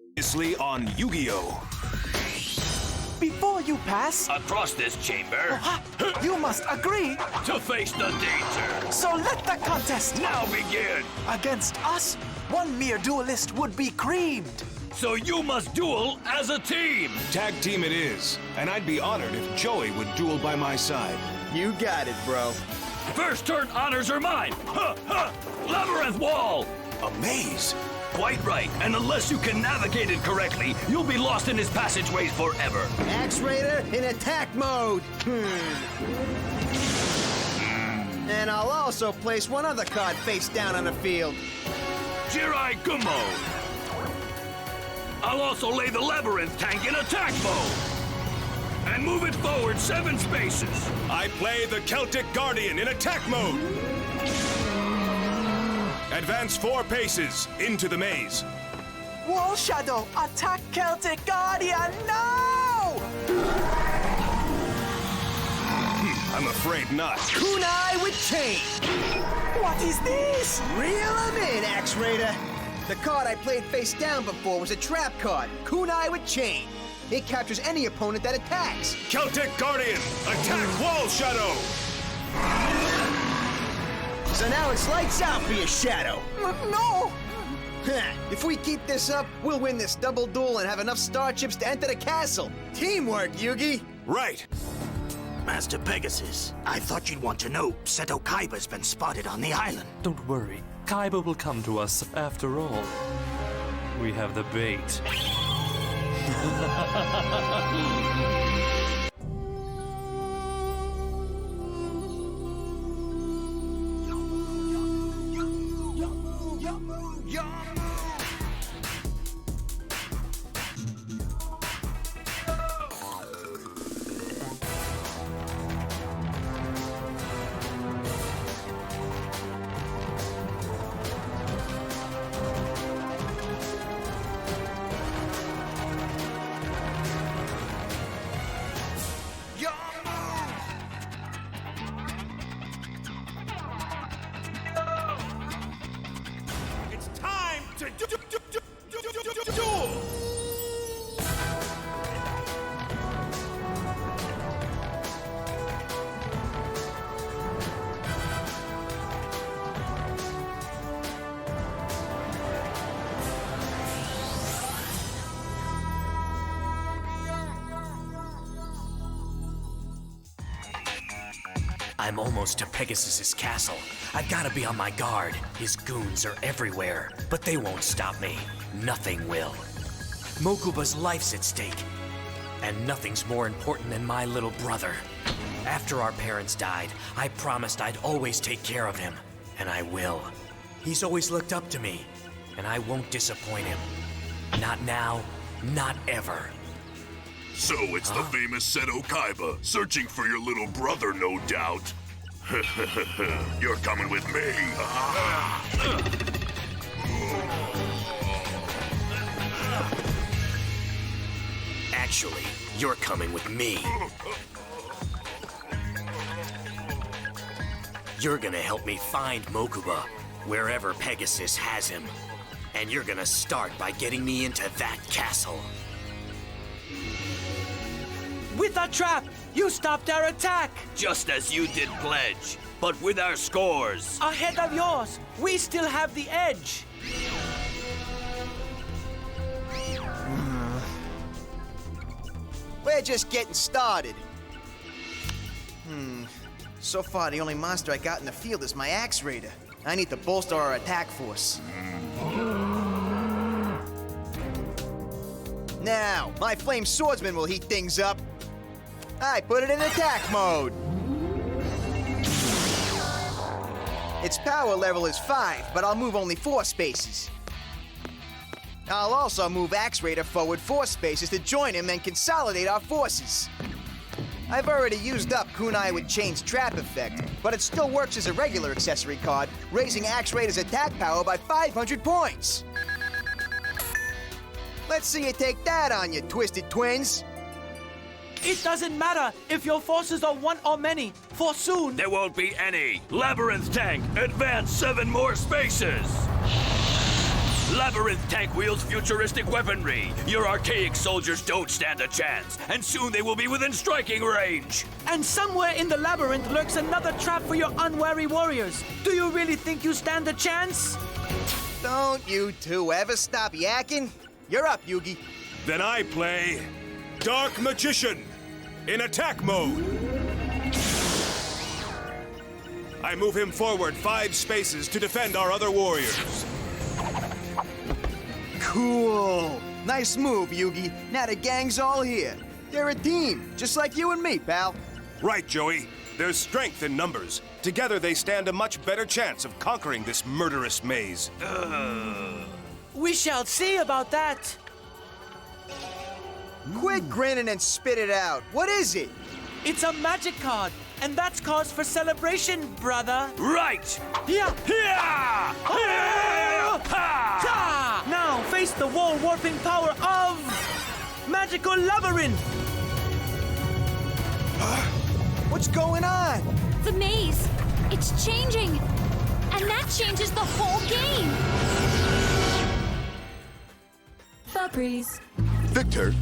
Previously on Yu-Gi-Oh! Before you pass, Across this chamber, you must agree. to face the danger. So let the contest Now begin. against us. One mere duelist would be creamed. So you must duel as a team. Tag team it is, and I'd be honored if Joey would duel by my side. You got it, bro. First turn honors are mine. Labyrinth wall. A maze? Quite right. And unless you can navigate it correctly, you'll be lost in his passageways forever. Axe Raider in attack mode. And I'll also place one other card face down on the field. Jirai Gumo. I'll also lay the Labyrinth tank in attack mode. And move it forward 7 spaces. I play the Celtic Guardian in attack mode! Advance 4 paces into the maze. Wall Shadow, attack Celtic Guardian now! I'm afraid not. Kunai with chain. What is this? Reel him in, Axe Raider. The card I played face down before was a trap card, Kunai with chain. It captures any opponent that attacks. Celtic Guardian, attack Wall Shadow! So now it's lights out for your Shadow. No! If we keep this up, we'll win this double duel and have enough star chips to enter the castle. Teamwork, Yugi. Right. Master Pegasus, I thought you'd want to know Seto Kaiba's been spotted on the island. Don't worry, Kaiba will come to us after all. We have the bait. It's time to duel! I'm almost to Pegasus's castle. I've got to be on my guard. His goons are everywhere, but they won't stop me. Nothing will. Mokuba's life's at stake, and nothing's more important than my little brother. After our parents died, I promised I'd always take care of him, and I will. He's always looked up to me, and I won't disappoint him. Not now, not ever. So it's the famous Seto Kaiba, searching for your little brother, no doubt. You're coming with me. Actually, you're coming with me. You're gonna help me find Mokuba, wherever Pegasus has him. And you're gonna start by getting me into that castle. With a trap, you stopped our attack. Just as you did pledge, but with our scores. Ahead of yours, we still have the edge. We're just getting started. So far, the only monster I got in the field is my Axe Raider. I need to bolster our attack force. Now, my Flame Swordsman will heat things up. I put it in attack mode. Its power level is 5, but I'll move only 4 spaces. I'll also move Axe Raider forward 4 spaces to join him and consolidate our forces. I've already used up Kunai with Chain's trap effect, but it still works as a regular accessory card, raising Axe Raider's attack power by 500 points. Let's see you take that on, you twisted twins. It doesn't matter if your forces are one or many, for soon. There won't be any. Labyrinth tank, advance 7 more spaces. Labyrinth tank wields futuristic weaponry. Your archaic soldiers don't stand a chance, and soon they will be within striking range. And somewhere in the labyrinth lurks another trap for your unwary warriors. Do you really think you stand a chance? Don't you two ever stop yakking? You're up, Yugi. Then I play Dark Magician in attack mode. I move him forward 5 spaces to defend our other warriors. Cool. Nice move, Yugi. Now the gang's all here. They're a team, just like you and me, pal. Right, Joey. There's strength in numbers. Together they stand a much better chance of conquering this murderous maze. We shall see about that. Quit grinning and spit it out. What is it? It's a magic card, and that's cause for celebration, brother. Right! Yeah. Here! Ta! Now face the wall-warping power of Magical Labyrinth. What's going on? The maze. It's changing. And that changes the whole game. Febreze. Victor,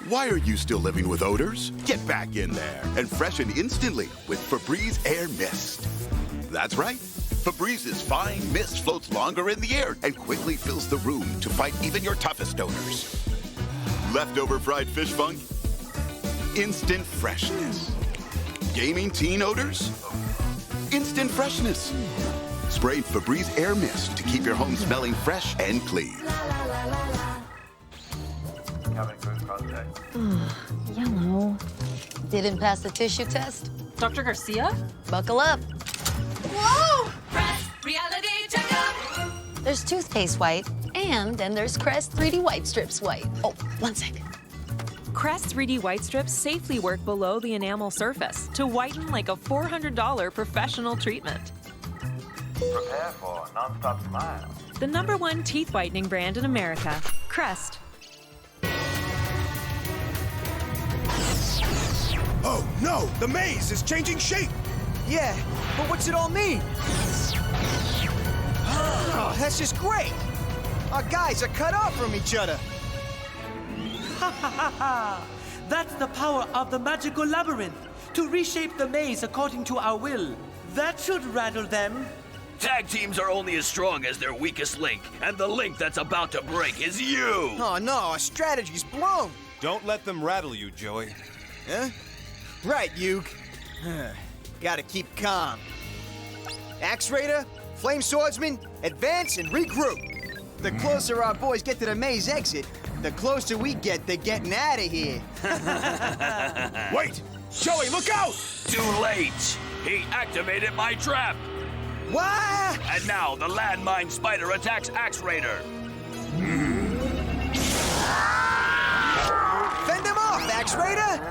why are you still living with odors? Get back in there and freshen instantly with Febreze Air Mist. That's right. Febrze's fine mist floats longer in the air and quickly fills the room to fight even your toughest odors. Leftover fried fish funk? Instant freshness. Gaming teen odors? Instant freshness. Spray Febreze Air Mist to keep your home smelling fresh and clean. Yellow. Didn't pass the tissue test? Dr. Garcia? Buckle up. Whoa! Crest Reality Checkup! There's toothpaste white, and then there's Crest 3D White Strips white. Oh, one sec. Crest 3D White Strips safely work below the enamel surface to whiten like a $400 professional treatment. Prepare for a non-stop smile. The #1 teeth whitening brand in America, Crest. Oh no! The maze is changing shape! Yeah, but what's it all mean? Oh, that's just great. Our guys are cut off from each other. Ha ha ha ha! That's the power of the Magical Labyrinth, to reshape the maze according to our will. That should rattle them. Tag teams are only as strong as their weakest link, and the link that's about to break is you! Oh no, our strategy's blown. Don't let them rattle you, Joey. Huh? Right, Yug. Gotta keep calm. Axe Raider, Flame Swordsman, advance and regroup. The closer our boys get to the maze exit, the closer we get to getting out of here. Wait! Joey, look out! Too late! He activated my trap! What? And now the landmine spider attacks Axe Raider. Fend him off, Axe Raider!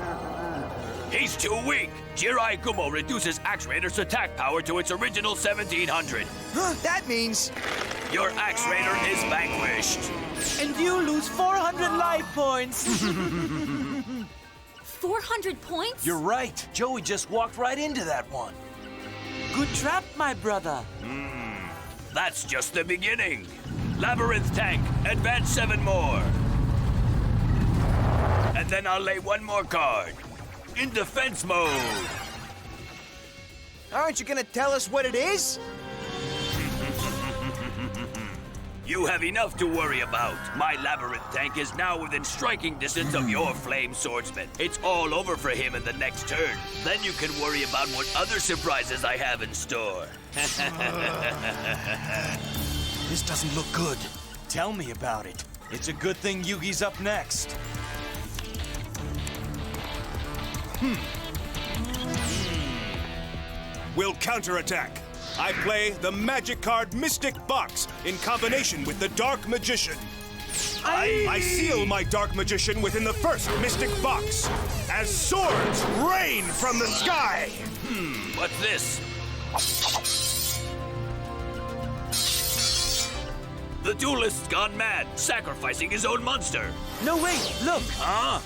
He's too weak. Jirai Kumo reduces Axe Raider's attack power to its original 1700. That means... Your Axe Raider is vanquished. And you lose 400 life points. 400 points? You're right. Joey just walked right into that one. Good trap, my brother. That's just the beginning. Labyrinth tank, advance 7 more. And then I'll lay 1 more card. In defense mode. Aren't you gonna tell us what it is? You have enough to worry about. My Labyrinth tank is now within striking distance of your Flame Swordsman. It's all over for him in the next turn. Then you can worry about what other surprises I have in store. This doesn't look good. Tell me about it. It's a good thing Yugi's up next. We'll counterattack. I play the magic card Mystic Box in combination with the Dark Magician. I seal my Dark Magician within the first Mystic Box as swords rain from the sky. What's this? The Duelist's gone mad, sacrificing his own monster. No, wait, look. Huh?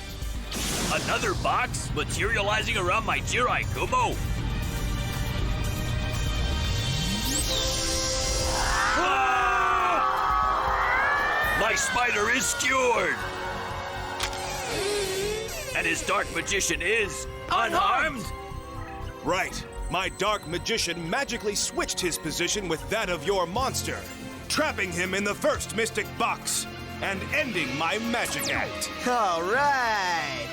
Another box materializing around my Jirai Kumo? spider is skewered! And his dark magician is unharmed? Right. My dark magician magically switched his position with that of your monster, trapping him in the first mystic box and ending my magic act. All right.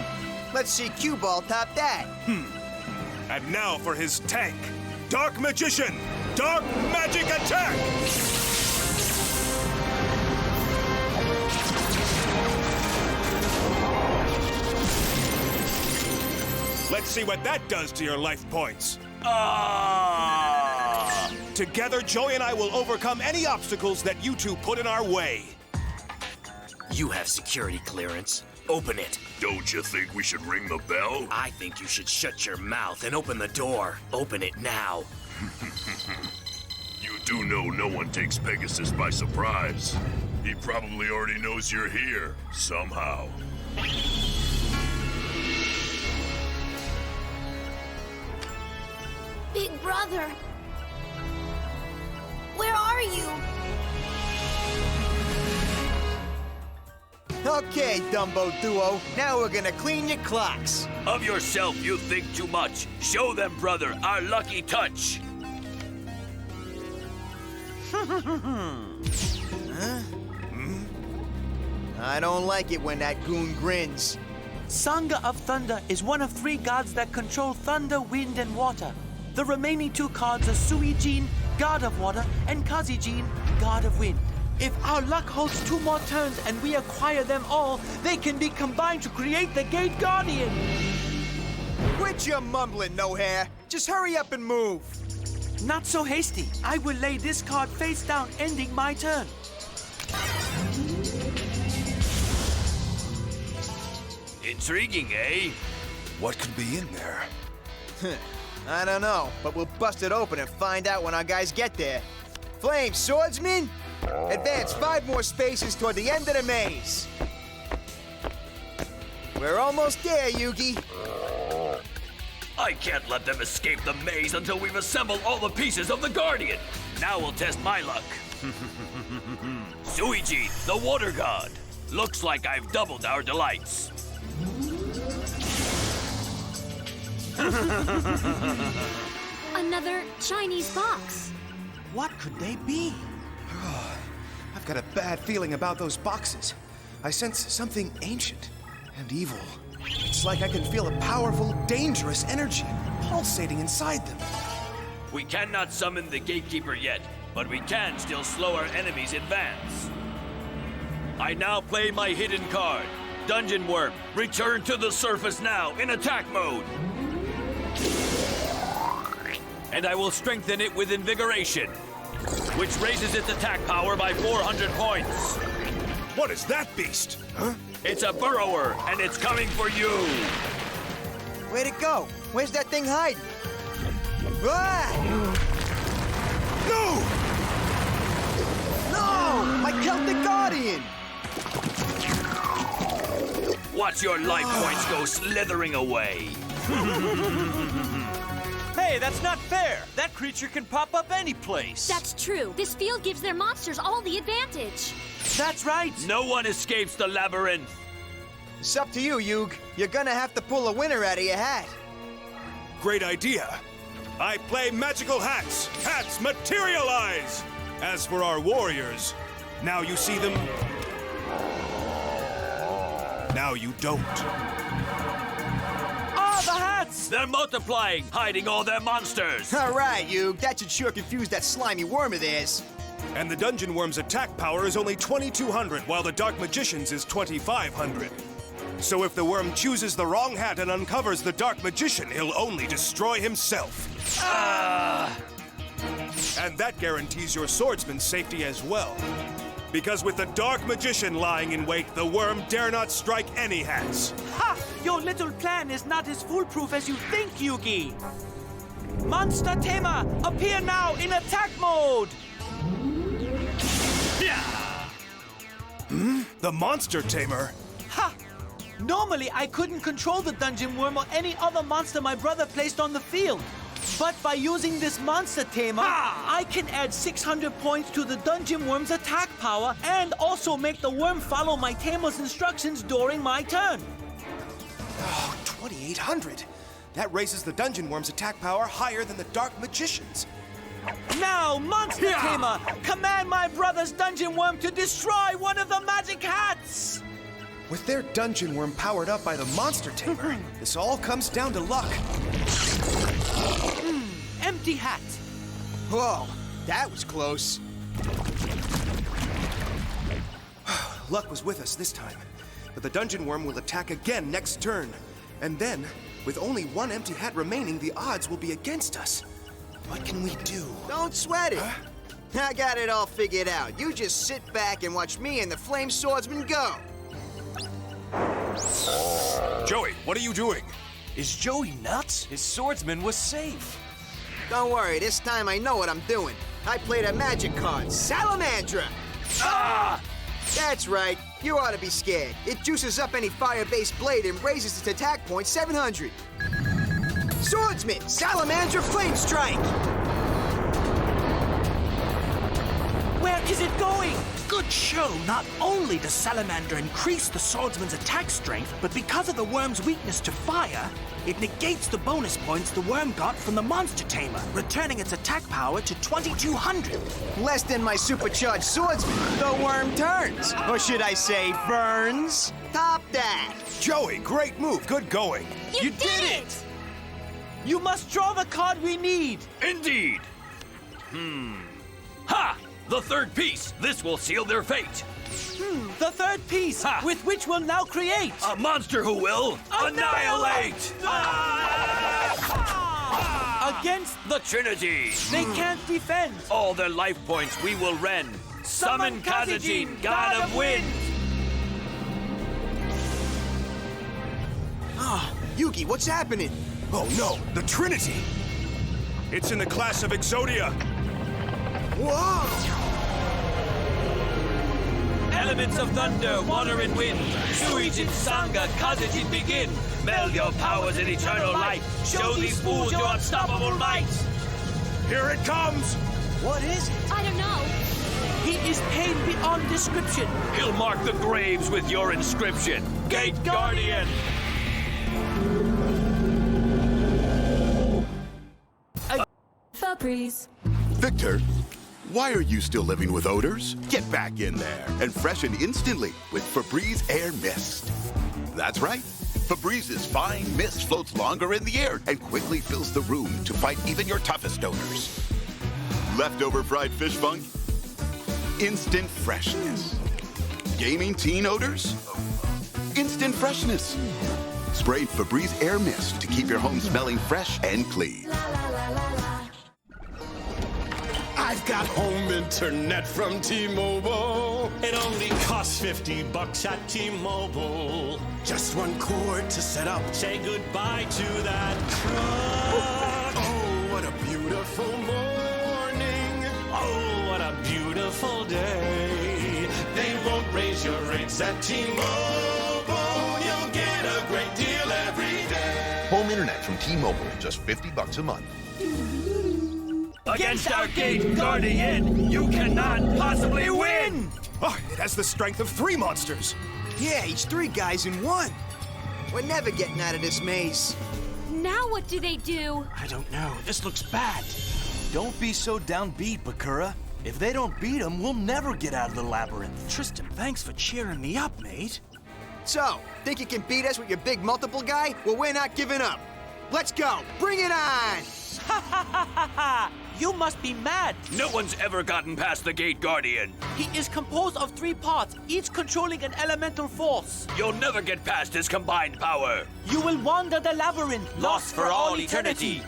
Let's see Cue Ball top that. And now for his tank. Dark Magician, Dark Magic Attack! Let's see what that does to your life points. Together, Joey and I will overcome any obstacles that you two put in our way. You have security clearance. Open it. Don't you think we should ring the bell? I think you should shut your mouth and open the door. Open it now. You do know no one takes Pegasus by surprise. He probably already knows you're here, somehow. Big brother. Where are you? Okay, Dumbo Duo. Now we're gonna clean your clocks. Of yourself, you think too much. Show them, brother, our lucky touch. I don't like it when that goon grins. Sangha of Thunder is one of 3 gods that control thunder, wind, and water. The remaining 2 cards are Suijin, god of water, and Kazijin, god of wind. If our luck holds 2 more turns and we acquire them all, they can be combined to create the Gate Guardian. Quit your mumbling, No Hair. Just hurry up and move. Not so hasty. I will lay this card face down, ending my turn. Intriguing, eh? What could be in there? I don't know, but we'll bust it open and find out when our guys get there. Flame Swordsman, advance 5 more spaces toward the end of the maze. We're almost there, Yugi. I can't let them escape the maze until we've assembled all the pieces of the Guardian. Now we'll test my luck. Suiji, the water god. Looks like I've doubled our delights. Another Chinese box. What could they be? I've got a bad feeling about those boxes. I sense something ancient and evil. It's like I can feel a powerful, dangerous energy pulsating inside them. We cannot summon the Gatekeeper yet, but we can still slow our enemies' advance. I now play my hidden card. Dungeon Worm, return to the surface now in attack mode. And I will strengthen it with Invigoration, which raises its attack power by 400 points. What is that beast? Huh? It's a burrower, and it's coming for you. Where'd it go? Where's that thing hiding? Ah! No! No! My Celtic Guardian! Watch your life points go slithering away. Hey, that's not fair. That creature can pop up any place. That's true. This field gives their monsters all the advantage. That's right. No one escapes the labyrinth. It's up to you, Yug. You're gonna have to pull a winner out of your hat. Great idea. I play magical hats. Hats materialize! As for our warriors, now you see them. Now you don't. Ah, the hats! They're multiplying, hiding all their monsters. All right, Yug. That should sure confuse that slimy worm of theirs. And the Dungeon Worm's attack power is only 2,200, while the Dark Magician's is 2,500. So if the worm chooses the wrong hat and uncovers the Dark Magician, he'll only destroy himself. And that guarantees your swordsman's safety as well. Because with the Dark Magician lying in wait, the worm dare not strike any hats. Ha! Your little plan is not as foolproof as you think, Yugi. Monster Tamer, appear now in attack mode! The Monster Tamer? Ha! Normally, I couldn't control the Dungeon Worm or any other monster my brother placed on the field. But by using this monster tamer, I can add 600 points to the dungeon worm's attack power and also make the worm follow my tamer's instructions during my turn. Oh, 2,800. That raises the dungeon worm's attack power higher than the Dark Magician's. Now, Monster Tamer, command my brother's dungeon worm to destroy one of the magic hats! With their dungeon worm powered up by the Monster Tamer, this all comes down to luck. Empty hat. Whoa, that was close. Luck was with us this time, but the dungeon worm will attack again next turn. And then, with only one empty hat remaining, the odds will be against us. What can we do? Don't sweat it. I got it all figured out. You just sit back and watch me and the Flame Swordsman go. Joey, what are you doing? Is Joey nuts? His swordsman was safe. Don't worry, this time I know what I'm doing. I played a magic card, Salamandra. That's right. You ought to be scared. It juices up any fire-based blade and raises its attack point 700. Swordsman, Salamandra Flame Strike! Where is it going? Good show. Not only does Salamander increase the swordsman's attack strength, but because of the worm's weakness to fire, it negates the bonus points the worm got from the Monster Tamer, returning its attack power to 2,200. Less than my supercharged swordsman. The worm turns. Or should I say, burns? Top that. Joey, great move. Good going. You did it! You must draw the card we need. Indeed. Ha! The third piece. This will seal their fate. The third piece, with which we'll now create a monster who will annihilate! Against the Trinity. They can't defend. All their life points we will rend. Summon Kazajin, God of Wind. Yugi, what's happening? Oh no, the Trinity! It's in the class of Exodia. Whoa! Elements of thunder, water and wind. Suijin, Sangha, Kazajin begin. Meld your powers in eternal light. Show these fools your unstoppable might. Here it comes! What is it? I don't know. He is pain beyond description. He'll mark the graves with your inscription. Gate Guardian! Febreze. Victor, why are you still living with odors? Get back in there and freshen instantly with Febreze Air Mist. That's right. Febrze's fine mist floats longer in the air and quickly fills the room to fight even your toughest odors. Leftover fried fish funk? Instant freshness. Gaming teen odors? Instant freshness. Spray Febreze Air Mist to keep your home smelling fresh and clean. I've got home internet from T-Mobile. It only costs $50 at T-Mobile. Just one cord to set up. Say goodbye to that truck. Oh, what a beautiful morning. Oh, what a beautiful day. They won't raise your rates at T-Mobile. You'll get a great deal every day. Home internet from T-Mobile, just $50 a month. Against our Gate Guardian, you cannot possibly win! Oh, it has the strength of 3 monsters. Yeah, he's 3 guys in one. We're never getting out of this maze. Now what do they do? I don't know. This looks bad. Don't be so downbeat, Bakura. If they don't beat him, we'll never get out of the labyrinth. Tristan, thanks for cheering me up, mate. So, think you can beat us with your big multiple guy? Well, we're not giving up. Let's go. Bring it on! Ha ha ha ha ha! You must be mad. No one's ever gotten past the Gate Guardian. He is composed of 3 parts, each controlling an elemental force. You'll never get past his combined power. You will wander the labyrinth, lost for all eternity.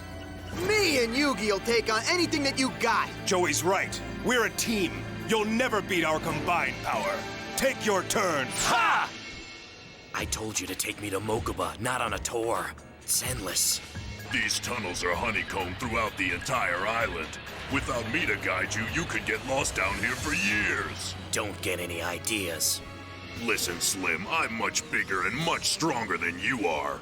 Me and Yugi will take on anything that you got. Joey's right. We're a team. You'll never beat our combined power. Take your turn. Ha! I told you to take me to Mokuba, not on a tour. It's endless. These tunnels are honeycombed throughout the entire island. Without me to guide you, you could get lost down here for years. Don't get any ideas. Listen, Slim, I'm much bigger and much stronger than you are.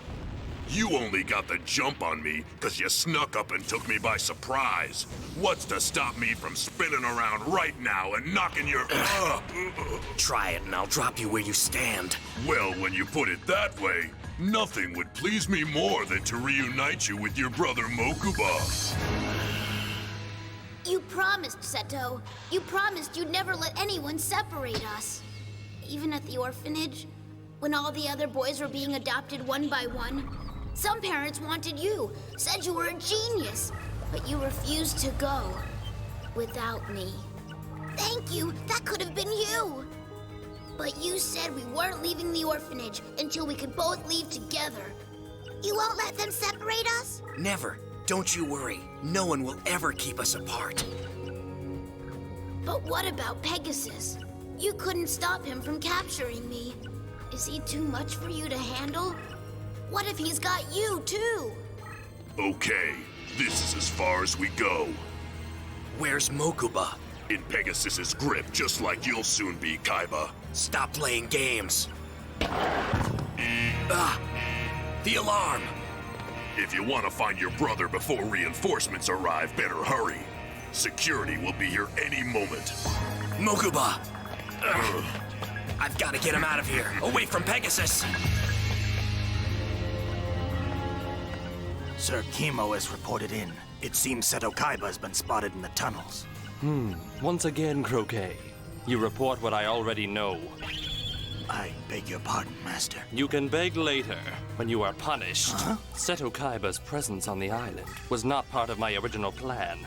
You only got the jump on me because you snuck up and took me by surprise. What's to stop me from spinning around right now and knocking your... Try it and I'll drop you where you stand. Well, when you put it that way, nothing would please me more than to reunite you with your brother Mokuba. You promised, Seto. You promised you'd never let anyone separate us. Even at the orphanage, when all the other boys were being adopted one by one, some parents wanted you, said you were a genius, but you refused to go without me. Thank you, that could have been you. But you said we weren't leaving the orphanage until we could both leave together. You won't let them separate us? Never. Don't you worry. No one will ever keep us apart. But what about Pegasus? You couldn't stop him from capturing me. Is he too much for you to handle? What if he's got you, too? Okay, this is as far as we go. Where's Mokuba? In Pegasus's grip, just like you'll soon be, Kaiba. Stop playing games. The alarm! If you want to find your brother before reinforcements arrive, better hurry. Security will be here any moment. Mokuba! I've got to get him out of here, away from Pegasus! Sir Kimo has reported in. It seems Seto Kaiba has been spotted in the tunnels. Once again, Croquet. You report what I already know. I beg your pardon, Master. You can beg later, when you are punished. Huh? Seto Kaiba's presence on the island was not part of my original plan.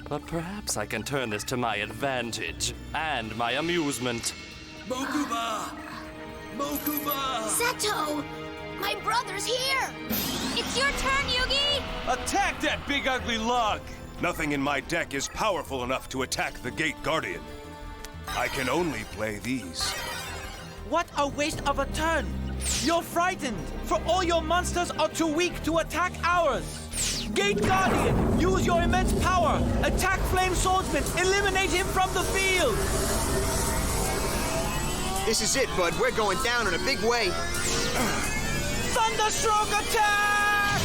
But perhaps I can turn this to my advantage and my amusement. Mokuba! Mokuba! Seto! My brother's here! It's your turn, Yugi! Attack that big ugly lug! Nothing in my deck is powerful enough to attack the Gate Guardian. I can only play these. What a waste of a turn! You're frightened, for all your monsters are too weak to attack ours. Gate Guardian, use your immense power. Attack Flame Swordsman, eliminate him from the field. This is it, bud. We're going down in a big way. Thunderstroke attack!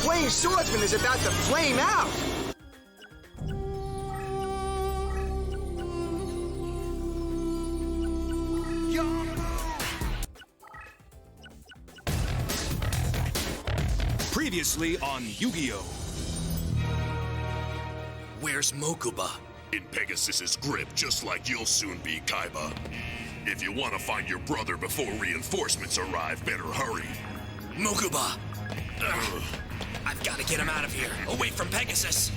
Flame Swordsman is about to flame out. Previously on Yu-Gi-Oh! Where's Mokuba? In Pegasus's grip, just like you'll soon be, Kaiba. If you want to find your brother before reinforcements arrive, better hurry. Mokuba! I've got to get him out of here, away from Pegasus!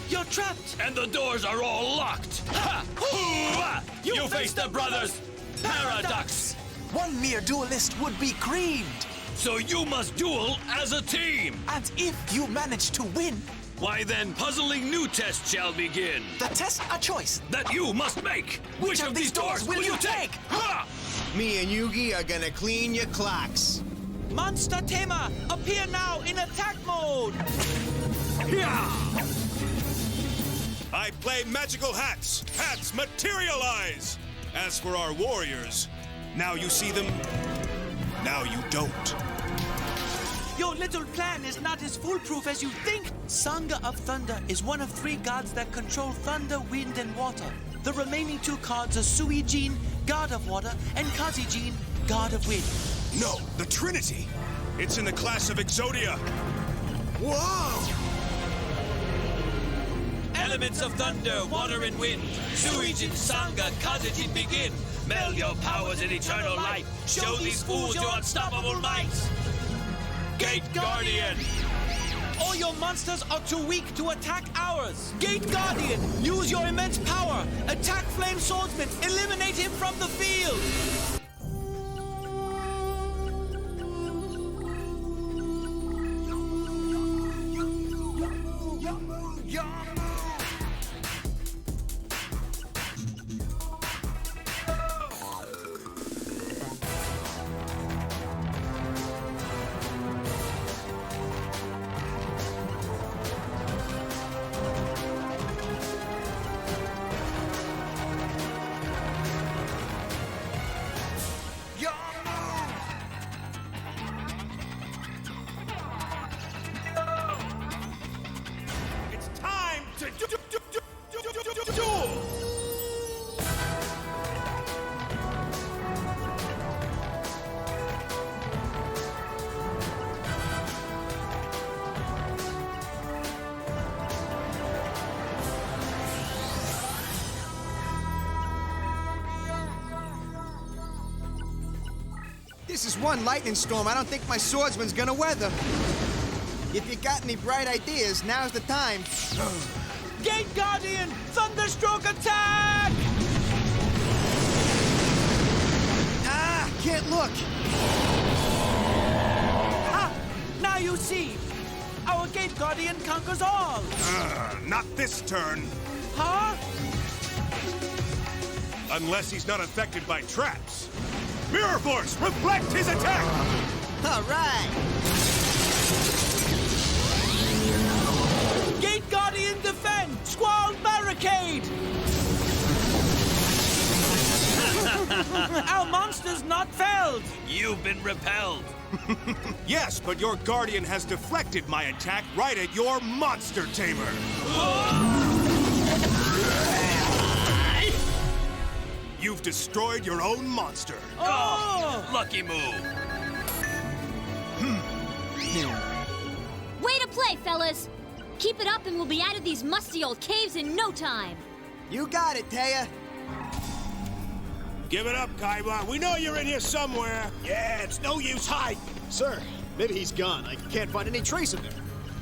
You're trapped! And the doors are all locked! Ha! Hoo-ah! You face the brothers! Paradox! One mere duelist would be creamed. So you must duel as a team! And if you manage to win, why then, puzzling new test shall begin. The test a choice that you must make. Which of these doors will you take? Ha! Me and Yugi are gonna clean your clocks. Monster Tamer, appear now in attack mode! Yeah! I play magical hats. Hats materialize! As for our warriors, now you see them, now you don't. Your little plan is not as foolproof as you think. Sangha of Thunder is one of 3 gods that control thunder, wind, and water. The remaining 2 cards are Suijin, god of water, and Kazijin, god of wind. No, the Trinity. It's in the class of Exodia. Whoa! Elements of thunder, water, and wind. Suijin, Sangha, Kazijin begin. Meld your powers in eternal light. Show these fools your unstoppable might. Gate Guardian! All your monsters are too weak to attack ours. Gate Guardian, use your immense power. Attack Flame Swordsman, eliminate him from the field. This is one lightning storm I don't think my swordsman's gonna weather. If you got any bright ideas, now's the time. Gate Guardian! Thunderstroke attack! Ah, can't look. Ah! Now you see! Our Gate Guardian conquers all! Not this turn. Huh? Unless he's not affected by traps. Mirror Force, reflect his attack! All right. Gate Guardian defend! Squall barricade! Our monster's not felled! You've been repelled. Yes, but your Guardian has deflected my attack right at your monster tamer. You've destroyed your own monster. Oh! Lucky move. Way to play, fellas! Keep it up and we'll be out of these musty old caves in no time. You got it, Taya. Give it up, Kaiba. We know you're in here somewhere. Yeah, it's no use hiding. Sir, maybe he's gone. I can't find any trace of him.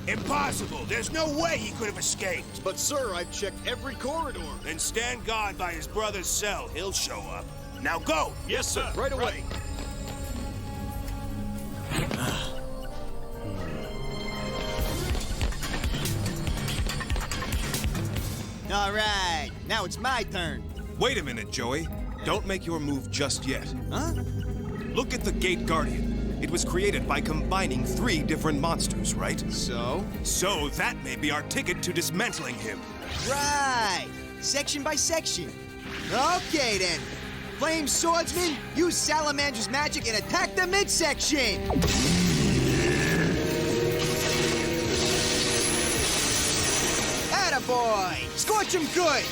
Impossible. There's no way he could have escaped. But, sir, I've checked every corridor. Then stand guard by his brother's cell. He'll show up. Now go! Yes, sir. Right away. All right, now it's my turn. Wait a minute, Joey. Don't make your move just yet. Huh? Look at the Gate Guardian. It was created by combining 3 different monsters, right? So? So that may be our ticket to dismantling him. Right. Section by section. Okay, then. Flame Swordsman, use Salamander's magic and attack the midsection! Attaboy! Scorch him good!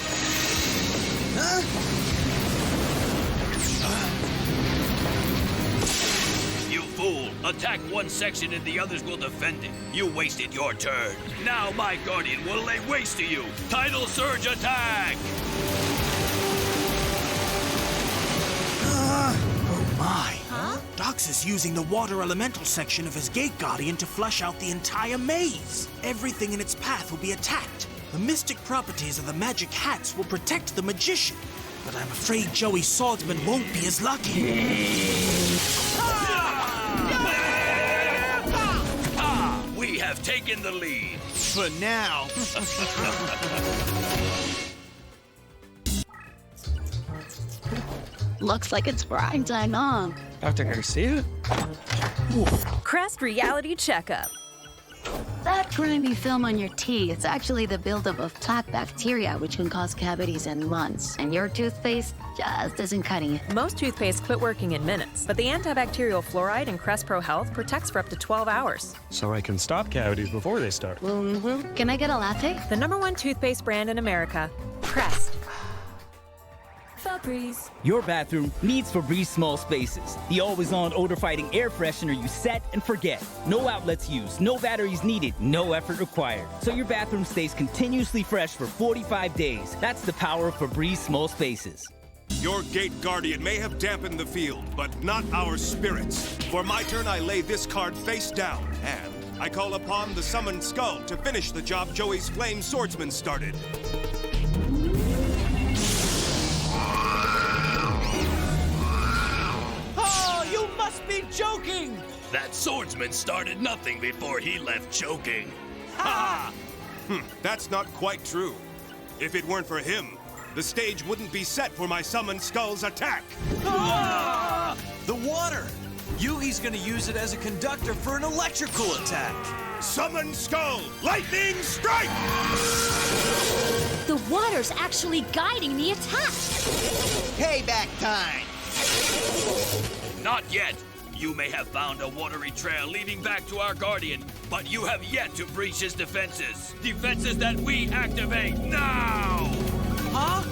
Huh? You fool! Attack one section and the others will defend it. You wasted your turn. Now my Guardian will lay waste to you. Tidal Surge attack! Oh my. Huh? Dox is using the water elemental section of his Gate Guardian to flush out the entire maze. Everything in its path will be attacked. The mystic properties of the magic hats will protect the magician. But I'm afraid Joey's swordsman won't be as lucky. We have taken the lead. For now. Looks like it's prime time on. Dr. Garcia? Crest Reality Checkup. That grimy film on your teeth, it's actually the buildup of plaque bacteria, which can cause cavities in months. And your toothpaste just isn't cutting it. Most toothpaste quit working in minutes, but the antibacterial fluoride in Crest Pro Health protects for up to 12 hours. So I can stop cavities before they start. Mm-hmm. Can I get a latte? The #1 toothpaste brand in America, Crest. Febreze. Your bathroom needs Febreze small spaces. The always-on odor-fighting air freshener you set and forget. No outlets used, no batteries needed, no effort required. So your bathroom stays continuously fresh for 45 days. That's the power of Febreze small spaces. Your Gate Guardian may have dampened the field, but not our spirits. For my turn, I lay this card face down, and I call upon the Summoned Skull to finish the job Joey's Flame Swordsman started. Oh, you must be joking! That swordsman started nothing before he left choking. Ha! That's not quite true. If it weren't for him, the stage wouldn't be set for my Summoned Skull's attack. Ah! The water! Yugi's gonna use it as a conductor for an electrical attack. Summoned Skull, lightning strike! The water's actually guiding the attack. Payback time! Not yet. You may have found a watery trail leading back to our Guardian, but you have yet to breach his defenses. Defenses that we activate now! Huh?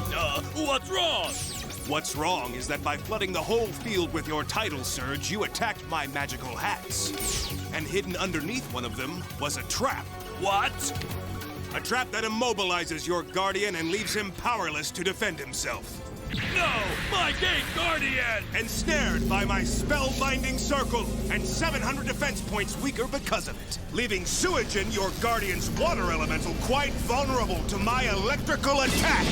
What's wrong? What's wrong is that by flooding the whole field with your tidal surge, you attacked my magical hats. And hidden underneath one of them was a trap. What? A trap that immobilizes your Guardian and leaves him powerless to defend himself. No! My Gate Guardian! Ensnared by my spellbinding circle, and 700 defense points weaker because of it, leaving Suijin, your Guardian's water elemental, quite vulnerable to my electrical attack!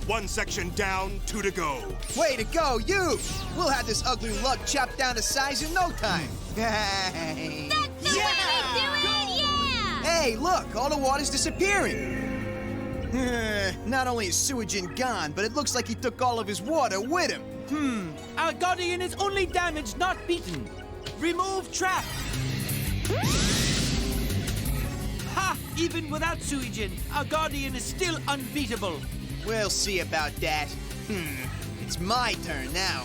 1 section down, 2 to go. Way to go, you! We'll have this ugly lug chopped down to size in no time. Hey. That's the way we do it! Yeah! Hey, look, all the water's disappearing. Not only is Suijin gone, but it looks like he took all of his water with him. Our Guardian is only damaged, not beaten. Remove trap. Ha! Even without Suijin, our Guardian is still unbeatable. We'll see about that. It's my turn now.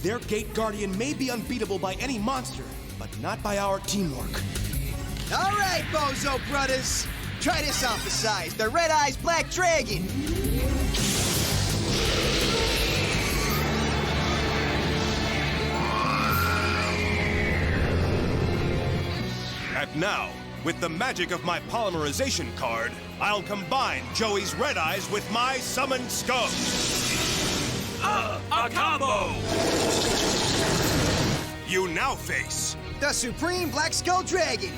Their Gate Guardian may be unbeatable by any monster, but not by our teamwork. All right, Bozo Brothers. Try this on for size, the Red Eyes Black Dragon. And now, with the magic of my polymerization card, I'll combine Joey's Red Eyes with my summoned scum. A combo! You now face the Supreme Black Skull Dragon.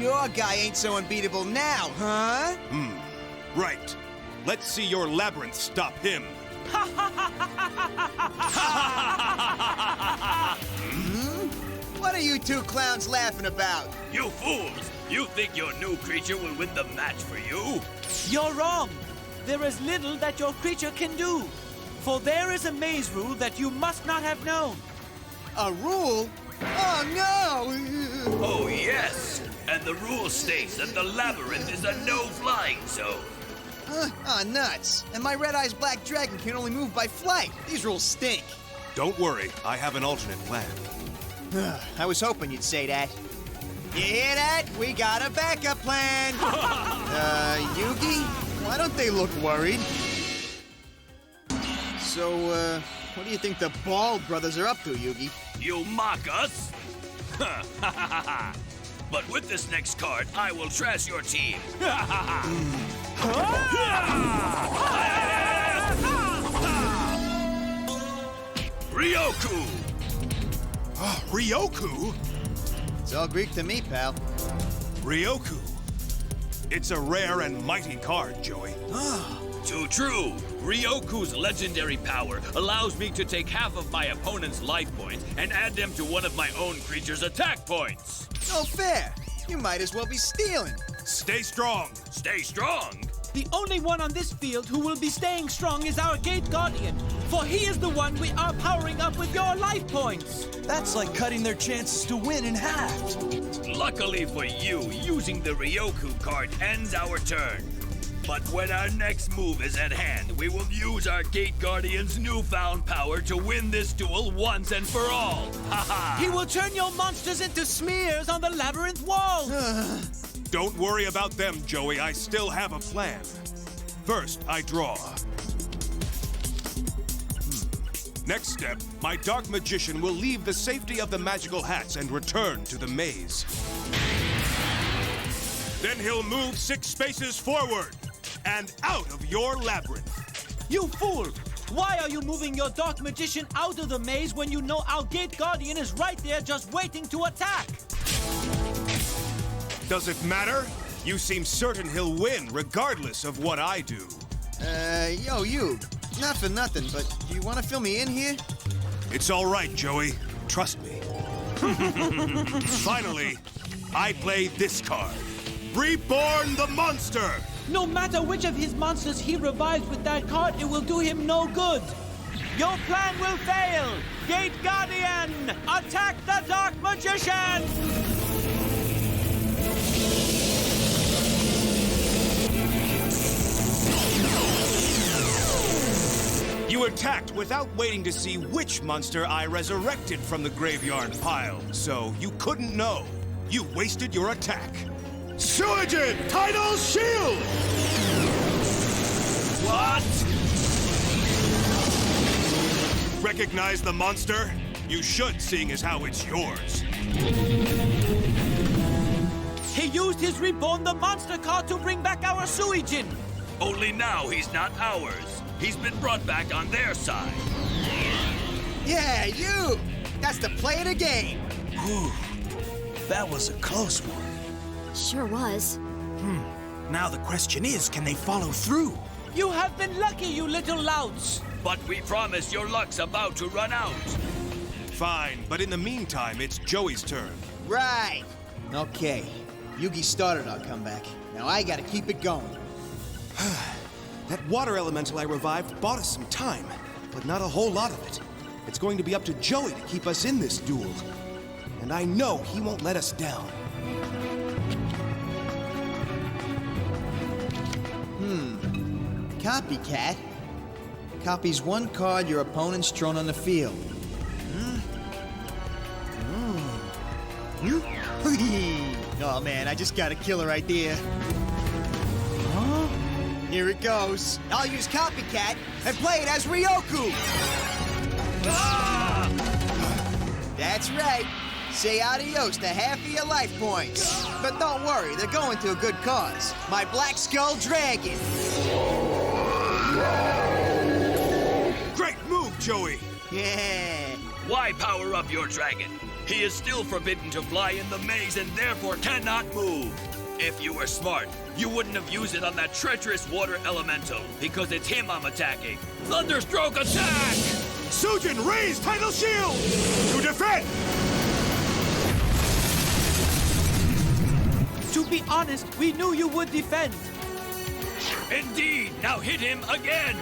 Your guy ain't so unbeatable now, huh? Right. Let's see your labyrinth stop him. What are you two clowns laughing about? You fools! You think your new creature will win the match for you? You're wrong. There is little that your creature can do. For there is a maze rule that you must not have known. A rule? Oh, no! Oh, yes! And the rule states that the labyrinth is a no-flying zone. Nuts. And my Red Eyes Black Dragon can only move by flight. These rules stink. Don't worry, I have an alternate plan. I was hoping you'd say that. You hear that? We got a backup plan. Yugi? Why don't they look worried? So, what do you think the Bald Brothers are up to, Yugi? You mock us? But with this next card, I will trash your team. Ryoku! Ryoku? It's all Greek to me, pal. Ryoku. It's a rare and mighty card, Joey. Too true. Ryoku's legendary power allows me to take half of my opponent's life points and add them to one of my own creature's attack points. No fair. You might as well be stealing. Stay strong. Stay strong? The only one on this field who will be staying strong is our Gate Guardian, for he is the one we are powering up with your life points. That's like cutting their chances to win in half. Luckily for you, using the Ryoku card ends our turn. But when our next move is at hand, we will use our Gate Guardian's newfound power to win this duel once and for all. Ha-ha! He will turn your monsters into smears on the labyrinth walls. Don't worry about them, Joey. I still have a plan. First, I draw. Next step, my Dark Magician will leave the safety of the magical hats and return to the maze. Then he'll move 6 spaces forward and out of your labyrinth. You fool! Why are you moving your Dark Magician out of the maze when you know our Gate Guardian is right there just waiting to attack? Does it matter? You seem certain he'll win regardless of what I do. Yo, you. Not for nothing, but do you want to fill me in here? It's all right, Joey. Trust me. Finally, I play this card. Reborn the Monster! No matter which of his monsters he revives with that card, it will do him no good. Your plan will fail! Gate Guardian, attack the Dark Magician! You attacked without waiting to see which monster I resurrected from the graveyard pile, so you couldn't know. You wasted your attack. Suijin, Tidal Shield! What? Recognize the monster? You should, seeing as how it's yours. He used his Reborn the Monster card to bring back our Suijin! Only now he's not ours. He's been brought back on their side. Yeah, you! That's the play of the game! Ooh, that was a close one. Sure was. Now the question is, can they follow through? You have been lucky, you little louts! But we promise your luck's about to run out. Fine, but in the meantime, it's Joey's turn. Right! Okay. Yugi started our comeback. Now I gotta keep it going. That water elemental I revived bought us some time, but not a whole lot of it. It's going to be up to Joey to keep us in this duel. And I know he won't let us down. Copycat. Copies one card your opponent's thrown on the field. Oh man, I just got a killer idea. Here it goes. I'll use Copycat and play it as Ryoku. That's right. Say adios to half of your life points. But don't worry, they're going to a good cause. My Black Skull Dragon. Great move, Joey! Yeah. Why power up your dragon? He is still forbidden to fly in the maze and therefore cannot move. If you were smart, you wouldn't have used it on that treacherous water elemental, because it's him I'm attacking. Thunderstroke attack! Sujin, raise Tidal Shield! To defend! To be honest, we knew you would defend. Indeed! Now hit him again!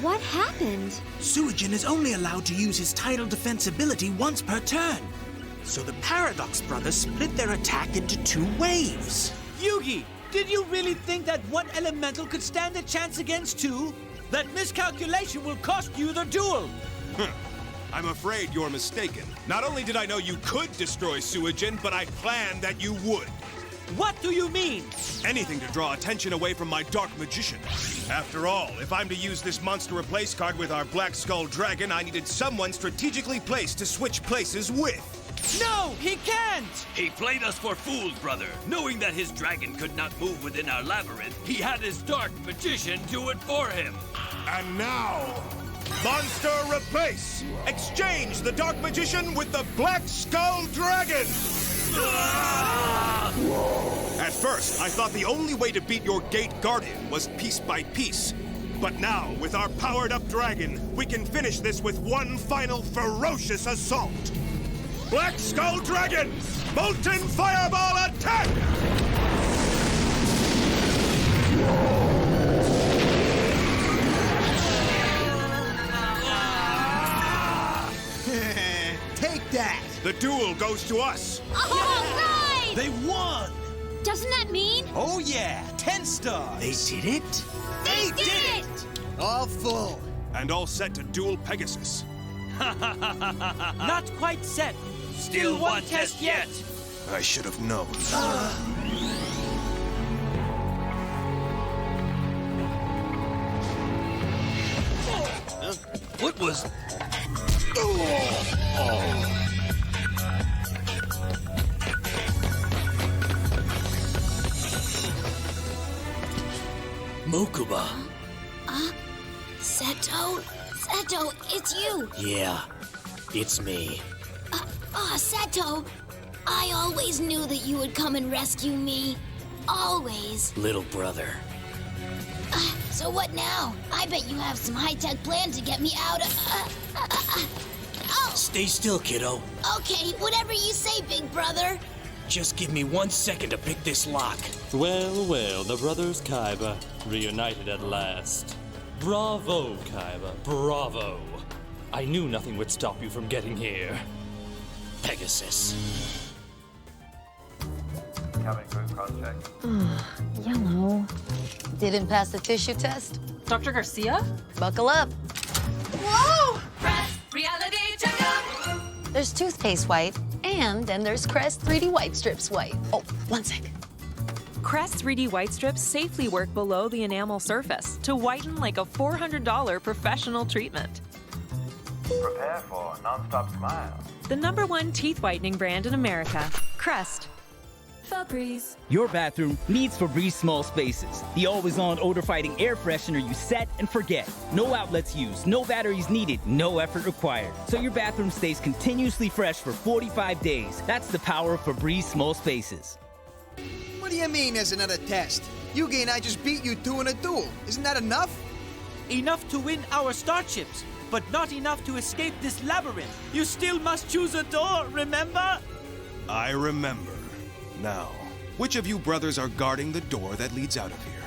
What happened? Suijin is only allowed to use his tidal defense ability once per turn. So the Paradox Brothers split their attack into 2 waves. Yugi, did you really think that one elemental could stand a chance against 2? That miscalculation will cost you the duel. I'm afraid you're mistaken. Not only did I know you could destroy Suijin, but I planned that you would. What do you mean? Anything to draw attention away from my Dark Magician. After all, if I'm to use this Monster Replace card with our Black Skull Dragon, I needed someone strategically placed to switch places with. No, he can't! He played us for fools, brother. Knowing that his dragon could not move within our labyrinth, he had his Dark Magician do it for him. And now, Monster Replace! Exchange the Dark Magician with the Black Skull Dragon! At first, I thought the only way to beat your Gate Guardian was piece by piece. But now, with our powered-up dragon, we can finish this with one final ferocious assault. Black Skull Dragon! Molten Fireball attack! Take that! The duel goes to us! All right! They won! Doesn't that mean? Oh yeah, 10 stars! They did it? They did it! All full. And all set to duel Pegasus. Not quite set. Still one test yet. I should have known. What was... Mokuba. Seto? Seto, it's you! Yeah, it's me. Seto, I always knew that you would come and rescue me. Always. Little brother. So what now? I bet you have some high-tech plan to get me out of... Oh! Stay still, kiddo. Okay, whatever you say, big brother. Just give me 1 second to pick this lock. Well, well, the brothers Kaiba reunited at last. Bravo, Kaiba, bravo. I knew nothing would stop you from getting here. Pegasus. Coming through cross-check. Yellow. Didn't pass the tissue test? Dr. Garcia? Buckle up. Whoa! Press reality checkup! There's toothpaste white, and then there's Crest 3D White Strips white. Oh, 1 sec. Crest 3D White Strips safely work below the enamel surface to whiten like a $400 professional treatment. Prepare for a non-stop smile. The #1 teeth whitening brand in America, Crest. Febreze. Your bathroom needs Febreze small spaces. The always-on odor-fighting air freshener you set and forget. No outlets used, no batteries needed, no effort required. So your bathroom stays continuously fresh for 45 days. That's the power of Febreze small spaces. What do you mean there's another test? Yugi and I just beat you two in a duel. Isn't that enough? Enough to win our starships, but not enough to escape this labyrinth. You still must choose a door, remember? I remember. Now, which of you brothers are guarding the door that leads out of here?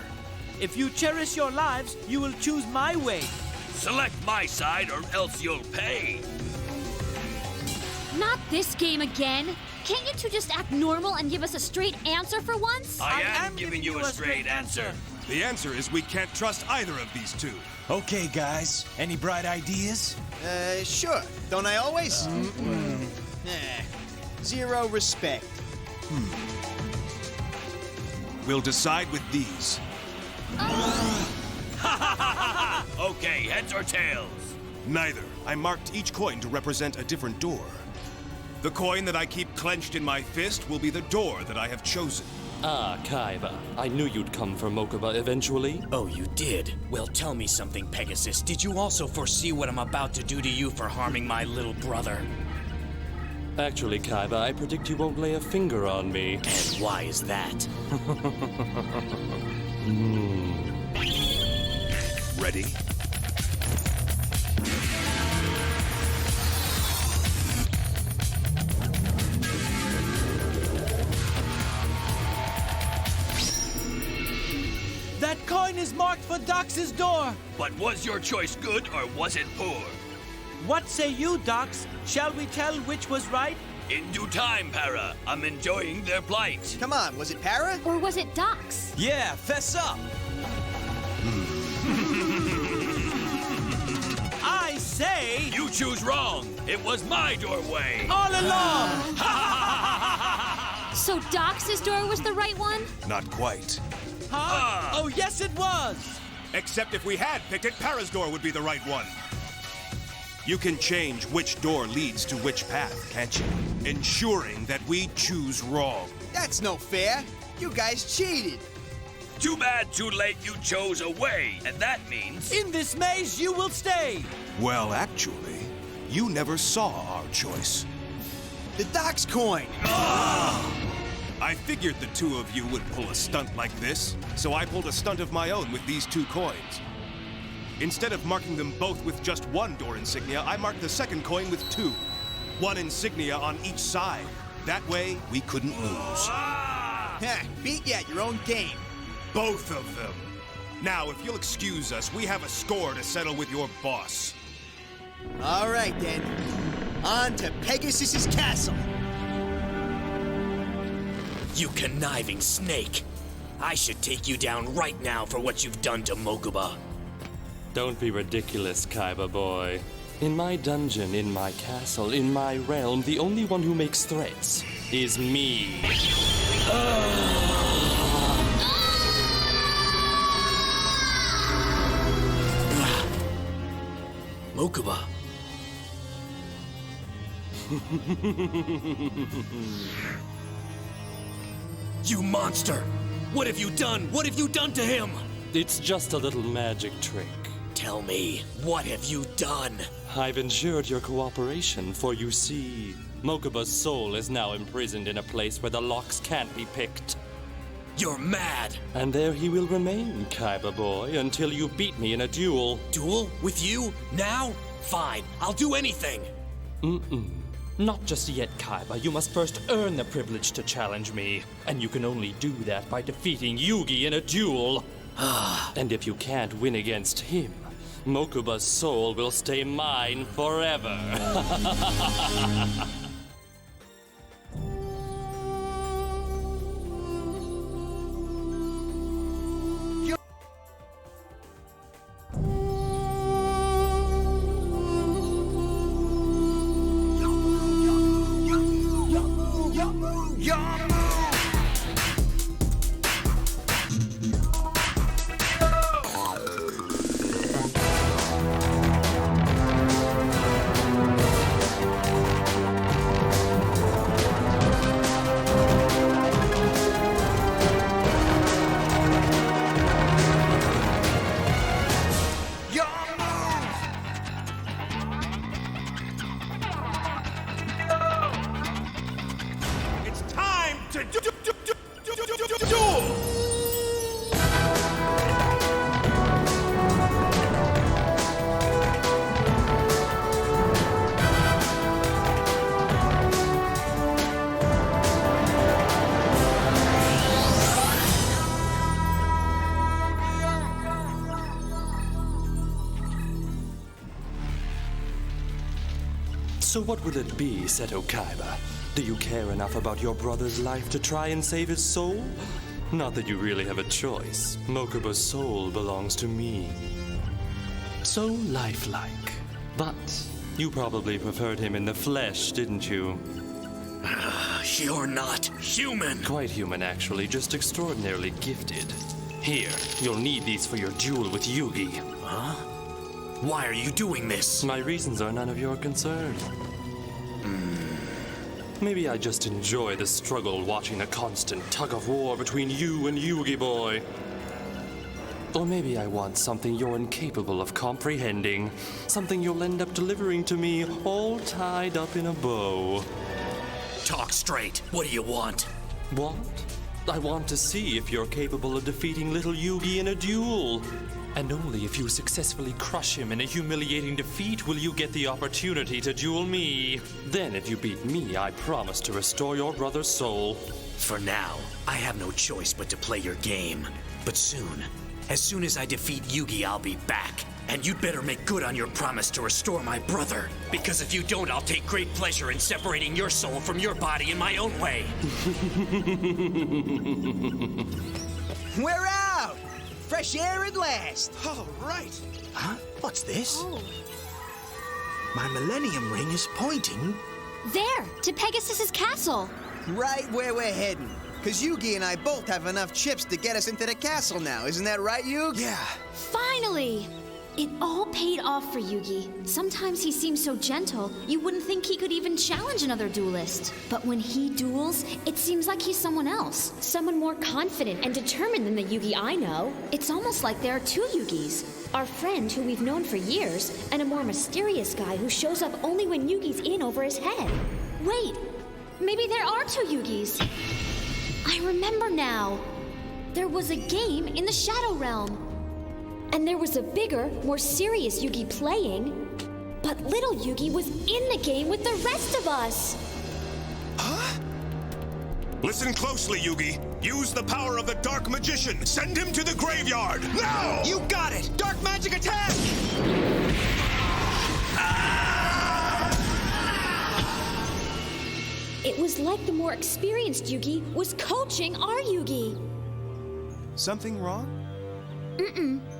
If you cherish your lives, you will choose my way. Select my side or else you'll pay. Not this game again. Can't you two just act normal and give us a straight answer for once? I am giving you a straight answer. The answer is we can't trust either of these two. Okay, guys. Any bright ideas? Sure. Don't I always? Zero respect. We'll decide with these. Okay, heads or tails? Neither. I marked each coin to represent a different door. The coin that I keep clenched in my fist will be the door that I have chosen. Ah, Kaiba. I knew you'd come for Mokuba eventually. Oh, you did? Well, tell me something, Pegasus. Did you also foresee what I'm about to do to you for harming my little brother? Actually, Kaiba, I predict you won't lay a finger on me. And why is that? Ready? That coin is marked for Dox's door. But was your choice good or was it poor? What say you, Dox? Shall we tell which was right? In due time, Para. I'm enjoying their plight. Come on, was it Para? Or was it Dox? Yeah, fess up. I say... You choose wrong. It was my doorway. All along! So Dox's door was the right one? Not quite. Huh? Oh, yes, it was! Except if we had picked it, Para's door would be the right one. You can change which door leads to which path, can't you? Ensuring that we choose wrong. That's no fair. You guys cheated. Too bad, too late, you chose a way. And that means... In this maze, you will stay. Well, actually, you never saw our choice. The Dox coin. I figured the two of you would pull a stunt like this, so I pulled a stunt of my own with these two coins. Instead of marking them both with just one door insignia, I marked the second coin with two. One insignia on each side. That way, we couldn't lose. Beat you at your own game. Both of them. Now, if you'll excuse us, we have a score to settle with your boss. All right, then. On to Pegasus's castle. You conniving snake! I should take you down right now for what you've done to Mokuba. Don't be ridiculous, Kaiba boy. In my dungeon, in my castle, in my realm, the only one who makes threats is me. Mokuba. You monster! What have you done? What have you done to him? It's just a little magic trick. Tell me, what have you done? I've ensured your cooperation, for you see, Mokuba's soul is now imprisoned in a place where the locks can't be picked. You're mad! And there he will remain, Kaiba boy, until you beat me in a duel. Duel? With you? Now? Fine, I'll do anything! Not just yet, Kaiba. You must first earn the privilege to challenge me. And you can only do that by defeating Yugi in a duel. And if you can't win against him, Mokuba's soul will stay mine forever. So what will it be, Seto Kaiba? Do you care enough about your brother's life to try and save his soul? Not that you really have a choice. Mokuba's soul belongs to me. So lifelike. But you probably preferred him in the flesh, didn't you? You're not human. Quite human, actually, just extraordinarily gifted. Here, you'll need these for your duel with Yugi. Huh? Why are you doing this? My reasons are none of your concern. Maybe I just enjoy the struggle watching a constant tug-of-war between you and Yugi Boy. Or maybe I want something you're incapable of comprehending. Something you'll end up delivering to me all tied up in a bow. Talk straight. What do you want? What? I want to see if you're capable of defeating little Yugi in a duel. And only if you successfully crush him in a humiliating defeat will you get the opportunity to duel me. Then if you beat me, I promise to restore your brother's soul. For now, I have no choice but to play your game. But soon, as soon as I defeat Yugi, I'll be back. And you'd better make good on your promise to restore my brother. Because if you don't, I'll take great pleasure in separating your soul from your body in my own way. We're out! Fresh air at last! All right. Huh? What's this? Oh. My Millennium Ring is pointing... There, to Pegasus's castle. Right where we're heading. Because Yugi and I both have enough chips to get us into the castle now. Isn't that right, Yugi? Yeah. Finally! It all paid off for Yugi. Sometimes he seems so gentle, you wouldn't think he could even challenge another duelist. But when he duels, it seems like he's someone else. Someone more confident and determined than the Yugi I know. It's almost like there are two Yugis. Our friend, who we've known for years, and a more mysterious guy who shows up only when Yugi's in over his head. Wait, maybe there are two Yugis. I remember now. There was a game in the Shadow Realm. And there was a bigger, more serious Yugi playing. But little Yugi was in the game with the rest of us. Huh? Listen closely, Yugi. Use the power of the Dark Magician. Send him to the graveyard, now! You got it! Dark magic attack! It was like the more experienced Yugi was coaching our Yugi. Something wrong?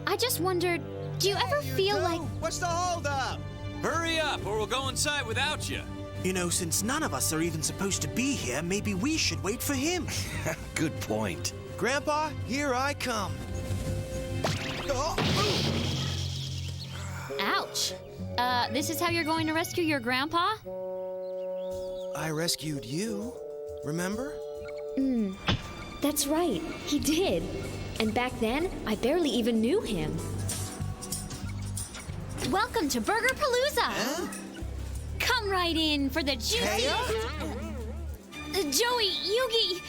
I just wondered, do you ever feel like... What's the holdup? Hurry up, or we'll go inside without you. You know, since none of us are even supposed to be here, maybe we should wait for him. Good point. Grandpa, here I come. Ouch. This is how you're going to rescue your grandpa? I rescued you, remember? That's right, he did. And back then, I barely even knew him. Welcome to Burger Palooza! Huh? Come right in for the juicy... Joey, Yugi!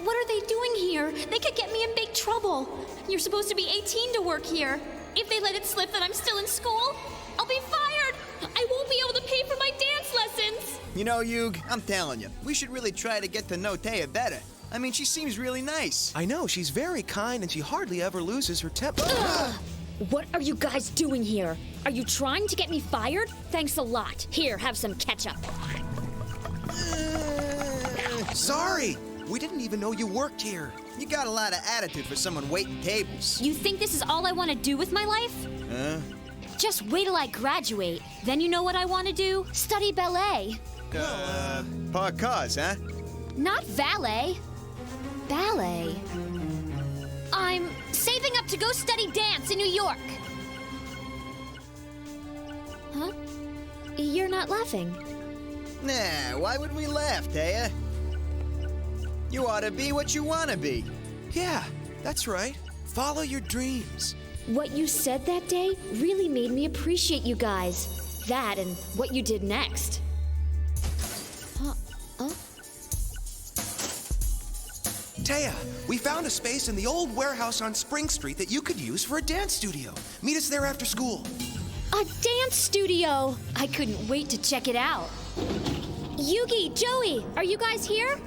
What are they doing here? They could get me in big trouble. You're supposed to be 18 to work here. If they let it slip that I'm still in school, I'll be fired! I won't be able to pay for my dance lessons! You know, Yug, I'm telling you, we should really try to get to know Taya better. I mean, she seems really nice. I know, she's very kind and she hardly ever loses her temper. What are you guys doing here? Are you trying to get me fired? Thanks a lot. Here, have some ketchup. Sorry, we didn't even know you worked here. You got a lot of attitude for someone waiting tables. You think this is all I want to do with my life? Huh? Just wait till I graduate. Then you know what I want to do? Study ballet. Parkas, huh? Not valet. Ballet. I'm saving up to go study dance in New York. Huh? You're not laughing. Nah, why would we laugh, Taya? You ought to be what you want to be. Yeah, that's right. Follow your dreams. What you said that day really made me appreciate you guys. That and what you did next. Taya, we found a space in the old warehouse on Spring Street that you could use for a dance studio. Meet us there after school. A dance studio! I couldn't wait to check it out. Yugi, Joey, are you guys here?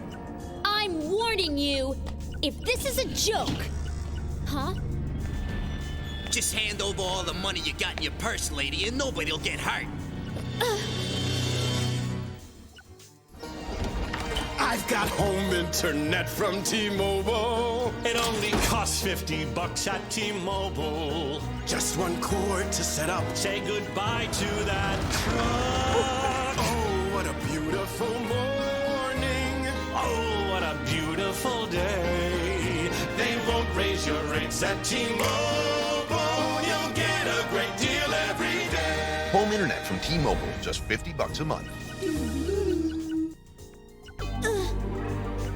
I'm warning you, if this is a joke. Huh? Just hand over all the money you got in your purse, lady, and nobody'll get hurt. I've got home internet from T-Mobile. It only costs $50 at T-Mobile. Just one cord to set up. Say goodbye to that truck. Oh, what a beautiful morning. Oh, what a beautiful day. They won't raise your rates at T-Mobile. You'll get a great deal every day. Home internet from T-Mobile, just $50 a month.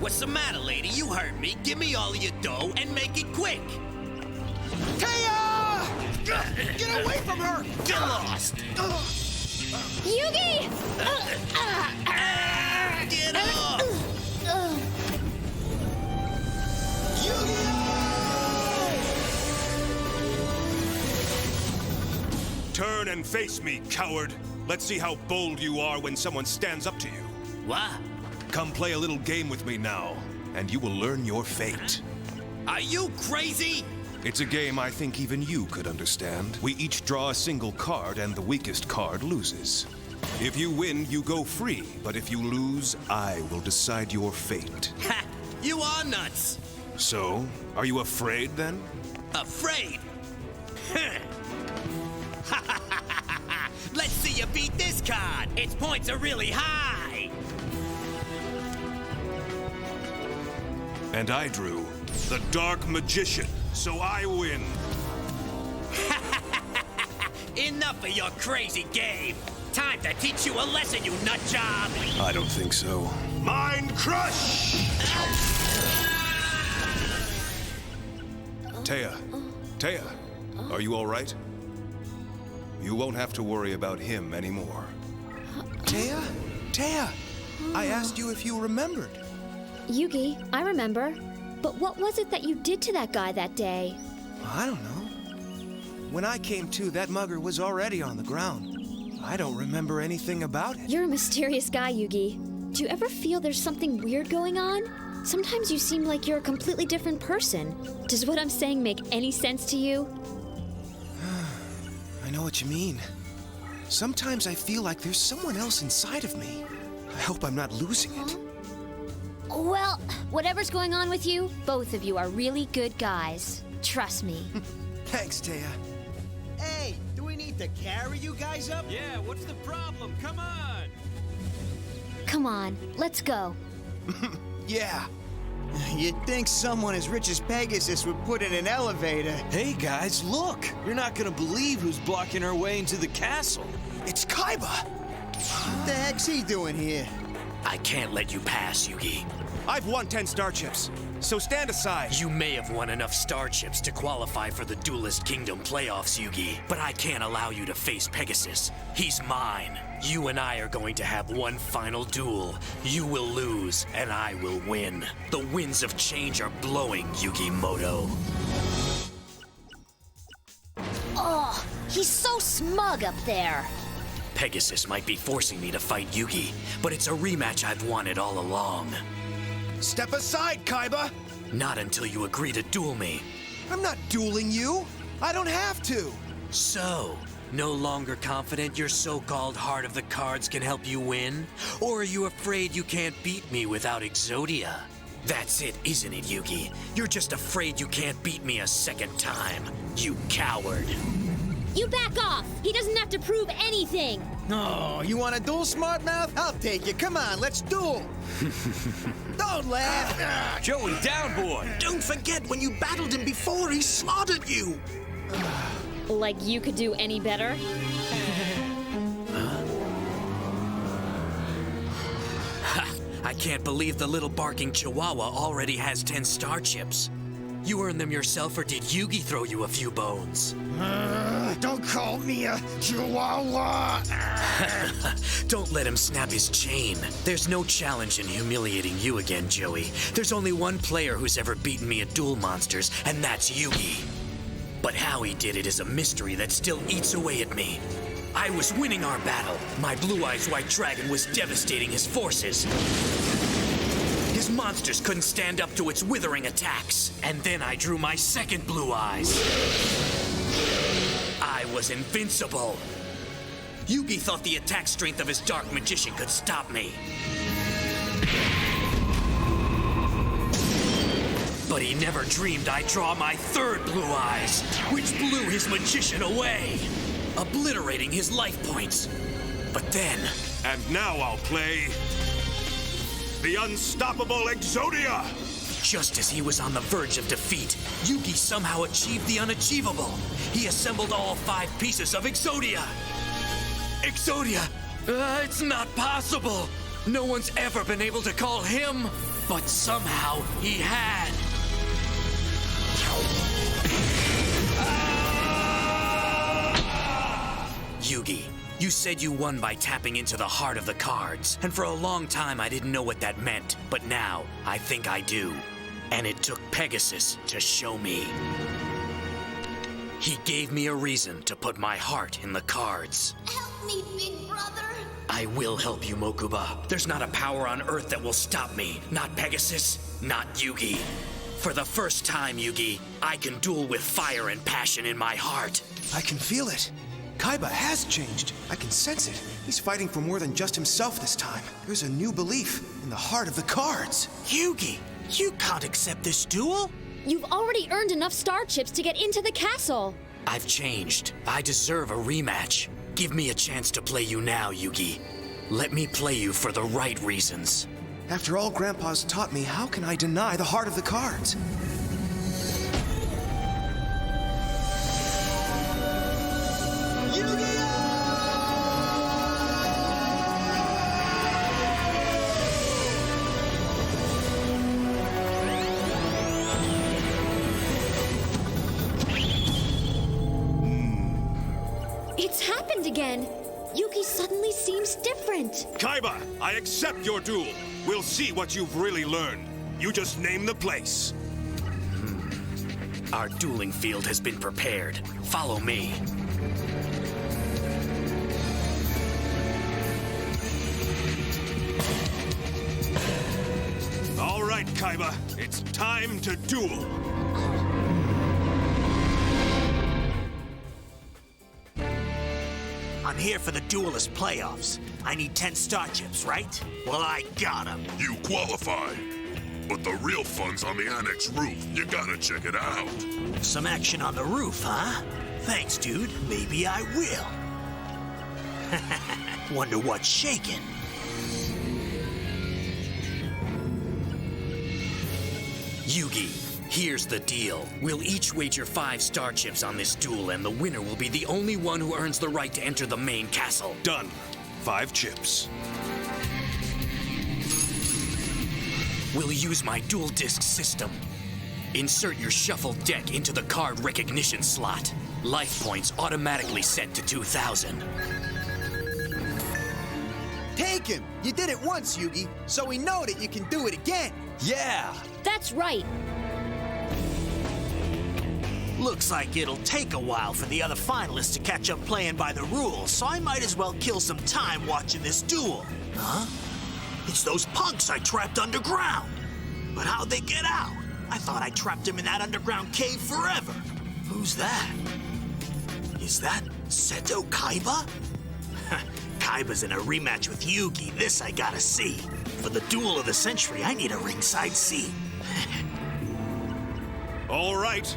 What's the matter, lady? You heard me. Give me all of your dough and make it quick. Taya! Get away from her! Get lost. Yugi! Get off! Turn and face me, coward. Let's see how bold you are when someone stands up to you. What? Come play a little game with me now, and you will learn your fate. Are you crazy? It's a game I think even you could understand. We each draw a single card, and the weakest card loses. If you win, you go free, but if you lose, I will decide your fate. Ha! You are nuts! So, are you afraid then? Afraid? Let's see you beat this card! Its points are really high! And I drew the Dark Magician, so I win. Enough of your crazy game! Time to teach you a lesson, you nut job! I don't think so. Mind Crush! Taya, are you all right? You won't have to worry about him anymore. Taya, I asked you if you remembered. Yugi, I remember. But what was it that you did to that guy that day? I don't know. When I came to, that mugger was already on the ground. I don't remember anything about it. You're a mysterious guy, Yugi. Do you ever feel there's something weird going on? Sometimes you seem like you're a completely different person. Does what I'm saying make any sense to you? I know what you mean. Sometimes I feel like there's someone else inside of me. I hope I'm not losing it. Well, whatever's going on with you, both of you are really good guys. Trust me. Thanks, Taya. Hey, do we need to carry you guys up? Yeah, what's the problem? Come on! Come on, let's go. Yeah. You'd think someone as rich as Pegasus would put in an elevator. Hey guys, look! You're not gonna believe who's blocking our way into the castle. It's Kaiba! What the heck's he doing here? I can't let you pass, Yugi. I've won 10 star chips, so stand aside. You may have won enough star chips to qualify for the Duelist Kingdom playoffs, Yugi, but I can't allow you to face Pegasus. He's mine. You and I are going to have one final duel. You will lose, and I will win. The winds of change are blowing, Yugi Moto. Oh, he's so smug up there. Pegasus might be forcing me to fight Yugi, but it's a rematch I've wanted all along. Step aside, Kaiba! Not until you agree to duel me. I'm not dueling you. I don't have to. So, no longer confident your so-called heart of the cards can help you win? Or are you afraid you can't beat me without Exodia? That's it, isn't it, Yugi? You're just afraid you can't beat me a second time. You coward. You back off! He doesn't have to prove anything! Oh, you want a duel, smart mouth? I'll take you. Come on, let's duel! Don't laugh! Joey, down, boy! Don't forget, when you battled him before, he slaughtered you! Like you could do any better? I can't believe the little barking chihuahua already has 10 star chips. You earned them yourself, or did Yugi throw you a few bones? Don't call me a chihuahua! Don't let him snap his chain. There's no challenge in humiliating you again, Joey. There's only one player who's ever beaten me at Duel Monsters, and that's Yugi. But how he did it is a mystery that still eats away at me. I was winning our battle. My blue-eyes white dragon was devastating his forces. His monsters couldn't stand up to its withering attacks. And then I drew my second blue eyes. I was invincible. Yugi thought the attack strength of his dark magician could stop me. But he never dreamed I'd draw my third blue eyes, which blew his magician away, obliterating his life points. But then... And now I'll play... the unstoppable Exodia! Just as he was on the verge of defeat, Yugi somehow achieved the unachievable. He assembled all 5 pieces of Exodia. Exodia! It's not possible! No one's ever been able to call him, but somehow he had. Yugi, you said you won by tapping into the heart of the cards, and for a long time I didn't know what that meant, but now I think I do. And it took Pegasus to show me. He gave me a reason to put my heart in the cards. Help me, big brother. I will help you, Mokuba. There's not a power on Earth that will stop me. Not Pegasus, not Yugi. For the first time, Yugi, I can duel with fire and passion in my heart. I can feel it. Kaiba has changed. I can sense it. He's fighting for more than just himself this time. There's a new belief in the heart of the cards. Yugi, you can't accept this duel. You've already earned enough star chips to get into the castle. I've changed. I deserve a rematch. Give me a chance to play you now, Yugi. Let me play you for the right reasons. After all Grandpa's taught me, how can I deny the heart of the cards? It's happened again. Yugi suddenly seems different. Kaiba, I accept your duel. We'll see what you've really learned. You just name the place. Our dueling field has been prepared. Follow me. All right, Kaiba. It's time to duel. I'm here for the Duelist playoffs. I need 10 star chips, right? Well, I got them. You qualify. But the real fun's on the annex roof. You gotta check it out. Some action on the roof, huh? Thanks, dude. Maybe I will. Wonder what's shaking. Yugi, here's the deal. We'll each wager 5 star chips on this duel, and the winner will be the only one who earns the right to enter the main castle. Done. 5 chips. We'll use my dual disc system. Insert your shuffled deck into the card recognition slot. Life points automatically set to 2,000. Take him! You did it once, Yugi, so we know that you can do it again. Yeah! That's right. Looks like it'll take a while for the other finalists to catch up playing by the rules, so I might as well kill some time watching this duel. Huh? It's those punks I trapped underground. But how'd they get out? I thought I trapped them in that underground cave forever. Who's that? Is that Seto Kaiba? Kaiba's in a rematch with Yugi. This I gotta see. For the duel of the century, I need a ringside seat. All right.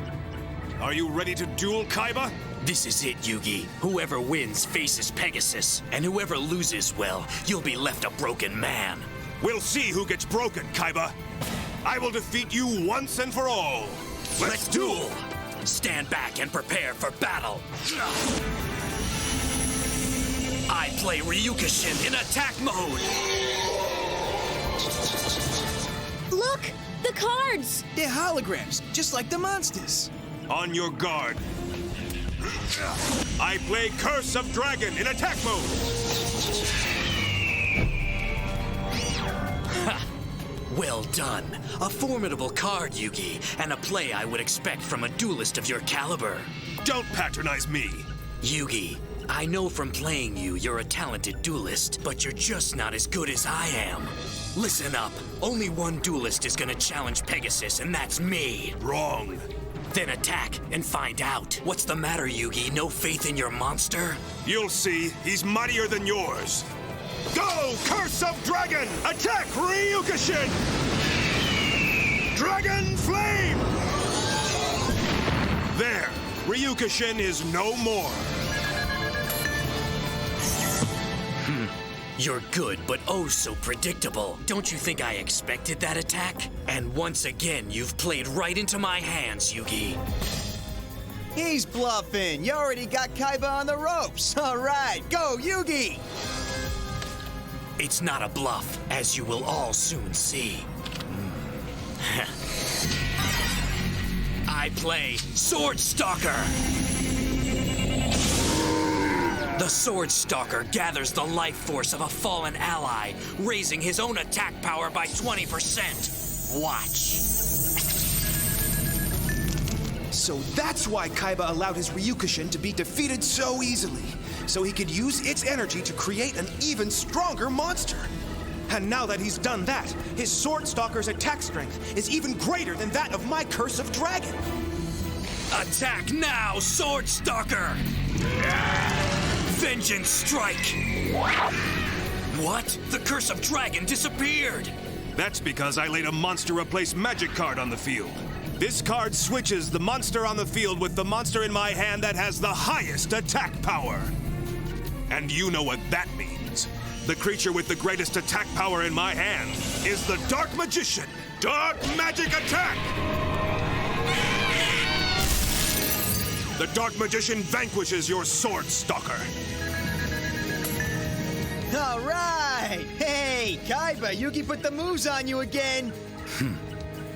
Are you ready to duel, Kaiba? This is it, Yugi. Whoever wins faces Pegasus, and whoever loses, well, you'll be left a broken man. We'll see who gets broken, Kaiba. I will defeat you once and for all. Let's duel! Stand back and prepare for battle. I play Ryukushin in attack mode. Look! The cards! They're holograms, just like the monsters. On your guard. I play Curse of Dragon in attack mode. Ha! Well done. A formidable card, Yugi, and a play I would expect from a duelist of your caliber. Don't patronize me. Yugi, I know from playing you're a talented duelist, but you're just not as good as I am. Listen up. Only one duelist is gonna challenge Pegasus, and that's me. Wrong. Then attack and find out. What's the matter, Yugi? No faith in your monster? You'll see. He's mightier than yours. Go, Curse of Dragon! Attack Ryukushin! Dragon Flame! There, Ryukushin is no more. You're good, but oh so predictable. Don't you think I expected that attack? And once again, you've played right into my hands, Yugi. He's bluffing. You already got Kaiba on the ropes. All right, go, Yugi! It's not a bluff, as you will all soon see. I play Sword Stalker. The Sword Stalker gathers the life force of a fallen ally, raising his own attack power by 20%. Watch. So that's why Kaiba allowed his Ryukushin to be defeated so easily, so he could use its energy to create an even stronger monster. And now that he's done that, his Sword Stalker's attack strength is even greater than that of my Curse of Dragon. Attack now, Sword Stalker! Vengeance strike! What? The Curse of Dragon disappeared! That's because I laid a monster replace magic card on the field. This card switches the monster on the field with the monster in my hand that has the highest attack power. And you know what that means. The creature with the greatest attack power in my hand is the Dark Magician. Dark Magic Attack! The Dark Magician vanquishes your Sword Stalker. All right! Hey, Kaiba, Yugi put the moves on you again.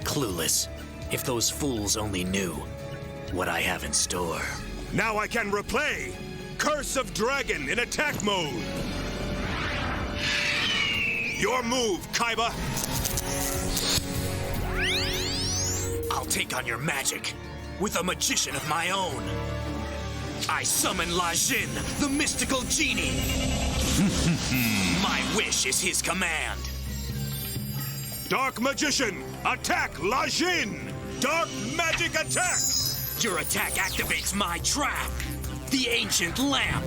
Clueless. If those fools only knew what I have in store. Now I can replay Curse of Dragon in attack mode. Your move, Kaiba. I'll take on your magic with a magician of my own. I summon Lajin, the mystical genie. My wish is his command. Dark Magician, attack Lajin! Dark Magic Attack! Your attack activates my trap, the ancient lamp.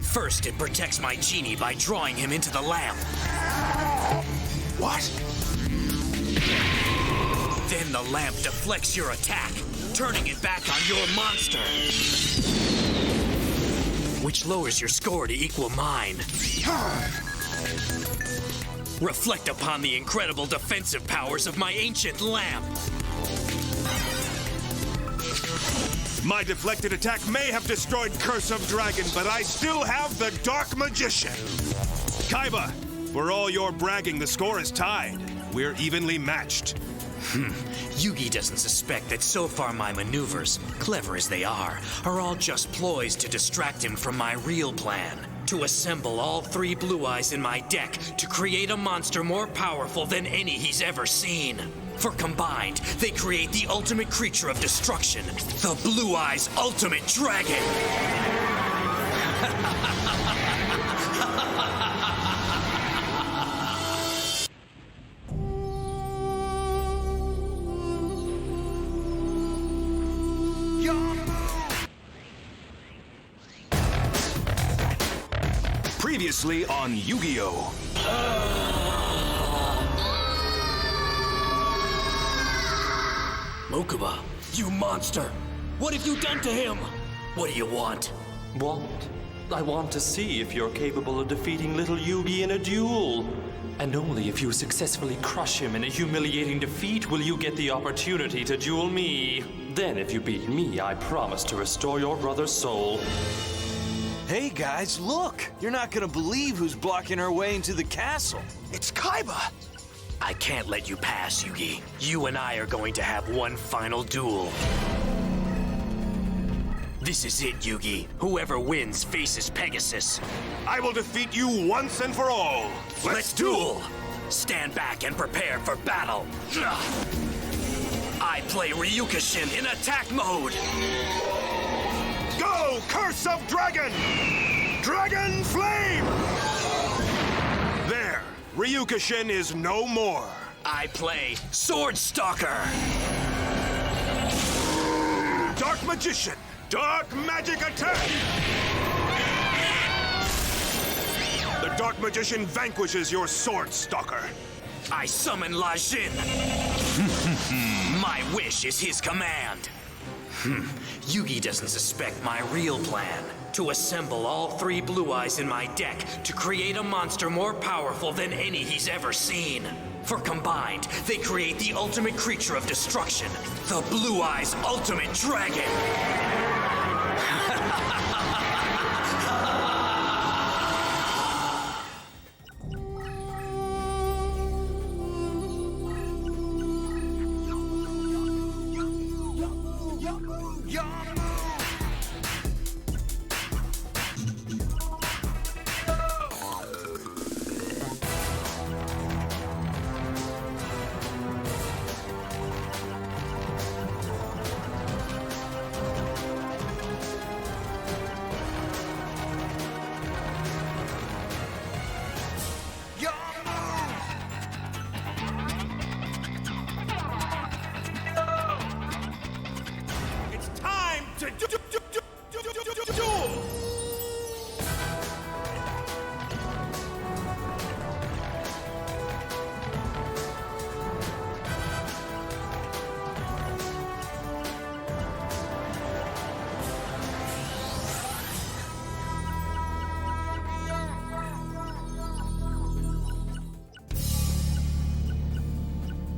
First, it protects my genie by drawing him into the lamp. What? Then the lamp deflects your attack, turning it back on your monster. Which lowers your score to equal mine. Reflect upon the incredible defensive powers of my ancient lamp. My deflected attack may have destroyed Curse of Dragon, but I still have the Dark Magician. Kaiba, for all your bragging, the score is tied. We're evenly matched. Yugi doesn't suspect that so far my maneuvers, clever as they are all just ploys to distract him from my real plan. To assemble all three Blue Eyes in my deck to create a monster more powerful than any he's ever seen. For combined, they create the ultimate creature of destruction, the Blue Eyes Ultimate Dragon. Previously on Yu-Gi-Oh! Mokuba, you monster! What have you done to him? What do you want? Want? I want to see if you're capable of defeating little Yugi in a duel. And only if you successfully crush him in a humiliating defeat will you get the opportunity to duel me. Then if you beat me, I promise to restore your brother's soul. Hey guys, look! You're not gonna believe who's blocking our way into the castle. It's Kaiba! I can't let you pass, Yugi. You and I are going to have one final duel. This is it, Yugi. Whoever wins faces Pegasus. I will defeat you once and for all. Let's duel! Stand back and prepare for battle. I play Ryukushin in attack mode. Go, Curse of Dragon! Dragon Flame! There, Ryukushin is no more. I play Sword Stalker. Dark Magician, Dark Magic Attack! The Dark Magician vanquishes your Sword Stalker. I summon La Jin. My wish is his command. Yugi doesn't suspect my real plan. To assemble all 3 Blue Eyes in my deck to create a monster more powerful than any he's ever seen. For combined, they create the ultimate creature of destruction, the Blue Eyes Ultimate Dragon.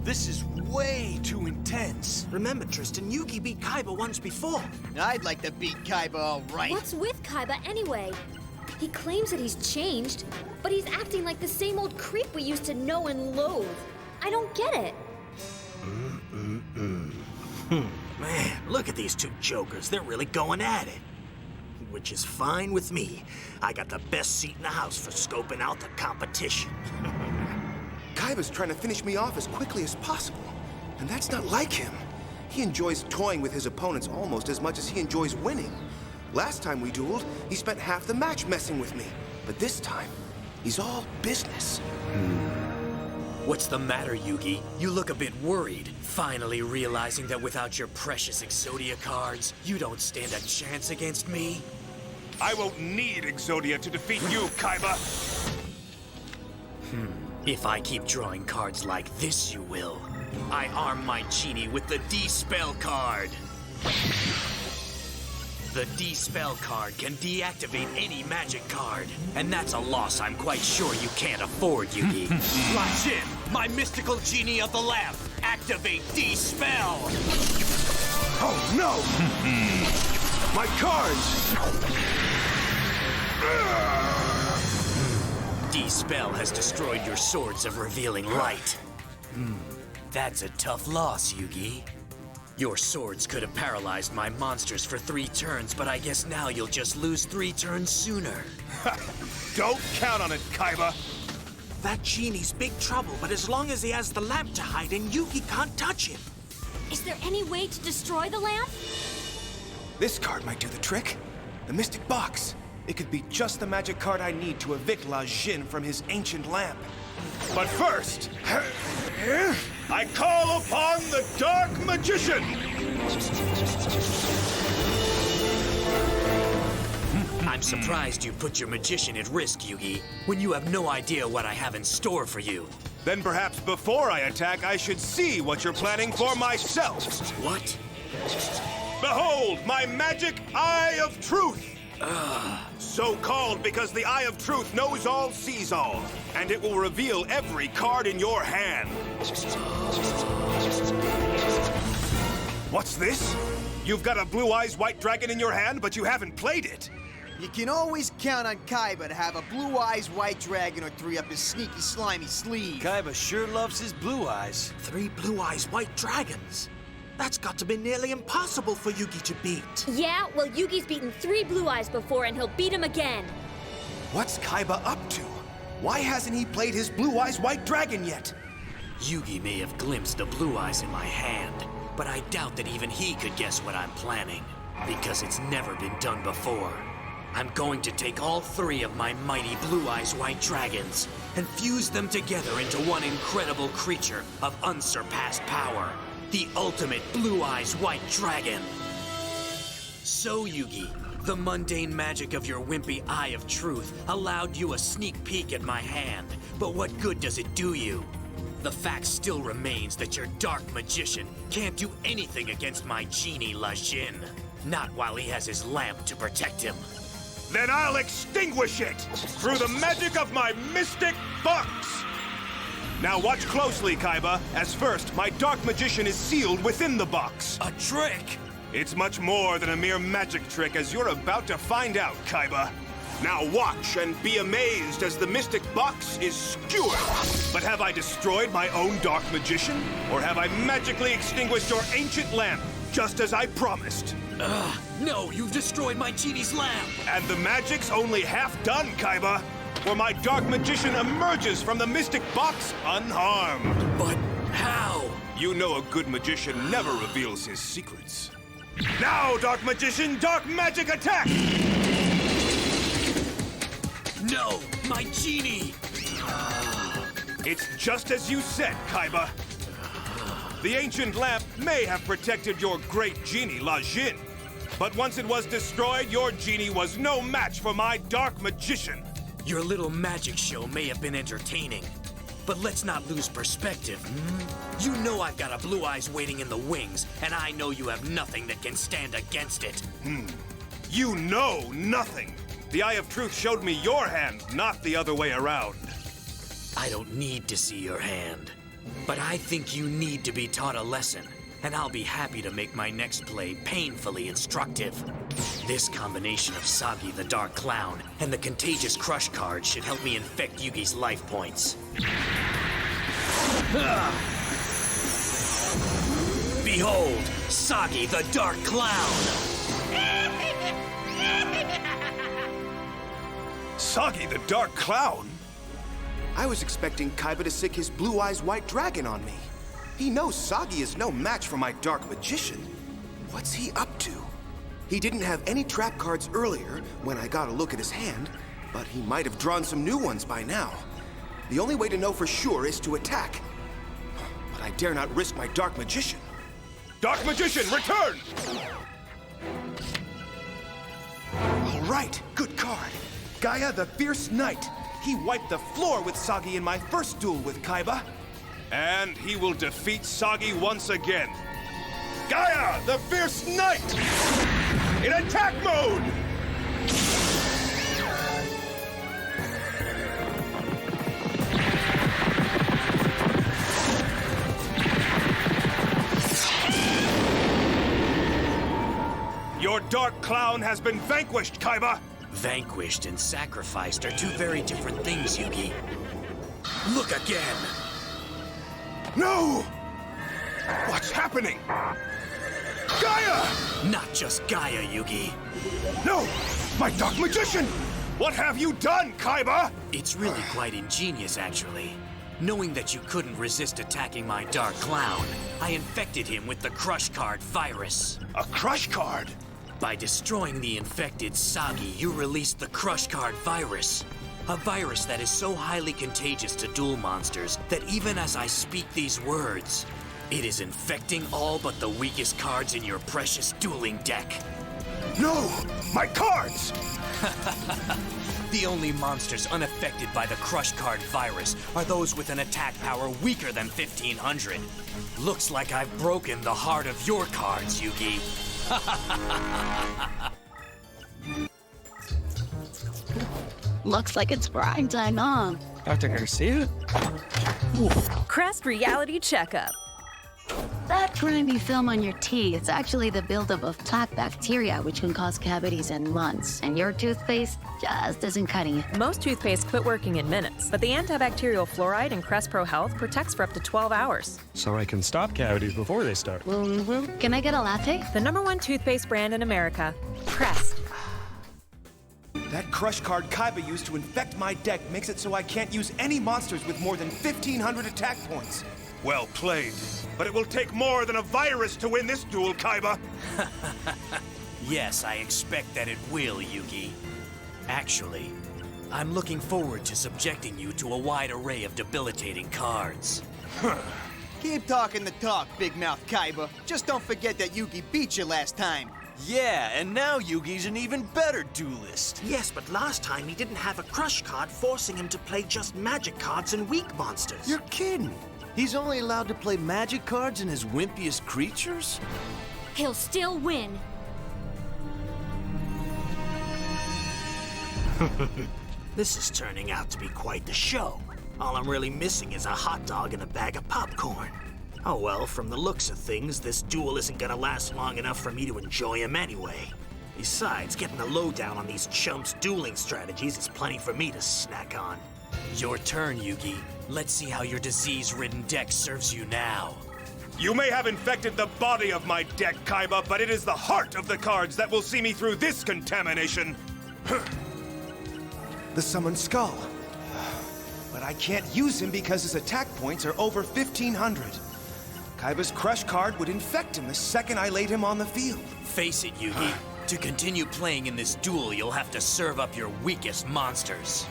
This is way too intense. Remember, Tristan, Yugi beat Kaiba once before. I'd like to beat Kaiba all right. What's with Kaiba anyway? He claims that he's changed, but he's acting like the same old creep we used to know and loathe. I don't get it. Man, look at these 2 jokers. They're really going at it. Which is fine with me. I got the best seat in the house for scoping out the competition. Kaiba's trying to finish me off as quickly as possible. And that's not like him. He enjoys toying with his opponents almost as much as he enjoys winning. Last time we dueled, he spent half the match messing with me. But this time, he's all business. What's the matter, Yugi? You look a bit worried, finally realizing that without your precious Exodia cards, you don't stand a chance against me? I won't need Exodia to defeat you, Kaiba! If I keep drawing cards like this, you will. I arm my genie with the D-Spell card. The D-Spell card can deactivate any magic card. And that's a loss I'm quite sure you can't afford, Yugi. La Jin, my mystical genie of the lamp, activate D-Spell! Oh no! My cards! D-Spell has destroyed your swords of revealing light. That's a tough loss, Yugi. Your swords could have paralyzed my monsters for 3 turns, but I guess now you'll just lose 3 turns sooner. Don't count on it, Kaiba! That genie's big trouble, but as long as he has the lamp to hide in, Yugi can't touch him. Is there any way to destroy the lamp? This card might do the trick. The Mystic Box. It could be just the magic card I need to evict La Jin from his ancient lamp. But first, I call upon the Dark Magician! I'm surprised you put your magician at risk, Yugi, when you have no idea what I have in store for you. Then perhaps before I attack, I should see what you're planning for myself. What? Behold, my magic Eye of Truth! So called because the Eye of Truth knows all, sees all, and it will reveal every card in your hand. What's this? You've got a Blue Eyes White Dragon in your hand, but you haven't played it. You can always count on Kaiba to have a Blue Eyes White Dragon or 3 up his sneaky, slimy sleeve. Kaiba sure loves his blue eyes. 3 Blue Eyes White Dragons? That's got to be nearly impossible for Yugi to beat. Yeah, well, Yugi's beaten 3 Blue Eyes before, and he'll beat him again. What's Kaiba up to? Why hasn't he played his Blue Eyes White Dragon yet? Yugi may have glimpsed the Blue Eyes in my hand, but I doubt that even he could guess what I'm planning, because it's never been done before. I'm going to take all 3 of my mighty Blue Eyes White Dragons and fuse them together into one incredible creature of unsurpassed power. The ultimate Blue Eyes White Dragon. So, Yugi, the mundane magic of your wimpy Eye of Truth allowed you a sneak peek at my hand, but what good does it do you? the fact still remains that your dark magician can't do anything against my genie La Jin. Not while he has his lamp to protect him. Then I'll extinguish it through the magic of my mystic box! Now watch closely, Kaiba, as first, my dark magician is sealed within the box. A trick! It's much more than a mere magic trick, as you're about to find out, Kaiba. Now watch and be amazed as the mystic box is skewered. But have I destroyed my own dark magician? Or have I magically extinguished your ancient lamp, just as I promised? No, you've destroyed my genie's lamp! And the magic's only half done, Kaiba, for my dark magician emerges from the mystic box unharmed. But how? You know a good magician never reveals his secrets. Now, dark magician, dark magic attack! No, my genie! It's just as you said, Kaiba. The ancient lamp may have protected your great genie, La Jin. But once it was destroyed, your genie was no match for my dark magician. Your little magic show may have been entertaining, but let's not lose perspective. You know I've got a Blue Eyes waiting in the wings, and I know you have nothing that can stand against it. You know nothing. The Eye of Truth showed me your hand, not the other way around. I don't need to see your hand, but I think you need to be taught a lesson, and I'll be happy to make my next play painfully instructive. This combination of Sagi the Dark Clown and the Contagious Crush card should help me infect Yugi's life points. Behold, Sagi the Dark Clown! Sagi the Dark Clown? I was expecting Kaiba to sick his Blue Eyes White Dragon on me. He knows Sagi is no match for my Dark Magician. What's he up to? He didn't have any trap cards earlier when I got a look at his hand, but he might have drawn some new ones by now. The only way to know for sure is to attack. But I dare not risk my Dark Magician. Dark Magician, return! All right, good card. Gaia the Fierce Knight. He wiped the floor with Sagi in my first duel with Kaiba. And he will defeat Sagi once again. Gaia, the Fierce Knight! In attack mode! Your Dark Clown has been vanquished, Kaiba! Vanquished and sacrificed are two very different things, Yugi. Look again! No! What's happening? Gaia! Not just Gaia, Yugi. No! My Dark Magician! What have you done, Kaiba? It's really quite ingenious, actually. Knowing that you couldn't resist attacking my Dark Clown, I infected him with the Crush Card virus. A Crush Card? By destroying the infected Sagi, you released the Crush Card virus. A virus that is so highly contagious to duel monsters that even as I speak these words, it is infecting all but the weakest cards in your precious dueling deck. No! My cards! The only monsters unaffected by the Crush Card virus are those with an attack power weaker than 1500. Looks like I've broken the heart of your cards, Yugi. Looks like it's prime time, huh? Dr. Garcia? Crest Reality Checkup. That grimy film on your teeth, it's actually the buildup of plaque bacteria, which can cause cavities in months. And your toothpaste just isn't cutting it. Most toothpaste quit working in minutes, but the antibacterial fluoride in Crest Pro Health protects for up to 12 hours. So I can stop cavities before they start. Can I get a latte? The #1 toothpaste brand in America, Crest. That Crush Card Kaiba used to infect my deck makes it so I can't use any monsters with more than 1,500 attack points. Well played. But it will take more than a virus to win this duel, Kaiba. Yes, I expect that it will, Yugi. Actually, I'm looking forward to subjecting you to a wide array of debilitating cards. Keep talking the talk, Big Mouth Kaiba. Just don't forget that Yugi beat you last time. Yeah, and now Yugi's an even better duelist. Yes, but last time he didn't have a crush card forcing him to play just magic cards and weak monsters. You're kidding. He's only allowed to play magic cards in his wimpiest creatures? He'll still win. This is turning out to be quite the show. All I'm really missing is a hot dog and a bag of popcorn. Oh well, from the looks of things, this duel isn't gonna last long enough for me to enjoy him anyway. Besides, getting the lowdown on these chumps' dueling strategies is plenty for me to snack on. Your turn, Yugi. Let's see how your disease-ridden deck serves you now. You may have infected the body of my deck, Kaiba, but it is the heart of the cards that will see me through this contamination. The summoned skull. But I can't use him because his attack points are over 1,500. Kaiba's crush card would infect him the second I laid him on the field. Face it, Yugi. To continue playing in this duel, you'll have to serve up your weakest monsters.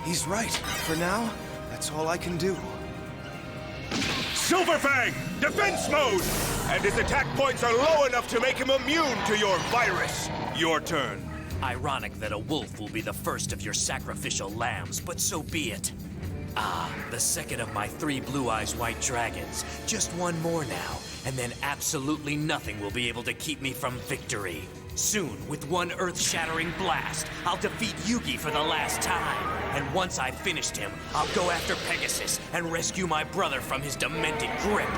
He's right. For now, that's all I can do. Silverfang! Defense mode! And his attack points are low enough to make him immune to your virus. Your turn. Ironic that a wolf will be the first of your sacrificial lambs, but so be it. Ah, the second of my 3 Blue Eyes White Dragons. Just one more now, and then absolutely nothing will be able to keep me from victory. Soon, with one earth-shattering blast, I'll defeat Yugi for the last time. And once I've finished him, I'll go after Pegasus and rescue my brother from his demented grip.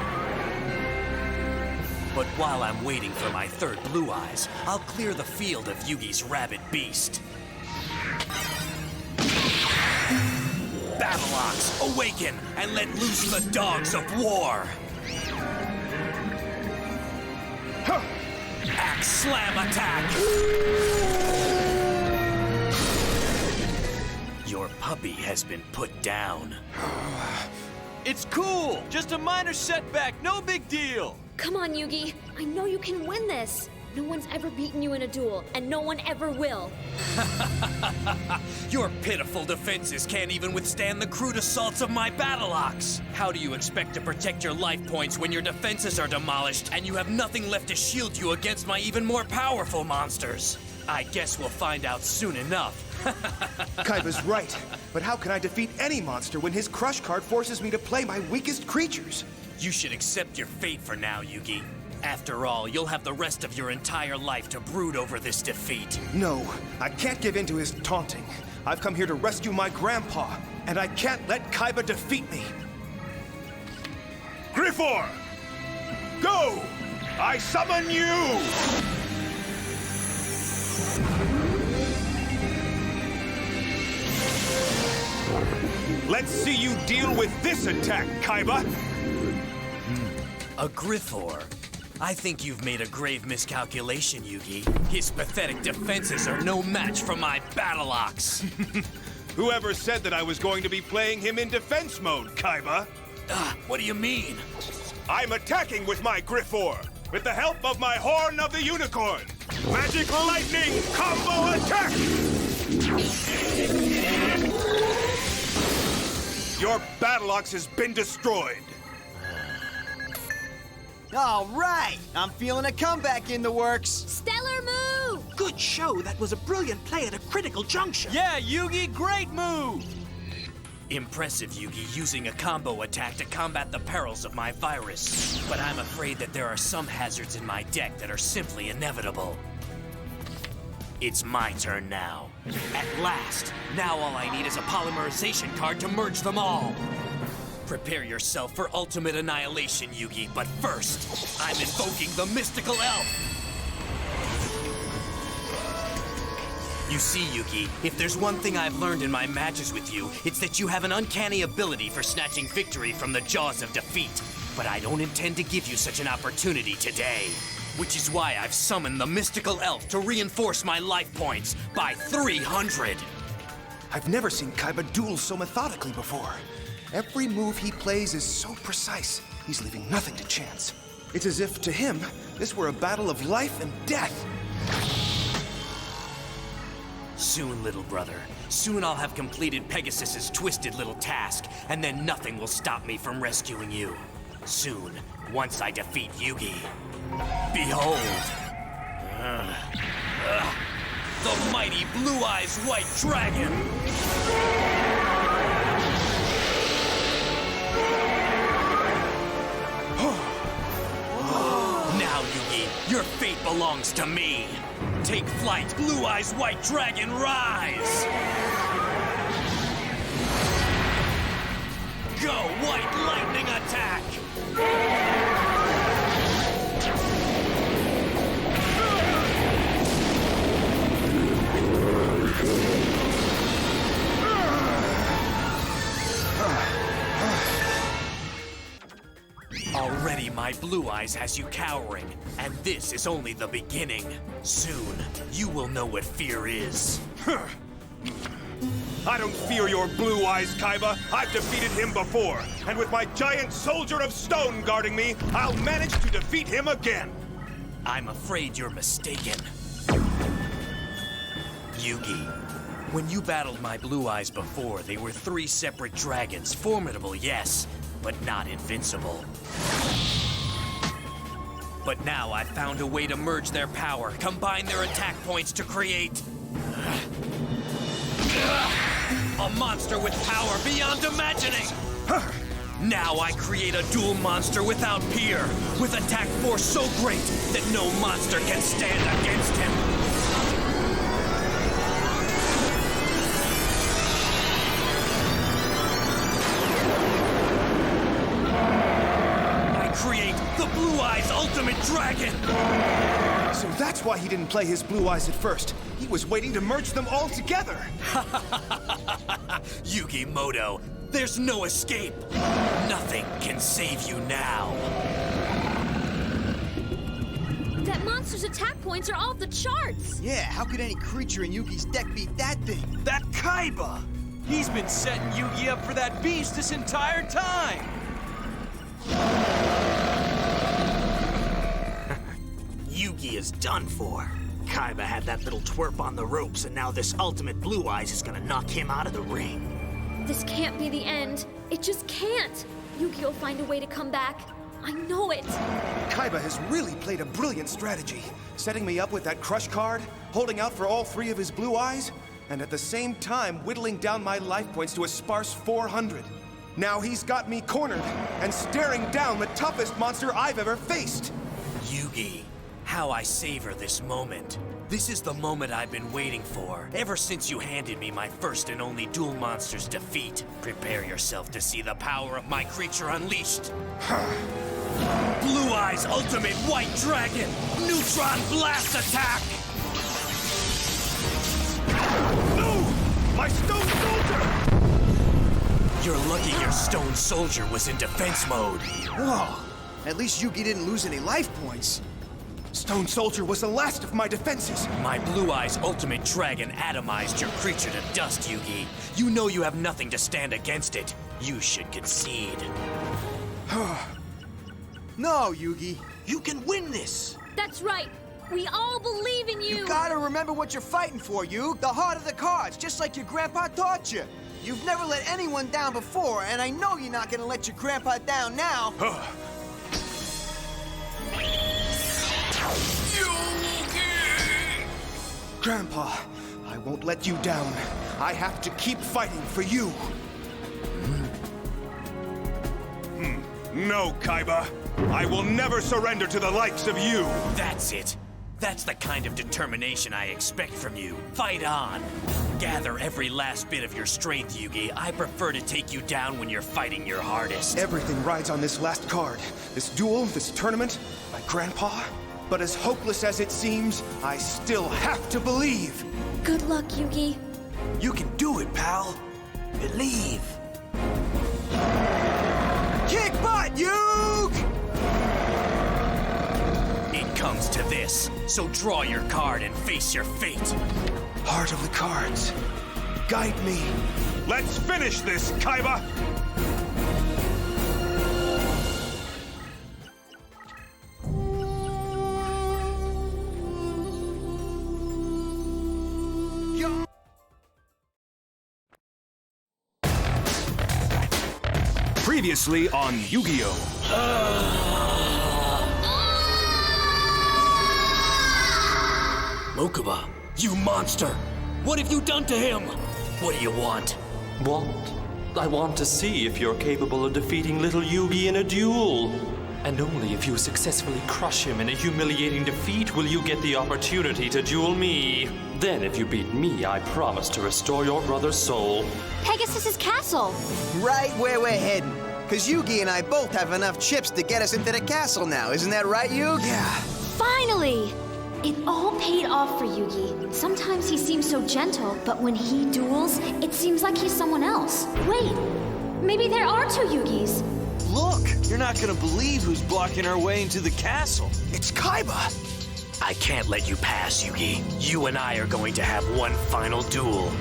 But while I'm waiting for my 3rd Blue Eyes, I'll clear the field of Yugi's rabid beast. Battleox, awaken and let loose the dogs of war! Axe Slam attack! Your puppy has been put down. It's cool! Just a minor setback, no big deal! Come on, Yugi. I know you can win this. No one's ever beaten you in a duel, and no one ever will. Your pitiful defenses can't even withstand the crude assaults of my Battleox. How do you expect to protect your life points when your defenses are demolished and you have nothing left to shield you against my even more powerful monsters? I guess we'll find out soon enough. Kaiba's right, but how can I defeat any monster when his crush card forces me to play my weakest creatures? You should accept your fate for now, Yugi. After all, you'll have the rest of your entire life to brood over this defeat. No, I can't give in to his taunting. I've come here to rescue my grandpa, and I can't let Kaiba defeat me. Griffor! Go! I summon you! Let's see you deal with this attack, Kaiba! A Griffor? I think you've made a grave miscalculation, Yugi. His pathetic defenses are no match for my Battleox. Whoever said that I was going to be playing him in defense mode, Kaiba? What do you mean? I'm attacking with my Griffor, with the help of my Horn of the Unicorn. Magic Lightning Combo Attack! Your Battleox has been destroyed. All right, I'm feeling a comeback in the works. Stellar move! Good show. That was a brilliant play at a critical juncture. Yeah, Yugi, great move! Impressive, Yugi, using a combo attack to combat the perils of my virus. But I'm afraid that there are some hazards in my deck that are simply inevitable. It's my turn now. At last, now all I need is a polymerization card to merge them all. Prepare yourself for ultimate annihilation, Yugi, but first, I'm invoking the mystical elf! You see, Yugi, if there's one thing I've learned in my matches with you, it's that you have an uncanny ability for snatching victory from the jaws of defeat. But I don't intend to give you such an opportunity today. Which is why I've summoned the mystical elf to reinforce my life points by 300! I've never seen Kaiba duel so methodically before. Every move he plays is so precise, he's leaving nothing to chance. It's as if, to him, this were a battle of life and death. Soon, little brother. Soon I'll have completed Pegasus's twisted little task, and then nothing will stop me from rescuing you. Soon, once I defeat Yugi. Behold! The mighty Blue Eyes White Dragon! now, Yugi. Your fate belongs to me. Take flight, Blue Eyes White Dragon, rise! Go, White Lightning Attack! Already my Blue Eyes has you cowering, and this is only the beginning. Soon, you will know what fear is. I don't fear your blue eyes, Kaiba. I've defeated him before. And with my giant soldier of stone guarding me, I'll manage to defeat him again. I'm afraid you're mistaken. Yugi, when you battled my Blue Eyes before, they were 3 separate dragons. Formidable, yes, but not invincible. But now I've found a way to merge their power, combine their attack points to create... a monster with power beyond imagining! Now I create a dual monster without peer, with attack force so great that no monster can stand against him. I create the Blue Eyes Ultimate Dragon! So that's why he didn't play his blue eyes at first. He was waiting to merge them all together. Yugi Moto, there's no escape. Nothing can save you now. That monster's attack points are off the charts. Yeah, how could any creature in Yugi's deck beat that thing? That Kaiba! He's been setting Yugi up for that beast this entire time! Yugi is done for. Kaiba had that little twerp on the ropes, and now this ultimate Blue Eyes is gonna knock him out of the ring. This can't be the end. It just can't. Yugi will find a way to come back. I know it. Kaiba has really played a brilliant strategy, setting me up with that crush card, holding out for all 3 of his blue eyes, and at the same time whittling down my life points to a sparse 400. Now he's got me cornered and staring down the toughest monster I've ever faced. Yugi, how I savor this moment. This is the moment I've been waiting for, ever since you handed me my first and only dual monster's defeat. Prepare yourself to see the power of my creature unleashed. Blue Eyes Ultimate White Dragon, Neutron Blast Attack! No! My Stone Soldier! You're lucky your Stone Soldier was in defense mode. Whoa! At least Yugi didn't lose any life points. Stone Soldier was the last of my defenses. My Blue Eyes Ultimate Dragon atomized your creature to dust, Yugi. You know you have nothing to stand against it. You should concede. No, Yugi. You can win this! That's right. We all believe in you. You gotta remember what you're fighting for, Yug. The heart of the cards, just like your grandpa taught you. You've never let anyone down before, and I know you're not gonna let your grandpa down now. Grandpa, I won't let you down. I have to keep fighting for you. No, Kaiba. I will never surrender to the likes of you. That's it. That's the kind of determination I expect from you. Fight on. Gather every last bit of your strength, Yugi. I prefer to take you down when you're fighting your hardest. Everything rides on this last card. This duel, this tournament, my grandpa. But as hopeless as it seems, I still have to believe. Good luck, Yugi. You can do it, pal. Believe. Kick butt, Yug! It comes to this, so draw your card and face your fate. Heart of the cards. Guide me. Let's finish this, Kaiba! Previously on Yu-Gi-Oh! Mokuba, you monster! What have you done to him? What do you want? What? I want to see if you're capable of defeating little Yugi in a duel. And only if you successfully crush him in a humiliating defeat will you get the opportunity to duel me. Then if you beat me, I promise to restore your brother's soul. Pegasus's castle. Right where we're heading. Because Yugi and I both have enough chips to get us into the castle now. Isn't that right, Yugi? Yeah. Finally! It all paid off for Yugi. Sometimes he seems so gentle, but when he duels, it seems like he's someone else. Wait, maybe there are two Yugis. Look, you're not gonna believe who's blocking our way into the castle. It's Kaiba! I can't let you pass, Yugi. You and I are going to have one final duel.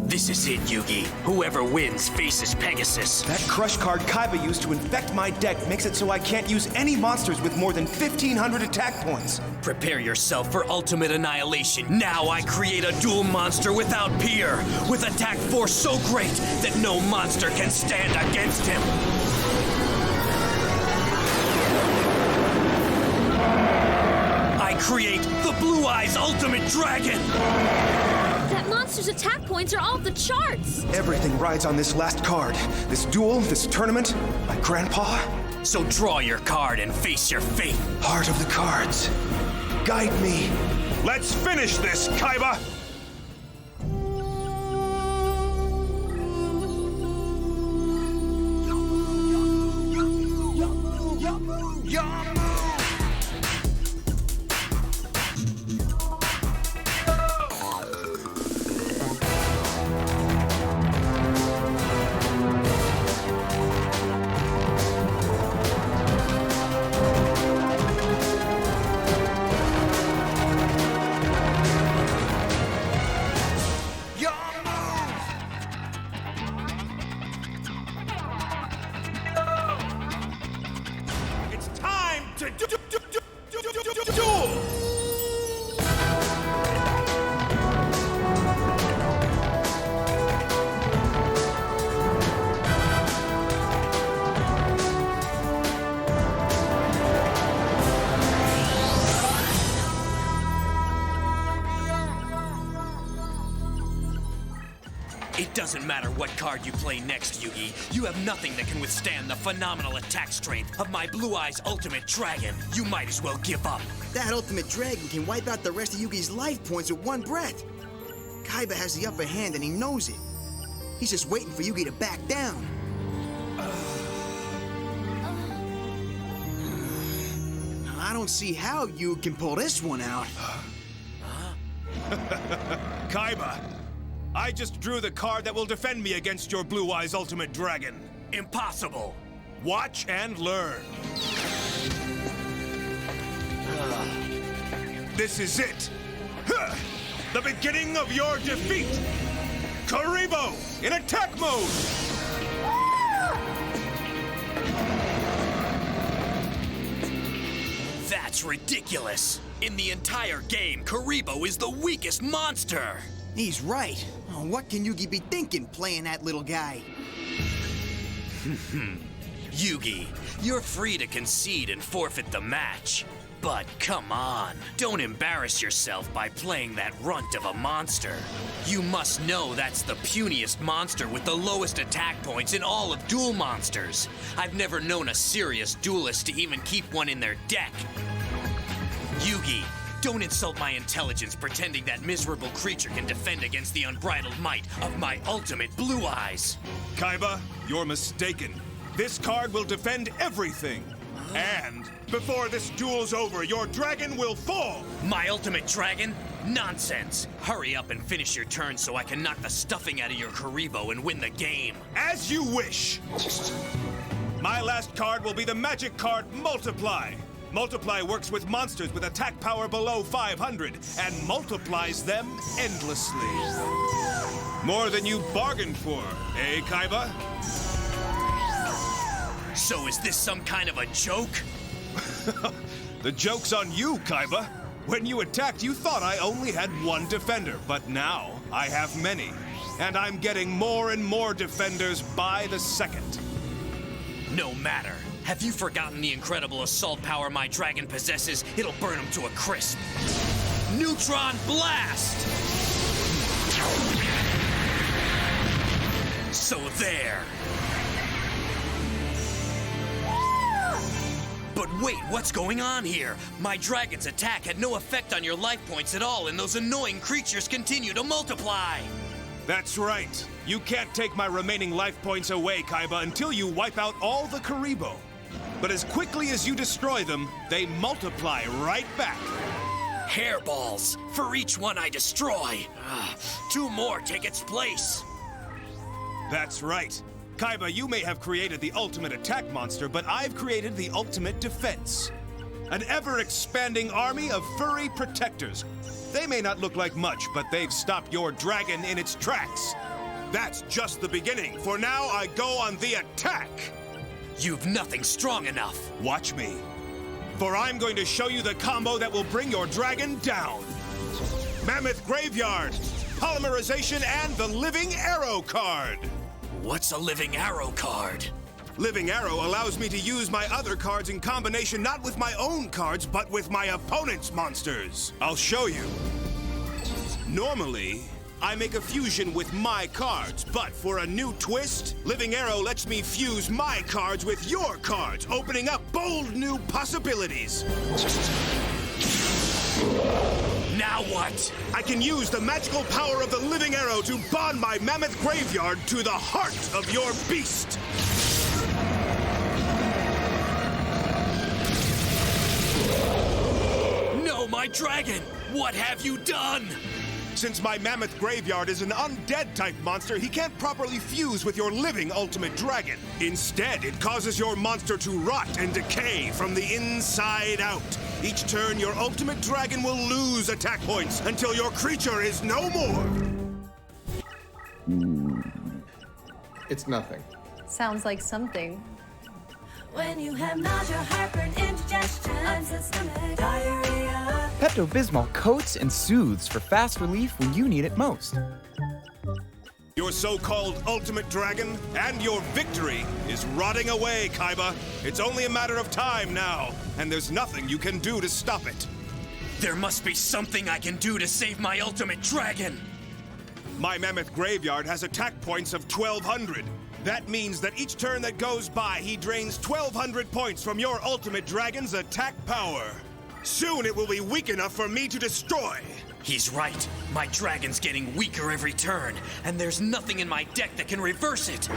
This is it, Yugi. Whoever wins faces Pegasus. That crush card Kaiba used to infect my deck makes it so I can't use any monsters with more than 1,500 attack points. Prepare yourself for ultimate annihilation. Now I create a dual monster without peer, with attack force so great that no monster can stand against him. I create the Blue Eyes Ultimate Dragon! That monster's attack points are off the charts! Everything rides on this last card. This duel, this tournament, my grandpa. So draw your card and face your fate. Heart of the cards. Guide me. Let's finish this, Kaiba! It's time to duel! It doesn't matter what card you play next, Yugi. You have nothing that can withstand the phenomenal attack strength of my Blue Eyes Ultimate Dragon. You might as well give up. That ultimate dragon can wipe out the rest of Yugi's life points with one breath. Kaiba has the upper hand and he knows it. He's just waiting for Yugi to back down. I don't see how you can pull this one out. Kaiba, I just drew the card that will defend me against your Blue Eyes Ultimate Dragon. Impossible. Watch and learn. This is it. The beginning of your defeat. Karibo in attack mode. That's ridiculous. In the entire game, Karibo is the weakest monster. He's right. Oh, what can Yugi be thinking playing that little guy? Yugi, you're free to concede and forfeit the match. But come on, don't embarrass yourself by playing that runt of a monster. You must know that's the puniest monster with the lowest attack points in all of Duel Monsters. I've never known a serious duelist to even keep one in their deck. Yugi, don't insult my intelligence pretending that miserable creature can defend against the unbridled might of my ultimate Blue Eyes. Kaiba, you're mistaken. This card will defend everything. And before this duel's over, your dragon will fall. My ultimate dragon? Nonsense. Hurry up and finish your turn so I can knock the stuffing out of your Karibo and win the game. As you wish. My last card will be the magic card Multiply. Multiply works with monsters with attack power below 500 and multiplies them endlessly. More than you bargained for, eh, Kaiba? So is this some kind of a joke? The joke's on you, Kaiba. When you attacked, you thought I only had one defender, but now I have many. And I'm getting more and more defenders by the second. No matter. Have you forgotten the incredible assault power my dragon possesses? It'll burn him to a crisp. Neutron Blast! So there. But wait, what's going on here? My dragon's attack had no effect on your life points at all, and those annoying creatures continue to multiply. That's right. You can't take my remaining life points away, Kaiba, until you wipe out all the Karibo. But as quickly as you destroy them, they multiply right back. Hairballs! For each one I destroy, 2 more take its place. That's right. Kaiba, you may have created the ultimate attack monster, but I've created the ultimate defense. An ever-expanding army of furry protectors. They may not look like much, but they've stopped your dragon in its tracks. That's just the beginning. For now, I go on the attack. You've nothing strong enough. Watch me. For I'm going to show you the combo that will bring your dragon down. Mammoth Graveyard, Polymerization, and the Living Arrow card. What's a Living Arrow card? Living Arrow allows me to use my other cards in combination not with my own cards, but with my opponent's monsters. I'll show you. Normally, I make a fusion with my cards, but for a new twist, Living Arrow lets me fuse my cards with your cards, opening up bold new possibilities. Now what? I can use the magical power of the Living Arrow to bond my Mammoth Graveyard to the heart of your beast. No, my dragon! What have you done? Since my Mammoth Graveyard is an undead-type monster, he can't properly fuse with your living Ultimate Dragon. Instead, it causes your monster to rot and decay from the inside out. Each turn, your Ultimate Dragon will lose attack points until your creature is no more. It's nothing. Sounds like something. When you have nausea, heartburn, indigestion, unsystemic diarrhea. Pepto-Bismol coats and soothes for fast relief when you need it most. Your so-called Ultimate Dragon and your victory is rotting away, Kaiba. It's only a matter of time now, and there's nothing you can do to stop it. There must be something I can do to save my Ultimate Dragon. My Mammoth Graveyard has attack points of 1,200. That means that each turn that goes by, he drains 1,200 points from your Ultimate Dragon's attack power. Soon it will be weak enough for me to destroy. He's right. My dragon's getting weaker every turn, and there's nothing in my deck that can reverse it.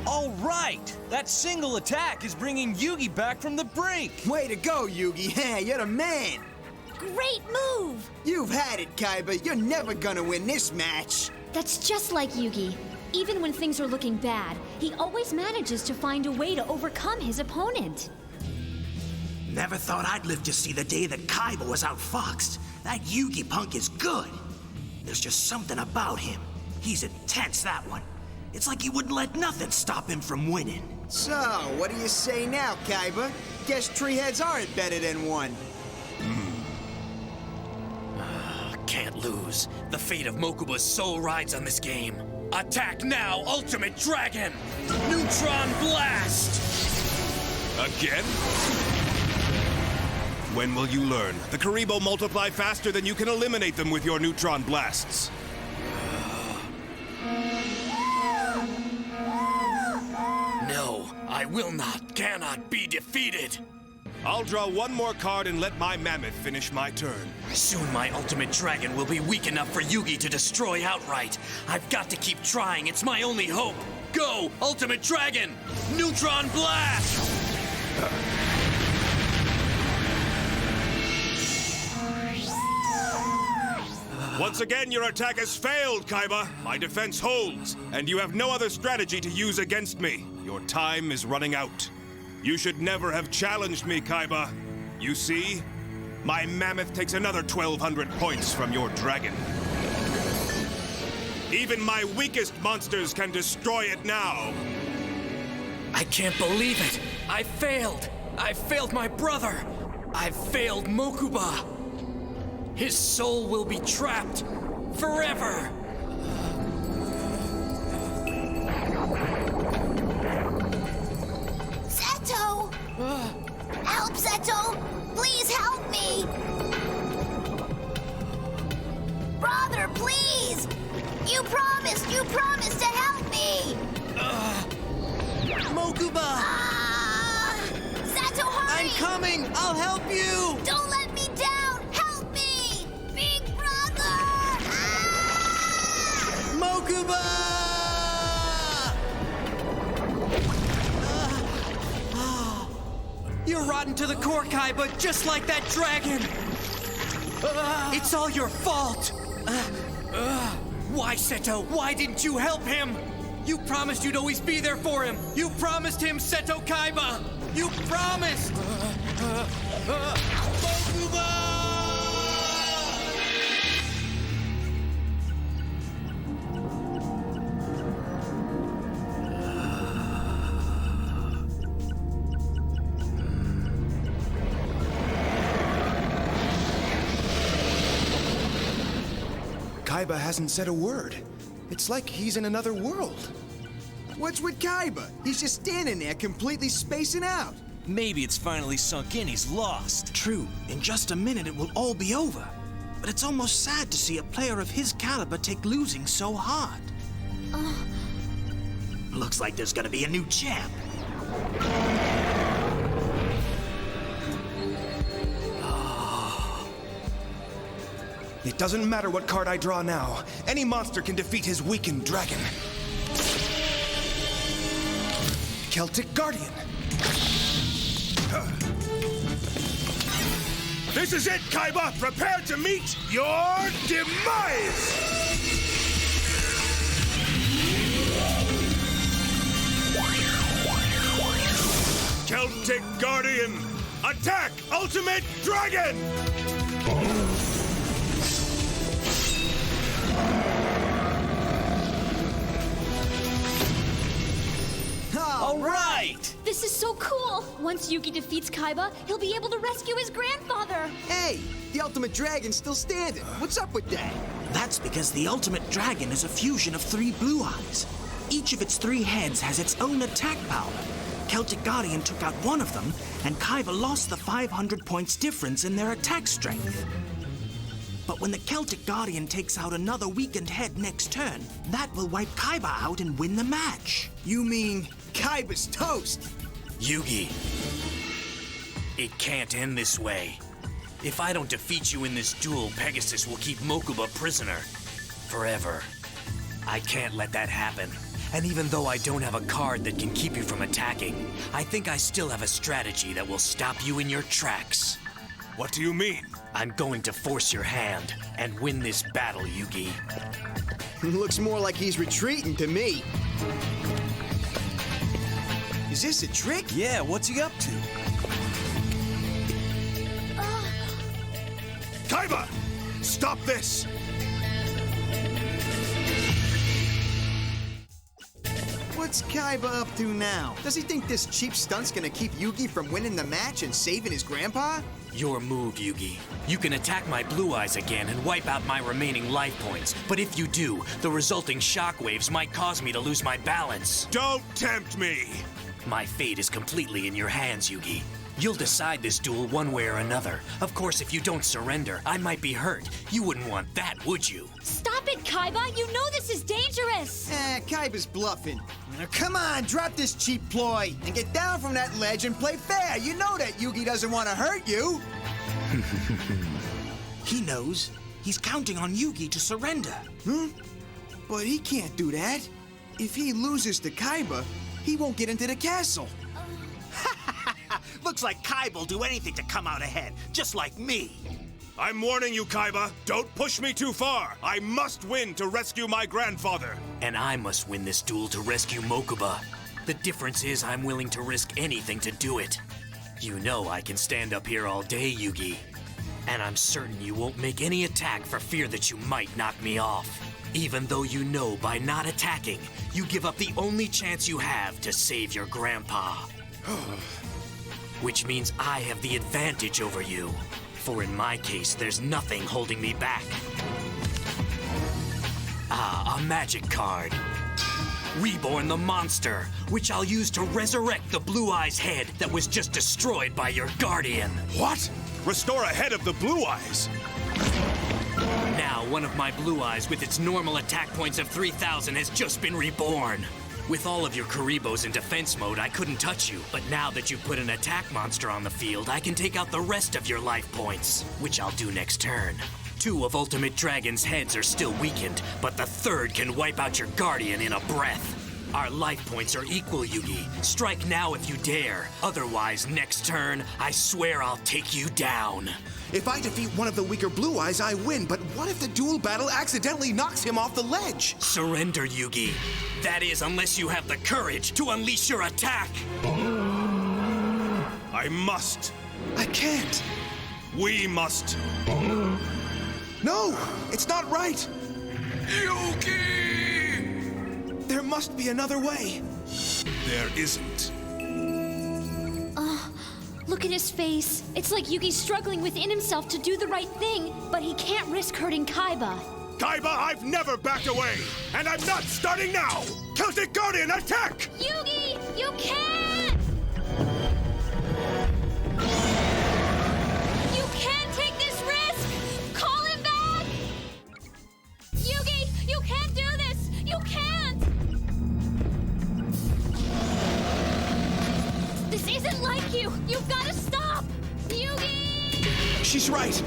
All right! That single attack is bringing Yugi back from the brink! Way to go, Yugi! Yeah, you're the man! Great move! You've had it, Kaiba. You're never gonna win this match. That's just like Yugi. Even when things are looking bad, he always manages to find a way to overcome his opponent. Never thought I'd live to see the day that Kaiba was outfoxed. That Yugi punk is good. There's just something about him. He's intense, that one. It's like he wouldn't let nothing stop him from winning. So, what do you say now, Kaiba? Guess tree heads aren't better than one. Can't lose. The fate of Mokuba's soul rides on this game. Attack now, Ultimate Dragon! Neutron Blast! Again? When will you learn? The Karibo multiply faster than you can eliminate them with your neutron blasts. No, I will not, cannot be defeated. I'll draw one more card and let my mammoth finish my turn. Soon my Ultimate Dragon will be weak enough for Yugi to destroy outright. I've got to keep trying, it's my only hope. Go, Ultimate Dragon! Neutron Blast! Once again, your attack has failed, Kaiba. My defense holds, and you have no other strategy to use against me. Your time is running out. You should never have challenged me, Kaiba. You see? My mammoth takes another 1,200 points from your dragon. Even my weakest monsters can destroy it now. I can't believe it. I failed. I failed my brother. I failed Mokuba. His soul will be trapped forever. Seto! Help, Seto! Please help me! Brother, please! You promised to help me! Mokuba! I'll help you! Don't let me down! Help me! Big brother! Mokuba! You're rotten to the core, Kaiba, just like that dragon! It's all your fault! Why, Seto? Why didn't you help him? You promised you'd always be there for him! You promised him, Seto Kaiba! You promised! Mokuba! Kaiba hasn't said a word. It's like he's in another world. What's with Kaiba? He's just standing there completely spacing out. Maybe it's finally sunk in he's lost. True, in just a minute it will all be over. But it's almost sad to see a player of his caliber take losing so hard. Looks like there's gonna be a new champ. It doesn't matter what card I draw now. Any monster can defeat his weakened dragon. Celtic Guardian. This is it, Kaiba! Prepare to meet your demise! Celtic Guardian! Attack! Ultimate Dragon! All right! This is so cool! Once Yugi defeats Kaiba, he'll be able to rescue his grandfather! Hey, the Ultimate Dragon's still standing. What's up with that? That's because the Ultimate Dragon is a fusion of 3 blue eyes. Each of its 3 heads has its own attack power. Celtic Guardian took out one of them, and Kaiba lost the 500 points difference in their attack strength. But when the Celtic Guardian takes out another weakened head next turn, that will wipe Kaiba out and win the match. You mean Kaiba's toast? Yugi, it can't end this way. If I don't defeat you in this duel, Pegasus will keep Mokuba prisoner. Forever. I can't let that happen. And even though I don't have a card that can keep you from attacking, I think I still have a strategy that will stop you in your tracks. What do you mean? I'm going to force your hand and win this battle, Yugi. Looks more like he's retreating to me. Is this a trick? Yeah, what's he up to? Kaiba! Stop this! What's Kaiba up to now? Does he think this cheap stunt's gonna keep Yugi from winning the match and saving his grandpa? Your move, Yugi. You can attack my blue eyes again and wipe out my remaining life points. But if you do, the resulting shockwaves might cause me to lose my balance. Don't tempt me! My fate is completely in your hands, Yugi. You'll decide this duel one way or another. Of course, if you don't surrender, I might be hurt. You wouldn't want that, would you? Stop it, Kaiba! You know this is dangerous! Kaiba's bluffing. Now, come on, drop this cheap ploy and get down from that ledge and play fair. You know that Yugi doesn't want to hurt you. He knows. He's counting on Yugi to surrender. But he can't do that. If he loses to Kaiba, he won't get into the castle. Looks like Kaiba will do anything to come out ahead, just like me. I'm warning you, Kaiba. Don't push me too far. I must win to rescue my grandfather. And I must win this duel to rescue Mokuba. The difference is I'm willing to risk anything to do it. You know I can stand up here all day, Yugi. And I'm certain you won't make any attack for fear that you might knock me off. Even though you know by not attacking, you give up the only chance you have to save your grandpa. Which means I have the advantage over you. For in my case, there's nothing holding me back. Ah, a magic card. Reborn the Monster, which I'll use to resurrect the Blue Eyes head that was just destroyed by your guardian. What? Restore a head of the Blue Eyes? Now, one of my Blue Eyes with its normal attack points of 3,000 has just been reborn. With all of your Karibos in defense mode, I couldn't touch you. But now that you've put an attack monster on the field, I can take out the rest of your life points, which I'll do next turn. 2 of Ultimate Dragon's heads are still weakened, but the 3rd can wipe out your Guardian in a breath. Our life points are equal, Yugi. Strike now if you dare. Otherwise, next turn, I swear I'll take you down. If I defeat one of the weaker Blue Eyes, I win, but what if the duel battle accidentally knocks him off the ledge? Surrender, Yugi. That is, unless you have the courage to unleash your attack. I must. I can't. We must. No, it's not right. Yugi! There must be another way. There isn't. Look at his face. It's like Yugi's struggling within himself to do the right thing, but he can't risk hurting Kaiba. Kaiba, I've never backed away, and I'm not starting now! Celtic Guardian, attack! Yugi, you can't! You can't take this risk! Call him back! Yugi, you can't do this! You can't! This isn't like you! You've got to stop! Yugi! She's right.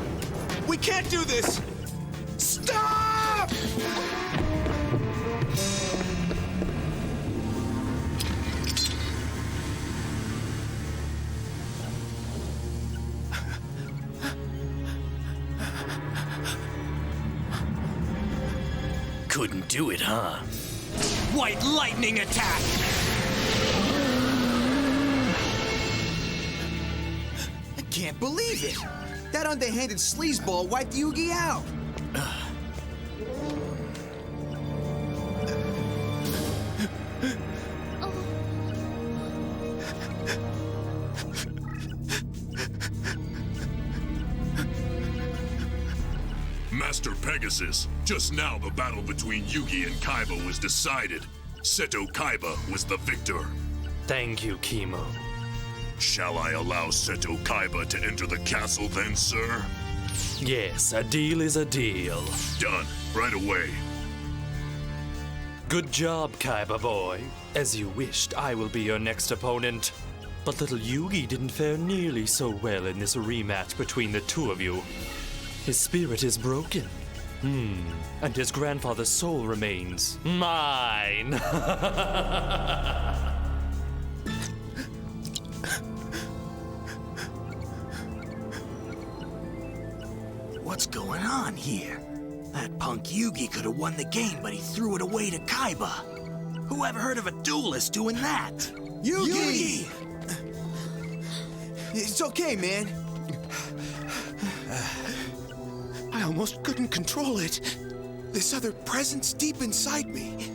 We can't do this. Stop! Couldn't do it, huh? White lightning attack! I can't believe it! That underhanded sleazeball wiped Yugi out! Master Pegasus, just now the battle between Yugi and Kaiba was decided. Seto Kaiba was the victor. Thank you, Kimo. Shall I allow Seto Kaiba to enter the castle then, sir? Yes, a deal is a deal. Done. Right away. Good job, Kaiba boy. As you wished, I will be your next opponent. But little Yugi didn't fare nearly so well in this rematch between the two of you. His spirit is broken. And his grandfather's soul remains mine. What's going on here? That punk Yugi could have won the game, but he threw it away to Kaiba. Who ever heard of a duelist doing that? Yugi! It's okay, man. I almost couldn't control it. This other presence deep inside me.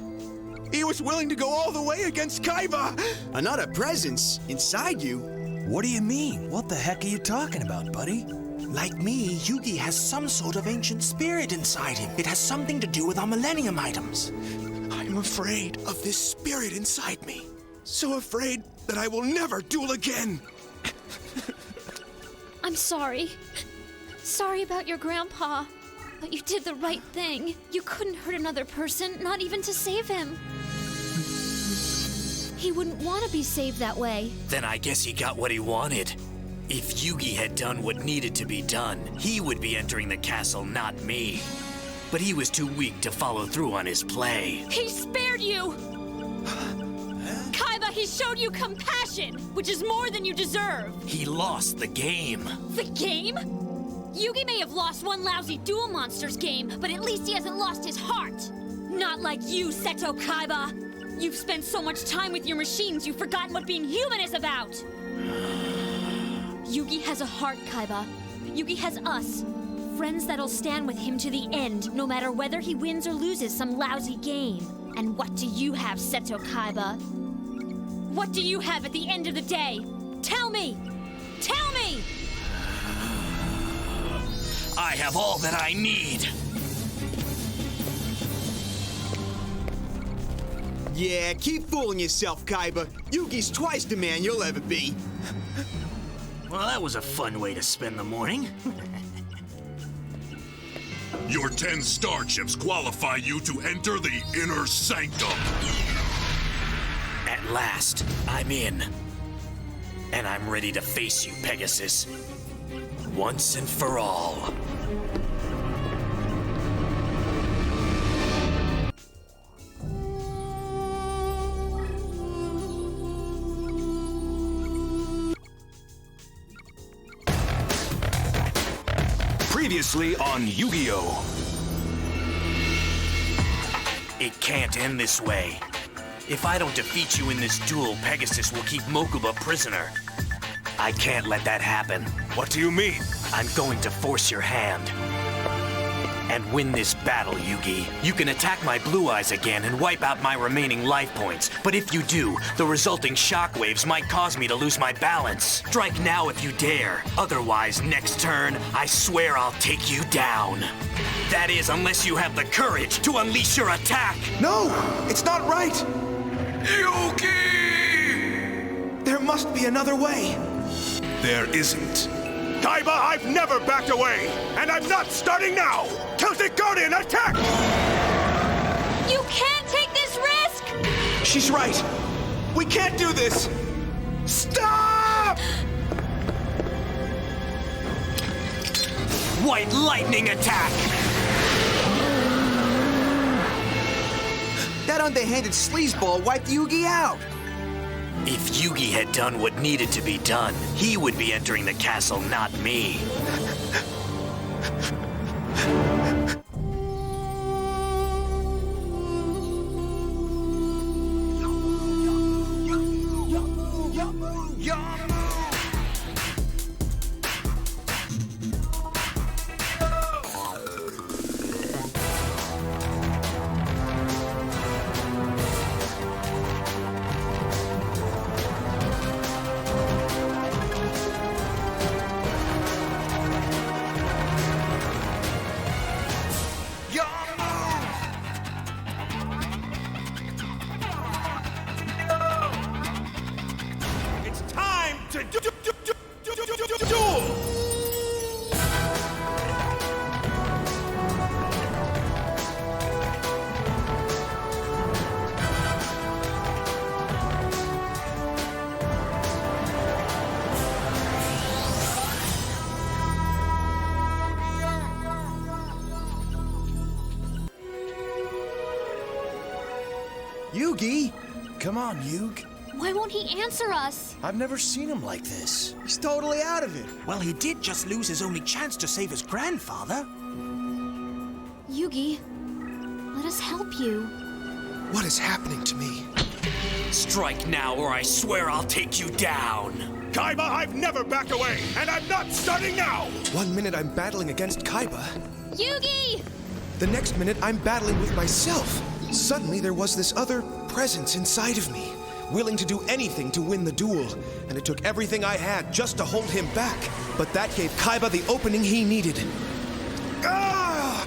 He was willing to go all the way against Kaiba! Another presence inside you? What do you mean? What the heck are you talking about, buddy? Like me, Yugi has some sort of ancient spirit inside him. It has something to do with our Millennium items. I'm afraid of this spirit inside me. So afraid that I will never duel again. I'm sorry. Sorry about your grandpa. But you did the right thing. You couldn't hurt another person, not even to save him. He wouldn't want to be saved that way. Then I guess he got what he wanted. If Yugi had done what needed to be done, he would be entering the castle, not me. But he was too weak to follow through on his play. He spared you! Kaiba, he showed you compassion, which is more than you deserve. He lost the game. The game? Yugi may have lost one lousy Duel Monsters game, but at least he hasn't lost his heart. Not like you, Seto Kaiba. You've spent so much time with your machines, you've forgotten what being human is about. Yugi has a heart, Kaiba. Yugi has us. Friends that'll stand with him to the end, no matter whether he wins or loses some lousy game. And what do you have, Seto Kaiba? What do you have at the end of the day? Tell me! Tell me! I have all that I need. Yeah, keep fooling yourself, Kaiba. Yugi's twice the man you'll ever be. Well, that was a fun way to spend the morning. Your 10 star chips qualify you to enter the Inner Sanctum. At last, I'm in. And I'm ready to face you, Pegasus. Once and for all. Previously on Yu-Gi-Oh! It can't end this way. If I don't defeat you in this duel, Pegasus will keep Mokuba prisoner. I can't let that happen. What do you mean? I'm going to force your hand. And win this battle, Yugi. You can attack my blue eyes again and wipe out my remaining life points. But if you do, the resulting shockwaves might cause me to lose my balance. Strike now if you dare. Otherwise, next turn, I swear I'll take you down. That is, unless you have the courage to unleash your attack. No! It's not right! Yugi! There must be another way. There isn't. Kaiba, I've never backed away! And I'm not starting now! Celtic Guardian, attack! You can't take this risk! She's right. We can't do this. Stop! White lightning attack! That underhanded sleazeball wiped Yugi out. If Yugi had done what needed to be done, he would be entering the castle, not me. Yugi! Come on, Yug. Why won't he answer us? I've never seen him like this. He's totally out of it. Well, he did just lose his only chance to save his grandfather. Yugi, let us help you. What is happening to me? Strike now or I swear I'll take you down. Kaiba, I've never backed away, and I'm not starting now! 1 minute I'm battling against Kaiba. Yugi! The next minute I'm battling with myself. Suddenly there was this other presence inside of me, willing to do anything to win the duel, and it took everything I had just to hold him back. But that gave Kaiba the opening he needed. Ah!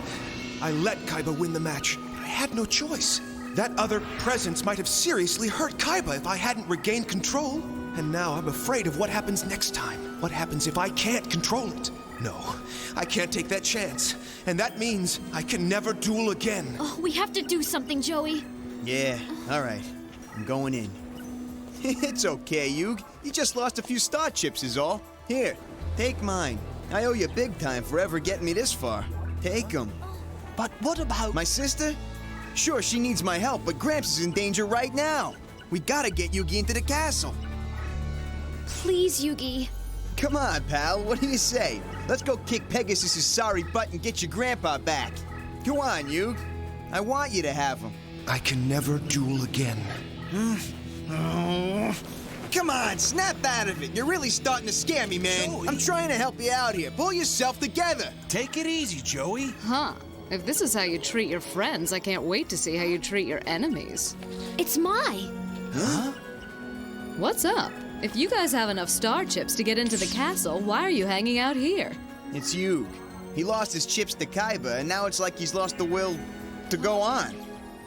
I let Kaiba win the match, but I had no choice. That other presence might have seriously hurt Kaiba if I hadn't regained control. And now I'm afraid of what happens next time. What happens if I can't control it? No, I can't take that chance. And that means I can never duel again. Oh, we have to do something, Joey. Yeah, all right. I'm going in. It's okay, Yug. You just lost a few star chips is all. Here, take mine. I owe you big time for ever getting me this far. Take them. But what about... My sister? Sure, she needs my help, but Gramps is in danger right now. We gotta get Yugi into the castle. Please, Yugi. Come on, pal. What do you say? Let's go kick Pegasus's sorry butt and get your grandpa back. Go on, Yug. I want you to have him. I can never duel again. Come on, snap out of it. You're really starting to scare me, man. Joey. I'm trying to help you out here. Pull yourself together. Take it easy, Joey. Huh. If this is how you treat your friends, I can't wait to see how you treat your enemies. It's Mai. Huh? What's up? If you guys have enough star chips to get into the castle, why are you hanging out here? It's Yug. He lost his chips to Kaiba, and now it's like he's lost the will to go on.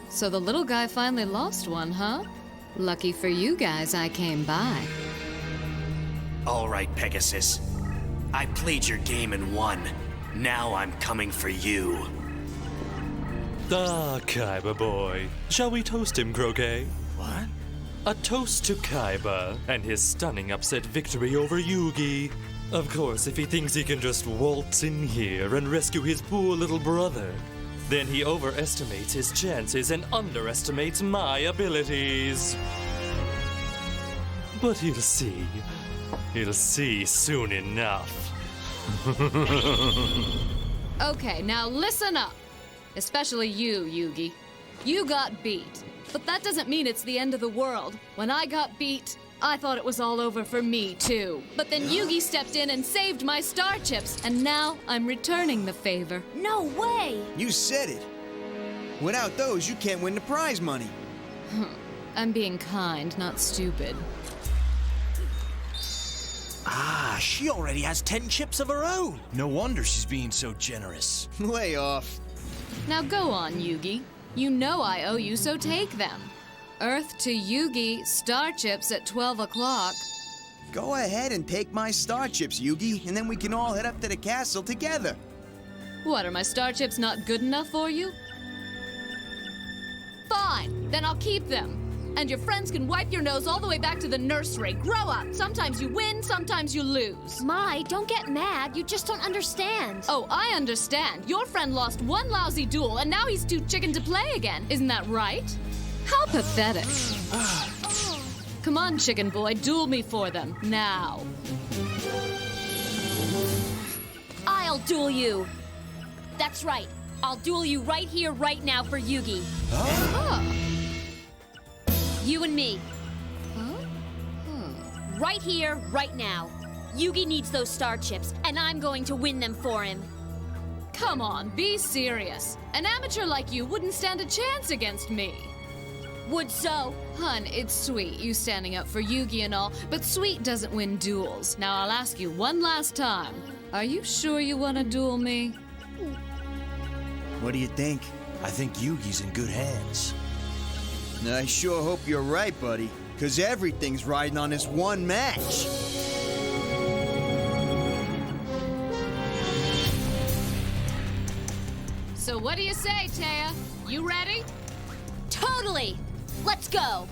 So the little guy finally lost one, huh? Lucky for you guys I came by. All right, Pegasus. I played your game and won. Now I'm coming for you. Ah, Kaiba boy. Shall we toast him, Croquet? What? A toast to Kaiba and his stunning upset victory over Yugi. Of course, if he thinks he can just waltz in here and rescue his poor little brother, then he overestimates his chances and underestimates my abilities. But he'll see. He'll see soon enough. Okay, now listen up. Especially you, Yugi. You got beat. But that doesn't mean it's the end of the world. When I got beat, I thought it was all over for me, too. But then Yugi stepped in and saved my star chips, and now I'm returning the favor. No way! You said it. Without those, you can't win the prize money. I'm being kind, not stupid. Ah, she already has 10 chips of her own. No wonder she's being so generous. Lay off. Now go on, Yugi. You know I owe you, so take them. Earth to Yugi, star chips at 12 o'clock. Go ahead and take my star chips, Yugi, and then we can all head up to the castle together. What, are my star chips not good enough for you? Fine, then I'll keep them. And your friends can wipe your nose all the way back to the nursery. Grow up. Sometimes you win, sometimes you lose. Mai, don't get mad. You just don't understand. Oh, I understand. Your friend lost one lousy duel, and now he's too chicken to play again. Isn't that right? How pathetic. Come on, chicken boy, duel me for them. Now. I'll duel you. That's right. I'll duel you right here, right now for Yugi. You and me. Right here, right now. Yugi needs those star chips, and I'm going to win them for him. Come on, be serious. An amateur like you wouldn't stand a chance against me. Would so. Hun, it's sweet, you standing up for Yugi and all, but sweet doesn't win duels. Now I'll ask you one last time. Are you sure you want to duel me? What do you think? I think Yugi's in good hands. I sure hope you're right, buddy, because everything's riding on this one match. So what do you say, Taya? You ready? Totally! Let's go!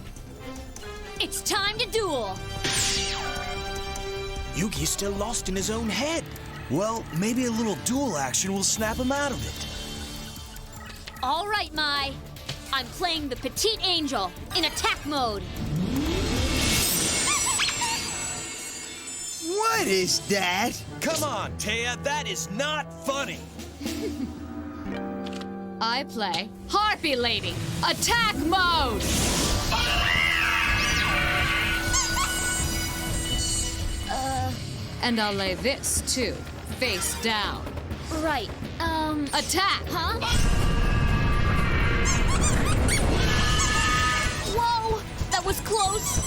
It's time to duel! Yugi's still lost in his own head. Well, maybe a little duel action will snap him out of it. All right, Mai. I'm playing the Petite Angel in attack mode. What is that? Come on, Taya, that is not funny. I play Harpy Lady, attack mode! And I'll lay this, too, face down. Right, Attack! Huh? Whoa! That was close!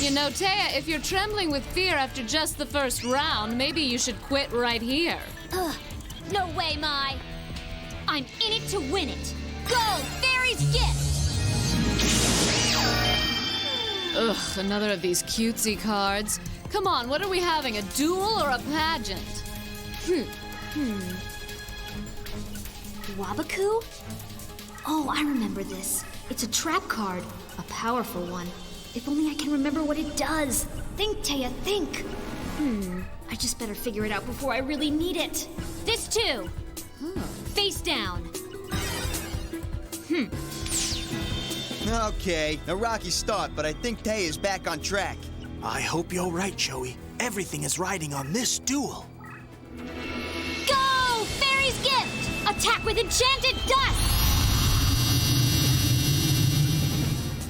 You know, Taya, if you're trembling with fear after just the first round, maybe you should quit right here. No way, Mai. I'm in it to win it. Go, Fairy's Gift! Ugh, another of these cutesy cards. Come on, what are we having, a duel or a pageant? Wabaku? Oh, I remember this. It's a trap card. A powerful one. If only I can remember what it does. Think, Taya, think. I just better figure it out before I really need it. This too. Face down. Okay, a rocky start, but I think Taya's back on track. I hope you're right, Joey. Everything is riding on this duel. Go! Fairy's Gift! Attack with Enchanted Dust!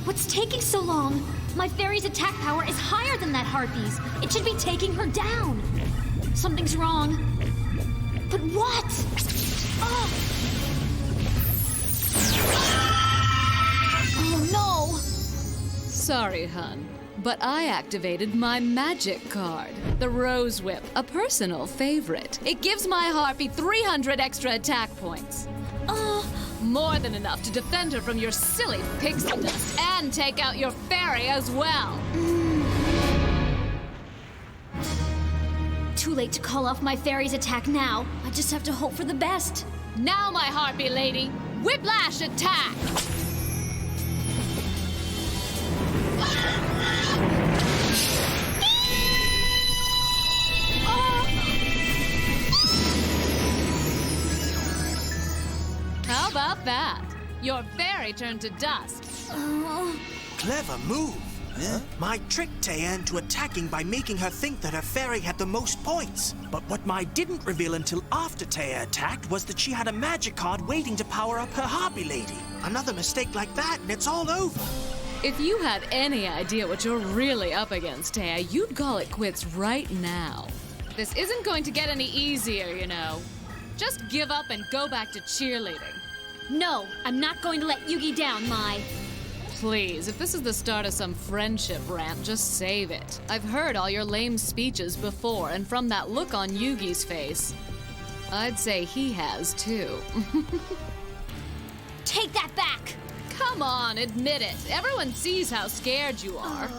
What's taking so long? My fairy's attack power is higher than that Harpy's. It should be taking her down. Something's wrong. But what? Oh no! Sorry, hun, but I activated my magic card, the Rose Whip, a personal favorite. It gives my Harpy 300 extra attack points. More than enough to defend her from your silly pixie dust and take out your fairy as well. Too late to call off my fairy's attack now. I just have to hope for the best. Now, my Harpy lady, whiplash attack! How about that? Your fairy turned to dust. Clever move. Huh? My tricked Taya into attacking by making her think that her fairy had the most points. But what my didn't reveal until after Taya attacked was that she had a magic card waiting to power up her Harpy lady. Another mistake like that and it's all over. If you had any idea what you're really up against, Taya, you'd call it quits right now. This isn't going to get any easier, you know. Just give up and go back to cheerleading. No, I'm not going to let Yugi down, Mai. Please, if this is the start of some friendship rant, just save it. I've heard all your lame speeches before, and from that look on Yugi's face, I'd say he has too. Take that back! Come on, admit it. Everyone sees how scared you are.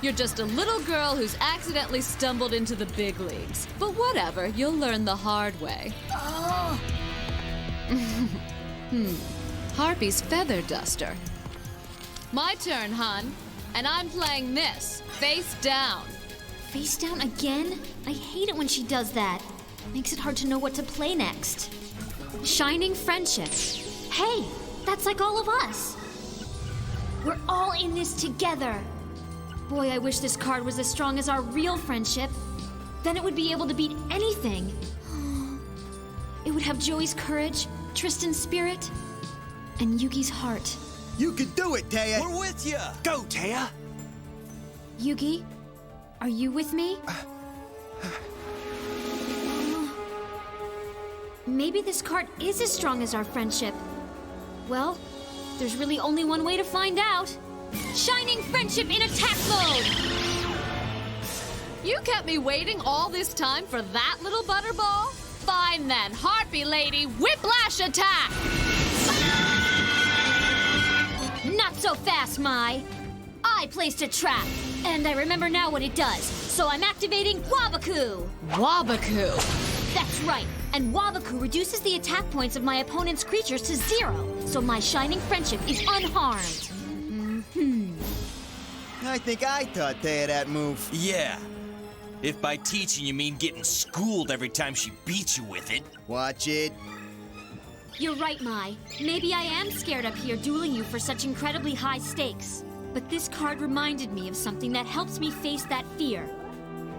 You're just a little girl who's accidentally stumbled into the big leagues. But whatever, you'll learn the hard way. Harpy's feather duster. My turn, hun. And I'm playing this, face down. Face down again? I hate it when she does that. Makes it hard to know what to play next. Shining friendship. Hey, that's like all of us. We're all in this together. Boy, I wish this card was as strong as our real friendship. Then it would be able to beat anything. It would have Joey's courage, Tristan's spirit, and Yugi's heart. You can do it, Taya! We're with you! Go, Taya! Yugi, are you with me? Maybe this card is as strong as our friendship. Well, there's really only one way to find out. Shining friendship in attack mode! You kept me waiting all this time for that little butterball? Fine then, Harpy lady, whiplash attack! Not so fast, Mai. I placed a trap, and I remember now what it does. So I'm activating Wabaku. Wabaku? That's right. And Wabaku reduces the attack points of my opponent's creatures to 0. So my shining friendship is unharmed. I think I taught Taya that move. Yeah. If by teaching you mean getting schooled every time she beats you with it. Watch it. You're right, Mai. Maybe I am scared up here dueling you for such incredibly high stakes. But this card reminded me of something that helps me face that fear.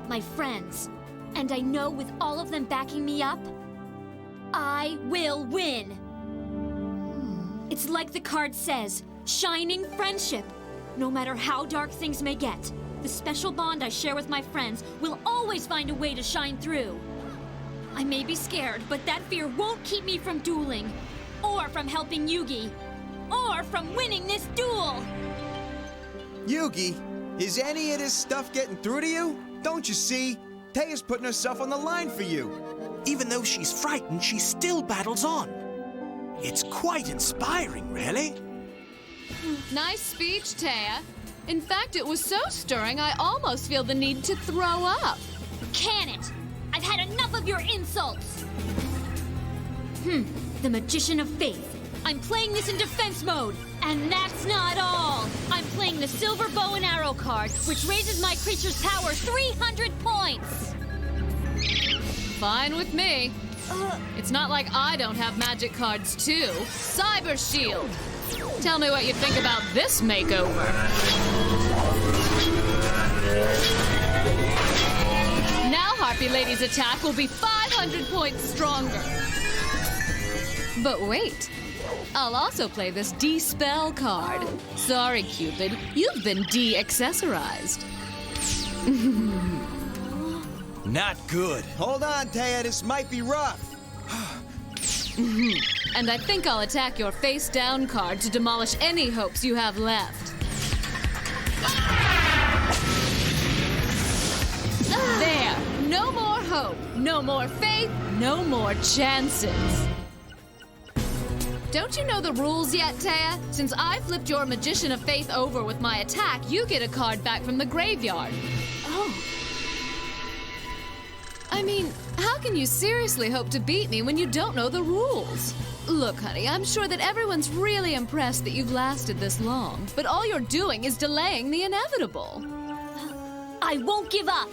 My friends. And I know with all of them backing me up, I will win. It's like the card says, shining friendship. No matter how dark things may get, the special bond I share with my friends will always find a way to shine through. I may be scared, but that fear won't keep me from dueling, or from helping Yugi, or from winning this duel! Yugi, is any of this stuff getting through to you? Don't you see? Taya's putting herself on the line for you. Even though she's frightened, she still battles on. It's quite inspiring, really. Nice speech, Taya. In fact, it was so stirring, I almost feel the need to throw up. Can it? I've had enough of your insults! The Magician of Faith. I'm playing this in defense mode. And that's not all! I'm playing the Silver Bow and Arrow card, which raises my creature's power 300 points! Fine with me. It's not like I don't have magic cards, too. Cyber Shield! Tell me what you think about this makeover. Now Harpy Lady's attack will be 500 points stronger. But wait. I'll also play this De-Spell card. Sorry, Cupid. You've been de-accessorized. Not good. Hold on, Taya. This might be rough. And I think I'll attack your face-down card to demolish any hopes you have left. There! No more hope, no more faith, no more chances. Don't you know the rules yet, Taya? Since I flipped your Magician of Faith over with my attack, you get a card back from the graveyard. Oh. I mean, how can you seriously hope to beat me when you don't know the rules? Look, honey, I'm sure that everyone's really impressed that you've lasted this long, but all you're doing is delaying the inevitable. I won't give up.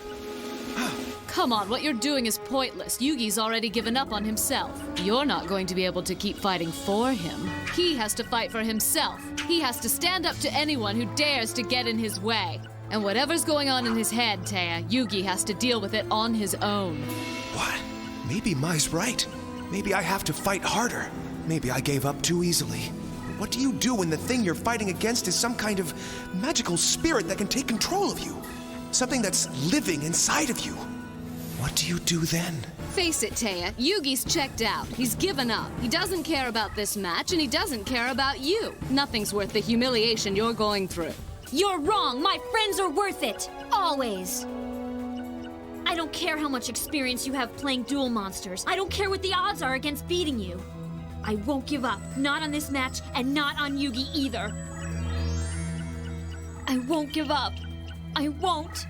Come on, what you're doing is pointless. Yugi's already given up on himself. You're not going to be able to keep fighting for him. He has to fight for himself. He has to stand up to anyone who dares to get in his way. And whatever's going on in his head, Taya, Yugi has to deal with it on his own. What? Maybe Mai's right. Maybe I have to fight harder. Maybe I gave up too easily. What do you do when the thing you're fighting against is some kind of magical spirit that can take control of you? Something that's living inside of you? What do you do then? Face it, Taya, Yugi's checked out. He's given up. He doesn't care about this match, and he doesn't care about you. Nothing's worth the humiliation you're going through. You're wrong. My friends are worth it. Always. I don't care how much experience you have playing duel monsters. I don't care what the odds are against beating you. I won't give up. Not on this match, and not on Yugi either. I won't give up. I won't.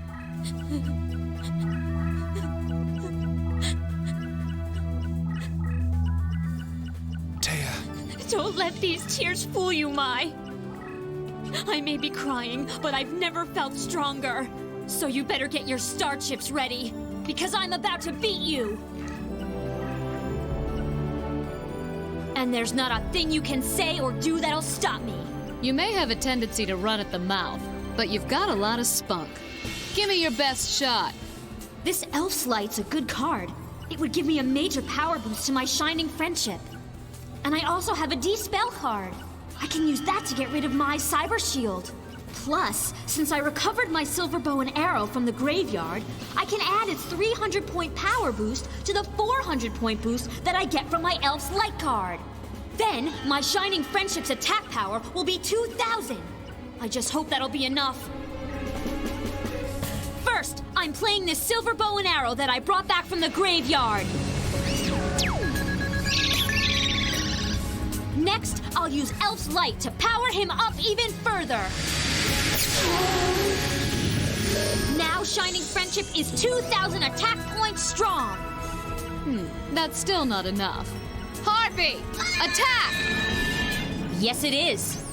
Taya. Don't let these tears fool you, Mai. I may be crying, but I've never felt stronger. So you better get your star chips ready, because I'm about to beat you. And there's not a thing you can say or do that'll stop me. You may have a tendency to run at the mouth, but you've got a lot of spunk. Give me your best shot. This Elf's Light's a good card. It would give me a major power boost to my Shining Friendship. And I also have a D-Spell card. I can use that to get rid of my Cyber Shield. Plus, since I recovered my silver bow and arrow from the graveyard, I can add its 300-point power boost to the 400-point boost that I get from my Elf's Light card. Then, my Shining Friendship's attack power will be 2,000. I just hope that'll be enough. First, I'm playing this silver bow and arrow that I brought back from the graveyard. Next, I'll use Elf's Light to power him up even further. Now Shining Friendship is 2,000 attack points strong. That's still not enough. Harpy! Attack! Yes, it is.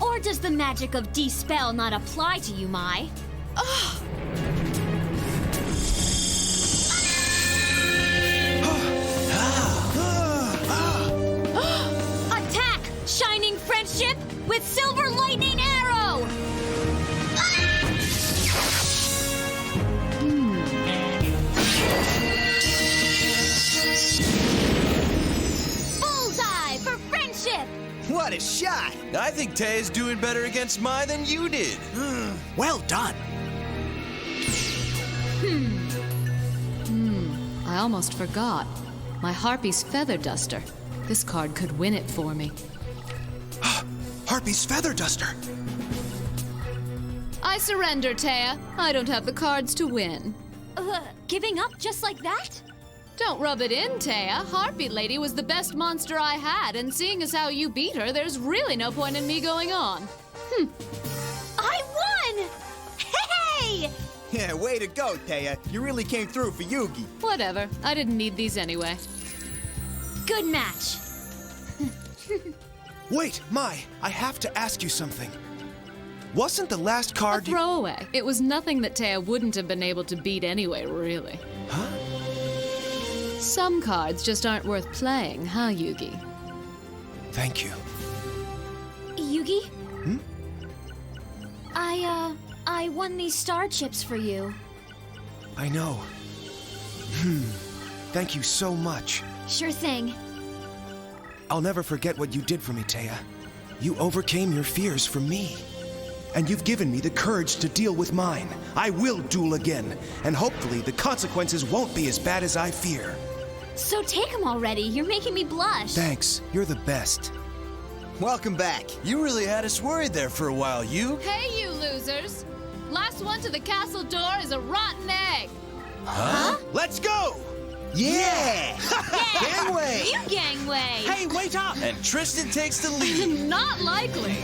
Or does the magic of D-Spell not apply to you, Mai? Attack! Shining Friendship with Silver Lightning Arrow! Bullseye for friendship! What a shot! I think Taya's doing better against Mai than you did. Well done. I almost forgot. My Harpy's Feather Duster. This card could win it for me. Harpy's Feather Duster! I surrender, Taya. I don't have the cards to win. Giving up just like that? Don't rub it in, Taya. Harpy Lady was the best monster I had, and seeing as how you beat her, there's really no point in me going on. I won! Hey! Yeah, way to go, Taya. You really came through for Yugi. Whatever. I didn't need these anyway. Good match. Wait, Mai, I have to ask you something. Wasn't the last card A throwaway. It was nothing that Taya wouldn't have been able to beat anyway, really. Huh? Some cards just aren't worth playing, huh, Yugi? Thank you. Yugi? I won these star chips for you. I know. Thank you so much. Sure thing. I'll never forget what you did for me, Taya. You overcame your fears for me. And you've given me the courage to deal with mine. I will duel again, and hopefully the consequences won't be as bad as I fear. So take them already. You're making me blush. Thanks. You're the best. Welcome back. You really had us worried there for a while, you. Hey, you losers! Last one to the castle door is a rotten egg! Huh? Let's go! Yeah! Gangway! You gangway! Hey, wait up! And Tristan takes the lead. Not likely!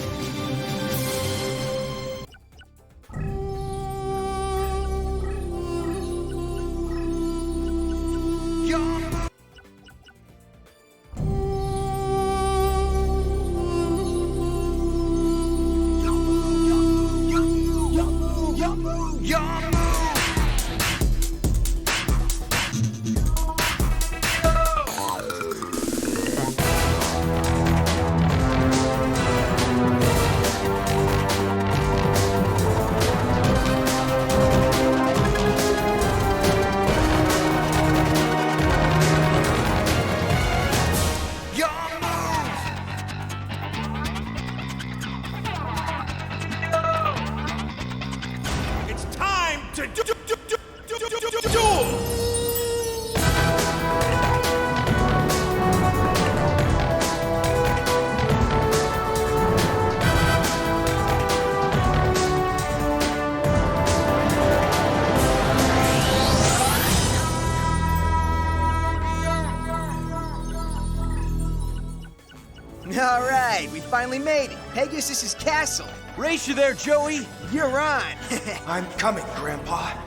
we finally made it. Pegasus's castle. Race you there, Joey. You're on. I'm coming, Grandpa.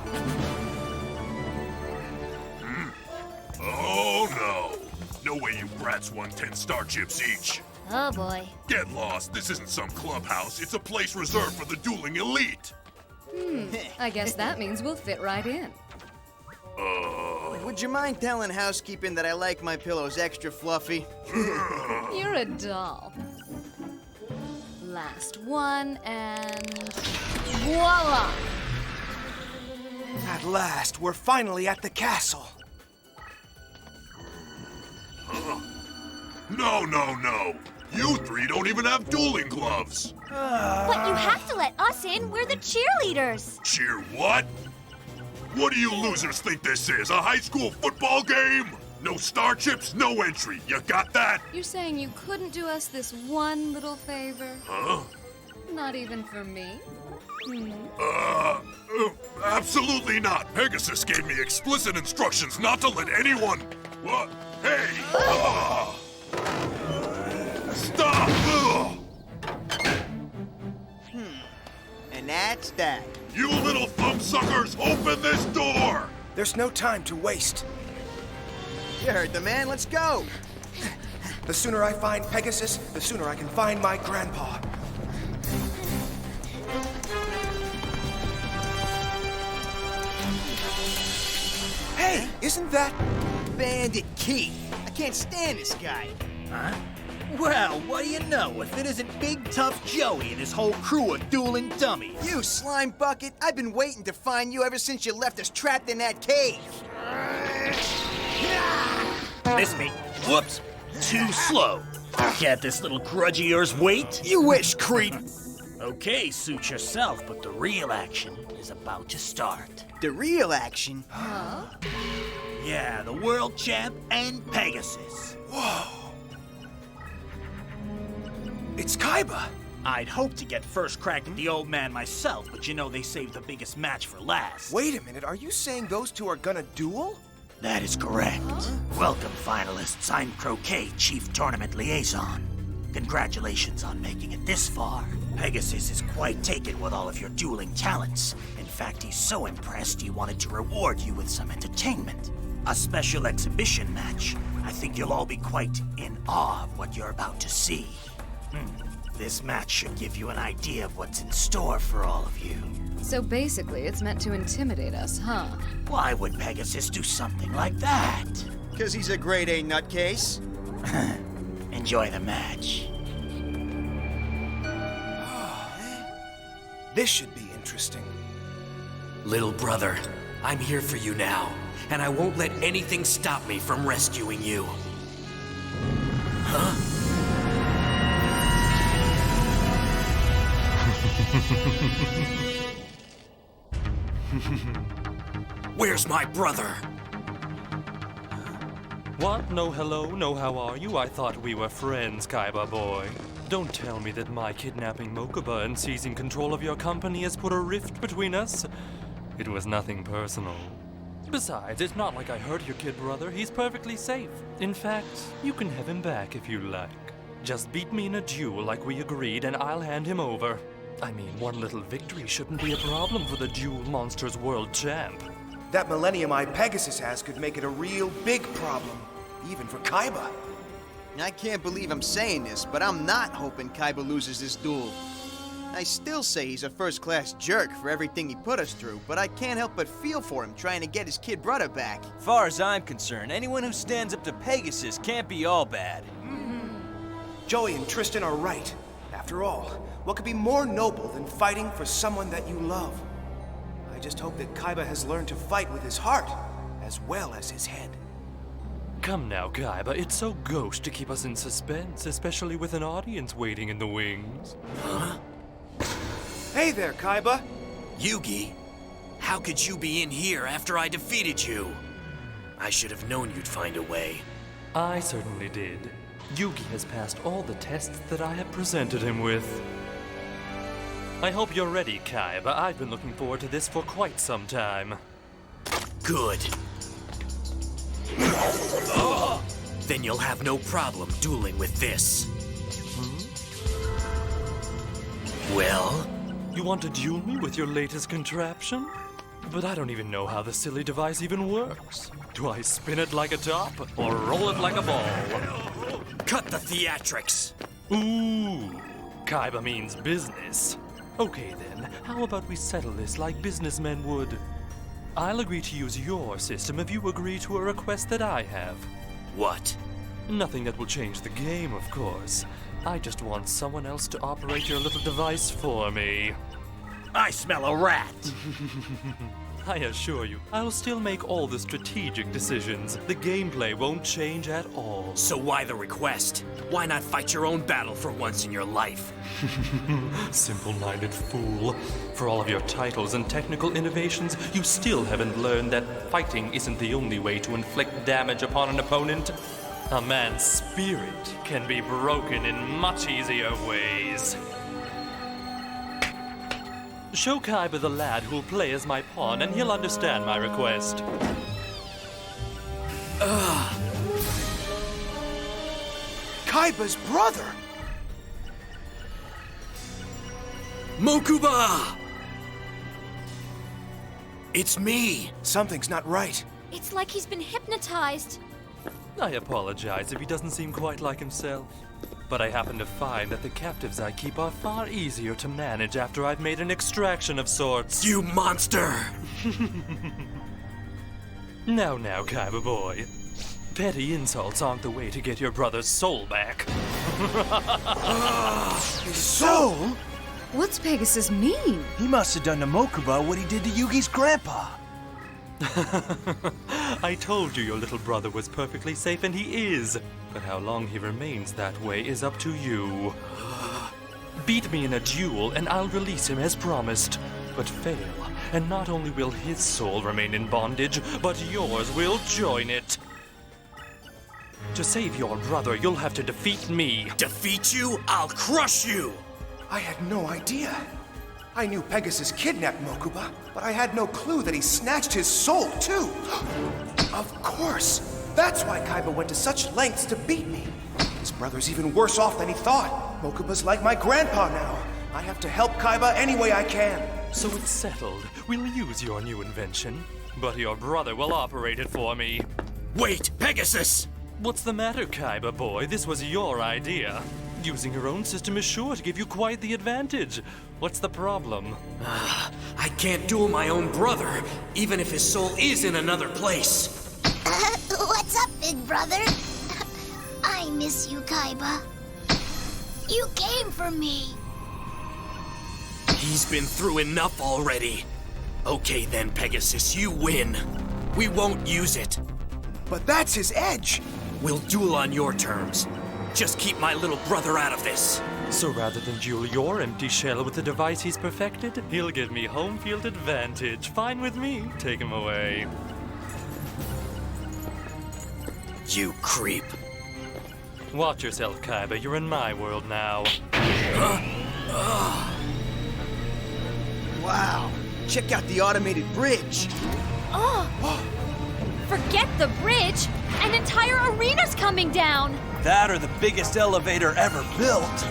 Oh no! No way you brats won 10 star chips each. Oh boy. Get lost. This isn't some clubhouse. It's a place reserved for the dueling elite. I guess that means we'll fit right in. Would you mind telling housekeeping that I like my pillows extra fluffy? You're a doll. Last one, and voila! At last, we're finally at the castle. No, no, no. You three don't even have dueling gloves. But you have to let us in. We're the cheerleaders. Cheer what? What do you losers think this is? A high school football game? No star chips, no entry. You got that? You're saying you couldn't do us this one little favor? Huh? Not even for me? Absolutely not. Pegasus gave me explicit instructions not to let anyone... What? Hey! Stop! And that's that. You little thumbsuckers, open this door! There's no time to waste. You heard the man, let's go! The sooner I find Pegasus, the sooner I can find my grandpa. Hey, isn't that... Bandit Keith. I can't stand this guy. Huh? Well, what do you know? If it isn't Big Tough Joey and his whole crew of dueling dummies. You slime bucket! I've been waiting to find you ever since you left us trapped in that cave. Miss me. Whoops. Too slow. Can't this little grudge of yours wait? You wish, creep. Okay, suit yourself, but the real action is about to start. The real action? Huh? Yeah, the world champ and Pegasus. Whoa. It's Kaiba. I'd hoped to get first crack at the old man myself, but you know they saved the biggest match for last. Wait a minute, are you saying those two are gonna duel? That is correct. Welcome, finalists. I'm Croquet, Chief Tournament Liaison. Congratulations on making it this far. Pegasus is quite taken with all of your dueling talents. In fact, he's so impressed he wanted to reward you with some entertainment. A special exhibition match. I think you'll all be quite in awe of what you're about to see. This match should give you an idea of what's in store for all of you. So basically, it's meant to intimidate us, huh? Why would Pegasus do something like that? 'Cause he's a grade A nutcase. Enjoy the match. This should be interesting. Little brother, I'm here for you now, and I won't let anything stop me from rescuing you. Huh? Where's my brother? What? No hello, no how are you? I thought we were friends, Kaiba boy. Don't tell me that my kidnapping Mokuba and seizing control of your company has put a rift between us. It was nothing personal. Besides, it's not like I hurt your kid brother. He's perfectly safe. In fact, you can have him back if you like. Just beat me in a duel like we agreed and I'll hand him over. I mean, one little victory shouldn't be a problem for the Duel Monsters World Champ. That Millennium Eye Pegasus has could make it a real big problem, even for Kaiba. I can't believe I'm saying this, but I'm not hoping Kaiba loses this duel. I still say he's a first-class jerk for everything he put us through, but I can't help but feel for him trying to get his kid brother back. Far as I'm concerned, anyone who stands up to Pegasus can't be all bad. Joey and Tristan are right. After all, what could be more noble than fighting for someone that you love? I just hope that Kaiba has learned to fight with his heart, as well as his head. Come now, Kaiba, it's so gauche to keep us in suspense, especially with an audience waiting in the wings. Huh? Hey there, Kaiba. Yugi, how could you be in here after I defeated you? I should have known you'd find a way. I certainly did. Yugi has passed all the tests that I have presented him with. I hope you're ready, Kaiba. I've been looking forward to this for quite some time. Good. Then you'll have no problem dueling with this. You want to duel me with your latest contraption? But I don't even know how the silly device even works. Do I spin it like a top or roll it like a ball? Cut the theatrics! Ooh, Kaiba means business. Okay then, how about we settle this like businessmen would? I'll agree to use your system if you agree to a request that I have. What? Nothing that will change the game, of course. I just want someone else to operate your little device for me. I smell a rat! I assure you, I'll still make all the strategic decisions. The gameplay won't change at all. So why the request? Why not fight your own battle for once in your life? Simple-minded fool. For all of your titles and technical innovations, you still haven't learned that fighting isn't the only way to inflict damage upon an opponent. A man's spirit can be broken in much easier ways. Show Kaiba the lad who'll play as my pawn, and he'll understand my request. Kaiba's brother! Mokuba! It's me! Something's not right. It's like he's been hypnotized. I apologize if he doesn't seem quite like himself. But I happen to find that the captives I keep are far easier to manage after I've made an extraction of sorts. You monster! Now, Kaiba boy. Petty insults aren't the way to get your brother's soul back. His soul? What's Pegasus mean? He must have done to Mokuba what he did to Yugi's grandpa. I told you your little brother was perfectly safe, and he is. But how long he remains that way is up to you. Beat me in a duel, and I'll release him as promised. But fail, and not only will his soul remain in bondage, but yours will join it. To save your brother, you'll have to defeat me. Defeat you? I'll crush you! I had no idea. I knew Pegasus kidnapped Mokuba, but I had no clue that he snatched his soul, too. Of course. That's why Kaiba went to such lengths to beat me. His brother's even worse off than he thought. Mokuba's like my grandpa now. I have to help Kaiba any way I can. So it's settled. We'll use your new invention, but your brother will operate it for me. Wait, Pegasus! What's the matter, Kaiba boy? This was your idea. Using your own system is sure to give you quite the advantage. What's the problem? I can't duel my own brother, even if his soul is in another place. What's up, big brother? I miss you, Kaiba. You came for me. He's been through enough already. Okay then, Pegasus, you win. We won't use it. But that's his edge. We'll duel on your terms. Just keep my little brother out of this. So rather than duel your empty shell with the device he's perfected, he'll give me home field advantage. Fine with me. Take him away. You creep. Watch yourself, Kaiba. You're in my world now. Wow. Check out the automated bridge. Forget the bridge! An entire arena's coming down! That or the biggest elevator ever built.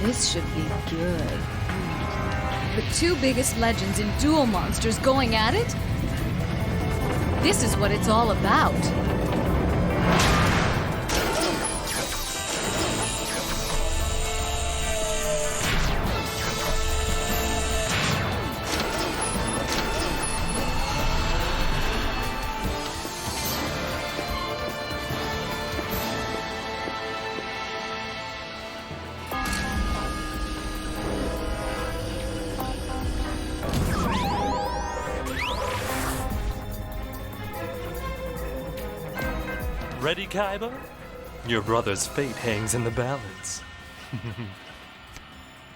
This should be good. The two biggest legends in Duel Monsters going at it? This is what it's all about. Ready, Kaiba? Your brother's fate hangs in the balance.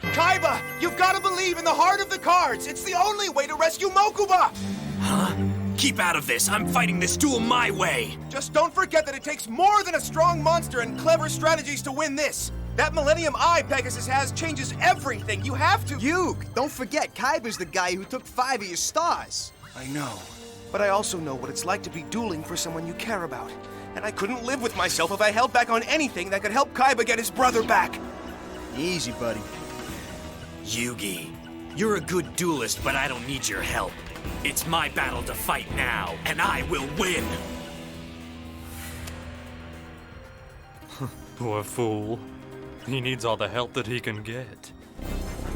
Kaiba, you've got to believe in the heart of the cards. It's the only way to rescue Mokuba. Huh? Keep out of this. I'm fighting this duel my way. Just don't forget that it takes more than a strong monster and clever strategies to win this. That Millennium Eye Pegasus has changes everything. You have to... Yug, don't forget, Kaiba's the guy who took 5 of your stars. I know. But I also know what it's like to be dueling for someone you care about. And I couldn't live with myself if I held back on anything that could help Kaiba get his brother back. Easy, buddy. Yugi, you're a good duelist, but I don't need your help. It's my battle to fight now, and I will win! Poor fool. He needs all the help that he can get.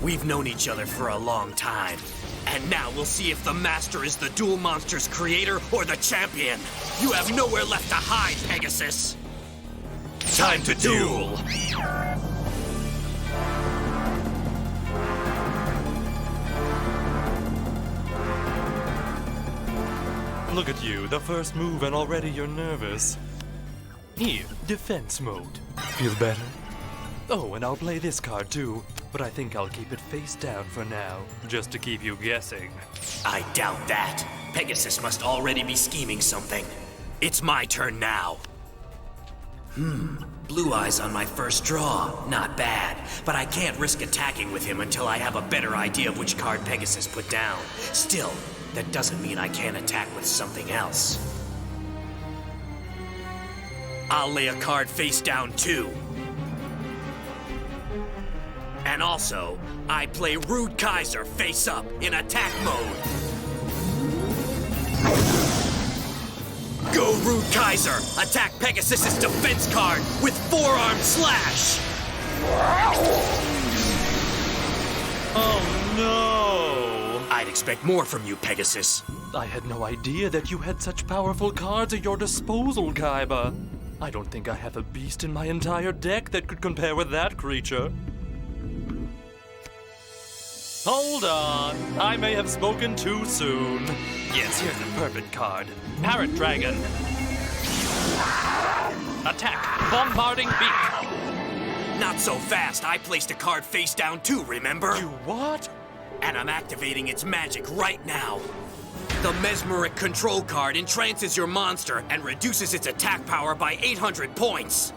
We've known each other for a long time, and now we'll see if the Master is the Duel Monsters creator or the champion. You have nowhere left to hide, Pegasus! Time to duel! Look at you, the first move and already you're nervous. Here, defense mode. Feel better? Oh, and I'll play this card too, but I think I'll keep it face down for now, just to keep you guessing. I doubt that. Pegasus must already be scheming something. It's my turn now. Blue Eyes on my first draw. Not bad, but I can't risk attacking with him until I have a better idea of which card Pegasus put down. Still, that doesn't mean I can't attack with something else. I'll lay a card face down too. And also, I play Rude Kaiser face up in attack mode. Go Rude Kaiser! Attack Pegasus's defense card with Forearm Slash! Oh no! I'd expect more from you, Pegasus. I had no idea that you had such powerful cards at your disposal, Kaiba. I don't think I have a beast in my entire deck that could compare with that creature. Hold on, I may have spoken too soon. Yes, here's the perfect card. Parrot Dragon. Attack, Bombarding Beak. Not so fast. I placed a card face down too, remember? You what? And I'm activating its magic right now. The Mesmeric Control card entrances your monster and reduces its attack power by 800 points.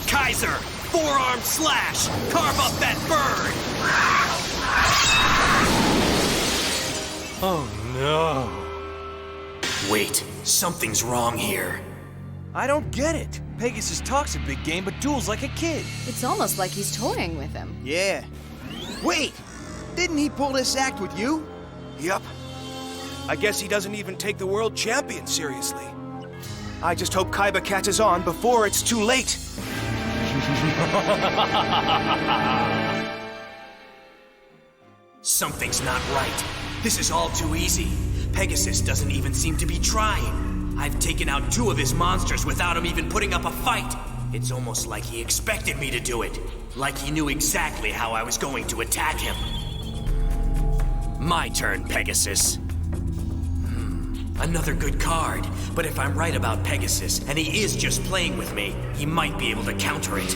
Kaiser, Forearm Slash! Carve up that bird! Oh no. Wait, something's wrong here. I don't get it. Pegasus talks a big game, but duels like a kid. It's almost like he's toying with him. Yeah. Wait! Didn't he pull this act with you? Yup. I guess he doesn't even take the world champion seriously. I just hope Kaiba catches on before it's too late. Something's not right. This is all too easy. Pegasus doesn't even seem to be trying. I've taken out 2 of his monsters without him even putting up a fight. It's almost like he expected me to do it. Like he knew exactly how I was going to attack him. My turn, Pegasus. Another good card. But if I'm right about Pegasus, and he is just playing with me, he might be able to counter it.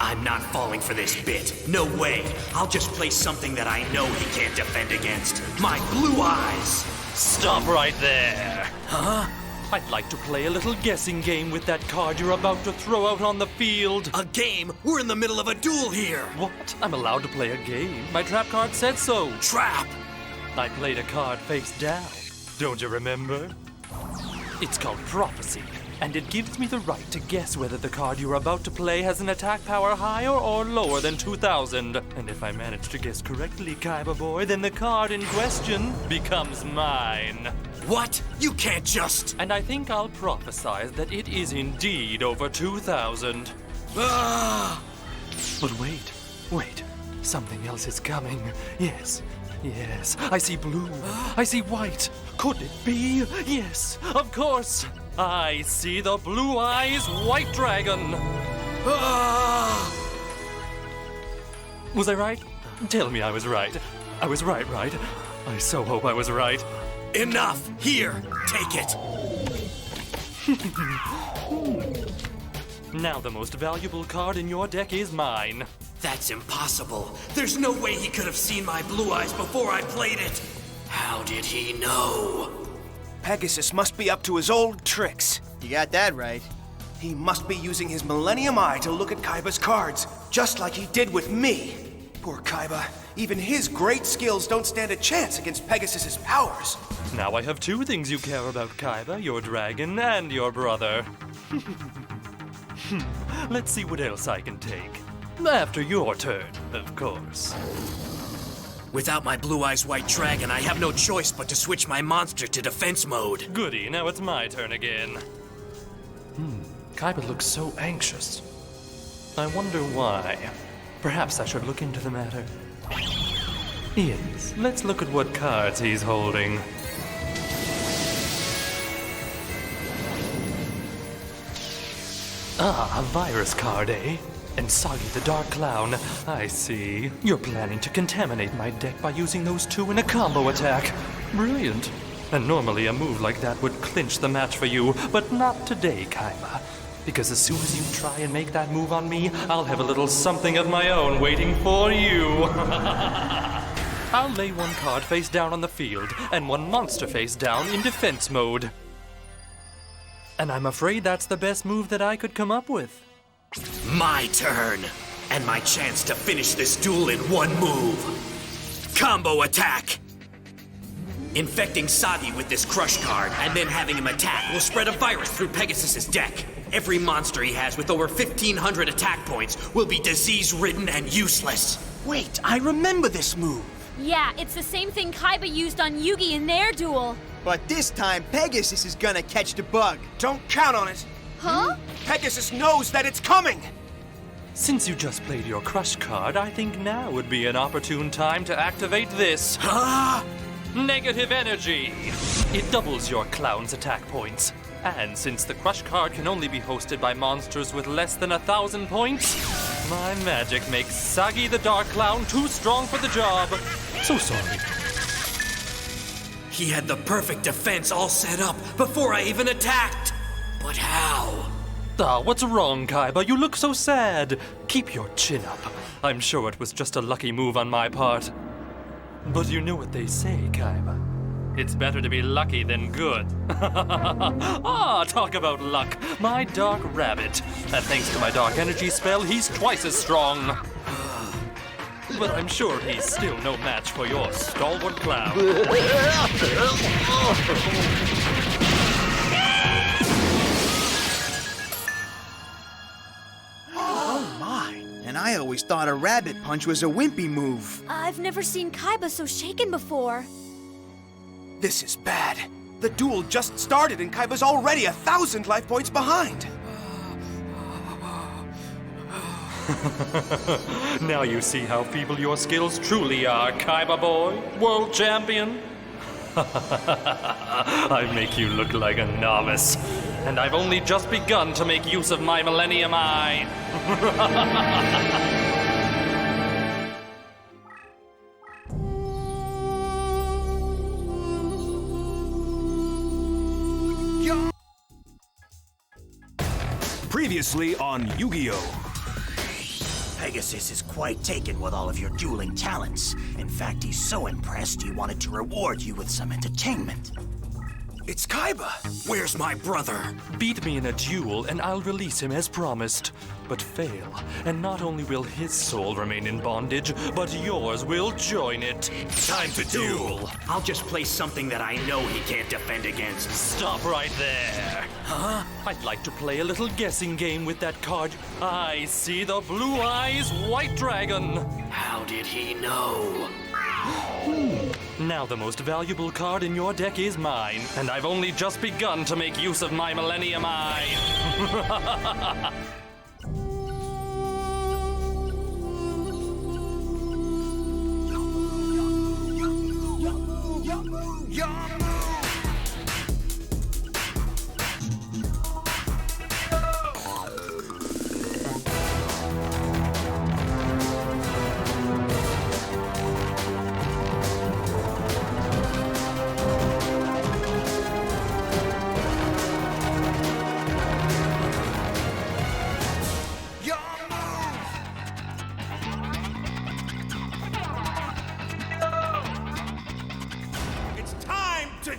I'm not falling for this bit. No way. I'll just play something that I know he can't defend against. My Blue Eyes! Stop right there. Huh? I'd like to play a little guessing game with that card you're about to throw out on the field. A game? We're in the middle of a duel here. What? I'm allowed to play a game. My trap card said so. Trap? I played a card face down. Don't you remember? It's called Prophecy, and it gives me the right to guess whether the card you're about to play has an attack power higher or lower than 2,000. And if I manage to guess correctly, Kaiba boy, then the card in question becomes mine. What? You can't just... And I think I'll prophesize that it is indeed over 2,000. Ah! But wait. Something else is coming. Yes. I see blue. I see white. Could it be? Yes, of course. I see the Blue Eyes White Dragon. Ah! Was I right? Tell me I was right. I was right? I so hope I was right. Enough! Here, take it! Now the most valuable card in your deck is mine. That's impossible. There's no way he could have seen my Blue Eyes before I played it. How did he know? Pegasus must be up to his old tricks. You got that right. He must be using his Millennium Eye to look at Kaiba's cards, just like he did with me. Poor Kaiba. Even his great skills don't stand a chance against Pegasus's powers. Now I have two things you care about, Kaiba, your dragon and your brother. Let's see what else I can take. After your turn, of course. Without my Blue Eyes White Dragon, I have no choice but to switch my monster to defense mode. Goody, now it's my turn again. Kaiba looks so anxious. I wonder why. Perhaps I should look into the matter. Yes, let's look at what cards he's holding. Ah, a virus card, eh? And Soggy the Dark Clown, I see. You're planning to contaminate my deck by using those two in a combo attack. Brilliant. And normally a move like that would clinch the match for you, but not today, Kaiba. Because as soon as you try and make that move on me, I'll have a little something of my own waiting for you. I'll lay one card face down on the field, and one monster face down in defense mode. And I'm afraid that's the best move that I could come up with. My turn, and my chance to finish this duel in one move. Combo attack! Infecting Soggy with this Crush card, and then having him attack will spread a virus through Pegasus's deck. Every monster he has with over 1,500 attack points will be disease-ridden and useless. Wait, I remember this move. Yeah, it's the same thing Kaiba used on Yugi in their duel. But this time, Pegasus is gonna catch the bug. Don't count on it. Huh? Pegasus knows that it's coming. Since you just played your Crush card, I think now would be an opportune time to activate this. Negative energy! It doubles your clown's attack points. And since the Crush card can only be hosted by monsters with less than 1,000 points, my magic makes Soggy the Dark Clown too strong for the job. So sorry. He had the perfect defense all set up before I even attacked. But how? Ah, what's wrong, Kaiba? You look so sad. Keep your chin up. I'm sure it was just a lucky move on my part. But you know what they say, Kaiba. It's better to be lucky than good. Ah, talk about luck. My Dark Rabbit. And thanks to my Dark Energy spell, he's twice as strong. But I'm sure he's still no match for your stalwart clown. Oh my. And I always thought a rabbit punch was a wimpy move. I've never seen Kaiba so shaken before. This is bad. The duel just started and Kaiba's already 1,000 life points behind. Now you see how feeble your skills truly are, Kaiba boy, world champion. I make you look like a novice, and I've only just begun to make use of my Millennium Eye. Previously on Yu-Gi-Oh! Pegasus is quite taken with all of your dueling talents. In fact, he's so impressed he wanted to reward you with some entertainment. It's Kaiba. Where's my brother? Beat me in a duel and I'll release him as promised. But fail, and not only will his soul remain in bondage, but yours will join it. Time to duel. I'll just play something that I know he can't defend against. Stop right there. Huh? I'd like to play a little guessing game with that card. I see the Blue Eyes White Dragon. How did he know? Now the most valuable card in your deck is mine, and I've only just begun to make use of my Millennium Eye. It's time to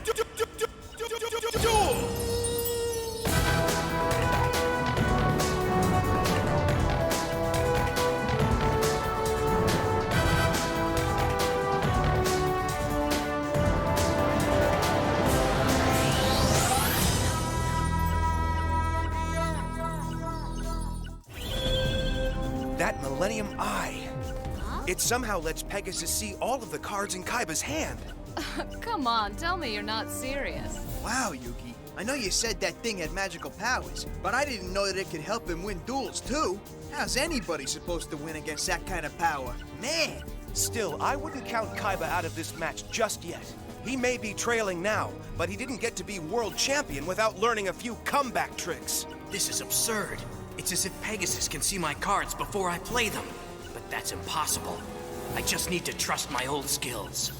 Titanium Eye. It somehow lets Pegasus see all of the cards in Kaiba's hand. Come on, tell me you're not serious. Wow, Yugi. I know you said that thing had magical powers, but I didn't know that it could help him win duels, too. How's anybody supposed to win against that kind of power? Man! Still, I wouldn't count Kaiba out of this match just yet. He may be trailing now, but he didn't get to be world champion without learning a few comeback tricks. This is absurd. It's as if Pegasus can see my cards before I play them. But that's impossible. I just need to trust my old skills.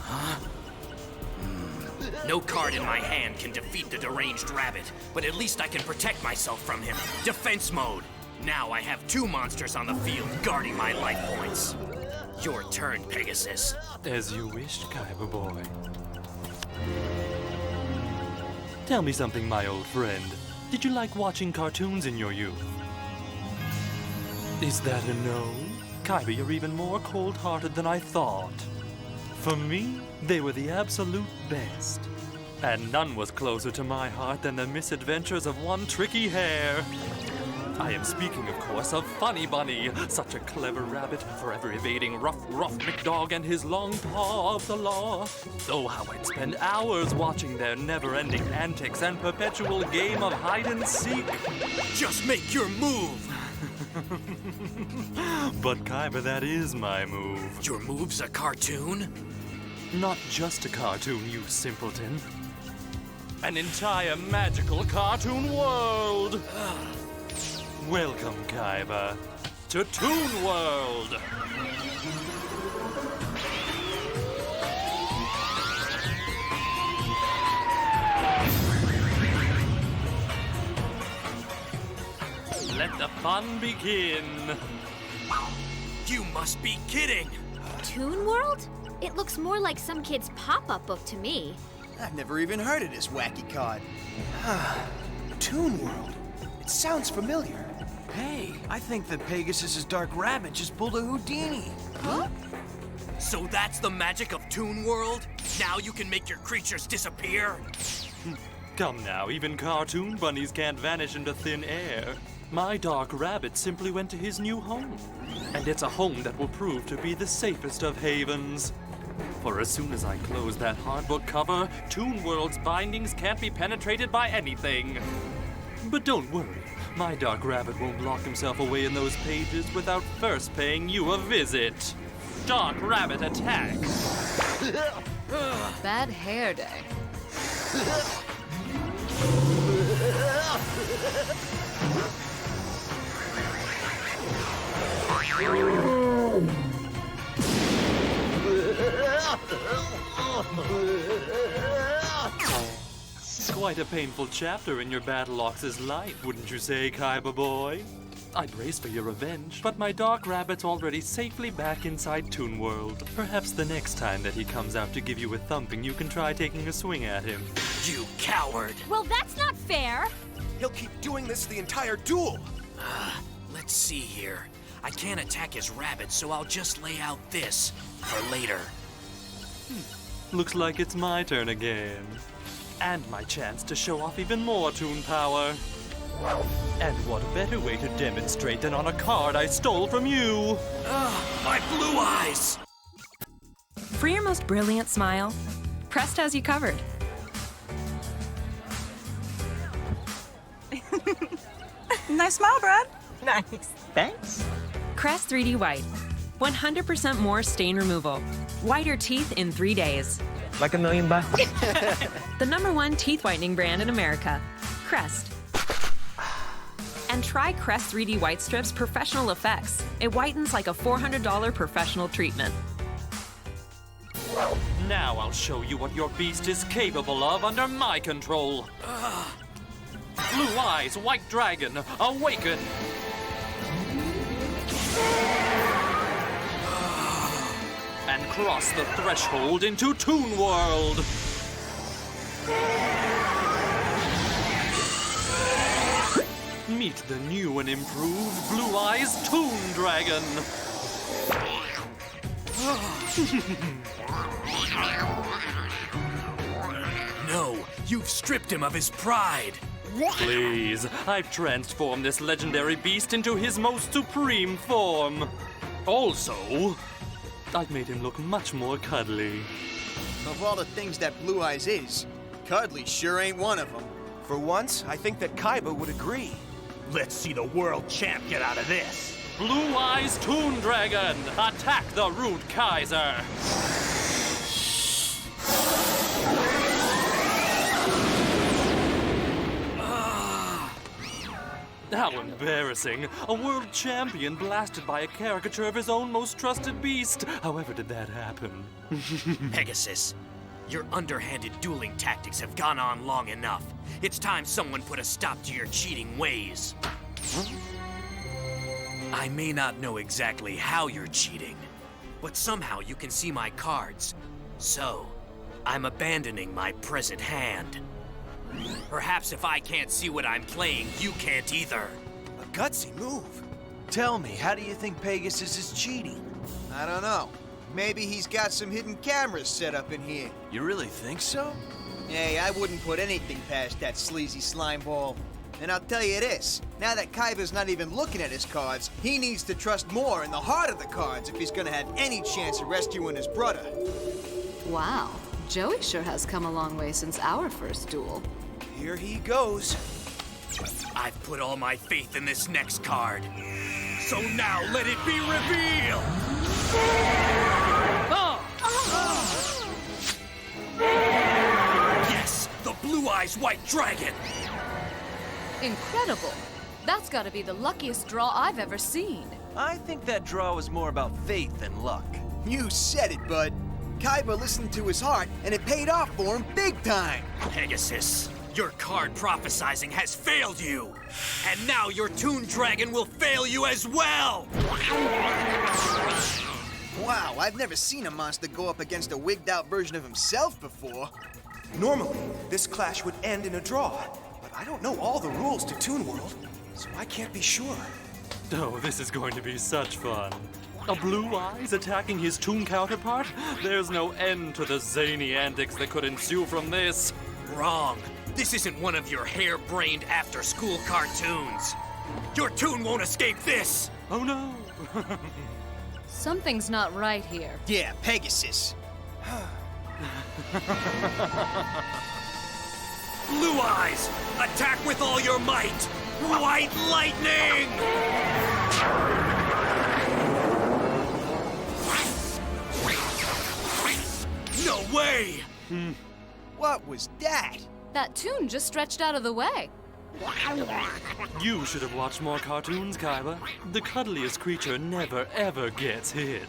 Huh? No card in my hand can defeat the deranged rabbit, but at least I can protect myself from him. Defense mode. Now I have 2 monsters on the field guarding my life points. Your turn, Pegasus. As you wished, Kaiba boy. Tell me something, my old friend. Did you like watching cartoons in your youth? Is that a no? Kaiba, you're even more cold-hearted than I thought. For me, they were the absolute best. And none was closer to my heart than the misadventures of one tricky hare. I am speaking, of course, of Funny Bunny, such a clever rabbit, forever evading rough McDog and his long paw of the law. Oh, how I'd spend hours watching their never-ending antics and perpetual game of hide-and-seek. Just make your move! But Kaiba, that is my move. Your move's a cartoon? Not just a cartoon, you simpleton. An entire magical cartoon world! Welcome, Kaiba, to Toon World! Let the fun begin! You must be kidding! Toon World? It looks more like some kid's pop-up book to me. I've never even heard of this wacky card. Toon World. It sounds familiar. Hey, I think that Pegasus's Dark Rabbit just pulled a Houdini. Huh? So that's the magic of Toon World? Now you can make your creatures disappear? Come now, even cartoon bunnies can't vanish into thin air. My Dark Rabbit simply went to his new home. And it's a home that will prove to be the safest of havens. For as soon as I close that hardbook cover, Toon World's bindings can't be penetrated by anything. But don't worry, my Dark Rabbit won't lock himself away in those pages without first paying you a visit. Dark Rabbit attack! Bad hair day. Quite a painful chapter in your Battleox's life, wouldn't you say, Kaiba boy? I brace for your revenge, but my Dark Rabbit's already safely back inside Toon World. Perhaps the next time that he comes out to give you a thumping, you can try taking a swing at him. You coward! Well, that's not fair! He'll keep doing this the entire duel! Let's see here. I can't attack his rabbit, so I'll just lay out this for later. Looks like it's my turn again. And my chance to show off even more Toon power. And what better way to demonstrate than on a card I stole from you? My blue eyes! For your most brilliant smile, Crest has you covered. Nice smile, Brad. Nice. Thanks. Crest 3D White. 100% more stain removal. Whiter teeth in 3 days. Like $1 million bucks. The #1 teeth whitening brand in America. Crest. And try Crest 3D White Strips Professional Effects. It whitens like a $400 professional treatment. Now I'll show you what your beast is capable of under my control. Blue Eyes, White Dragon, awaken! And cross the threshold into Toon World! Meet the new and improved Blue Eyes Toon Dragon! No, you've stripped him of his pride! Please, I've transformed this legendary beast into his most supreme form. Also, I've made him look much more cuddly. Of all the things that Blue Eyes is, cuddly sure ain't one of them. For once, I think that Kaiba would agree. Let's see the world champ get out of this. Blue Eyes Toon Dragon, attack the Root Kaiser! How embarrassing! A world champion blasted by a caricature of his own most trusted beast! However did that happen? Pegasus, your underhanded dueling tactics have gone on long enough. It's time someone put a stop to your cheating ways. Huh? I may not know exactly how you're cheating, but somehow you can see my cards. So, I'm abandoning my present hand. Perhaps if I can't see what I'm playing, you can't either. A gutsy move. Tell me, how do you think Pegasus is cheating? I don't know. Maybe he's got some hidden cameras set up in here. You really think so? Hey, I wouldn't put anything past that sleazy slime ball. And I'll tell you this, now that Kaiba's not even looking at his cards, he needs to trust more in the heart of the cards if he's gonna have any chance of rescuing his brother. Wow, Joey sure has come a long way since our first duel. Here he goes. I've put all my faith in this next card. So now let it be revealed! Yes, the Blue Eyes White Dragon! Incredible. That's gotta be the luckiest draw I've ever seen. I think that draw was more about faith than luck. You said it, bud. Kaiba listened to his heart, and it paid off for him big time. Pegasus, your card prophesizing has failed you. And now your Toon Dragon will fail you as well! Wow, I've never seen a monster go up against a wigged-out version of himself before. Normally, this clash would end in a draw, but I don't know all the rules to Toon World, so I can't be sure. Oh, this is going to be such fun. A Blue Eyes attacking his Toon counterpart? There's no end to the zany antics that could ensue from this. Wrong. This isn't one of your hair-brained after-school cartoons. Your Toon won't escape this! Oh no! Something's not right here. Yeah, Pegasus. Blue Eyes, attack with all your might! White Lightning! No way! What was that? That Toon just stretched out of the way. You should have watched more cartoons, Kaiba. The cuddliest creature never ever gets hit.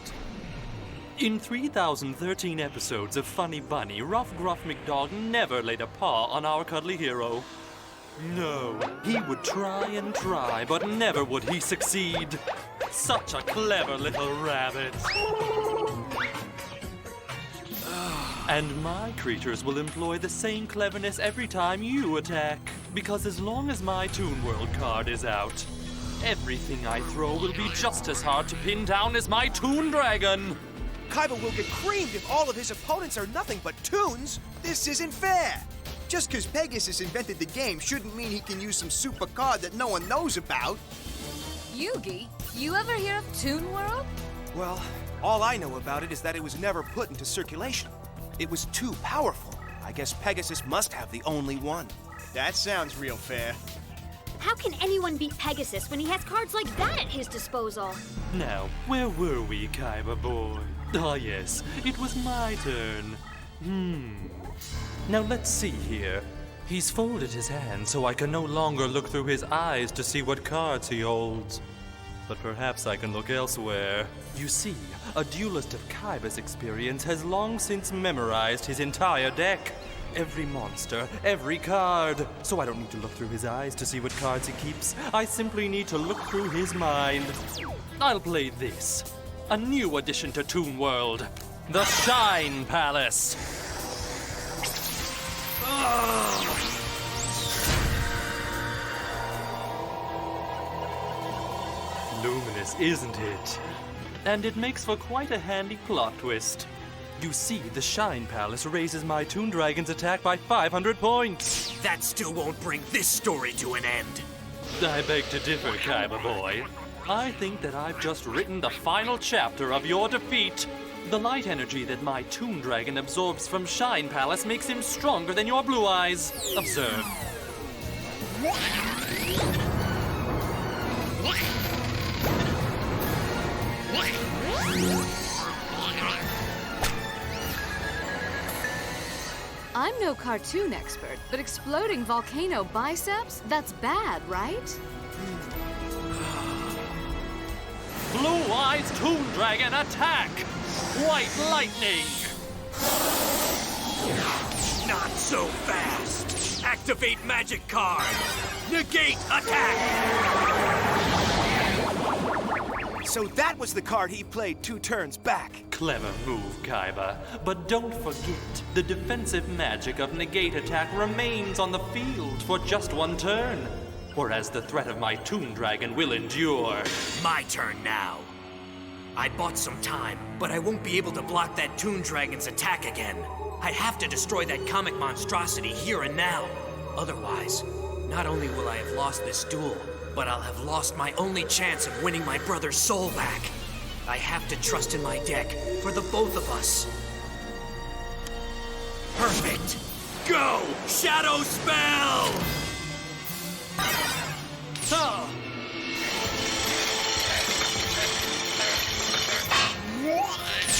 In 3,013 episodes of Funny Bunny, Rough Gruff McDog never laid a paw on our cuddly hero. No, he would try and try, but never would he succeed. Such a clever little rabbit. And my creatures will employ the same cleverness every time you attack. Because as long as my Toon World card is out, everything I throw will be just as hard to pin down as my Toon Dragon. Kaiba will get creamed if all of his opponents are nothing but Toons. This isn't fair. Just because Pegasus invented the game shouldn't mean he can use some super card that no one knows about. Yugi, you ever hear of Toon World? Well, all I know about it is that it was never put into circulation. It was too powerful. I guess Pegasus must have the only one. That sounds real fair. How can anyone beat Pegasus when he has cards like that at his disposal? Now, where were we, Kaiba boy? Ah, yes, it was my turn. Now let's see here. He's folded his hands so I can no longer look through his eyes to see what cards he holds. But perhaps I can look elsewhere. You see, a duelist of Kaiba's experience has long since memorized his entire deck. Every monster, every card. So I don't need to look through his eyes to see what cards he keeps. I simply need to look through his mind. I'll play this. A new addition to Toon World. The Shine Palace. Luminous, isn't it? And it makes for quite a handy plot twist. You see, the Shine Palace raises my Toon Dragon's attack by 500 points. That still won't bring this story to an end. I beg to differ, Kaiba boy. I think that I've just written the final chapter of your defeat. The light energy that my Toon Dragon absorbs from Shine Palace makes him stronger than your blue eyes. Observe. I'm no cartoon expert, but exploding volcano biceps? That's bad, right? Blue Eyes Toon Dragon attack! White Lightning! Not so fast! Activate magic card! Negate attack! So that was the card he played 2 turns back. Clever move, Kaiba. But don't forget, the defensive magic of negate attack remains on the field for just 1 turn. Whereas the threat of my Toon Dragon will endure. My turn now. I bought some time, but I won't be able to block that Toon Dragon's attack again. I have to destroy that comic monstrosity here and now. Otherwise, not only will I have lost this duel, but I'll have lost my only chance of winning my brother's soul back. I have to trust in my deck for the both of us. Perfect! Go! Shadow Spell!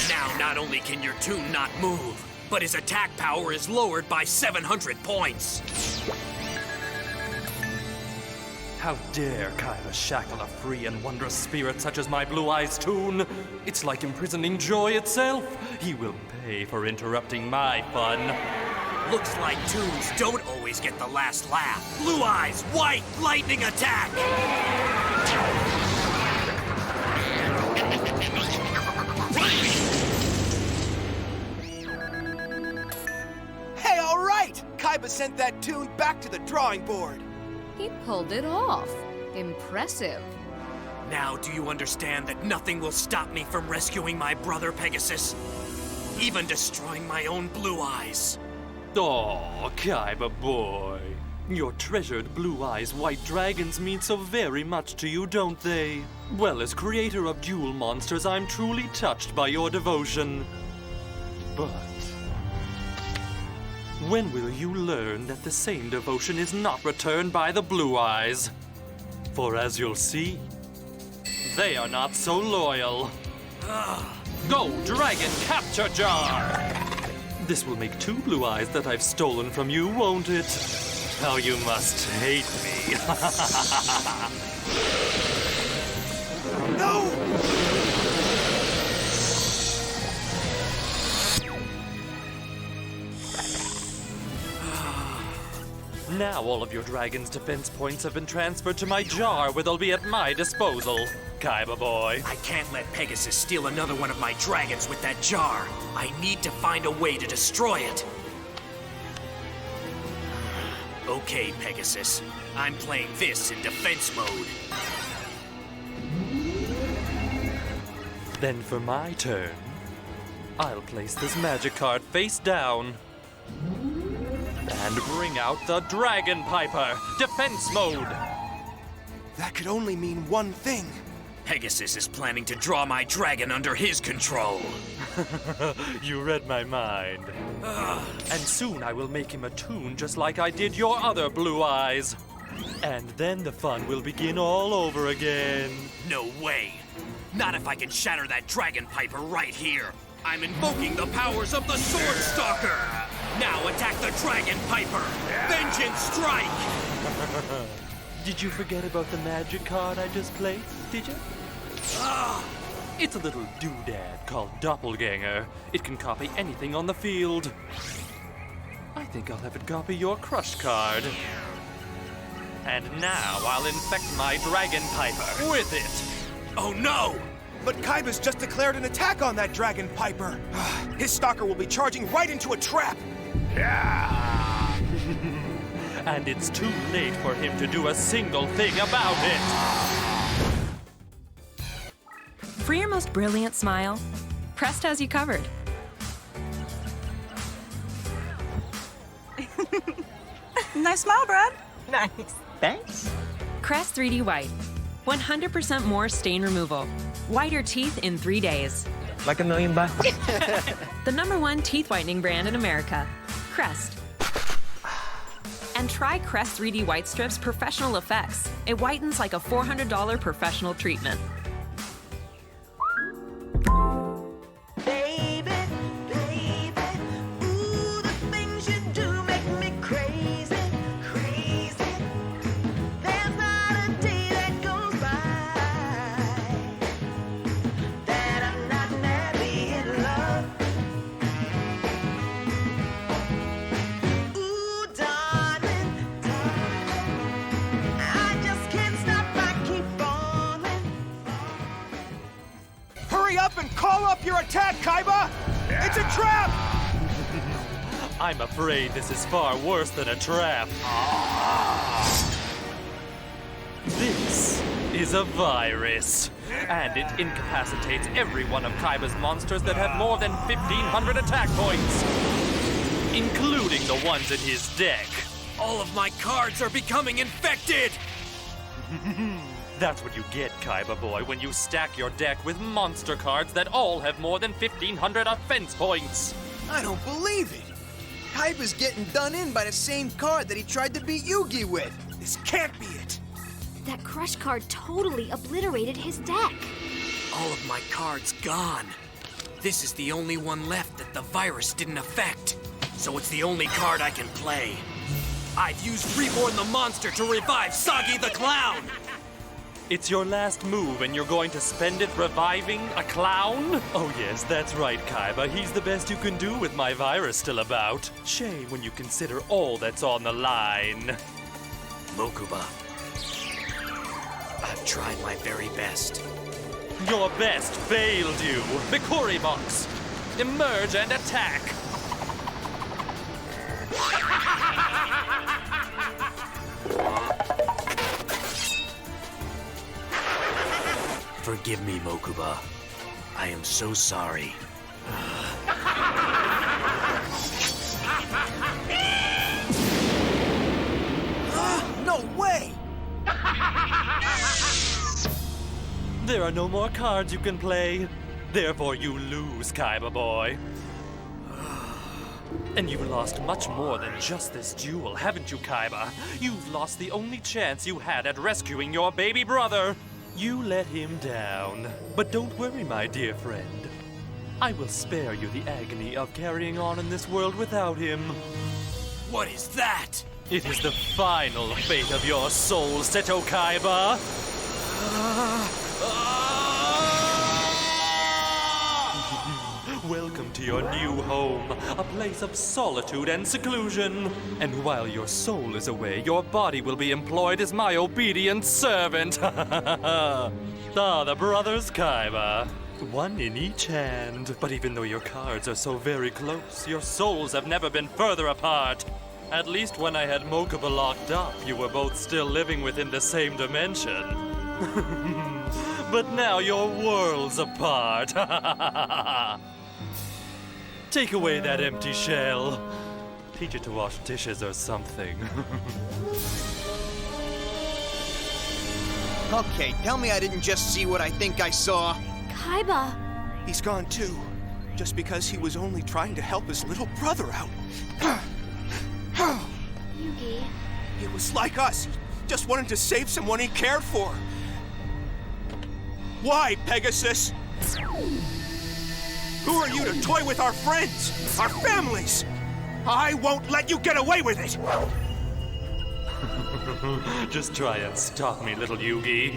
Now, not only can your Toon not move, but his attack power is lowered by 700 points. How dare Kaiba shackle a free and wondrous spirit such as my Blue Eyes Toon? It's like imprisoning joy itself. He will pay for interrupting my fun. Looks like Toons don't always get the last laugh. Blue Eyes, White Lightning attack! Hey, all right! Kaiba sent that Toon back to the drawing board. He pulled it off. Impressive. Now, do you understand that nothing will stop me from rescuing my brother Pegasus? Even destroying my own Blue Eyes. Oh, Kaiba boy. Your treasured Blue Eyes White Dragons mean so very much to you, don't they? Well, as creator of duel monsters, I'm truly touched by your devotion. But when will you learn that the same devotion is not returned by the Blue Eyes? For as you'll see, they are not so loyal. Go, Dragon Capture Jar! This will make 2 Blue Eyes that I've stolen from you, won't it? How you must hate me. No! Now all of your dragon's defense points have been transferred to my jar, where they'll be at my disposal. Kaiba boy. I can't let Pegasus steal another one of my dragons with that jar. I need to find a way to destroy it. Okay, Pegasus. I'm playing this in defense mode. Then for my turn, I'll place this magic card face down. And bring out the Dragon Piper, defense mode. That could only mean one thing. Pegasus is planning to draw my dragon under his control. You read my mind. And soon I will make him a Toon just like I did your other Blue Eyes. And then the fun will begin all over again. No way. Not if I can shatter that Dragon Piper right here. I'm invoking the powers of the Sword Stalker. Now attack the Dragon Piper. Vengeance strike. Did you forget about the magic card I just played? Did you? It's a little doodad called Doppelganger. It can copy anything on the field. I think I'll have it copy your Crush card. And now I'll infect my Dragon Piper with it. Oh no! But Kaiba's just declared an attack on that Dragon Piper. His stalker will be charging right into a trap. And it's too late for him to do a single thing about it. For your most brilliant smile, Crest has you covered. Nice smile, Brad. Nice. Thanks. Crest 3D White. 100% more stain removal. Whiter teeth in 3 days. Like $1,000,000 The #1 teeth whitening brand in America. Crest. And try Crest 3D White Strips Professional Effects. It whitens like a $400 professional treatment. Baby, baby, ooh, the things you do make me crazy, crazy. There's not a day that goes by that I'm not madly in love. Ooh, darling, darling, I just can't stop, I keep falling. Hurry up and call up your attack, Kaiba! It's a trap! I'm afraid this is far worse than a trap. This is a virus, and it incapacitates every one of Kaiba's monsters that have more than 1,500 attack points, including the ones in his deck. All of my cards are becoming infected! That's what you get, Kaiba boy, when you stack your deck with monster cards that all have more than 1,500 offense points. I don't believe it. Kaiba's getting done in by the same card that he tried to beat Yugi with. This can't be it. That crush card totally obliterated his deck. All of my cards gone. This is the only one left that the virus didn't affect. So it's the only card I can play. I've used Reborn the Monster to revive Sagi the Clown! It's your last move, and you're going to spend it reviving a clown? Oh yes, that's right, Kaiba. He's the best you can do with my virus still about. Shame when you consider all that's on the line. Mokuba, I've tried my very best. Your best failed you. Bikuri Box, emerge and attack. Forgive me, Mokuba. I am so sorry. No way! There are no more cards you can play. Therefore, you lose, Kaiba boy. And you've lost much more than just this duel, haven't you, Kaiba? You've lost the only chance you had at rescuing your baby brother. You let him down. But don't worry, my dear friend. I will spare you the agony of carrying on in this world without him. What is that? It is the final fate of your soul, Seto Kaiba. Welcome to your new home, a place of solitude and seclusion. And while your soul is away, your body will be employed as my obedient servant. The brothers Kaiba. One in each hand. But even though your cards are so very close, your souls have never been further apart. At least when I had Mokuba locked up, you were both still living within the same dimension. But now you're worlds apart. Take away that empty shell. Teach it to wash dishes or something. Okay, tell me I didn't just see what I think I saw. Kaiba. He's gone too, just because he was only trying to help his little brother out. Yugi. It was like us. He just wanted to save someone he cared for. Why, Pegasus? Who are you to toy with our friends, our families? I won't let you get away with it! Just try and stop me, little Yugi.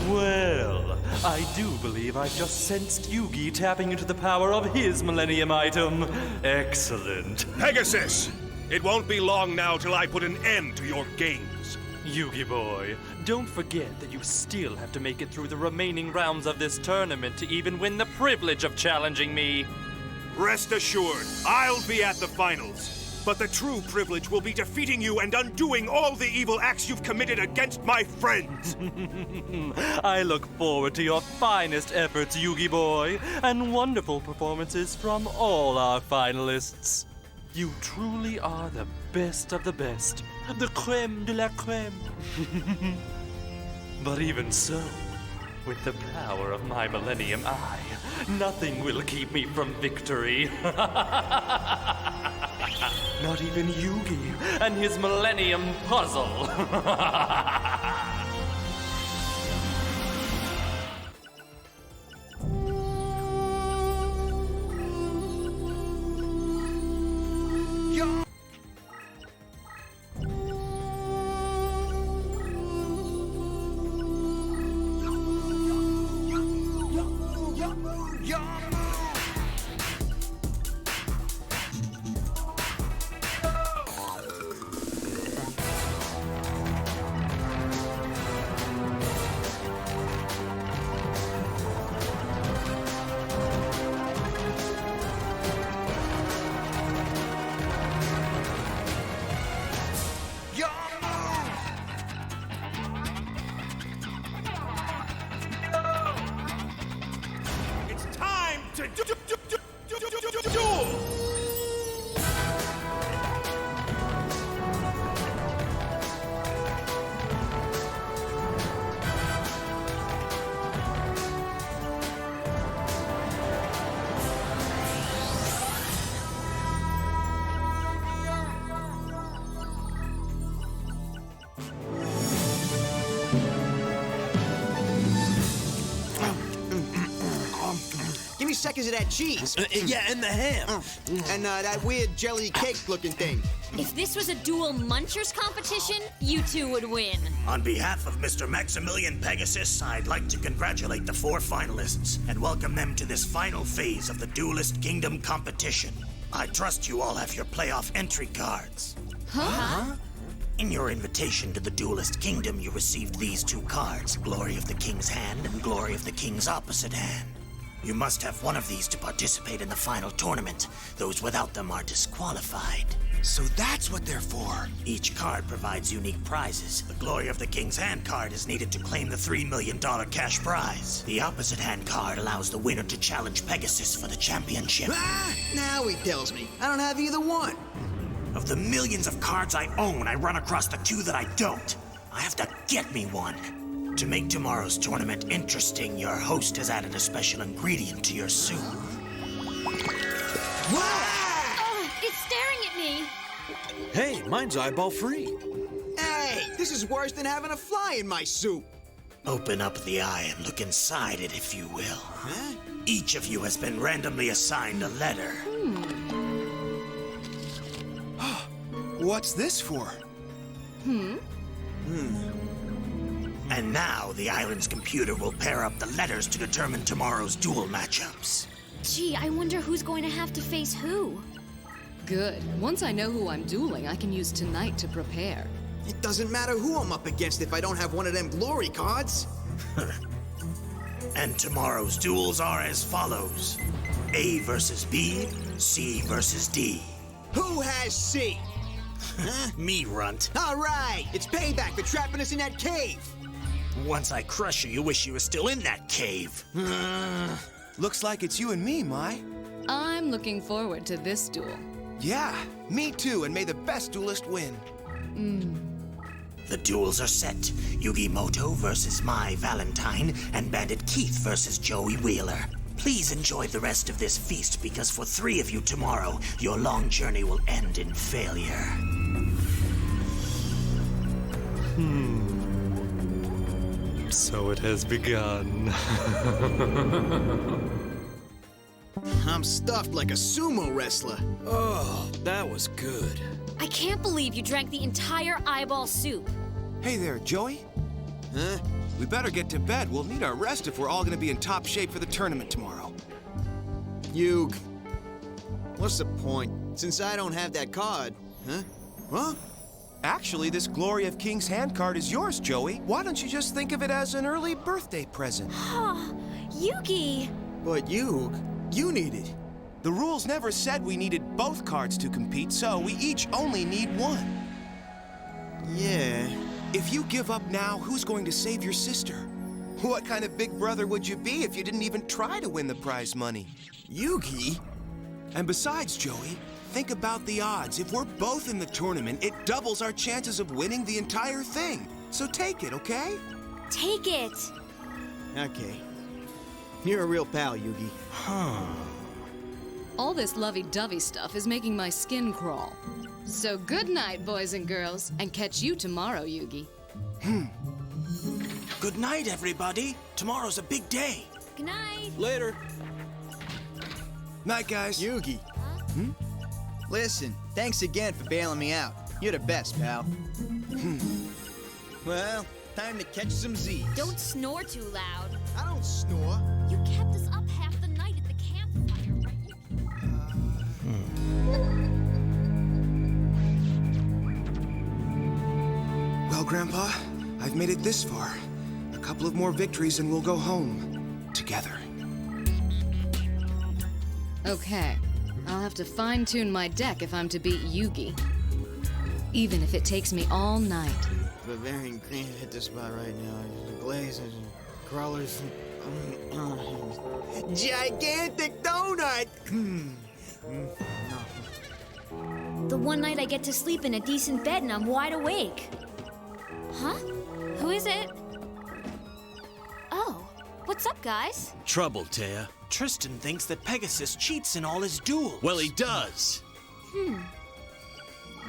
Well, I do believe I've just sensed Yugi tapping into the power of his Millennium item. Excellent. Pegasus! It won't be long now till I put an end to your games. Yugi boy, don't forget that you still have to make it through the remaining rounds of this tournament to even win the privilege of challenging me. Rest assured, I'll be at the finals. But the true privilege will be defeating you and undoing all the evil acts you've committed against my friends. I look forward to your finest efforts, Yugi boy, and wonderful performances from all our finalists. You truly are the best of the best, the creme de la creme. But even so, with the power of my Millennium Eye, nothing will keep me from victory. Not even Yugi and his Millennium Puzzle. It's time to duel! Give me seconds of that cheese. Yeah, and the ham. And that weird jelly cake-looking thing. If this was a dual munchers competition, you two would win. On behalf of Mr. Maximilian Pegasus, I'd like to congratulate the 4 finalists and welcome them to this final phase of the Duelist Kingdom competition. I trust you all have your playoff entry cards. Huh? In your invitation to the Duelist Kingdom, you received these 2 cards, Glory of the King's Hand and Glory of the King's Opposite Hand. You must have one of these to participate in the final tournament. Those without them are disqualified. So that's what they're for. Each card provides unique prizes. The Glory of the King's Hand card is needed to claim the $3 million cash prize. The Opposite Hand card allows the winner to challenge Pegasus for the championship. Ah, now he tells me. I don't have either one. Of the millions of cards I own, I run across the 2 that I don't. I have to get me one. To make tomorrow's tournament interesting, your host has added a special ingredient to your soup. Oh, it's staring at me. Hey, mine's eyeball free. Hey, this is worse than having a fly in my soup. Open up the eye and look inside it, if you will. Huh? Each of you has been randomly assigned a letter. What's this for? And now the island's computer will pair up the letters to determine tomorrow's duel matchups. Gee, I wonder who's going to have to face who. Good. Once I know who I'm dueling, I can use tonight to prepare. It doesn't matter who I'm up against if I don't have one of them glory cards. And tomorrow's duels are as follows. A versus B, C versus D. Who has C? Huh? Me, runt. All right, it's payback for trapping us in that cave. Once I crush you, you wish you were still in that cave. Looks like it's you and me, Mai. I'm looking forward to this duel. Yeah, me too, and may the best duelist win. The duels are set. Yugi Moto versus Mai Valentine, and Bandit Keith versus Joey Wheeler. Please enjoy the rest of this feast, because for 3 of you tomorrow, your long journey will end in failure. So it has begun. I'm stuffed like a sumo wrestler. Oh, that was good. I can't believe you drank the entire eyeball soup. Hey there, Joey. Huh? We better get to bed. We'll need our rest if we're all gonna be in top shape for the tournament tomorrow. Yug. What's the point? Since I don't have that card. Huh? Huh? Actually, this Glory of King's Hand card is yours, Joey. Why don't you just think of it as an early birthday present? Oh, Yugi! But Yug, you need it. The rules never said we needed both cards to compete, so we each only need one. Yeah. If you give up now, who's going to save your sister? What kind of big brother would you be if you didn't even try to win the prize money? Yugi? And besides, Joey, think about the odds. If we're both in the tournament, it doubles our chances of winning the entire thing. So take it, okay? Take it. Okay. You're a real pal, Yugi. All this lovey-dovey stuff is making my skin crawl. So good night, boys and girls, and catch you tomorrow, Yugi. Good night, everybody. Tomorrow's a big day. Good night. Later. Night, guys. Yugi. Listen, thanks again for bailing me out. You're the best, pal. Well, time to catch some Z's. Don't snore too loud. I don't snore. You kept us up half the night at the campfire, right? Well, Grandpa, I've made it this far. A couple of more victories and we'll go home. Together. Okay. I'll have to fine-tune my deck if I'm to beat Yugi. Even if it takes me all night. Bavarian cream hit the spot right now. The glazes, crawlers. Gigantic donut! The one night I get to sleep in a decent bed and I'm wide awake. Huh? Who is it? Oh, what's up, guys? Trouble, Taya. Tristan thinks that Pegasus cheats in all his duels. Well, he does.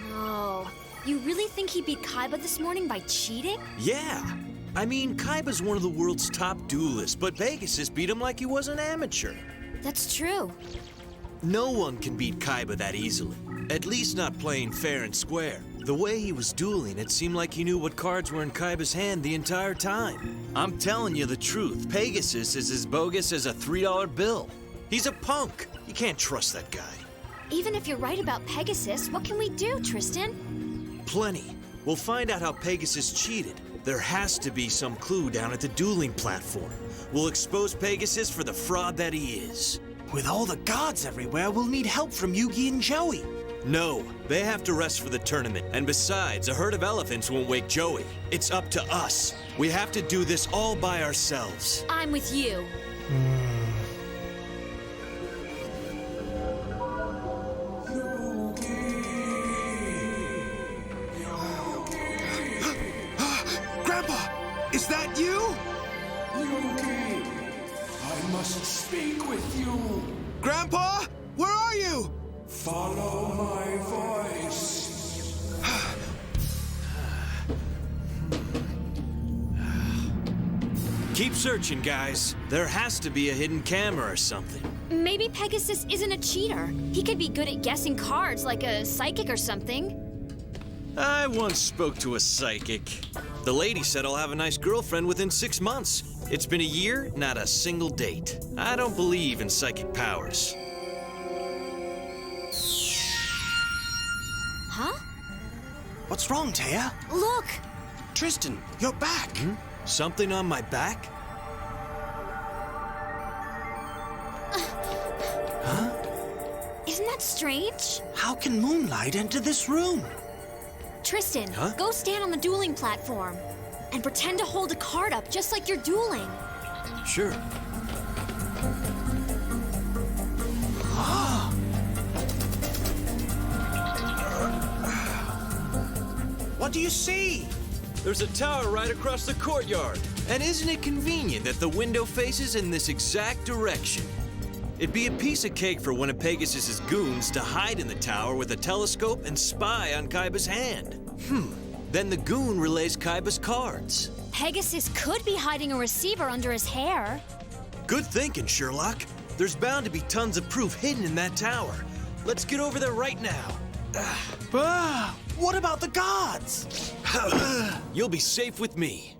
No. You really think he beat Kaiba this morning by cheating? Yeah. I mean, Kaiba's one of the world's top duelists, but Pegasus beat him like he was an amateur. That's true. No one can beat Kaiba that easily. At least not playing fair and square. The way he was dueling, it seemed like he knew what cards were in Kaiba's hand the entire time. I'm telling you the truth, Pegasus is as bogus as a $3 bill. He's a punk. You can't trust that guy. Even if you're right about Pegasus, what can we do, Tristan? Plenty. We'll find out how Pegasus cheated. There has to be some clue down at the dueling platform. We'll expose Pegasus for the fraud that he is. With all the gods everywhere, we'll need help from Yugi and Joey. No, they have to rest for the tournament. And besides, a herd of elephants won't wake Joey. It's up to us. We have to do this all by ourselves. I'm with you. Grandpa, is that you? Yugi, I must speak with you. Grandpa, where are you? Follow my voice. Keep searching, guys. There has to be a hidden camera or something. Maybe Pegasus isn't a cheater. He could be good at guessing cards, like a psychic or something. I once spoke to a psychic. The lady said I'll have a nice girlfriend within 6 months. It's been a year, not a single date. I don't believe in psychic powers. Huh? What's wrong, Taya? Look! Tristan, you're back. Something on my back? Huh? Isn't that strange? How can moonlight enter this room? Tristan, Huh? go stand on the dueling platform and pretend to hold a card up just like you're dueling. Sure. What do you see? There's a tower right across the courtyard. And isn't it convenient that the window faces in this exact direction? It'd be a piece of cake for one of Pegasus's goons to hide in the tower with a telescope and spy on Kaiba's hand. Then the goon relays Kaiba's cards. Pegasus could be hiding a receiver under his hair. Good thinking, Sherlock. There's bound to be tons of proof hidden in that tower. Let's get over there right now. What about the gods? You'll be safe with me.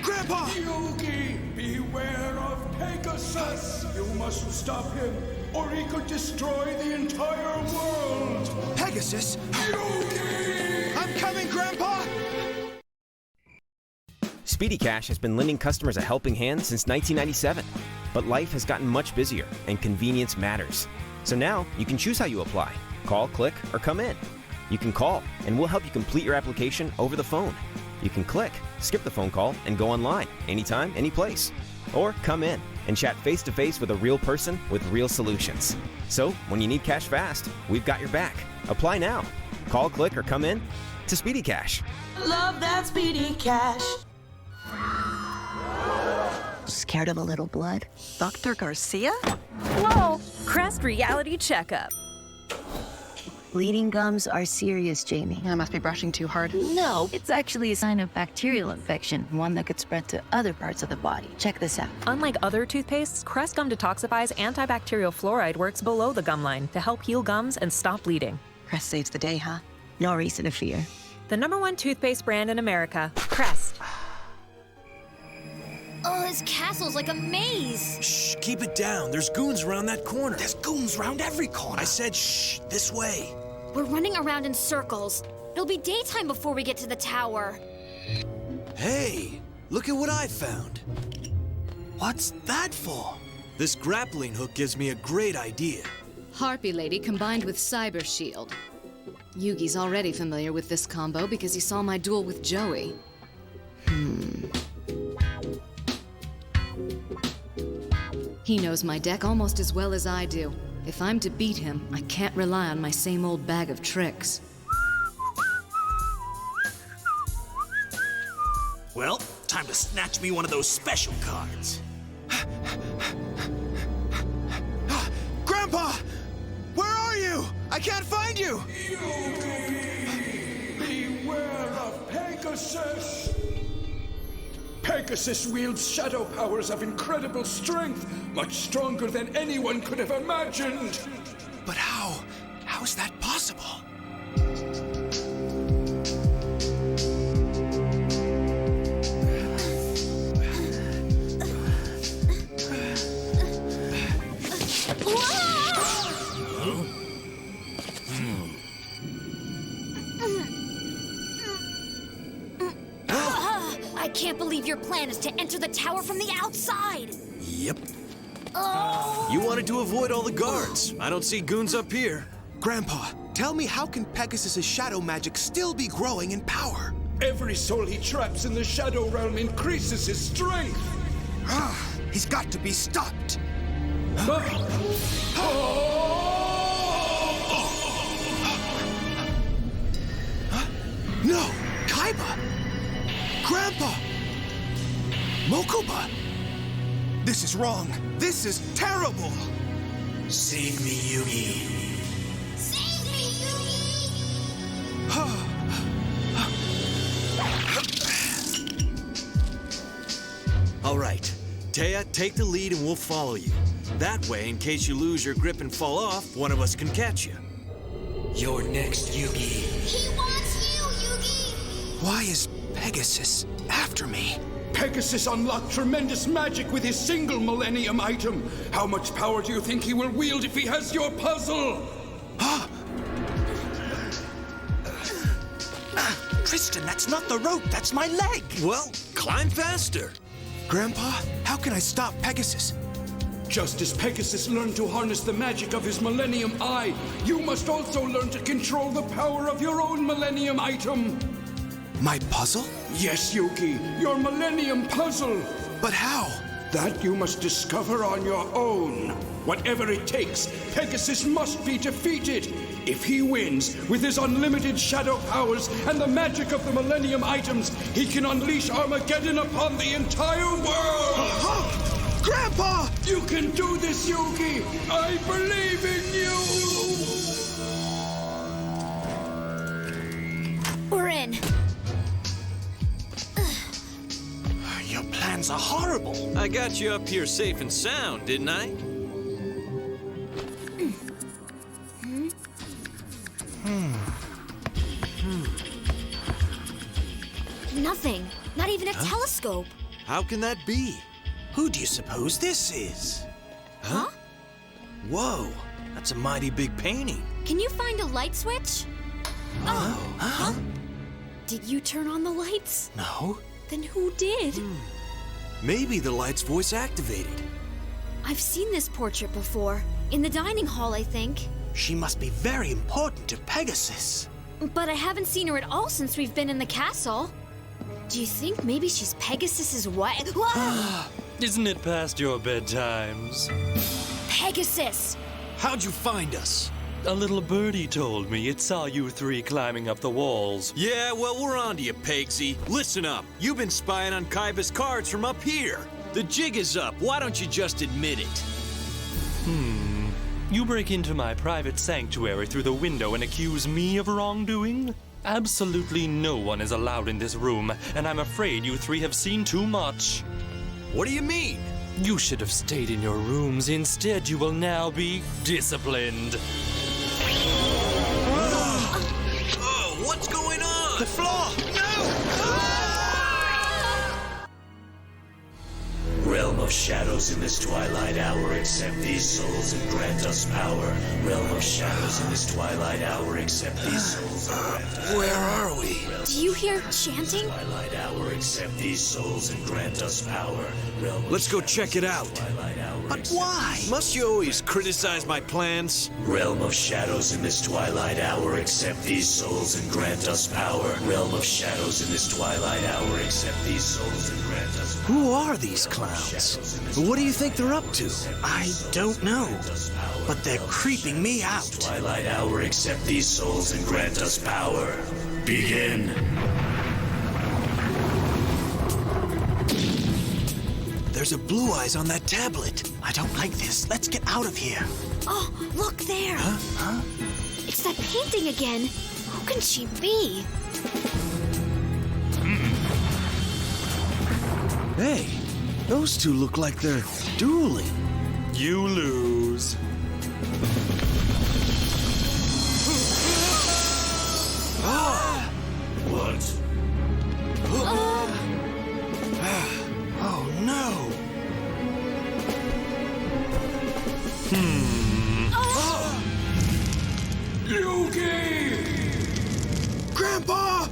Grandpa! Yugi, beware of Pegasus. You must stop him, or he could destroy the entire world. Pegasus? Yugi! I'm coming, Grandpa! Speedy Cash has been lending customers a helping hand since 1997. But life has gotten much busier, and convenience matters. So now you can choose how you apply. Call, click, or come in. You can call, and we'll help you complete your application over the phone. You can click, skip the phone call, and go online, anytime, any place. Or come in and chat face-to-face with a real person with real solutions. So when you need cash fast, we've got your back. Apply now. Call, click, or come in to Speedy Cash. Love that Speedy Cash. Scared of a little blood? Dr. Garcia? Whoa! Crest Reality Checkup. Bleeding gums are serious, Jamie. I must be brushing too hard. No, it's actually a sign of bacterial infection, one that could spread to other parts of the body. Check this out. Unlike other toothpastes, Crest Gum Detoxify's antibacterial fluoride works below the gum line to help heal gums and stop bleeding. Crest saves the day, huh? No reason to fear. The #1 toothpaste brand in America, Crest. Oh, this castle's like a maze. Shh, keep it down. There's goons around that corner. There's goons around every corner. I said shh, this way. We're running around in circles. It'll be daytime before we get to the tower. Hey, look at what I found. What's that for? This grappling hook gives me a great idea. Harpy Lady combined with Cyber Shield. Yugi's already familiar with this combo because he saw my duel with Joey. He knows my deck almost as well as I do. If I'm to beat him, I can't rely on my same old bag of tricks. Well, time to snatch me one of those special cards. Grandpa! Where are you? I can't find you! Beware of Pegasus! Pegasus wields shadow powers of incredible strength, much stronger than anyone could have imagined. But how? How is that possible? I can't believe your plan is to enter the tower from the outside. Yep. Oh! You wanted to avoid all the guards. I don't see goons up here. Grandpa, tell me, how can Pegasus's shadow magic still be growing in power? Every soul he traps in the shadow realm increases his strength. He's got to be stopped. No! Kaiba! Grandpa! Mokuba! This is wrong. This is terrible! Save me, Yugi. Save me, Yugi! All right. Taya, take the lead and we'll follow you. That way, in case you lose your grip and fall off, one of us can catch you. You're next, Yugi. He wants you, Yugi! Why is Pegasus after me? Pegasus unlocked tremendous magic with his single Millennium item. How much power do you think he will wield if he has your puzzle? Tristan, that's not the rope, that's my leg. Well, climb faster. Grandpa, how can I stop Pegasus? Just as Pegasus learned to harness the magic of his Millennium Eye, you must also learn to control the power of your own Millennium item. My puzzle? Yes, Yugi, your Millennium Puzzle. But how? That you must discover on your own. Whatever it takes, Pegasus must be defeated. If he wins, with his unlimited shadow powers and the magic of the Millennium items, he can unleash Armageddon upon the entire world! Grandpa! You can do this, Yugi! I believe in you! We're in. Your plans are horrible. I got you up here safe and sound, didn't I? Nothing. Not even a telescope. How can that be? Who do you suppose this is? Huh? Whoa, that's a mighty big painting. Can you find a light switch? Oh. Huh? Did you turn on the lights? No. Then who did? Maybe the light's voice activated. I've seen this portrait before. In the dining hall, I think. She must be very important to Pegasus. But I haven't seen her at all since we've been in the castle. Do you think maybe she's Pegasus's wife? Isn't it past your bedtimes? Pegasus! How'd you find us? A little birdie told me it saw you three climbing up the walls. Yeah, well, we're on to you, Pegsy. Listen up. You've been spying on Kaiba's cards from up here. The jig is up. Why don't you just admit it? You break into my private sanctuary through the window and accuse me of wrongdoing? Absolutely no one is allowed in this room, and I'm afraid you three have seen too much. What do you mean? You should have stayed in your rooms. Instead, you will now be disciplined. Oh, what's going on? The floor! Realm of shadows in this twilight hour, accept these souls and grant us power. Realm of shadows in this twilight hour, accept these souls and grant us Where are we? Do you hear chanting? twilight hour, accept these souls and grant us power. Realm of Let's go check it out. twilight hour, But why? Must you always criticize my plans? Realm of shadows in this twilight hour, accept these souls and grant us power. Realm of shadows in this twilight hour, accept these souls and grant us power. Who are these clowns? What do you think they're up to? I don't know, but they're creeping me out. Twilight hour, accept these souls and grant us power. Begin. There's a blue eyes on that tablet. I don't like this. Let's get out of here. Oh, look there. Huh? It's that painting again. Who can she be? Hey, those two look like they're dueling. You lose. What? Oh no! Yugi! Grandpa!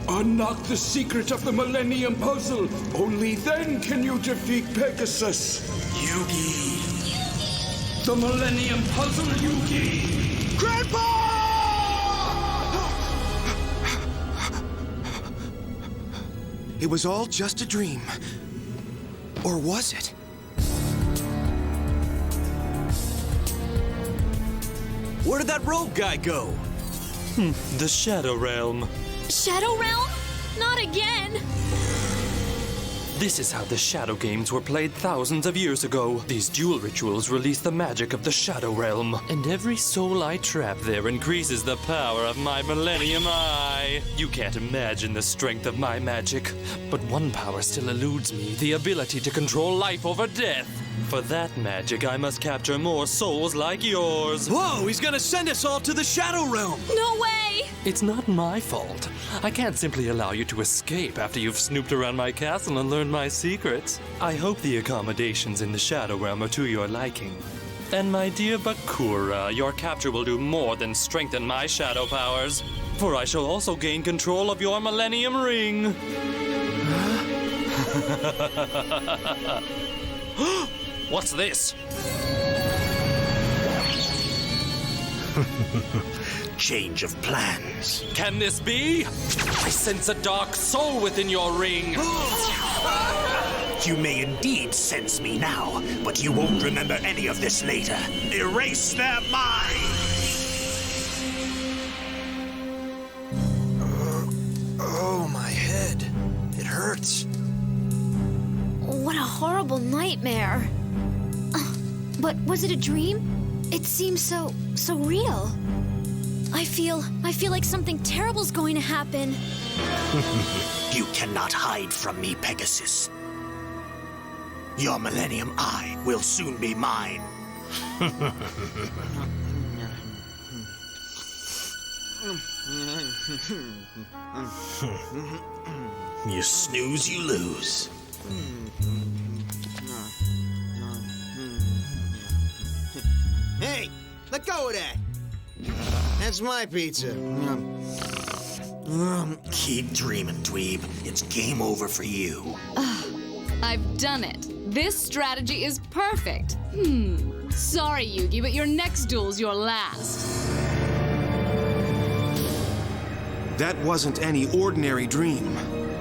Unlock the secret of the Millennium Puzzle. Only then can you defeat Pegasus. Yugi! The Millennium Puzzle, Yugi! Grandpa! It was all just a dream. Or was it? Where did that rogue guy go? The Shadow Realm. Shadow Realm? Not again! This is how the Shadow Games were played thousands of years ago. These duel rituals release the magic of the Shadow Realm, and every soul I trap there increases the power of my Millennium Eye. You can't imagine the strength of my magic, but one power still eludes me, the ability to control life over death. For that magic, I must capture more souls like yours. Whoa, he's gonna send us all to the Shadow Realm! No way! It's not my fault. I can't simply allow you to escape after you've snooped around my castle and learned my secrets. I hope the accommodations in the Shadow Realm are to your liking. And my dear Bakura, your capture will do more than strengthen my shadow powers, for I shall also gain control of your Millennium Ring. What's this? Change of plans. Can this be? I sense a dark soul within your ring. You may indeed sense me now, but you won't remember any of this later. Erase their minds! Oh, my head. It hurts. What a horrible nightmare. But was it a dream? It seems so real. I feel like something terrible's going to happen. You cannot hide from me, Pegasus. Your Millennium Eye will soon be mine. You snooze, you lose. Hey, let go of that. That's my pizza. Keep dreaming, dweeb. It's game over for you. I've done it. This strategy is perfect. Sorry, Yugi, but your next duel's your last. That wasn't any ordinary dream.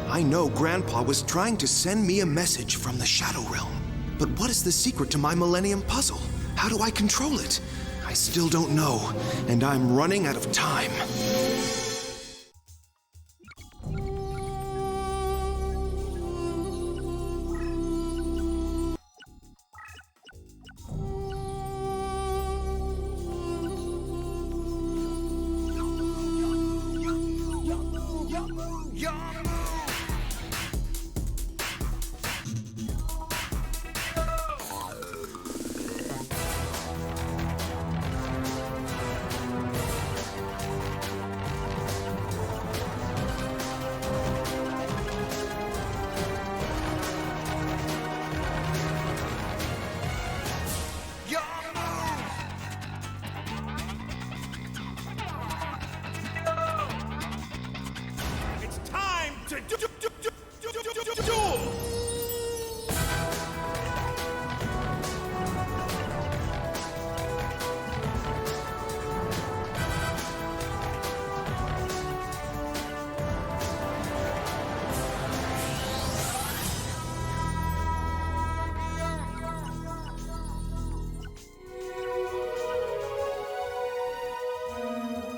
I know Grandpa was trying to send me a message from the Shadow Realm. But what is the secret to my Millennium Puzzle? How do I control it? I still don't know, and I'm running out of time.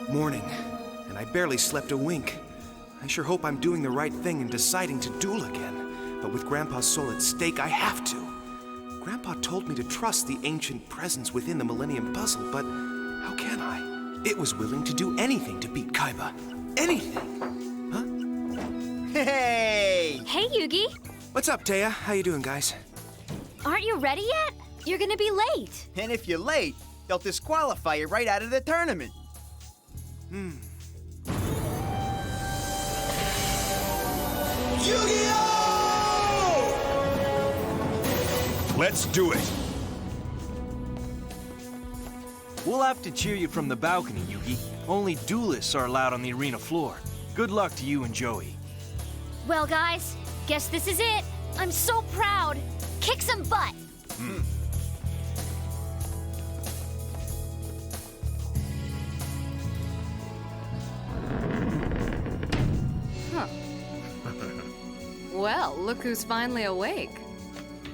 Morning, and I barely slept a wink. I sure hope I'm doing the right thing in deciding to duel again. But with Grandpa's soul at stake, I have to. Grandpa told me to trust the ancient presence within the Millennium Puzzle, but how can I? It was willing to do anything to beat Kaiba. Anything! Huh? Hey! Hey, Yugi! What's up, Taya? How you doing, guys? Aren't you ready yet? You're gonna be late. And if you're late, they'll disqualify you right out of the tournament. Let's do it. We'll have to cheer you from the balcony, Yugi. Only duelists are allowed on the arena floor. Good luck to you and Joey. Well, guys, guess this is it. I'm so proud. Kick some butt. Huh. Well, look who's finally awake.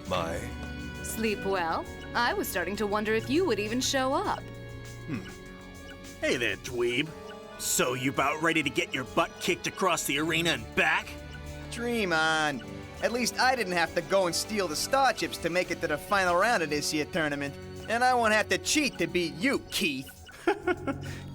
My. Sleep well? I was starting to wonder if you would even show up. Hey there, dweeb. So you about ready to get your butt kicked across the arena and back? Dream on. At least I didn't have to go and steal the star chips to make it to the final round of this here tournament. And I won't have to cheat to beat you, Keith.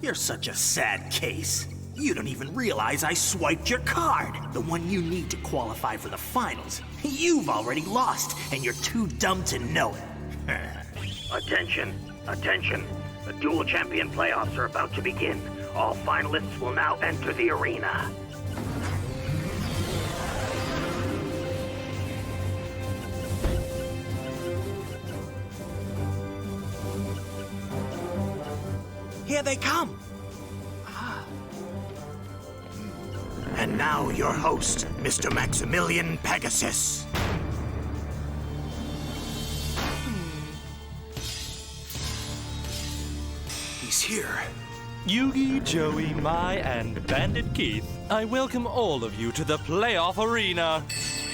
You're such a sad case. You don't even realize I swiped your card, the one you need to qualify for the finals. You've already lost, and you're too dumb to know it. Attention, attention. The Duel Champion playoffs are about to begin. All finalists will now enter the arena. Here they come. And now your host, Mr. Maximilian Pegasus. He's here. Yugi, Joey, Mai, and Bandit Keith, I welcome all of you to the playoff arena.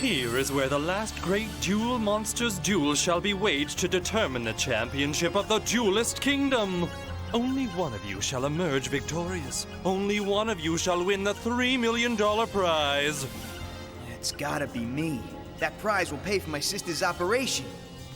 Here is where the last great Duel Monsters duel shall be waged to determine the championship of the Duelist Kingdom. Only one of you shall emerge victorious. Only one of you shall win the $3 million prize. It's gotta be me. That prize will pay for my sister's operation.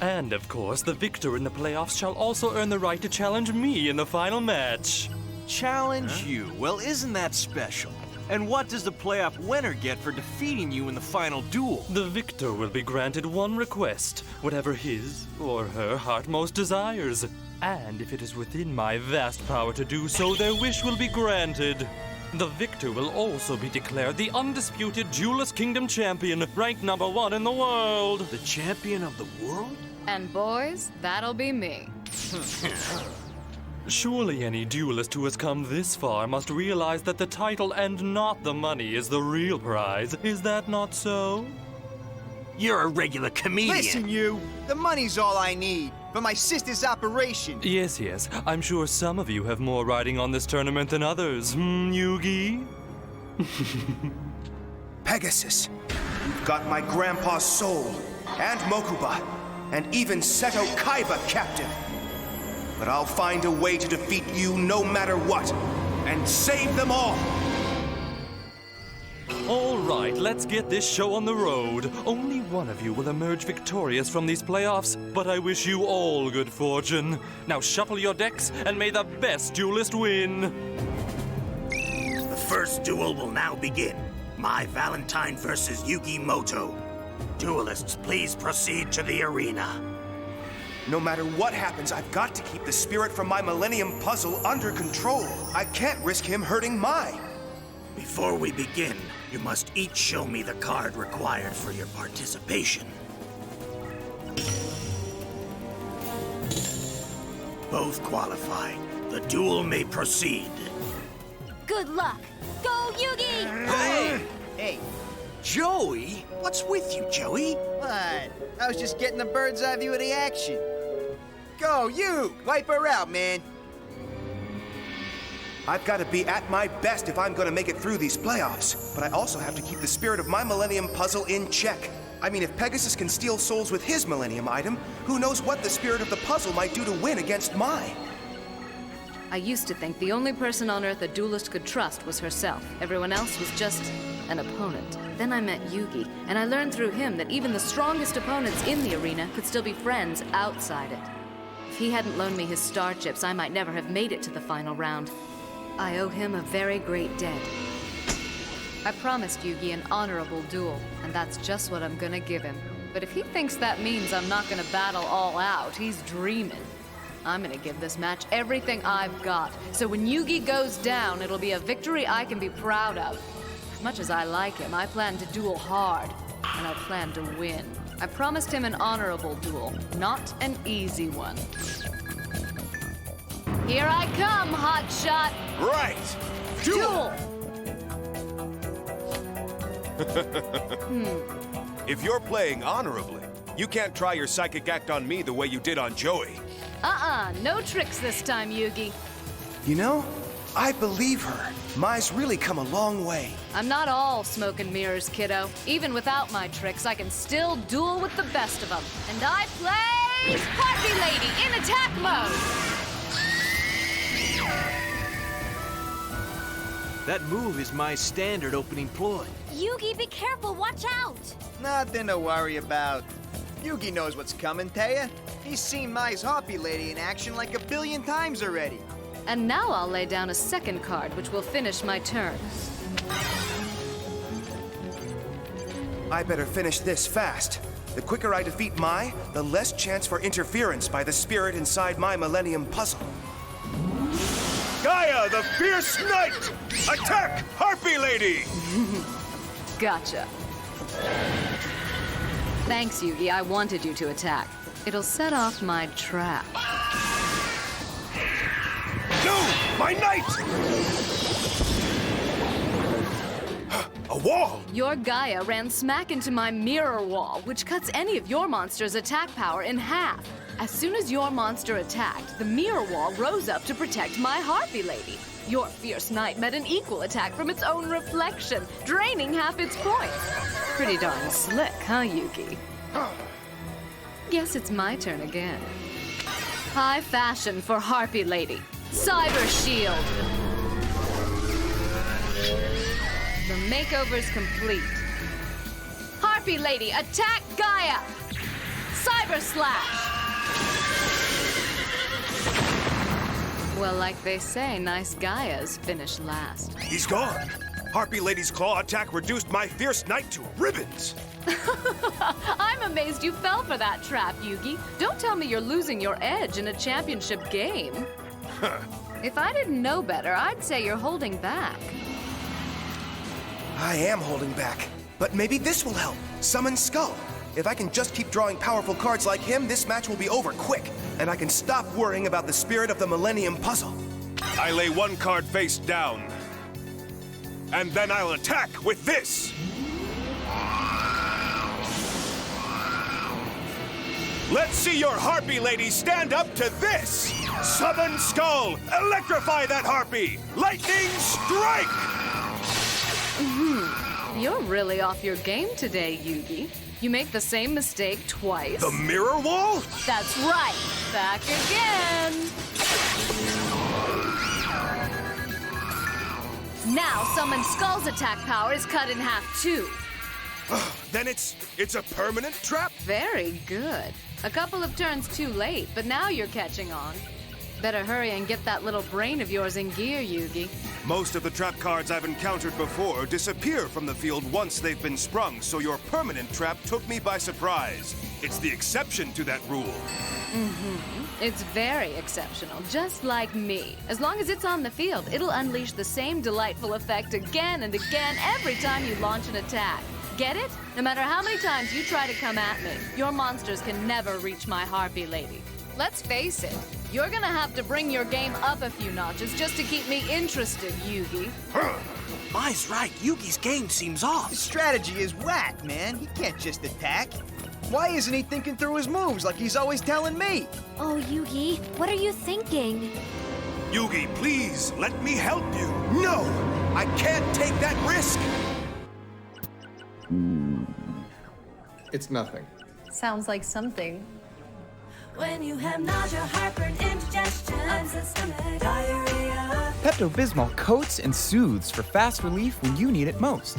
And of course, the victor in the playoffs shall also earn the right to challenge me in the final match. Challenge you? Well, isn't that special? And what does the playoff winner get for defeating you in the final duel? The victor will be granted one request, whatever his or her heart most desires. And if it is within my vast power to do so, their wish will be granted. The victor will also be declared the undisputed Duelist Kingdom champion, ranked #1 in the world. The champion of the world? And boys, that'll be me. Surely any duelist who has come this far must realize that the title and not the money is the real prize. Is that not so? You're a regular comedian. Listen, you. The money's all I need. for my sister's operation. Yes, yes. I'm sure some of you have more riding on this tournament than others. Yugi? Pegasus, you've got my grandpa's soul, and Mokuba, and even Seto Kaiba captive. But I'll find a way to defeat you no matter what, and save them all! All right, let's get this show on the road. Only one of you will emerge victorious from these playoffs, but I wish you all good fortune. Now shuffle your decks, and may the best duelist win. The first duel will now begin. My Valentine versus Yugi Moto. Duelists, please proceed to the arena. No matter what happens, I've got to keep the spirit from my Millennium Puzzle under control. I can't risk him hurting mine. Before we begin, you must each show me the card required for your participation. Both qualify. The duel may proceed. Good luck. Go, Yugi! Hey, Joey? What's with you, Joey? what? I was just getting the bird's eye view of the action. Go, you! Wipe her out, man. I've got to be at my best if I'm going to make it through these playoffs. But I also have to keep the spirit of my Millennium Puzzle in check. I mean, if Pegasus can steal souls with his Millennium item, who knows what the spirit of the puzzle might do to win against mine? I used to think the only person on Earth a duelist could trust was herself. Everyone else was just an opponent. Then I met Yugi, and I learned through him that even the strongest opponents in the arena could still be friends outside it. If he hadn't loaned me his star chips, I might never have made it to the final round. I owe him a very great debt. I promised Yugi an honorable duel, and that's just what I'm gonna give him. But if he thinks that means I'm not gonna battle all out, he's dreaming. I'm gonna give this match everything I've got, so when Yugi goes down, it'll be a victory I can be proud of. As much as I like him, I plan to duel hard, and I plan to win. I promised him an honorable duel, not an easy one. Here I come, hotshot! Right! Duel! If you're playing honorably, you can't try your psychic act on me the way you did on Joey. No tricks this time, Yugi. You know, I believe her. Mai's really come a long way. I'm not all smoke and mirrors, kiddo. Even without my tricks, I can still duel with the best of them. And I play Harpy Lady in attack mode! That move is my standard opening ploy. Yugi, be careful. Watch out. Nothing to worry about. Yugi knows what's coming, Taya. He's seen Mai's Harpy Lady in action like 1 billion times already. And now I'll lay down a second card, which will finish my turn. I better finish this fast. The quicker I defeat Mai, the less chance for interference by the spirit inside my Millennium Puzzle. Gaia, the Fierce Knight! Attack, Harpy Lady! Gotcha. Thanks, Yugi. I wanted you to attack. It'll set off my trap. No! My knight! A wall! Your Gaia ran smack into my mirror wall, which cuts any of your monster's attack power in half. As soon as your monster attacked, the mirror wall rose up to protect my Harpy Lady. Your Fierce Knight met an equal attack from its own reflection, draining half its points. Pretty darn slick, huh, Yugi? Guess it's my turn again. High fashion for Harpy Lady. Cyber Shield. The makeover's complete. Harpy Lady, attack Gaia! Cyber Slash! Well, like they say, nice Gaias finish last. He's gone. Harpy Lady's claw attack reduced my Fierce Knight to ribbons. I'm amazed you fell for that trap, Yugi. Don't tell me you're losing your edge in a championship game. If I didn't know better, I'd say you're holding back. I am holding back, but maybe this will help. Summon Skull. If I can just keep drawing powerful cards like him, this match will be over quick, and I can stop worrying about the spirit of the Millennium Puzzle. I lay one card face down, and then I'll attack with this. Let's see your Harpy Lady stand up to this! Southern Skull! Electrify that Harpy! Lightning Strike! You're really off your game today, Yugi. You make the same mistake twice. The mirror wall? That's right. Back again. Now, Summon Skull's attack power is cut in half too. Then it's a permanent trap? Very good. A couple of turns too late, but now you're catching on. Better hurry and get that little brain of yours in gear, Yugi. Most of the trap cards I've encountered before disappear from the field once they've been sprung, so your permanent trap took me by surprise. It's the exception to that rule. It's very exceptional, just like me. As long as it's on the field, it'll unleash the same delightful effect again and again every time you launch an attack. Get it? No matter how many times you try to come at me, your monsters can never reach my Harpy Lady. Let's face it, you're gonna have to bring your game up a few notches just to keep me interested, Yugi. Mai's right. Yugi's game seems off. His strategy is whack, man. He can't just attack. Why isn't he thinking through his moves like he's always telling me? Oh, Yugi, what are you thinking? Yugi, please, let me help you. No! I can't take that risk! It's nothing. Sounds like something. When you have nausea, heartburn, indigestion, unsystemic diarrhea. Pepto-Bismol coats and soothes for fast relief when you need it most.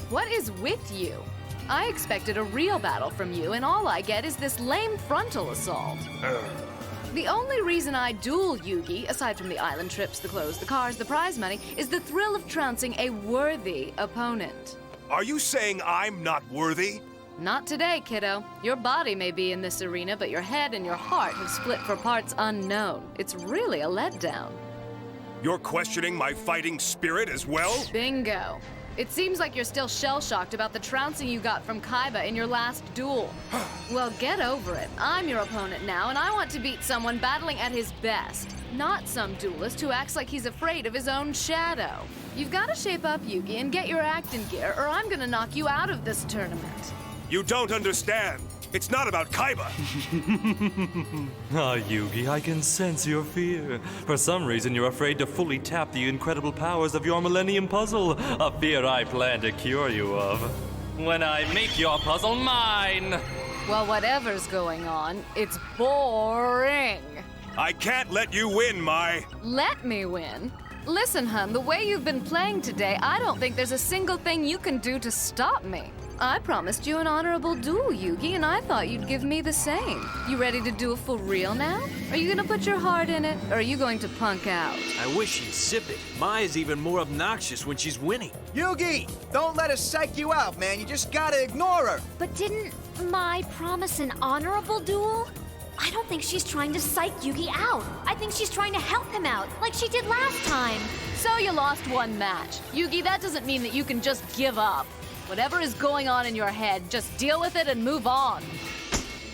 What is with you? I expected a real battle from you, and all I get is this lame frontal assault. The only reason I duel Yugi, aside from the island trips, the clothes, the cars, the prize money, is the thrill of trouncing a worthy opponent. Are you saying I'm not worthy? Not today, kiddo. Your body may be in this arena, but your head and your heart have split for parts unknown. It's really a letdown. You're questioning my fighting spirit as well? Bingo. It seems like you're still shell-shocked about the trouncing you got from Kaiba in your last duel. Well, get over it. I'm your opponent now, and I want to beat someone battling at his best, not some duelist who acts like he's afraid of his own shadow. You've got to shape up, Yugi, and get your act in gear, or I'm gonna knock you out of this tournament. You don't understand. It's not about Kaiba. Ah, Yugi, I can sense your fear. For some reason, you're afraid to fully tap the incredible powers of your Millennium Puzzle, a fear I plan to cure you of. When I make your puzzle mine! Well, whatever's going on, it's boring. I can't let you win, Mai. Let me win? Listen, hun, the way you've been playing today, I don't think there's a single thing you can do to stop me. I promised you an honorable duel, Yugi, and I thought you'd give me the same. You ready to do it for real now? Are you gonna put your heart in it, or are you going to punk out? I wish she'd sip it. Maya's even more obnoxious when she's winning. Yugi, don't let her psych you out, man. You just gotta ignore her. But didn't Mai promise an honorable duel? I don't think she's trying to psych Yugi out. I think she's trying to help him out, like she did last time. So you lost one match. Yugi, that doesn't mean that you can just give up. Whatever is going on in your head, just deal with it and move on.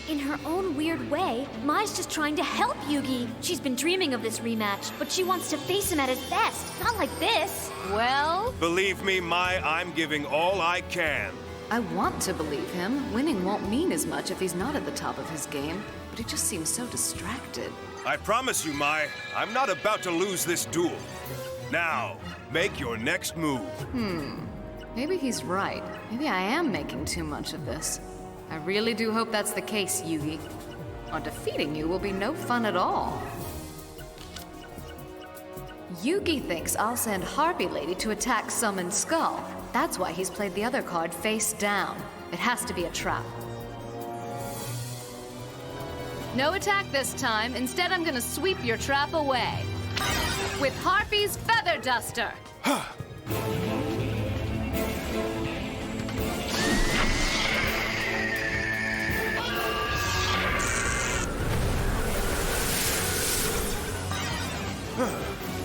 In her own weird way, Mai's just trying to help Yugi. She's been dreaming of this rematch, but she wants to face him at his best, not like this. Well? Believe me, Mai, I'm giving all I can. I want to believe him. Winning won't mean as much if he's not at the top of his game, but he just seems so distracted. I promise you, Mai, I'm not about to lose this duel. Now, make your next move. Maybe he's right. Maybe I am making too much of this. I really do hope that's the case, Yugi. Or defeating you will be no fun at all. Yugi thinks I'll send Harpy Lady to attack Summon Skull. That's why he's played the other card face down. It has to be a trap. No attack this time. Instead, I'm gonna sweep your trap away. With Harpy's Feather Duster.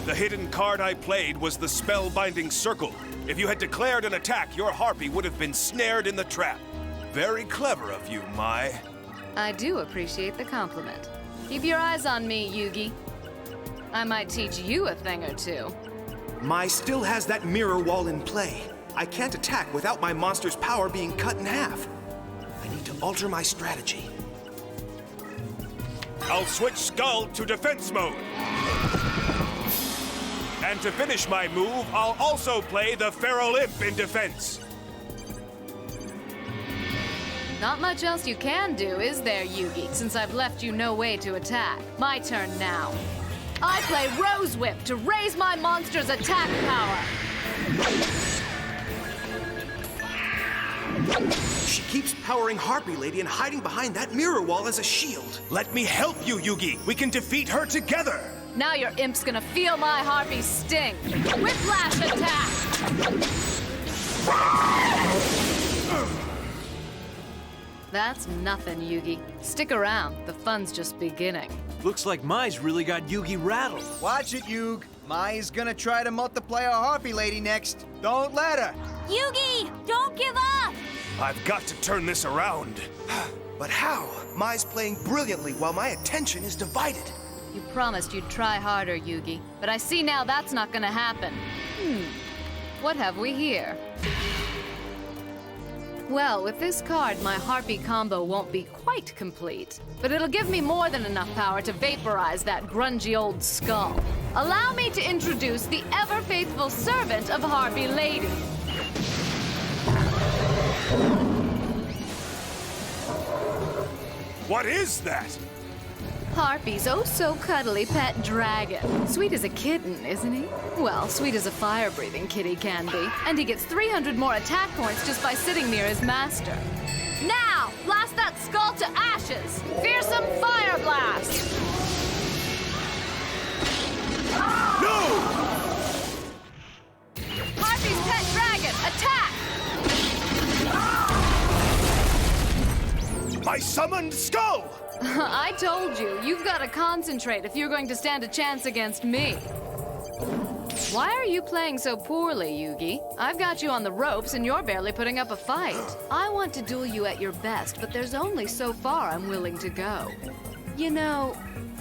The hidden card I played was the Spellbinding Circle. If you had declared an attack, your Harpy would have been snared in the trap. Very clever of you, Mai. I do appreciate the compliment. Keep your eyes on me, Yugi. I might teach you a thing or two. Mai still has that mirror wall in play. I can't attack without my monster's power being cut in half. I need to alter my strategy. I'll switch Skull to defense mode. And to finish my move, I'll also play the Feral Imp in defense. Not much else you can do, is there, Yugi, since I've left you no way to attack? My turn now. I play Rose Whip to raise my monster's attack power. She keeps powering Harpy Lady and hiding behind that mirror wall as a shield. Let me help you, Yugi. We can defeat her together. Now your imp's gonna feel my Harpy's sting. Whiplash attack! That's nothing, Yugi. Stick around. The fun's just beginning. Looks like Mai's really got Yugi rattled. Watch it, Yug. Mai is gonna try to multiply our Harpy Lady next. Don't let her. Yugi, don't give up! I've got to turn this around. But how? Mai's playing brilliantly while my attention is divided. You promised you'd try harder, Yugi. But I see now that's not gonna happen. What have we here? Well, with this card, my Harpy combo won't be quite complete. But it'll give me more than enough power to vaporize that grungy old skull. Allow me to introduce the ever-faithful servant of Harpy Lady. What is that? Harpy's oh-so-cuddly pet dragon. Sweet as a kitten, isn't he? Well, sweet as a fire-breathing kitty can be. And he gets 300 more attack points just by sitting near his master. Now, blast that skull to ashes! Fearsome fire blast! No! Harpy's pet dragon, attack! My summoned skull! I told you, you've got to concentrate if you're going to stand a chance against me. Why are you playing so poorly, Yugi? I've got you on the ropes and you're barely putting up a fight. I want to duel you at your best, but there's only so far I'm willing to go. You know,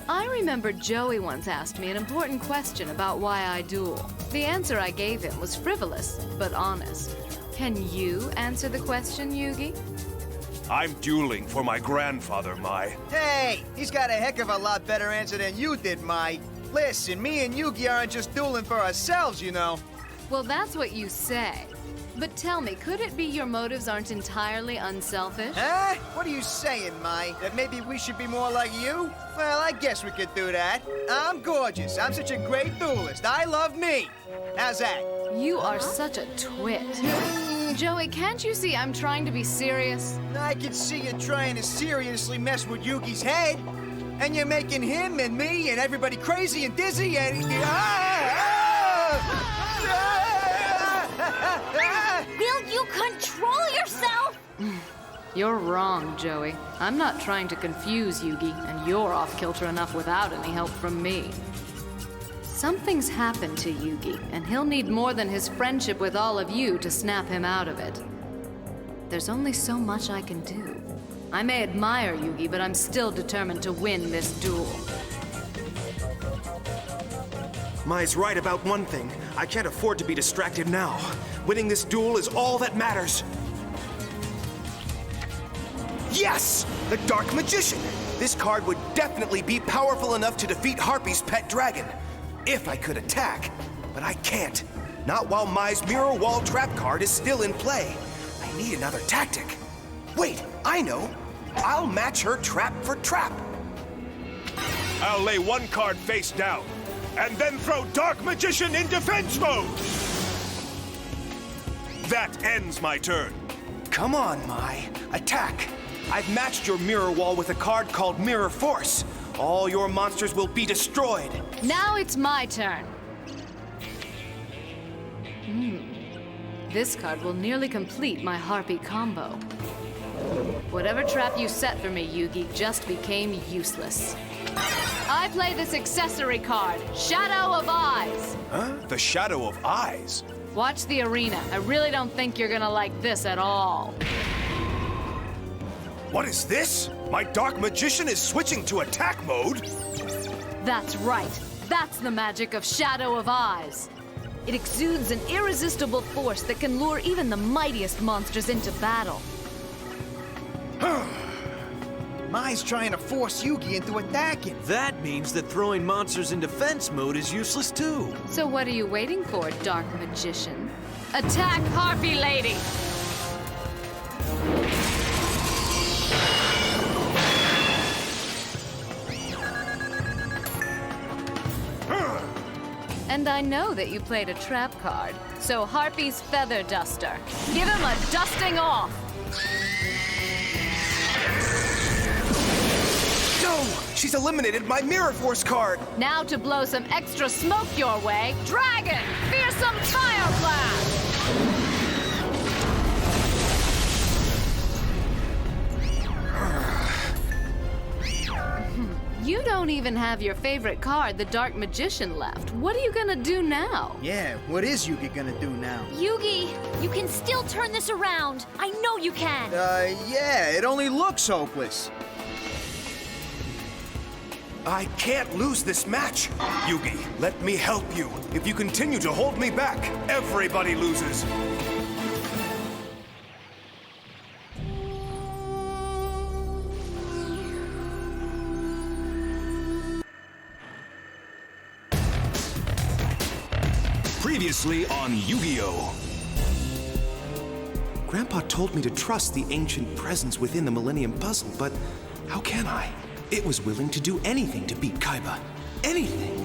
I remember Joey once asked me an important question about why I duel. The answer I gave him was frivolous, but honest. Can you answer the question, Yugi? I'm dueling for my grandfather, Mai. Hey, he's got a heck of a lot better answer than you did, Mai. Listen, me and Yugi aren't just dueling for ourselves, you know. Well, that's what you say. But tell me, could it be your motives aren't entirely unselfish? Huh? What are you saying, Mai? That maybe we should be more like you? Well, I guess we could do that. I'm gorgeous. I'm such a great duelist. I love me. How's that? You are such a twit. Joey, can't you see I'm trying to be serious? I can see you trying to seriously mess with Yugi's head. And you're making him and me and everybody crazy and dizzy and... Will you control yourself? You're wrong, Joey. I'm not trying to confuse Yugi, and you're off kilter enough without any help from me. Something's happened to Yugi, and he'll need more than his friendship with all of you to snap him out of it. There's only so much I can do. I may admire Yugi, but I'm still determined to win this duel. Mai's right about one thing. I can't afford to be distracted now. Winning this duel is all that matters. Yes! The Dark Magician! This card would definitely be powerful enough to defeat Harpy's pet dragon. If I could attack. But I can't. Not while Mai's Mirror Wall Trap card is still in play. I need another tactic. Wait, I know. I'll match her trap for trap. I'll lay one card face down, and then throw Dark Magician in defense mode! That ends my turn. Come on, Mai. Attack. I've matched your mirror wall with a card called Mirror Force. All your monsters will be destroyed. Now it's my turn. This card will nearly complete my Harpy combo. Whatever trap you set for me, Yugi, just became useless. I play this accessory card, Shadow of Eyes. Huh? The Shadow of Eyes? Watch the arena. I really don't think you're gonna like this at all. What is this? My Dark Magician is switching to attack mode? That's right. That's the magic of Shadow of Eyes. It exudes an irresistible force that can lure even the mightiest monsters into battle. Mai's trying to force Yugi into attacking. That means that throwing monsters in defense mode is useless too. So what are you waiting for, Dark Magician? Attack Harpy Lady! And I know that you played a trap card, so Harpy's Feather Duster. Give him a dusting off! No! She's eliminated my Mirror Force card! Now to blow some extra smoke your way, Dragon! Fearsome Fire Blast! You don't even have your favorite card, the Dark Magician, left. What are you gonna do now? Yeah, what is Yugi gonna do now? Yugi, you can still turn this around. I know you can. Yeah, it only looks hopeless. I can't lose this match. Yugi, let me help you. If you continue to hold me back, everybody loses. Previously on Yu-Gi-Oh! Grandpa told me to trust the ancient presence within the Millennium Puzzle, but how can I? It was willing to do anything to beat Kaiba. Anything!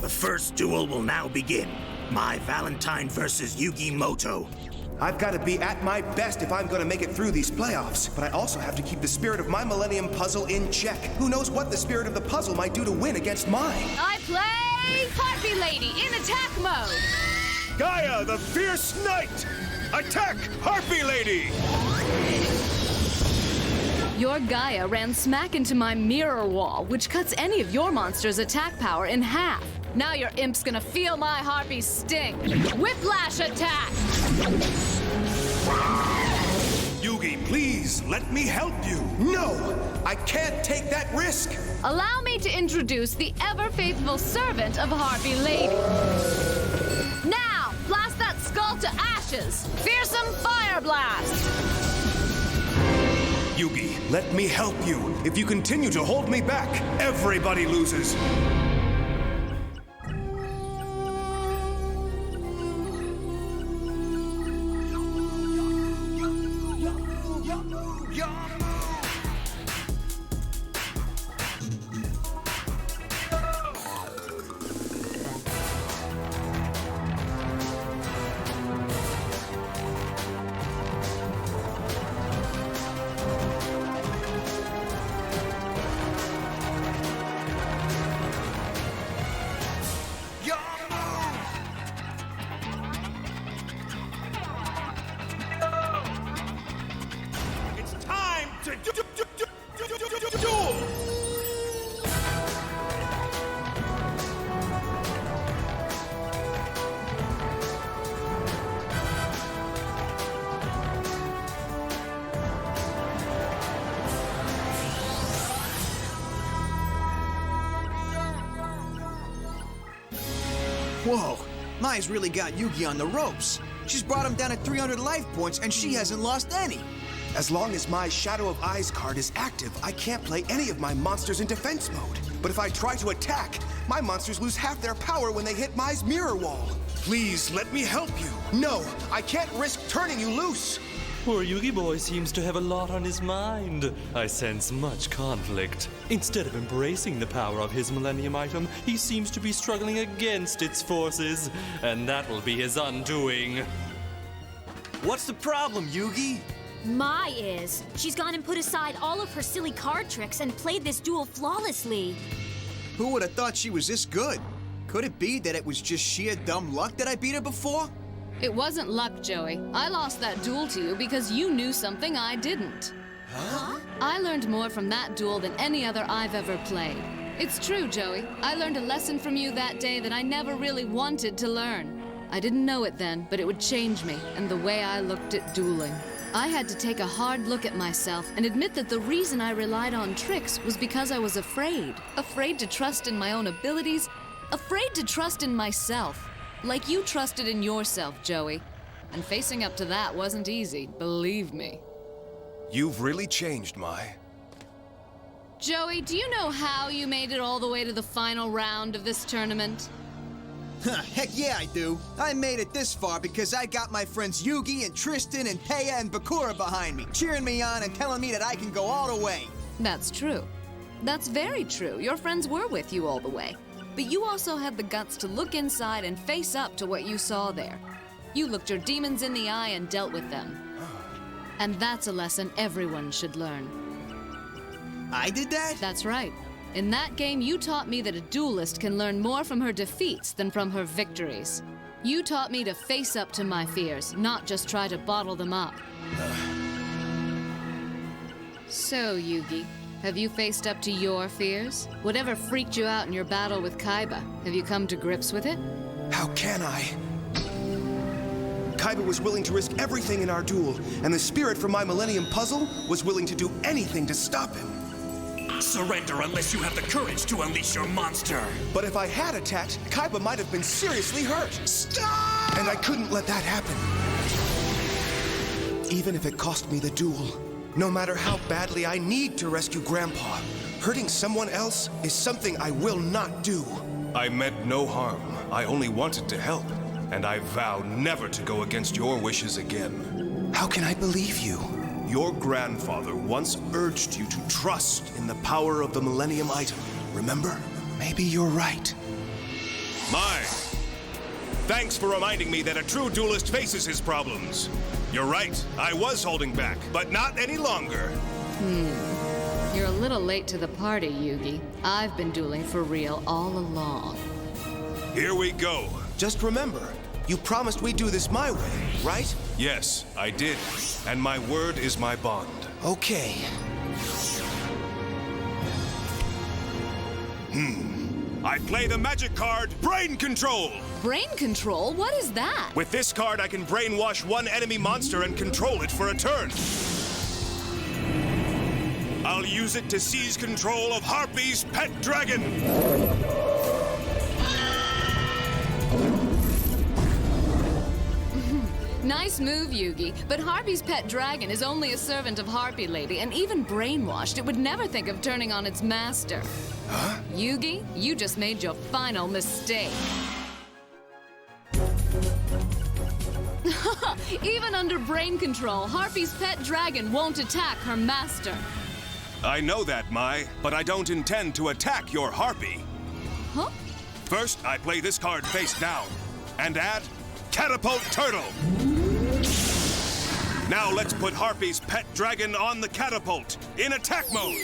The first duel will now begin. My Valentine versus Yugi Moto. I've got to be at my best if I'm going to make it through these playoffs, but I also have to keep the spirit of my Millennium Puzzle in check. Who knows what the spirit of the puzzle might do to win against mine? I play Harpy Lady in attack mode. Gaia, the Fierce Knight! Attack Harpy Lady! Your Gaia ran smack into my mirror wall, which cuts any of your monsters' attack power in half. Now your imp's gonna feel my Harpy's sting. Whiplash attack! Yugi, please, let me help you. No! I can't take that risk! Allow me to introduce the ever-faithful servant of Harpy Lady. Now, blast that skull to ashes! Fearsome Fire Blast! Yugi, let me help you. If you continue to hold me back, everybody loses. Whoa, Mai's really got Yugi on the ropes. She's brought him down to 300 life points, and she hasn't lost any. As long as my Shadow of Eyes card is active, I can't play any of my monsters in defense mode. But if I try to attack, my monsters lose half their power when they hit Mai's mirror wall. Please, let me help you. No, I can't risk turning you loose. Poor Yugi boy seems to have a lot on his mind. I sense much conflict. Instead of embracing the power of his Millennium item, he seems to be struggling against its forces, and that will be his undoing. What's the problem, Yugi? Mai is. She's gone and put aside all of her silly card tricks and played this duel flawlessly. Who would have thought she was this good? Could it be that it was just sheer dumb luck that I beat her before? It wasn't luck, Joey. I lost that duel to you because you knew something I didn't. Huh? I learned more from that duel than any other I've ever played. It's true, Joey. I learned a lesson from you that day that I never really wanted to learn. I didn't know it then, but it would change me and the way I looked at dueling. I had to take a hard look at myself and admit that the reason I relied on tricks was because I was afraid. Afraid to trust in my own abilities, Afraid to trust in myself. Like you trusted in yourself, Joey. And facing up to that wasn't easy, believe me. You've really changed, Mai. Joey, do you know how you made it all the way to the final round of this tournament? Heck yeah, I do. I made it this far because I got my friends Yugi and Tristan and Taya and Bakura behind me, cheering me on and telling me that I can go all the way. That's true. That's very true. Your friends were with you all the way. But you also had the guts to look inside and face up to what you saw there. You looked your demons in the eye and dealt with them. And that's a lesson everyone should learn. I did that? That's right. In that game, you taught me that a duelist can learn more from her defeats than from her victories. You taught me to face up to my fears, not just try to bottle them up. So, Yugi, have you faced up to your fears? Whatever freaked you out in your battle with Kaiba, have you come to grips with it? How can I? Kaiba was willing to risk everything in our duel, and the spirit from my Millennium Puzzle was willing to do anything to stop him. Surrender unless you have the courage to unleash your monster. But if I had attacked, Kaiba might have been seriously hurt. Stop! And I couldn't let that happen. Even if it cost me the duel. No matter how badly I need to rescue Grandpa, hurting someone else is something I will not do. I meant no harm. I only wanted to help. And I vow never to go against your wishes again. How can I believe you? Your grandfather once urged you to trust in the power of the Millennium Item. Remember? Maybe you're right. Mai, thanks for reminding me that a true duelist faces his problems. You're right, I was holding back, but not any longer. You're a little late to the party, Yugi. I've been dueling for real all along. Here we go. Just remember, you promised we'd do this my way, right? Yes, I did. And my word is my bond. Okay. I play the magic card, Brain Control! Brain control? What is that? With this card, I can brainwash one enemy monster and control it for a turn. I'll use it to seize control of Harpy's pet dragon. Nice move, Yugi. But Harpy's pet dragon is only a servant of Harpy Lady, and even brainwashed, it would never think of turning on its master. Huh? Yugi, you just made your final mistake. Even under brain control, Harpy's pet dragon won't attack her master. I know that, Mai, but I don't intend to attack your Harpy. Huh? First, I play this card face down, and add Catapult Turtle. Now let's put Harpy's pet dragon on the catapult, in attack mode.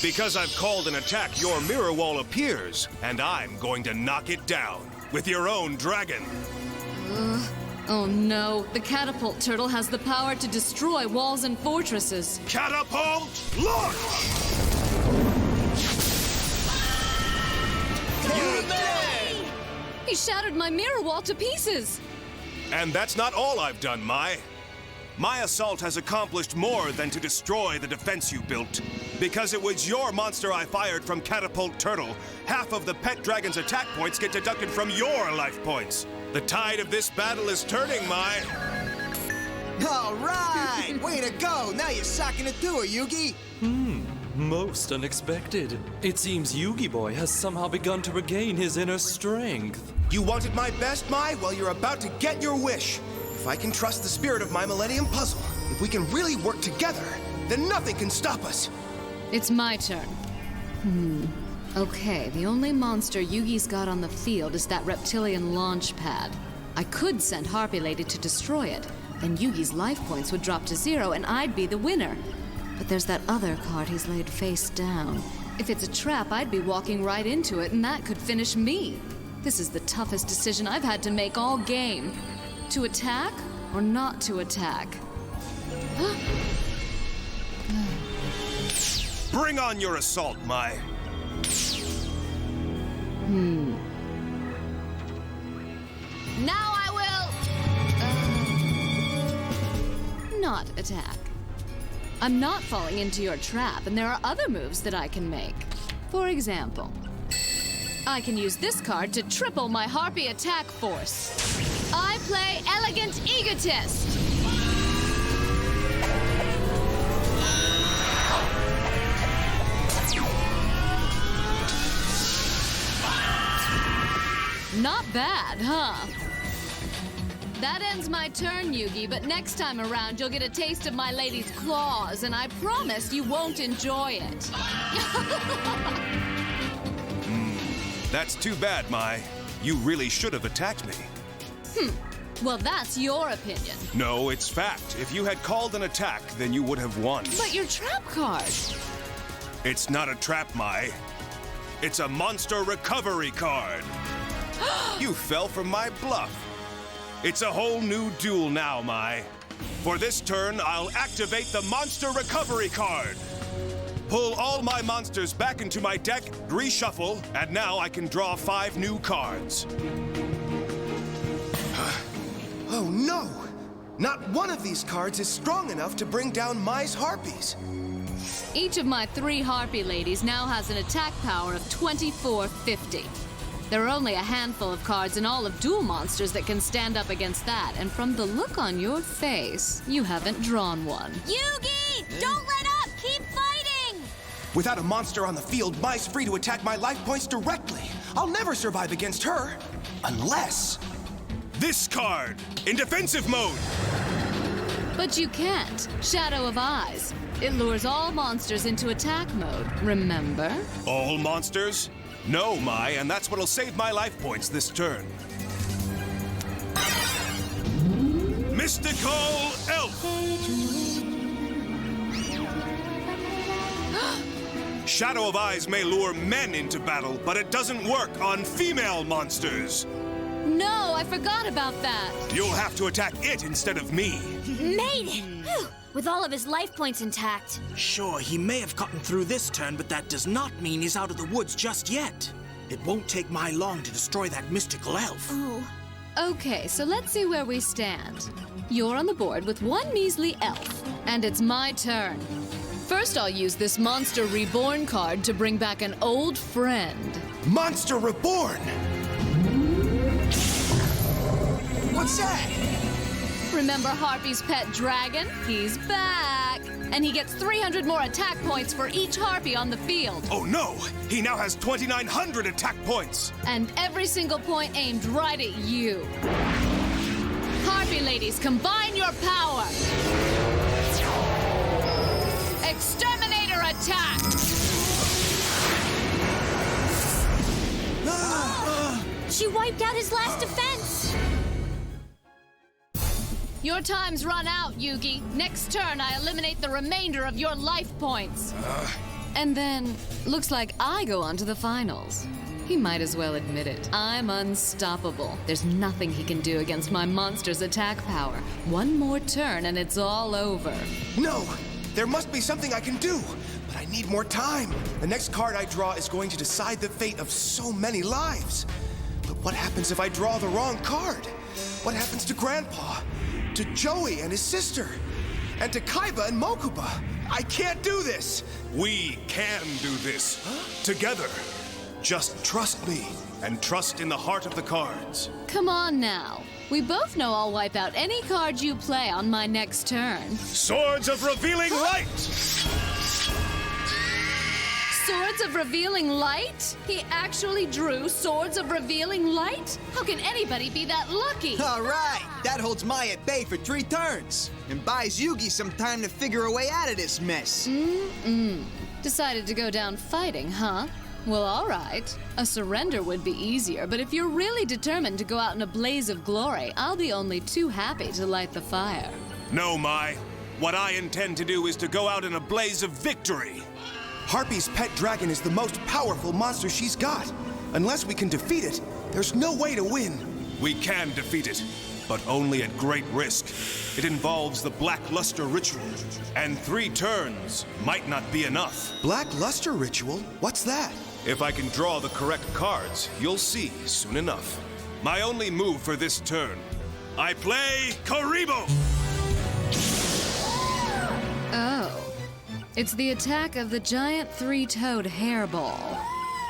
Because I've called an attack, your mirror wall appears, and I'm going to knock it down with your own dragon. Oh no, the catapult turtle has the power to destroy walls and fortresses. Catapult launch! He shattered my mirror wall to pieces. And that's not all I've done, Mai. My assault has accomplished more than to destroy the defense you built. Because it was your monster I fired from Catapult Turtle, half of the pet dragon's attack points get deducted from your life points. The tide of this battle is turning, Mai. All right! Way to go! Now you're socking it through her, Yugi! Most unexpected. It seems Yugi Boy has somehow begun to regain his inner strength. You wanted my best, Mai? Well, you're about to get your wish. If I can trust the spirit of my Millennium Puzzle, if we can really work together, then nothing can stop us. It's my turn. Okay, the only monster Yugi's got on the field is that reptilian launch pad. I could send Harpy Lady to destroy it, then Yugi's life points would drop to 0 and I'd be the winner. But there's that other card he's laid face down. If it's a trap, I'd be walking right into it and that could finish me. This is the toughest decision I've had to make all game. To attack or not to attack? Bring on your assault, Mai. Now I will... not attack. I'm not falling into your trap, and there are other moves that I can make. For example, I can use this card to triple my Harpy attack force. I play Elegant Egotist. Not bad, huh? That ends my turn, Yugi, but next time around you'll get a taste of my lady's claws, and I promise you won't enjoy it. That's too bad, Mai. You really should have attacked me. Well, that's your opinion. No, it's fact. If you had called an attack, then you would have won. But your trap card. It's not a trap, Mai. It's a monster recovery card. You fell for my bluff. It's a whole new duel now, Mai. For this turn, I'll activate the monster recovery card. Pull all my monsters back into my deck, reshuffle, and now I can draw 5 new cards. Oh no! Not one of these cards is strong enough to bring down Mai's Harpies. Each of my 3 Harpy ladies now has an attack power of 2450. There are only a handful of cards in all of Duel Monsters that can stand up against that, and from the look on your face, you haven't drawn one. Yugi! Don't let up! Keep fighting! Without a monster on the field, Mai's free to attack my life points directly. I'll never survive against her. Unless... This card, in defensive mode. But you can't. Shadow of Eyes. It lures all monsters into attack mode, remember? All monsters? No, Mai, and that's what'll save my life points this turn. Mystical Elf! Shadow of Eyes may lure men into battle, but it doesn't work on female monsters. No, I forgot about that. You'll have to attack it instead of me. Made it! Whew. With all of his life points intact. Sure, he may have gotten through this turn, but that does not mean he's out of the woods just yet. It won't take Mai long to destroy that mystical elf. Oh. Okay, so let's see where we stand. You're on the board with 1 measly elf, and it's my turn. First, I'll use this Monster Reborn card to bring back an old friend. Monster Reborn! What's that? Remember Harpy's pet dragon? He's back! And he gets 300 more attack points for each Harpy on the field. Oh no! He now has 2,900 attack points! And every single point aimed right at you. Harpy ladies, combine your power! Exterminator attack! She wiped out his last defense! Your time's run out, Yugi. Next turn, I eliminate the remainder of your life points. And then, looks like I go on to the finals. He might as well admit it. I'm unstoppable. There's nothing he can do against my monster's attack power. One more turn and it's all over. No! There must be something I can do, but I need more time. The next card I draw is going to decide the fate of so many lives. But what happens if I draw the wrong card? What happens to Grandpa? To Joey and his sister? And to Kaiba and Mokuba? I can't do this! We can do this. Together. Just trust me, and trust in the heart of the cards. Come on now. We both know I'll wipe out any card you play on my next turn. Swords of Revealing Light! Swords of Revealing Light? He actually drew Swords of Revealing Light? How can anybody be that lucky? All right, that holds Mai at bay for 3 turns and buys Yugi some time to figure a way out of this mess. Decided to go down fighting, huh? Well, all right. A surrender would be easier, but if you're really determined to go out in a blaze of glory, I'll be only too happy to light the fire. No, Mai. What I intend to do is to go out in a blaze of victory. Harpy's pet dragon is the most powerful monster she's got. Unless we can defeat it, there's no way to win. We can defeat it, but only at great risk. It involves the Black Luster Ritual, and 3 turns might not be enough. Black Luster Ritual? What's that? If I can draw the correct cards, you'll see soon enough. My only move for this turn, I play Karibo! Oh, It's the attack of the giant three-toed hairball.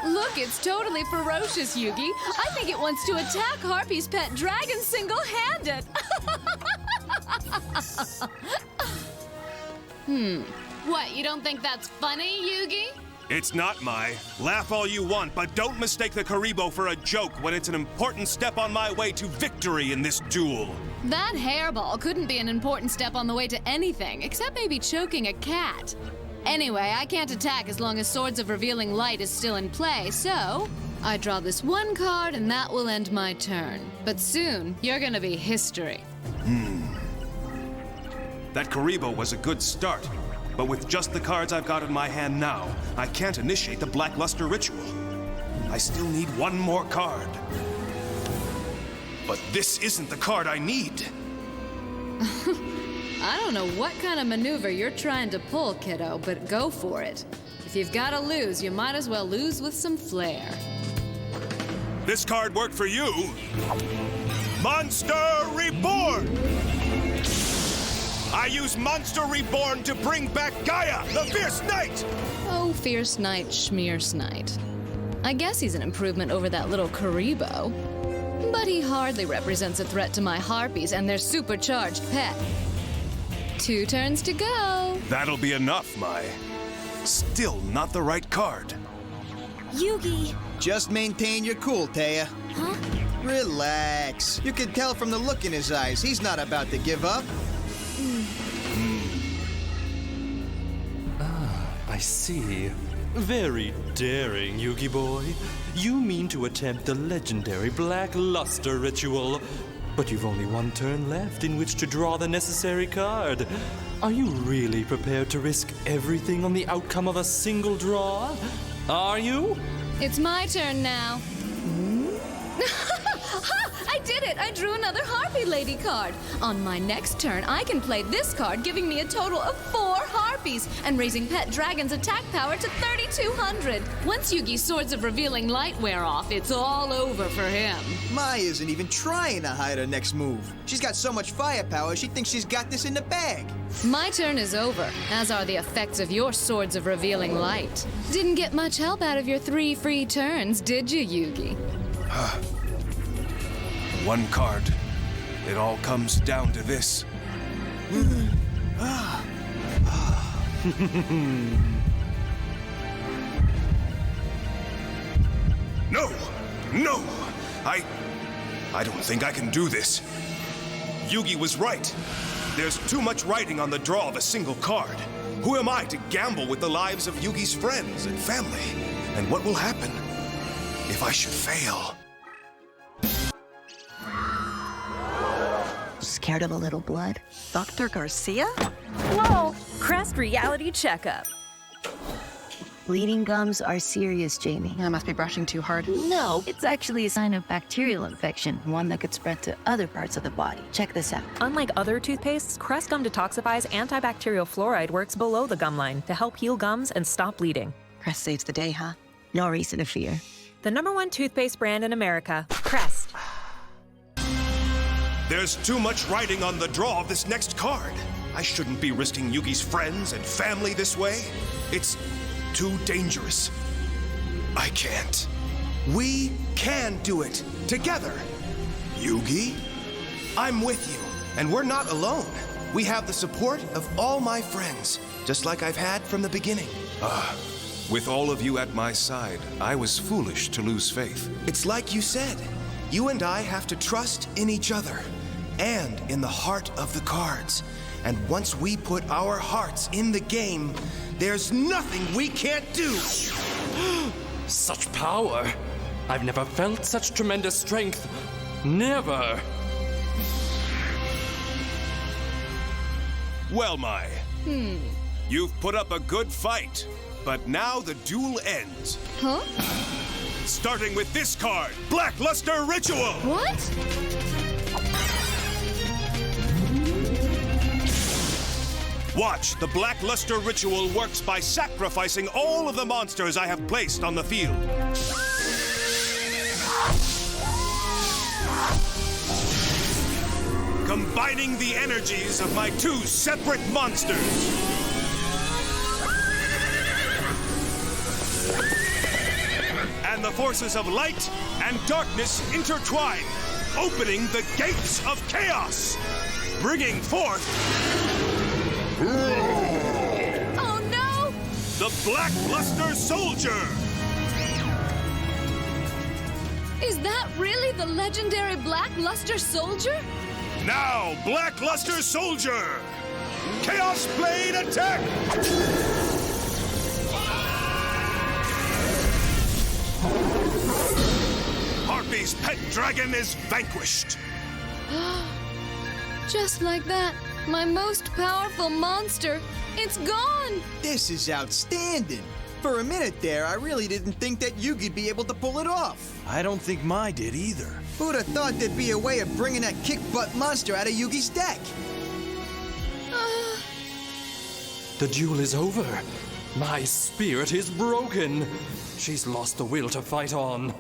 Look, it's totally ferocious, Yugi. I think it wants to attack Harpy's pet dragon single-handed. What, you don't think that's funny, Yugi? It's not, Mai. Laugh all you want, but don't mistake the Karibo for a joke when it's an important step on my way to victory in this duel. That hairball couldn't be an important step on the way to anything, except maybe choking a cat. Anyway, I can't attack as long as Swords of Revealing Light is still in play, so I draw this one card and that will end my turn. But soon, you're gonna be history. That Karibo was a good start, but with just the cards I've got in my hand now, I can't initiate the Black Luster ritual. I still need one more card. But this isn't the card I need. I don't know what kind of maneuver you're trying to pull, kiddo, but go for it. If you've gotta lose, you might as well lose with some flair. This card worked for you. Monster Reborn! I use Monster Reborn to bring back Gaia, the Fierce Knight! Oh, Fierce Knight, Schmear's Knight. I guess he's an improvement over that little Karibo. But he hardly represents a threat to my Harpies and their supercharged pet. 2 turns to go. That'll be enough, Mai. Still not the right card. Yugi! Just maintain your cool, Taya. Huh? Relax. You can tell from the look in his eyes, he's not about to give up. I see. Very daring, Yugi boy. You mean to attempt the legendary Black Luster ritual. But you've only 1 turn left in which to draw the necessary card. Are you really prepared to risk everything on the outcome of a single draw? Are you? It's my turn now. I did it! I drew another Harpy Lady card. On my next turn, I can play this card, giving me a total of 4 Harpies and raising Pet Dragon's attack power to 3,200. Once Yugi's Swords of Revealing Light wear off, it's all over for him. Mai isn't even trying to hide her next move. She's got so much firepower, she thinks she's got this in the bag. My turn is over, as are the effects of your Swords of Revealing Light. Didn't get much help out of your 3 free turns, did you, Yugi? 1 card. It all comes down to this. No! No! I don't think I can do this. Yugi was right. There's too much writing on the draw of a single card. Who am I to gamble with the lives of Yugi's friends and family? And what will happen if I should fail? Scared of a little blood? Dr. Garcia? Whoa! Crest Reality Checkup. Bleeding gums are serious, Jamie. I must be brushing too hard. No, it's actually a sign of bacterial infection, one that could spread to other parts of the body. Check this out. Unlike other toothpastes, Crest Gum Detoxify's antibacterial fluoride works below the gum line to help heal gums and stop bleeding. Crest saves the day, huh? No reason to fear. The #1 toothpaste brand in America, Crest. There's too much writing on the draw of this next card. I shouldn't be risking Yugi's friends and family this way. It's too dangerous. I can't. We can do it together. Yugi, I'm with you, and we're not alone. We have the support of all my friends, just like I've had from the beginning. With all of you at my side, I was foolish to lose faith. It's like you said. You and I have to trust in each other and in the heart of the cards. And once we put our hearts in the game, there's nothing we can't do. Such power! I've never felt such tremendous strength. Never! Well, Mai. You've put up a good fight, but now the duel ends. Huh? Starting with this card, Black Luster Ritual! What? Watch, the Black Luster Ritual works by sacrificing all of the monsters I have placed on the field. Combining the energies of my 2 separate monsters. the forces of light and darkness intertwine, opening the gates of chaos, bringing forth... Oh no! The Black Luster Soldier! Is that really the legendary Black Luster Soldier? Now, Black Luster Soldier! Chaos Blade attack! Harpy's pet dragon is vanquished. Just like that, my most powerful monster, it's gone! This is outstanding. For a minute there, I really didn't think that Yugi'd be able to pull it off. I don't think Mai did either. Who'd have thought there'd be a way of bringing that kick-butt monster out of Yugi's deck? The duel is over. My spirit is broken. She's lost the will to fight on.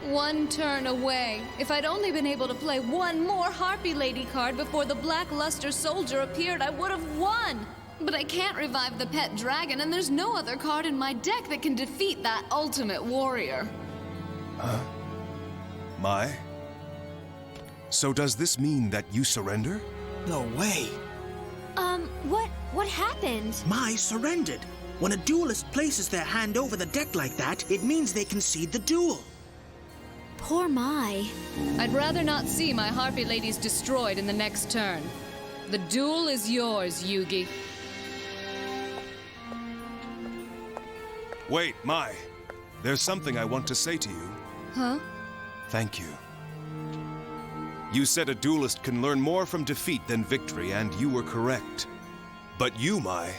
One turn away. If I'd only been able to play one more Harpy Lady card before the Black Luster Soldier appeared, I would have won. But I can't revive the pet dragon, and there's no other card in my deck that can defeat that ultimate warrior. Huh? Mai? So does this mean that you surrender? No way. What happened? Mai surrendered. When a duelist places their hand over the deck like that, it means they concede the duel. Poor Mai. I'd rather not see my Harpy Ladies destroyed in the next turn. The duel is yours, Yugi. Wait, Mai. There's something I want to say to you. Huh? Thank you. You said a duelist can learn more from defeat than victory, and you were correct. But you, Mai,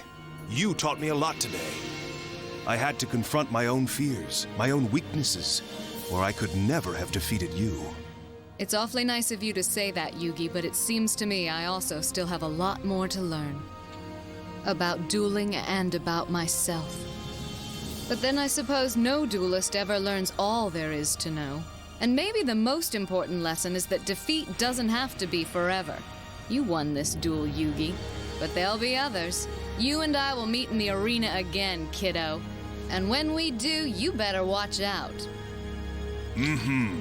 you taught me a lot today. I had to confront my own fears, my own weaknesses, or I could never have defeated you. It's awfully nice of you to say that, Yugi, but it seems to me I also still have a lot more to learn. About dueling and about myself. But then I suppose no duelist ever learns all there is to know. And maybe the most important lesson is that defeat doesn't have to be forever. You won this duel, Yugi, but there'll be others. You and I will meet in the arena again, kiddo. And when we do, you better watch out. Mm-hmm.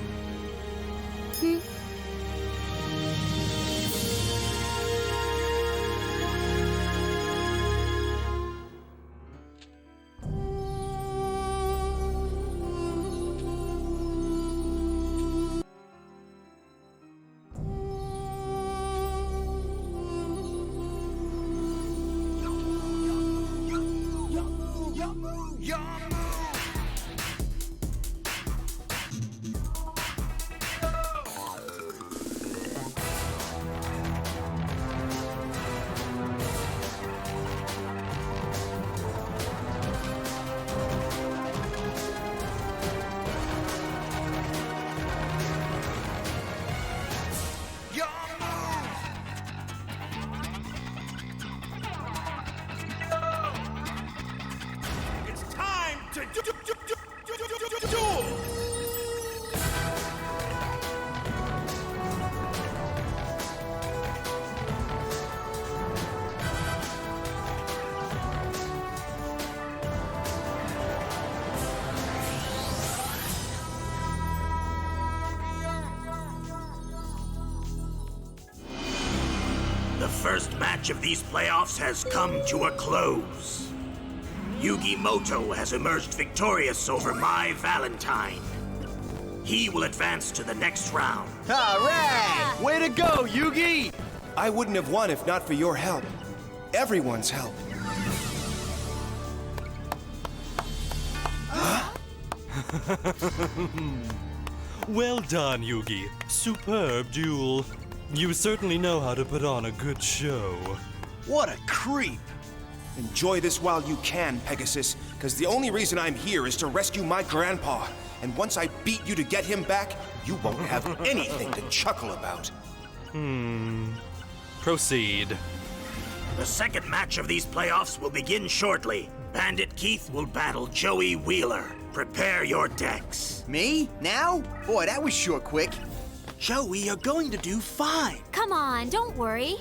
The first match of these playoffs has come to a close. Yugi Moto has emerged victorious over Mai Valentine. He will advance to the next round. All right! Way to go, Yugi! I wouldn't have won if not for your help. Everyone's help. Well done, Yugi. Superb duel. You certainly know how to put on a good show. What a creep! Enjoy this while you can, Pegasus, because the only reason I'm here is to rescue my grandpa. And once I beat you to get him back, you won't have anything to chuckle about. Proceed. The second match of these playoffs will begin shortly. Bandit Keith will battle Joey Wheeler. Prepare your decks. Me? Now? Boy, that was sure quick. Joey, you're going to do fine. Come on, don't worry.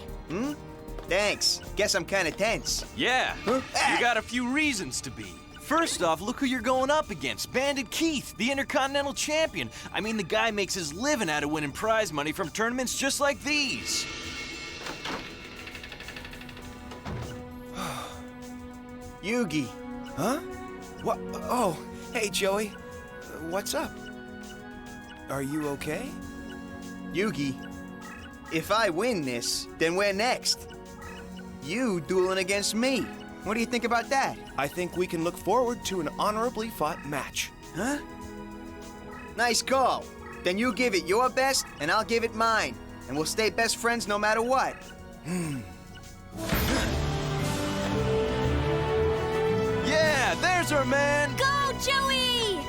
Thanks. Guess I'm kinda tense. Yeah, you got a few reasons to be. First off, look who you're going up against. Bandit Keith, the Intercontinental Champion. I mean, the guy makes his living out of winning prize money from tournaments just like these. Yugi. Huh? What? Oh, hey, Joey. What's up? Are you okay? Yugi, if I win this, then we're next. You dueling against me. What do you think about that? I think we can look forward to an honorably fought match. Huh? Nice call. Then you give it your best, and I'll give it mine. And we'll stay best friends no matter what. Yeah, there's our man! Go, Joey!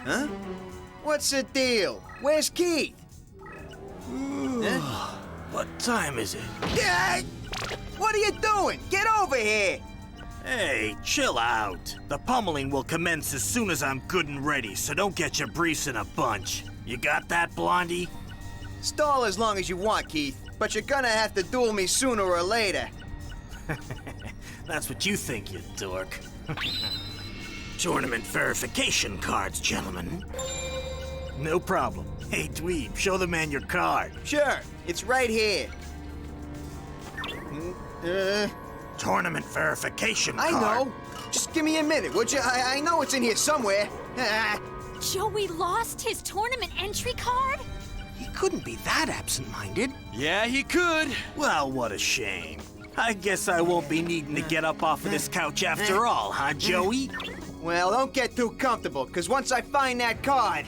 Huh? What's the deal? Where's Keith? Huh? What time is it? Yeah! What are you doing? Get over here! Hey, chill out. The pummeling will commence as soon as I'm good and ready, so don't get your briefs in a bunch. You got that, Blondie? Stall as long as you want, Keith, but you're gonna have to duel me sooner or later. That's what you think, you dork. Tournament verification cards, gentlemen. No problem. Hey, Dweeb, show the man your card. Sure, it's right here. Tournament verification I card. know. Just give me a minute, would you? I know it's in here somewhere. Joey lost his tournament entry card? He couldn't be that absent-minded. Yeah, he could. Well, what a shame. I guess I won't be needing to get up off of this couch after all, huh, Joey? Well, don't get too comfortable, because once I find that card...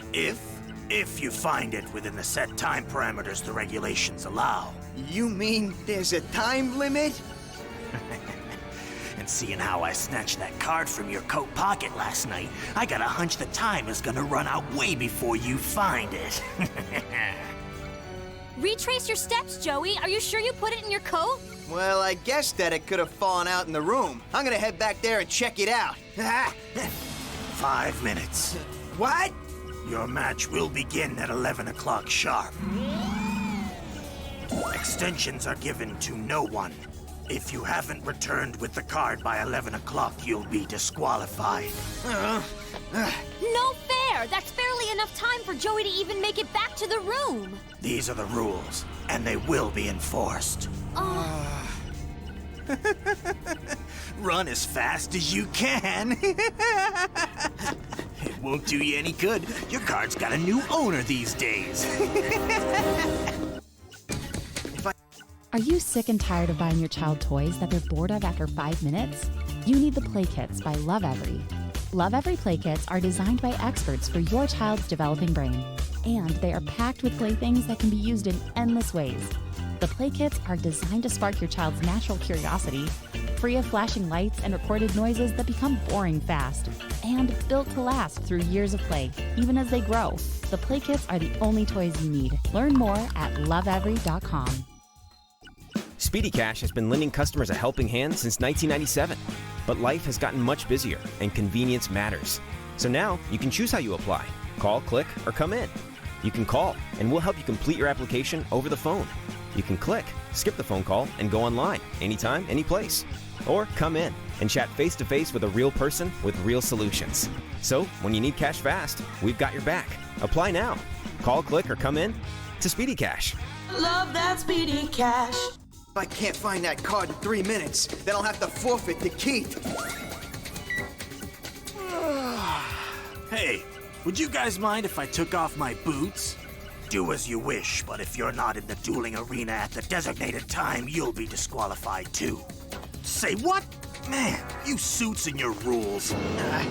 If you find it within the set time parameters the regulations allow. You mean there's a time limit? And seeing how I snatched that card from your coat pocket last night, I got a hunch the time is gonna run out way before you find it. Retrace your steps, Joey. Are you sure you put it in your coat? Well, I guess that it could have fallen out in the room. I'm gonna head back there and check it out. 5 minutes. What? Your match will begin at 11 o'clock sharp. Extensions are given to no one. If you haven't returned with the card by 11 o'clock, you'll be disqualified. No fair! That's barely enough time for Joey to even make it back to the room. These are the rules, and they will be enforced. Run as fast as you can. It won't do you any good. Your card's got a new owner these days. Are you sick and tired of buying your child toys that they're bored of after 5 minutes? You need the Play Kits by Love Every. Love Every Play Kits are designed by experts for your child's developing brain, and they are packed with playthings that can be used in endless ways. The Play Kits are designed to spark your child's natural curiosity, free of flashing lights and recorded noises that become boring fast, and built to last through years of play, even as they grow. The Play Kits are the only toys you need. Learn more at loveevery.com. Speedy Cash has been lending customers a helping hand since 1997. But life has gotten much busier, and convenience matters. So now, you can choose how you apply. Call, click, or come in. You can call, and we'll help you complete your application over the phone. You can click, skip the phone call, and go online, anytime, anyplace. Or come in and chat face-to-face with a real person with real solutions. So, when you need cash fast, we've got your back. Apply now. Call, click, or come in to Speedy Cash. Love that Speedy Cash. If I can't find that card in 3 minutes, then I'll have to forfeit to Keith. Hey, would you guys mind if I took off my boots? Do as you wish, but if you're not in the dueling arena at the designated time, you'll be disqualified too. Say what? Man, you suits and your rules. I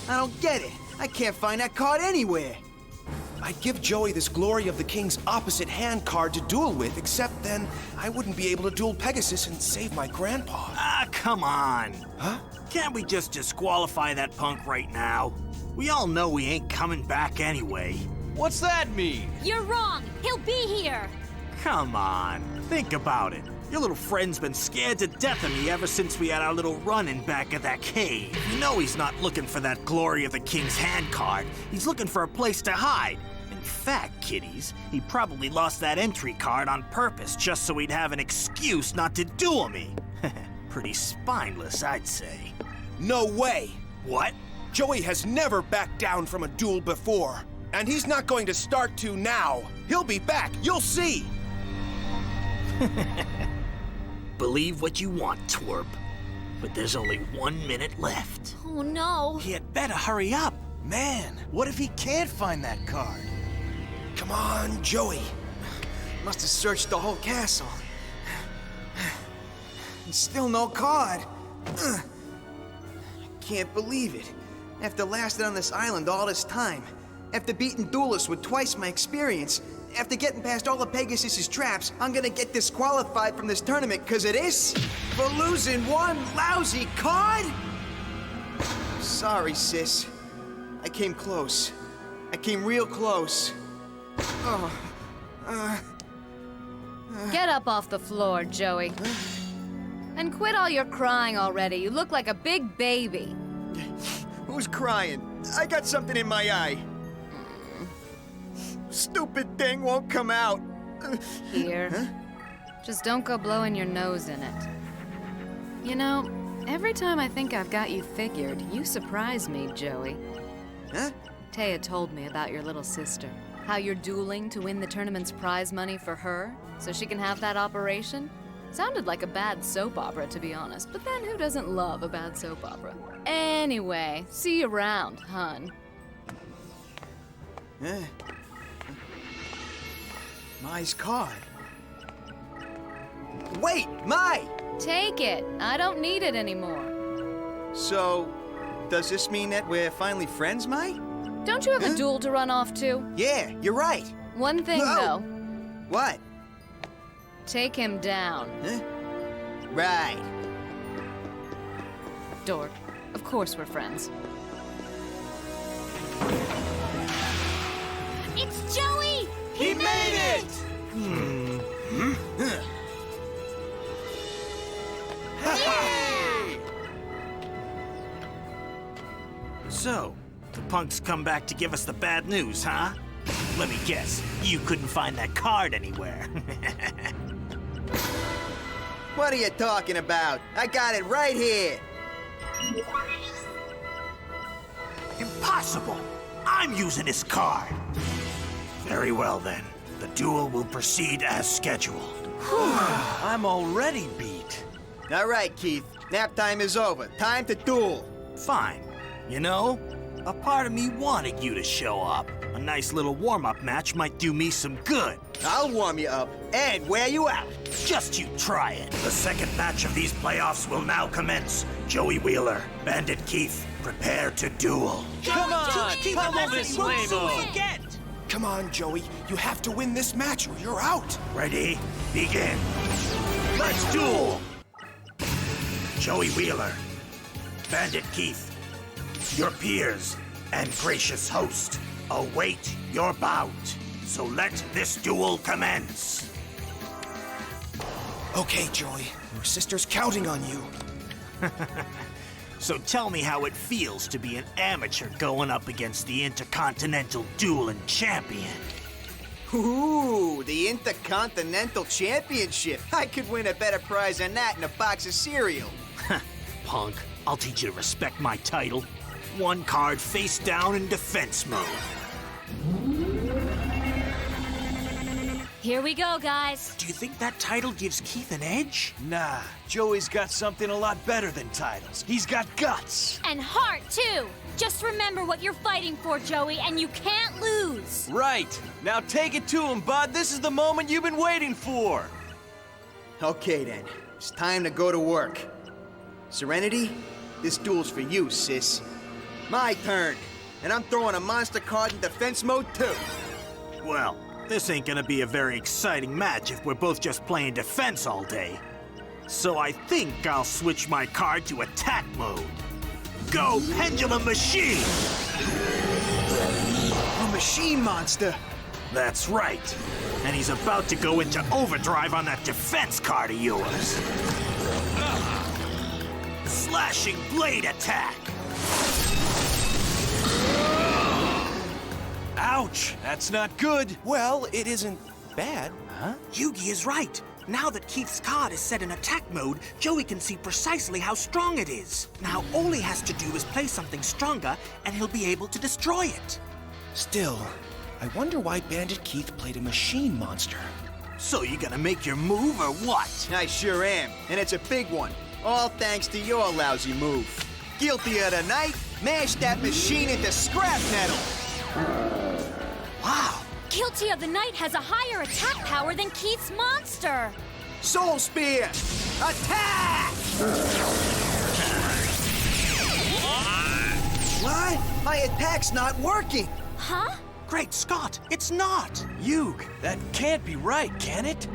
don't get it. I can't find that card anywhere. I'd give Joey this Glory of the King's opposite hand card to duel with, except then I wouldn't be able to duel Pegasus and save my grandpa. Ah, come on. Huh? Can't we just disqualify that punk right now? We all know he ain't coming back anyway. What's that mean? You're wrong. He'll be here. Come on, think about it. Your little friend's been scared to death of me ever since we had our little run-in back at that cave. You know he's not looking for that Glory of the King's hand card. He's looking for a place to hide. In fact, kiddies, he probably lost that entry card on purpose just so he'd have an excuse not to duel me. Pretty spineless, I'd say. No way! What? Joey has never backed down from a duel before. And he's not going to start to now. He'll be back, you'll see! Believe what you want, twerp. But there's only 1 minute left. Oh no. He had better hurry up. Man, what if he can't find that card? Come on, Joey. Must have searched the whole castle. And still no card. I can't believe it. After lasting on this island all this time, after beating Duelist with twice my experience, after getting past all of Pegasus's traps, I'm gonna get disqualified from this tournament because of this? For losing one lousy card? Sorry, sis. I came close. I came real close. Get up off the floor, Joey. And quit all your crying already. You look like a big baby. Who's crying? I got something in my eye. Stupid thing won't come out. Here. Huh? Just don't go blowing your nose in it. You know, every time I think I've got you figured, you surprise me, Joey. Huh? Taya told me about your little sister. How you're dueling to win the tournament's prize money for her, so she can have that operation. Sounded like a bad soap opera, to be honest, but then who doesn't love a bad soap opera? Anyway, see you around, hun. Mai's card. Wait, Mai! Take it. I don't need it anymore. So, does this mean that we're finally friends, Mai? Don't you have a duel to run off to? Yeah, you're right. One thing, though. What? Take him down. Huh? Right. Dork. Of course we're friends. It's Joey! He made it! So, the punks come back to give us the bad news, huh? Let me guess, you couldn't find that card anywhere. What are you talking about? I got it right here. Impossible! I'm using this card. Very well then. The duel will proceed as scheduled. I'm already beat. All right, Keith. Nap time is over. Time to duel. Fine. You know, a part of me wanted you to show up. A nice little warm-up match might do me some good. I'll warm you up and wear you out. Just you try it. The second match of these playoffs will now commence. Joey Wheeler, Bandit Keith, prepare to duel. Come on, pummel this lame-o. Come on, Joey. You have to win this match or you're out. Ready? Begin. Let's duel! Joey Wheeler, Bandit Keith, your peers and gracious host await your bout. So let this duel commence. Okay, Joey. Your sister's counting on you. So tell me how it feels to be an amateur going up against the Intercontinental Dueling Champion. Ooh, the Intercontinental Championship. I could win a better prize than that in a box of cereal. Punk, I'll teach you to respect my title. One card face down in defense mode. Here we go, guys. Do you think that title gives Keith an edge? Nah, Joey's got something a lot better than titles. He's got guts. And heart, too. Just remember what you're fighting for, Joey, and you can't lose. Right. Now take it to him, bud. This is the moment you've been waiting for. Okay, then. It's time to go to work. Serenity, this duel's for you, sis. My turn. And I'm throwing a monster card in defense mode, too. Well, this ain't gonna be a very exciting match if we're both just playing defense all day. So I think I'll switch my card to attack mode. Go, Pendulum Machine! A machine monster. That's right. And he's about to go into overdrive on that defense card of yours. Slashing Blade Attack! Ouch! That's not good. Well, it isn't bad. Huh? Yugi is right. Now that Keith's card is set in attack mode, Joey can see precisely how strong it is. Now all he has to do is play something stronger, and he'll be able to destroy it. Still, I wonder why Bandit Keith played a machine monster. So you gonna make your move or what? I sure am, and it's a big one. All thanks to your lousy move. Guilty of the night, mash that machine into scrap metal. Wow. Guilty of the Night has a higher attack power than Keith's monster. Soul Spear, attack! What? My attack's not working. Huh? Great Scott, it's not. Yug, that can't be right, can it?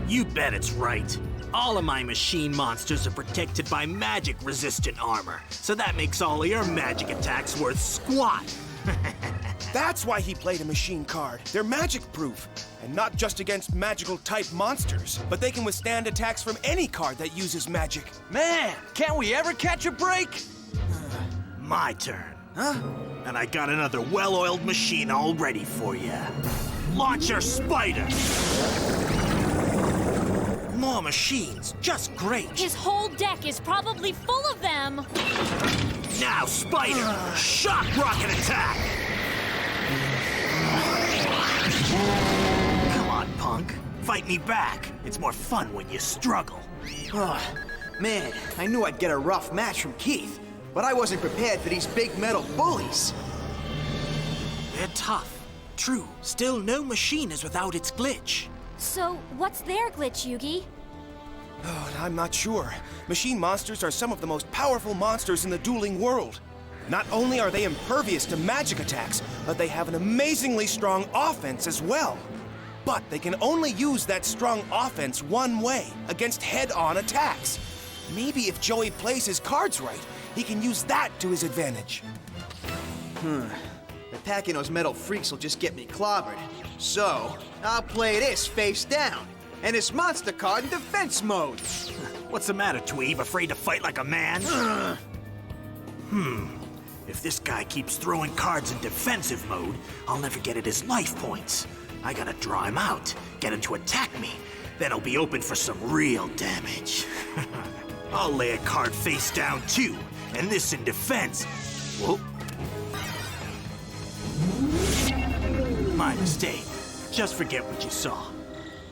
You bet it's right. All of my machine monsters are protected by magic-resistant armor, so that makes all of your magic attacks worth squat. That's why he played a machine card. They're magic-proof, and not just against magical-type monsters, but they can withstand attacks from any card that uses magic. Man, can't we ever catch a break? My turn. Huh? And I got another well-oiled machine all ready for you. Launch your spider! More machines, just great. His whole deck is probably full of them. Now, spider, shock rocket attack! Come on, punk. Fight me back. It's more fun when you struggle. Oh, man, I knew I'd get a rough match from Keith, but I wasn't prepared for these big metal bullies. They're tough. True, still no machine is without its glitch. So, what's their glitch, Yugi? Oh, I'm not sure. Machine monsters are some of the most powerful monsters in the dueling world. Not only are they impervious to magic attacks, but they have an amazingly strong offense as well. But they can only use that strong offense one way, against head-on attacks. Maybe if Joey plays his cards right, he can use that to his advantage. Attacking those metal freaks will just get me clobbered. So, I'll play this face down, and this monster card in defense mode. What's the matter, Tweeb? Afraid to fight like a man? If this guy keeps throwing cards in defensive mode, I'll never get at his life points. I gotta draw him out, get him to attack me. Then he'll be open for some real damage. I'll lay a card face down too, and this in defense. Whoa. My mistake. Just forget what you saw.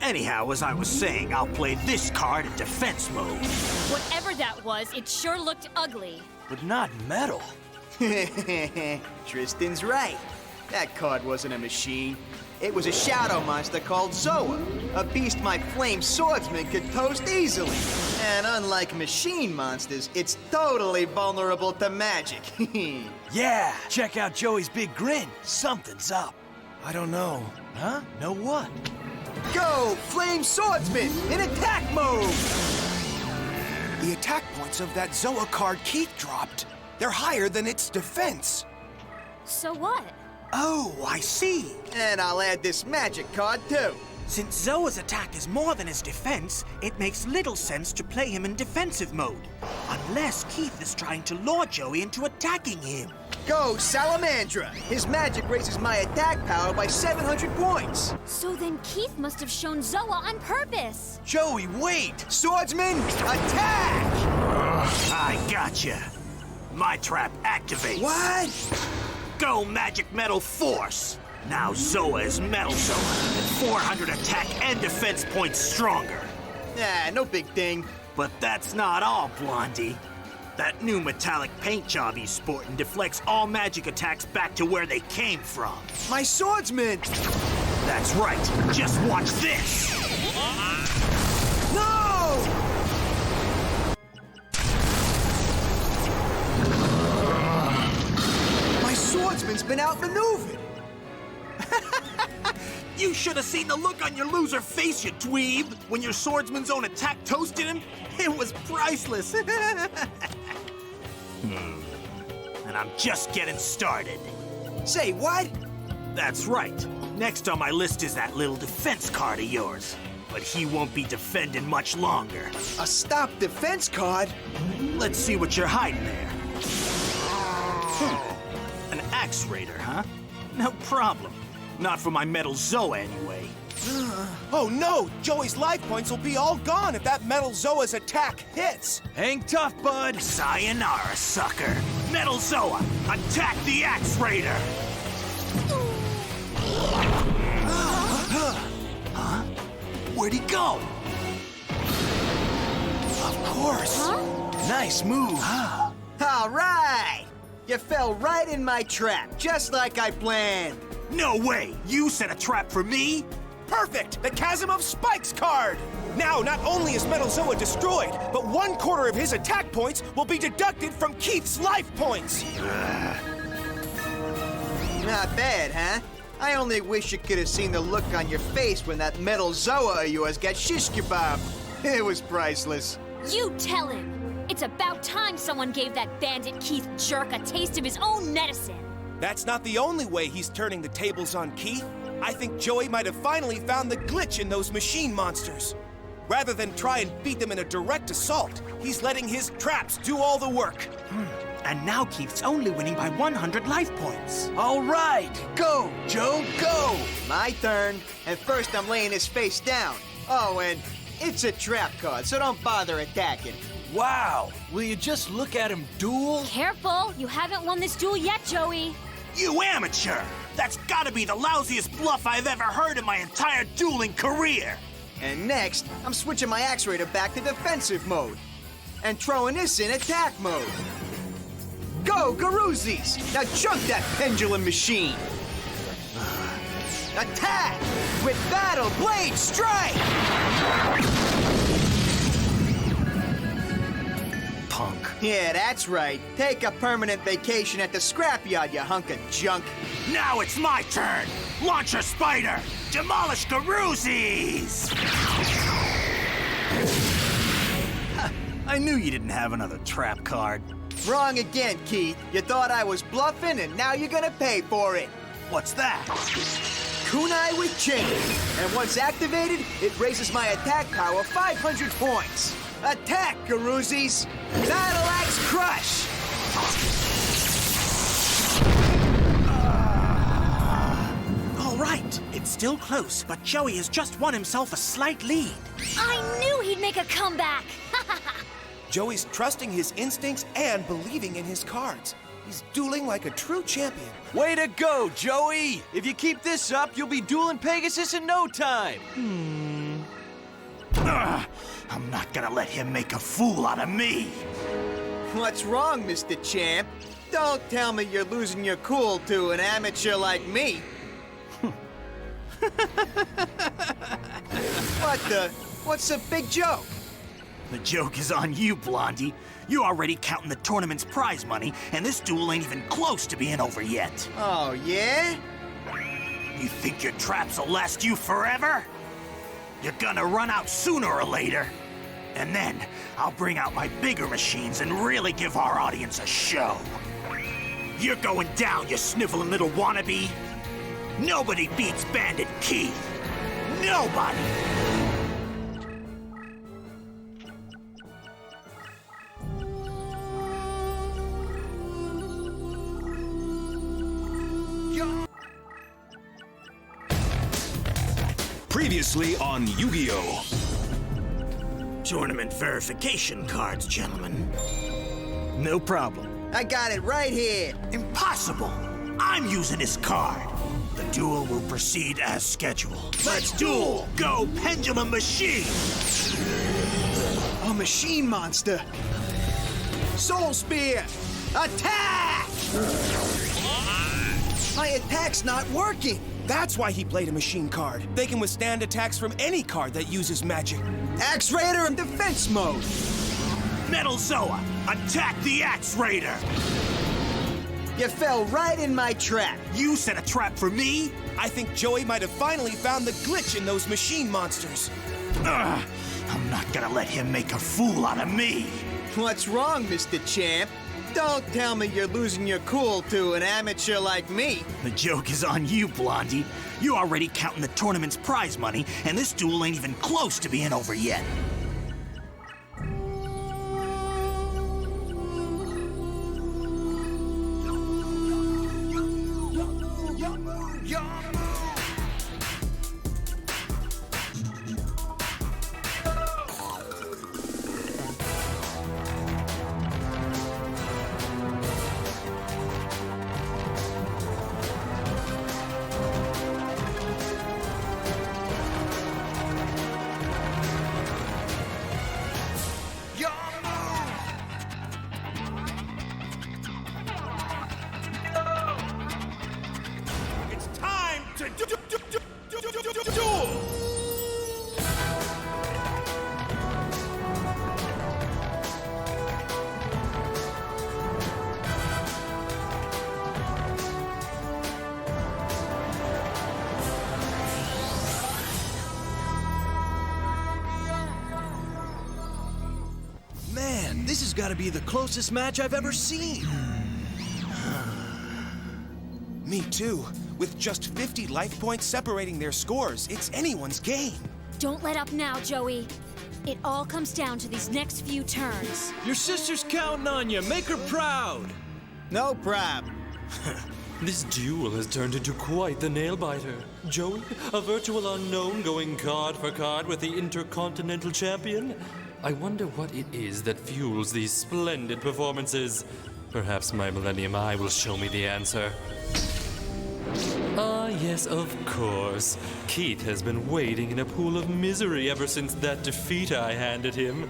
Anyhow, as I was saying, I'll play this card in defense mode. Whatever that was, it sure looked ugly. But not metal. Tristan's right. That card wasn't a machine. It was a shadow monster called Zoa, a beast my flame swordsman could toast easily. And unlike machine monsters, it's totally vulnerable to magic. Yeah, check out Joey's big grin. Something's up. I don't know. Huh? Know what? Go, flame swordsman, in attack mode! The attack points of that Zoa card Keith dropped. They're higher than its defense. So what? Oh, I see. And I'll add this magic card too. Since Zoa's attack is more than his defense, it makes little sense to play him in defensive mode. Unless Keith is trying to lure Joey into attacking him. Go, Salamandra! His magic raises my attack power by 700 points. So then Keith must have shown Zoa on purpose. Joey, wait! Swordsman, attack! I gotcha. My trap activates. What? Go, Magic Metal Force! Now Zoa is Metal Zoa, and 400 attack and defense points stronger. Nah, no big thing. But that's not all, Blondie. That new metallic paint job he's sporting deflects all magic attacks back to where they came from. My swordsman! That's right. Just watch this! No! My swordsman's been outmaneuvered. You should have seen the look on your loser face, you dweeb, when your swordsman's own attack toasted him. It was priceless. And I'm just getting started. Say what? That's right. Next on my list is that little defense card of yours. But he won't be defending much longer. A stop defense card? Let's see what you're hiding there. An Axe Raider, huh? No problem. Not for my Metal Zoa, anyway. Oh no! Joey's life points will be all gone if that Metal Zoa's attack hits! Hang tough, bud. Sayonara, sucker. Metal Zoa, attack the Axe Raider! Huh? Where'd he go? Of course. Nice move. All right! You fell right in my trap, just like I planned. No way! You set a trap for me? Perfect! The Chasm of Spikes card! Now, not only is Metal Zoa destroyed, but 1/4 of his attack points will be deducted from Keith's life points! Not bad, huh? I only wish you could have seen the look on your face when that Metal Zoa of yours got shish kebab. It was priceless. You tell him! It's about time someone gave that bandit Keith jerk a taste of his own medicine. That's not the only way he's turning the tables on Keith. I think Joey might have finally found the glitch in those machine monsters. Rather than try and beat them in a direct assault, he's letting his traps do all the work. And now Keith's only winning by 100 life points. All right, go, Joe, go! My turn. And first I'm laying his face down. Oh, and it's a trap card, so don't bother attacking. Wow, will you just look at him duel? Careful, you haven't won this duel yet, Joey. You amateur! That's gotta be the lousiest bluff I've ever heard in my entire dueling career! And next, I'm switching my Axe Raider back to defensive mode. And throwing this in attack mode. Go, Garoozis! Now chunk that pendulum machine! Attack! With Battle Blade Strike! Punk. Yeah, that's right. Take a permanent vacation at the scrapyard, you hunk of junk. Now it's my turn! Launch a spider! Demolish Garoozis! I knew you didn't have another trap card. Wrong again, Keith. You thought I was bluffing, and now you're gonna pay for it. What's that? Kunai with Chain. And once activated, it raises my attack power 500 points. Attack, Garoozis! Battle Axe Crush! All right, it's still close, but Joey has just won himself a slight lead. I knew he'd make a comeback! Joey's trusting his instincts and believing in his cards. He's dueling like a true champion. Way to go, Joey! If you keep this up, you'll be dueling Pegasus in no time. I'm not gonna let him make a fool out of me. What's wrong, Mr. Champ? Don't tell me you're losing your cool to an amateur like me. What's the big joke? The joke is on you, Blondie. You're already counting the tournament's prize money, and this duel ain't even close to being over yet. Oh, yeah? You think your traps will last you forever? You're gonna run out sooner or later. And then I'll bring out my bigger machines and really give our audience a show. You're going down, you sniveling little wannabe. Nobody beats Bandit Keith. Nobody! Previously on Yu-Gi-Oh! Tournament verification cards, gentlemen. No problem. I got it right here. Impossible! I'm using this card. The duel will proceed as scheduled. Let's duel! Go, Pendulum Machine! A machine monster. Soul Spear! Attack! My attack's not working. That's why he played a machine card. They can withstand attacks from any card that uses magic. Axe Raider in defense mode. Metal Zoa, attack the Axe Raider! You fell right in my trap. You set a trap for me? I think Joey might have finally found the glitch in those machine monsters. I'm not gonna let him make a fool out of me. What's wrong, Mr. Champ? Don't tell me you're losing your cool to an amateur like me. The joke is on you, Blondie. You're already counting the tournament's prize money, and this duel ain't even close to being over yet. Your move! Your move! It's time to duel! Man, this has got to be the closest match I've ever seen. Me too. With just 50 life points separating their scores, it's anyone's game. Don't let up now, Joey. It all comes down to these next few turns. Your sister's counting on you. Make her proud. No prob. This duel has turned into quite the nail-biter. Joey, a virtual unknown going card for card with the Intercontinental Champion? I wonder what it is that fuels these splendid performances. Perhaps my Millennium Eye will show me the answer. Ah, yes, of course. Keith has been wading in a pool of misery ever since that defeat I handed him.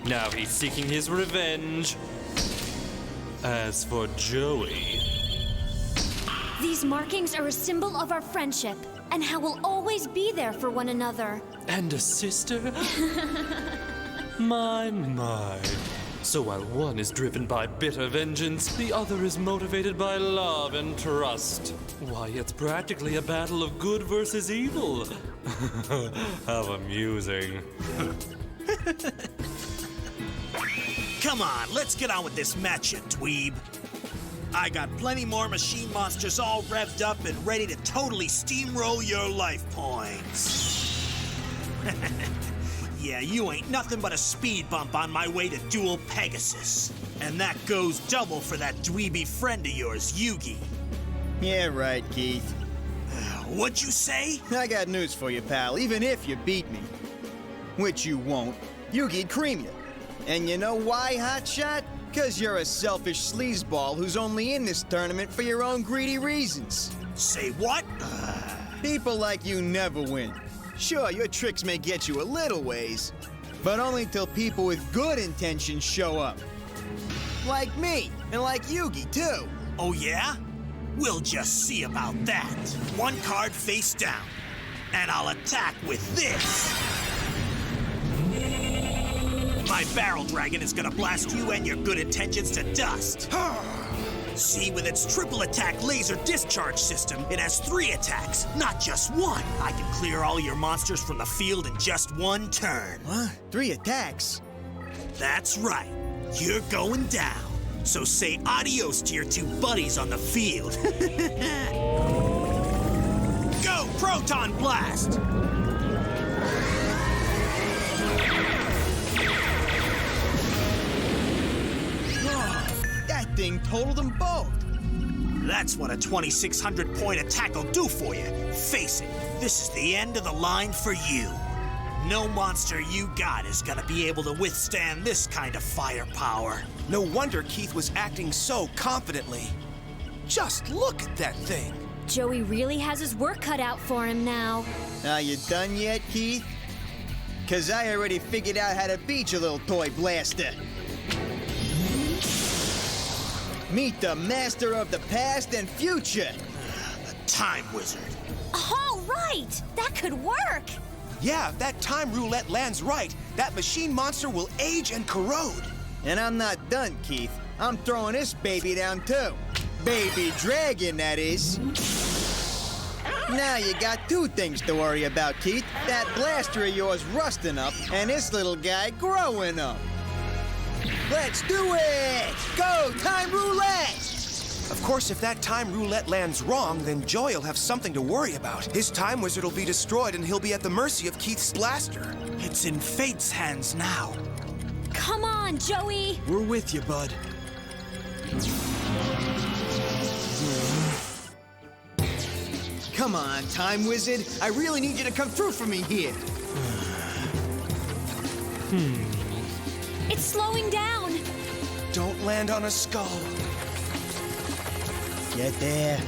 Now he's seeking his revenge. As for Joey... These markings are a symbol of our friendship and how we'll always be there for one another. And a sister? My. So while one is driven by bitter vengeance, the other is motivated by love and trust. Why, it's practically a battle of good versus evil. How amusing. Come on, let's get on with this match, you dweeb. I got plenty more machine monsters all revved up and ready to totally steamroll your life points. Yeah, you ain't nothing but a speed bump on my way to Duel Pegasus. And that goes double for that dweeby friend of yours, Yugi. Yeah, right, Keith. What'd you say? I got news for you, pal. Even if you beat me, which you won't, Yugi'd cream you. And you know why, Hotshot? 'Cause you're a selfish sleazeball who's only in this tournament for your own greedy reasons. Say what? People like you never win. Sure, your tricks may get you a little ways, but only till people with good intentions show up. Like me, and like Yugi, too. Oh, yeah? We'll just see about that. One card face down, and I'll attack with this. My Barrel Dragon is gonna blast you and your good intentions to dust. See, with its triple attack laser discharge system, it has 3 attacks, not just 1. I can clear all your monsters from the field in just 1 turn. What? 3 attacks? That's right. You're going down. So say adios to your 2 buddies on the field. Go, Proton Blast! That thing totaled them both. That's what a 2,600-point attack will do for you. Face it, this is the end of the line for you. No monster you got is gonna be able to withstand this kind of firepower. No wonder Keith was acting so confidently. Just look at that thing. Joey really has his work cut out for him now. Are you done yet, Keith? 'Cause I already figured out how to beat your little toy blaster. Meet the master of the past and future. The Time Wizard. All right! That could work! Yeah, if that time roulette lands right, that machine monster will age and corrode. And I'm not done, Keith. I'm throwing this baby down, too. Baby dragon, that is. Now you got 2 things to worry about, Keith. That blaster of yours rusting up, and this little guy growing up. Let's do it! Go, Time Roulette! Of course, if that time roulette lands wrong, then Joey will have something to worry about. His time wizard will be destroyed and he'll be at the mercy of Keith's blaster. It's in fate's hands now. Come on, Joey! We're with you, bud. Come on, Time Wizard. I really need you to come through for me here. It's slowing down. Don't land on a skull. Get there.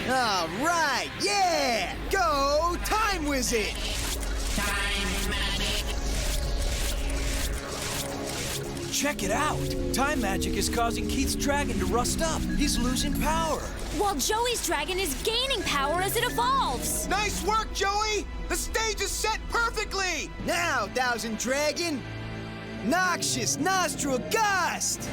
All right, yeah! Go, Time Wizard! Check it out. Time magic is causing Keith's dragon to rust up. He's losing power. While Joey's dragon is gaining power as it evolves. Nice work, Joey! The stage is set perfectly! Now, Thousand Dragon! Noxious Nostril Gust!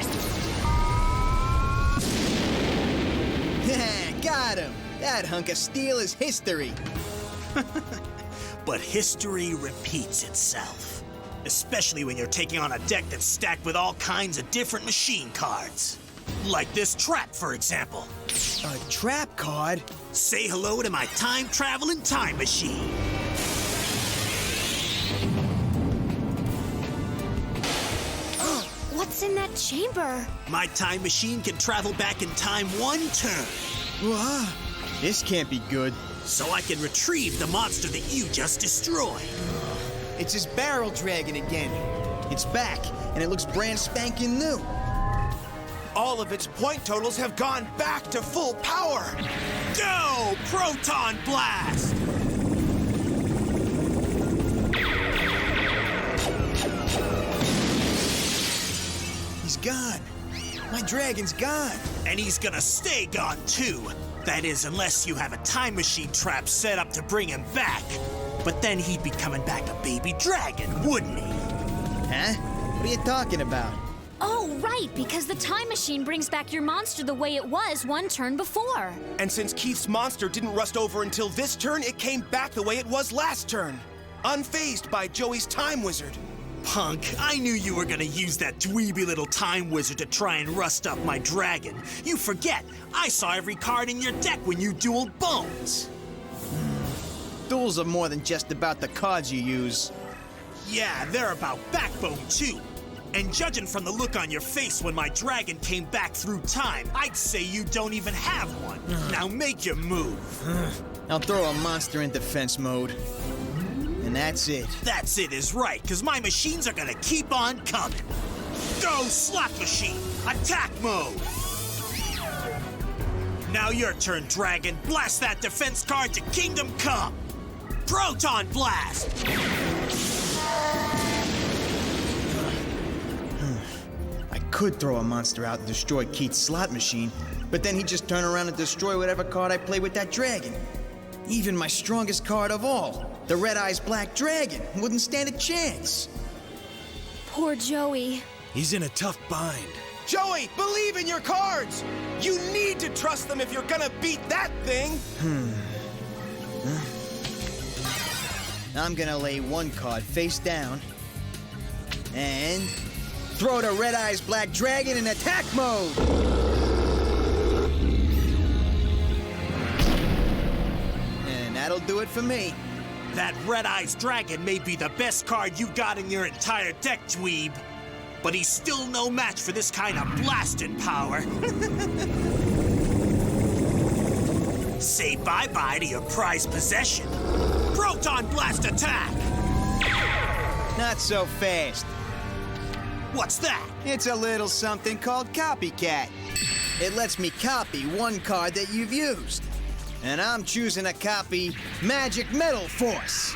Got him! That hunk of steel is history. But history repeats itself. Especially when you're taking on a deck that's stacked with all kinds of different machine cards. Like this trap, for example. A trap card? Say hello to my time-traveling time machine. What's in that chamber? My time machine can travel back in time one turn. Whoa, this can't be good. So I can retrieve the monster that you just destroyed. It's his barrel dragon again. It's back, and it looks brand spanking new. All of its point totals have gone back to full power. Go, Proton Blast! He's gone. My dragon's gone. And he's gonna stay gone, too. That is, unless you have a time machine trap set up to bring him back. But then he'd be coming back a baby dragon, wouldn't he? Huh? What are you talking about? Oh, right, because the time machine brings back your monster the way it was one turn before. And since Keith's monster didn't rust over until this turn, it came back the way it was last turn. Unfazed by Joey's Time Wizard. Punk, I knew you were gonna use that dweeby little time wizard to try and rust up my dragon. You forget, I saw every card in your deck when you dueled Bones. Duels are more than just about the cards you use. Yeah, they're about backbone, too. And judging from the look on your face when my dragon came back through time, I'd say you don't even have one. Now make your move. I'll throw a monster in defense mode. And that's it. That's it is right, because my machines are gonna keep on coming. Go, slot machine! Attack mode! Now your turn, Dragon. Blast that defense card to Kingdom Come! Proton Blast! I could throw a monster out and destroy Keith's slot machine, but then he'd just turn around and destroy whatever card I play with that dragon. Even my strongest card of all, the Red Eyes Black Dragon, wouldn't stand a chance. Poor Joey. He's in a tough bind. Joey, believe in your cards! You need to trust them if you're gonna beat that thing! I'm gonna lay one card face down and throw the Red Eyes Black Dragon in attack mode! And that'll do it for me. That Red Eyes Dragon may be the best card you got in your entire deck, dweeb. But he's still no match for this kind of blasting power. Say bye-bye to your prized possession. Proton Blast attack! Not so fast. What's that? It's a little something called Copycat. It lets me copy one card that you've used. And I'm choosing to copy Magic Metal Force.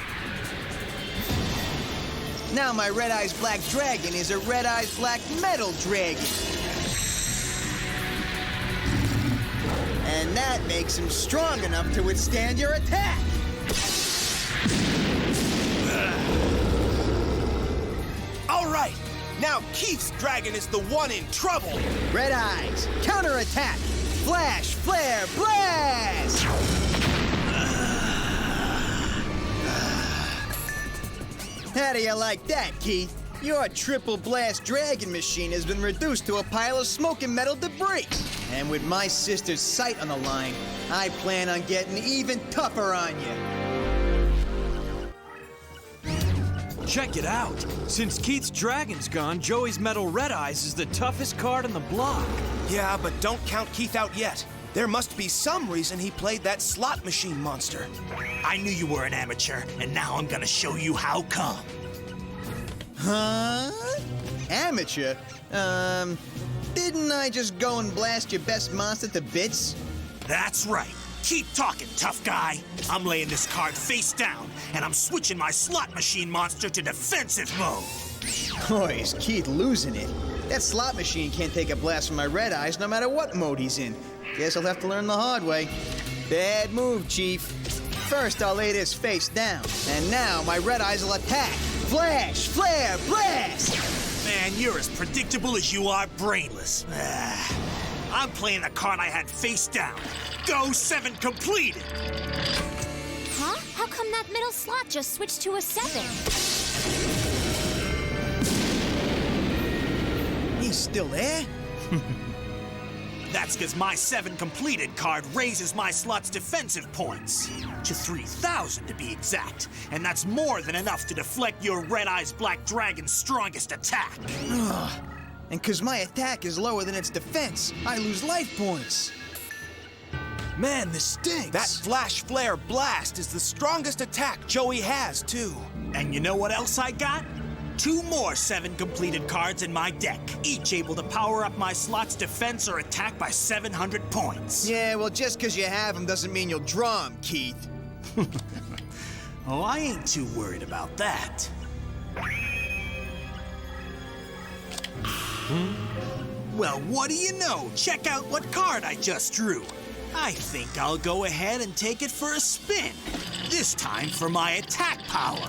Now my Red Eyes Black Dragon is a Red Eyes Black Metal Dragon. And that makes him strong enough to withstand your attack. All right, now Keith's dragon is the one in trouble. Red Eyes, counterattack, flash, flare, blast! How do you like that, Keith? Your triple blast dragon machine has been reduced to a pile of smoking metal debris. And with my sister's sight on the line, I plan on getting even tougher on you. Check it out. Since Keith's dragon's gone, Joey's metal red eyes is the toughest card on the block. Yeah, but don't count Keith out yet. There must be some reason he played that slot machine monster. I knew you were an amateur, and now I'm gonna show you how come. Huh? Amateur? Didn't I just go and blast your best monster to bits? That's right. Keep talking, tough guy. I'm laying this card face down, and I'm switching my slot machine monster to defensive mode. Boy, is Keith losing it. That slot machine can't take a blast from my red eyes no matter what mode he's in. Guess I'll have to learn the hard way. Bad move, Chief. First, I'll lay this face down, and now my red eyes will attack. Flash, flare, blast! Man, you're as predictable as you are brainless. I'm playing the card I had face down. Go 7 completed! Huh? How come that middle slot just switched to a 7? He's still there? That's because my 7 completed card raises my slot's defensive points. To 3,000 to be exact. And that's more than enough to deflect your Red Eyes Black Dragon's strongest attack. And because my attack is lower than its defense, I lose life points. Man, this stinks. That Flash Flare Blast is the strongest attack Joey has, too. And you know what else I got? 2 more 7 completed cards in my deck, each able to power up my slot's defense or attack by 700 points. Yeah, well, just because you have them doesn't mean you'll draw them, Keith. Oh, I ain't too worried about that. Well, what do you know? Check out what card I just drew. I think I'll go ahead and take it for a spin. This time for my attack power.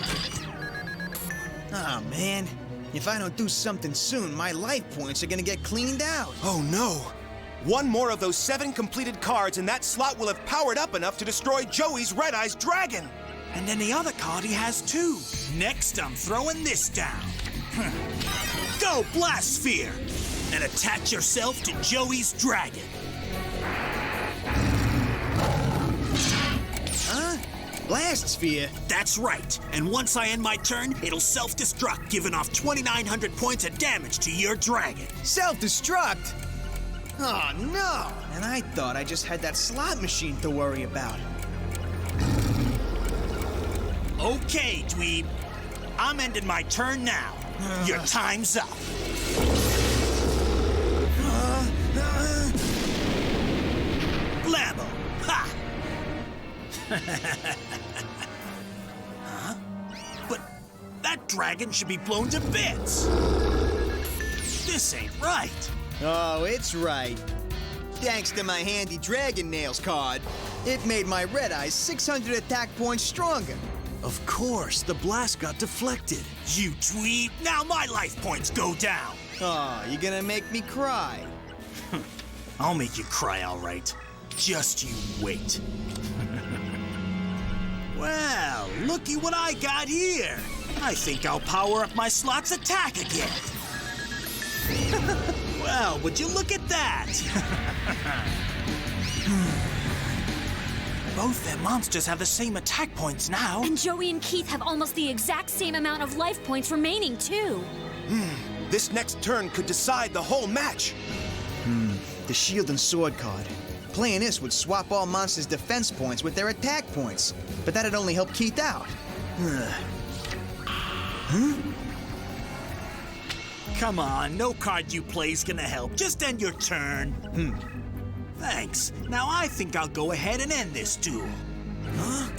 Oh, man. If I don't do something soon, my life points are gonna get cleaned out. Oh, no. One more of those 7 completed cards, and that slot will have powered up enough to destroy Joey's Red Eyes Dragon. And then the other card he has, too. Next, I'm throwing this down. Go, Blastsphere! And attach yourself to Joey's dragon. Huh? Blastsphere? That's right. And once I end my turn, it'll self-destruct, giving off 2,900 points of damage to your dragon. Self-destruct? Oh, no! And I thought I just had that slot machine to worry about. Okay, dweeb. I'm ending my turn now. Your time's up. Blammo! Ha! Huh? But that dragon should be blown to bits. This ain't right. Oh, it's right. Thanks to my handy Dragon Nails card, it made my Red Eyes 600 attack points stronger. Of course, the blast got deflected. You dweeb! Now my life points go down! Oh, you're gonna make me cry. I'll make you cry, all right. Just you wait. Well, looky what I got here. I think I'll power up my slot's attack again. Well, would you look at that? Both their monsters have the same attack points now. And Joey and Keith have almost the exact same amount of life points remaining, too. This next turn could decide the whole match. The Shield and Sword card. Playing this would swap all monsters' defense points with their attack points, but that'd only help Keith out. Come on, no card you play's gonna help. Just end your turn. Thanks. Now I think I'll go ahead and end this duel.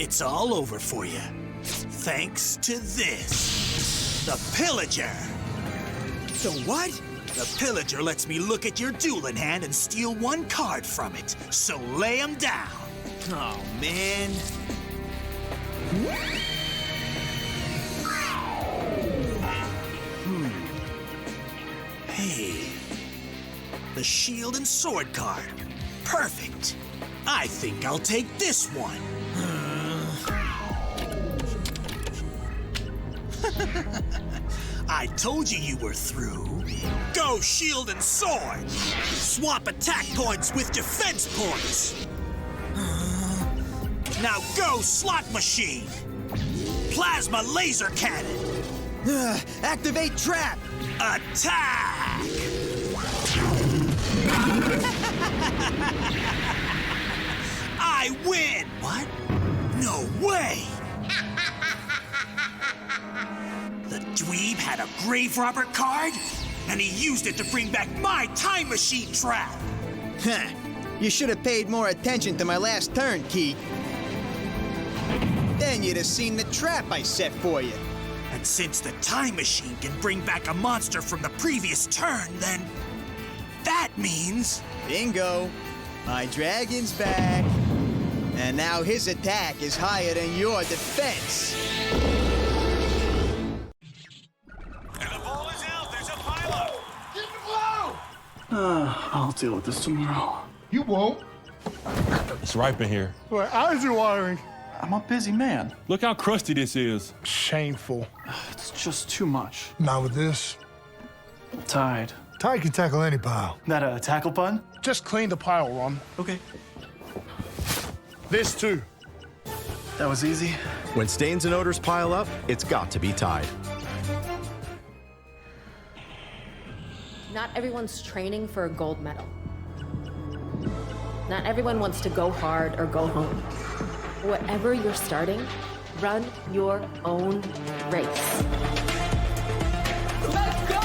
It's all over for you. Thanks to this. The Pillager. The what? The Pillager lets me look at your dueling hand and steal 1 card from it. So lay 'em down. Oh, man. Hey. The Shield and Sword card. Perfect. I think I'll take this one. I told you were through. Go Shield and Sword! Swap attack points with defense points! Now go Slot Machine! Plasma Laser Cannon! Activate trap! Attack! I win! What? No way! The dweeb had a grave robber card, and he used it to bring back my time machine trap! Huh. You should have paid more attention to my last turn, Keith. Then you'd have seen the trap I set for you. And since the time machine can bring back a monster from the previous turn, then that means... Bingo. My dragon's back. And now his attack is higher than your defense. And the ball is out. There's a pile-up. Keep it low! I'll deal with this tomorrow. You won't. It's ripe in here. My eyes are watering. I'm a busy man. Look how crusty this is. Shameful. It's just too much. Not with this. Tide. Tide can tackle any pile. That a tackle pun? Just clean the pile, Ron. Okay. This too. That was easy. When stains and odors pile up, it's got to be Tide. Not everyone's training for a gold medal. Not everyone wants to go hard or go home. Whatever you're starting, run your own race. Let's go!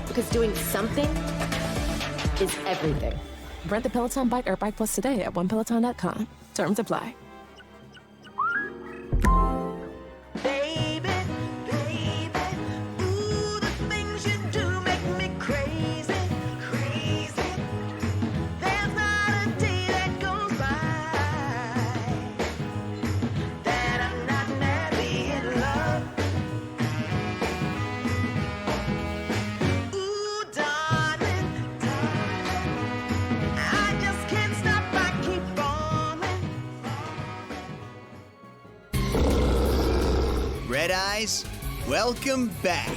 Because doing something is everything. Rent the Peloton Bike or Bike Plus today at onepeloton.com. Terms apply. Red Eyes, welcome back.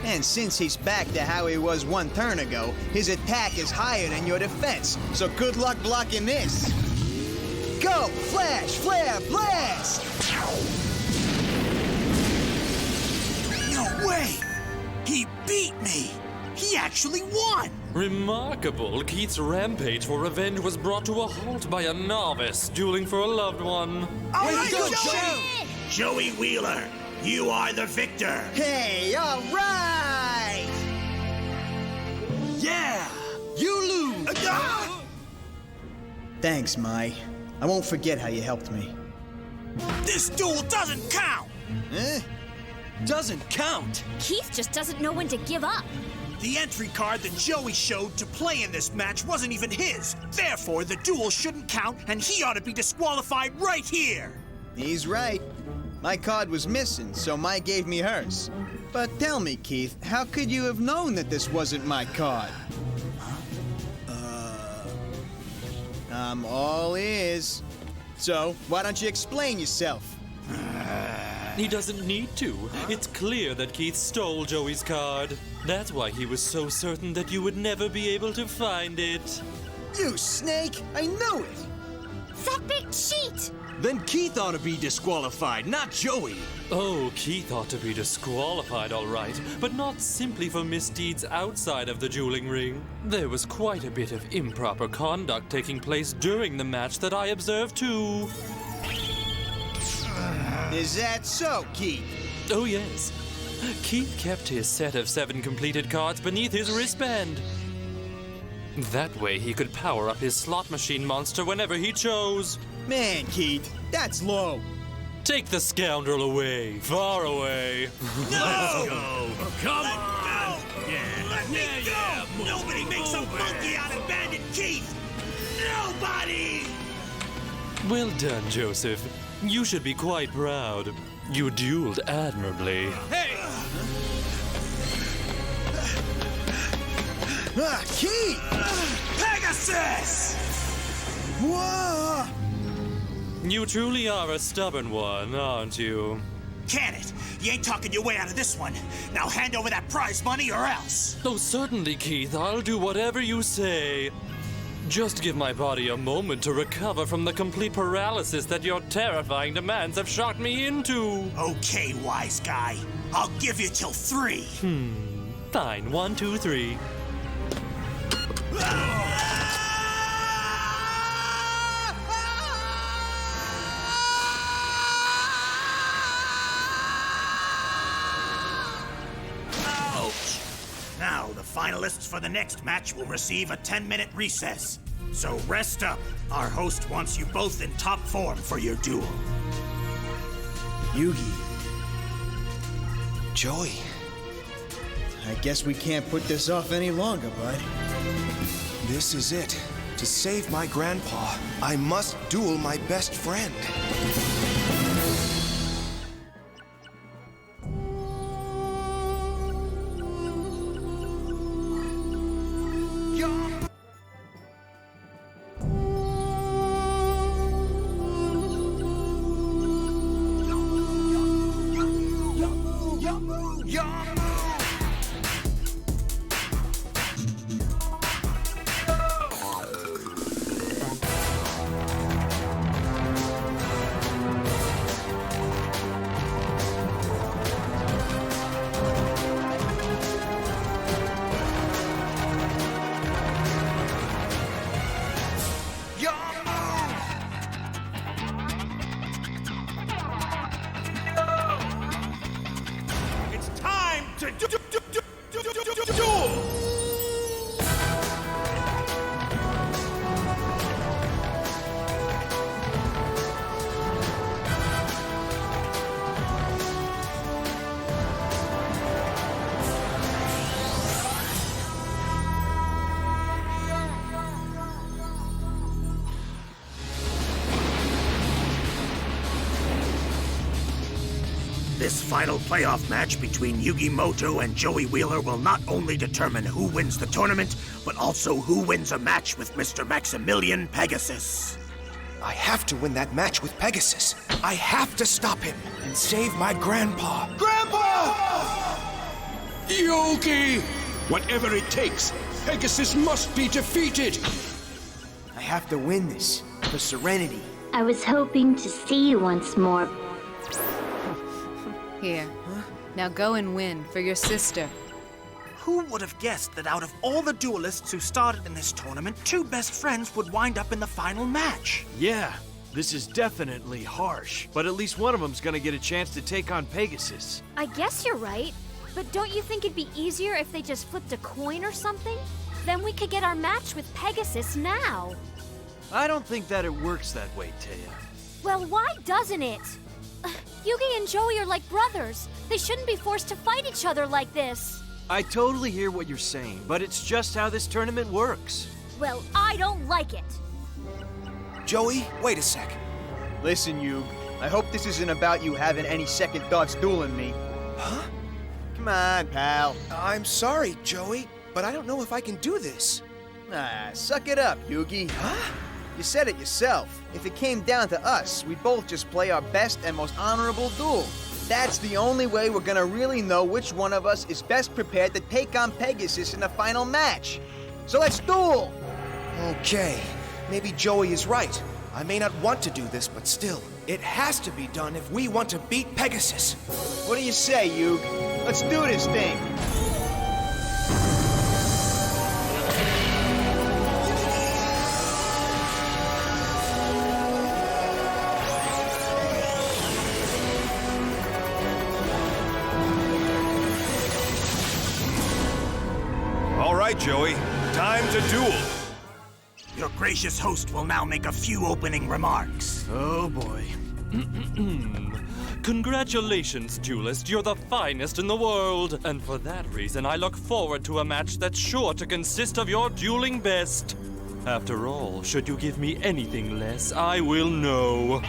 And since he's back to how he was one turn ago, his attack is higher than your defense, so good luck blocking this. Go! Flash! Flare! Blast! No way! He beat me! He actually won! Remarkable. Keith's rampage for revenge was brought to a halt by a novice dueling for a loved one. Way to go, Joey! Joey Wheeler, you are the victor! Hey, all right! Yeah! You lose! Thanks, Mai. I won't forget how you helped me. This duel doesn't count! Eh? Doesn't count? Keith just doesn't know when to give up. The entry card that Joey showed to play in this match wasn't even his. Therefore, the duel shouldn't count, and he ought to be disqualified right here. He's right. My card was missing, so Mai gave me hers. But tell me, Keith, how could you have known that this wasn't my card? I'm all ears. So, why don't you explain yourself? He doesn't need to. It's clear that Keith stole Joey's card. That's why he was so certain that you would never be able to find it. You snake! I knew it! That big cheat! Then Keith ought to be disqualified, not Joey. Oh, Keith ought to be disqualified, all right, but not simply for misdeeds outside of the dueling ring. There was quite a bit of improper conduct taking place during the match that I observed too. Is that so, Keith? Oh, yes. Keith kept his set of 7 completed cards beneath his wristband. That way he could power up his slot machine monster whenever he chose. Man, Keith, that's low. Take the scoundrel away, far away. No! Go! Come on! Yeah! Let me go! Nobody makes a monkey out of Bandit Keith! Nobody! Well done, Joseph. You should be quite proud. You dueled admirably. Hey! Keith! Pegasus! Whoa! You truly are a stubborn one, aren't you? Can it? You ain't talking your way out of this one. Now hand over that prize money or else. Oh, certainly, Keith. I'll do whatever you say. Just give my body a moment to recover from the complete paralysis that your terrifying demands have shocked me into. Okay, wise guy. I'll give you till 3. Fine. 1, 2, 3. Ouch! Now, the finalists for the next match will receive a 10-minute recess. So rest up. Our host wants you both in top form for your duel. Yugi. Joey. I guess we can't put this off any longer, bud. This is it. To save my grandpa, I must duel my best friend. This final playoff match between Yugi Moto and Joey Wheeler will not only determine who wins the tournament, but also who wins a match with Mr. Maximilian Pegasus. I have to win that match with Pegasus. I have to stop him and save my grandpa. Grandpa! Yugi! Whatever it takes, Pegasus must be defeated! I have to win this for Serenity. I was hoping to see you once more. Here. Now go and win for your sister. Who would have guessed that out of all the duelists who started in this tournament, 2 best friends would wind up in the final match? Yeah, this is definitely harsh, but at least one of them's gonna get a chance to take on Pegasus. I guess you're right. But don't you think it'd be easier if they just flipped a coin or something? Then we could get our match with Pegasus now. I don't think that it works that way, Taya. Well, why doesn't it? Yugi and Joey are like brothers. They shouldn't be forced to fight each other like this. I totally hear what you're saying, but it's just how this tournament works. Well, I don't like it. Joey, wait a sec. Listen, Yug. I hope this isn't about you having any second thoughts dueling me. Huh? Come on, pal. I'm sorry, Joey, but I don't know if I can do this. Suck it up, Yugi. Huh? You said it yourself. If it came down to us, we'd both just play our best and most honorable duel. That's the only way we're gonna really know which one of us is best prepared to take on Pegasus in the final match. So let's duel! Okay, maybe Joey is right. I may not want to do this, but still, it has to be done if we want to beat Pegasus. What do you say, Yug? Let's do this thing. All right, Joey. Time to duel. Your gracious host will now make a few opening remarks. Oh boy. Congratulations, Duelist. You're the finest in the world. And for that reason, I look forward to a match that's sure to consist of your dueling best. After all, should you give me anything less, I will know.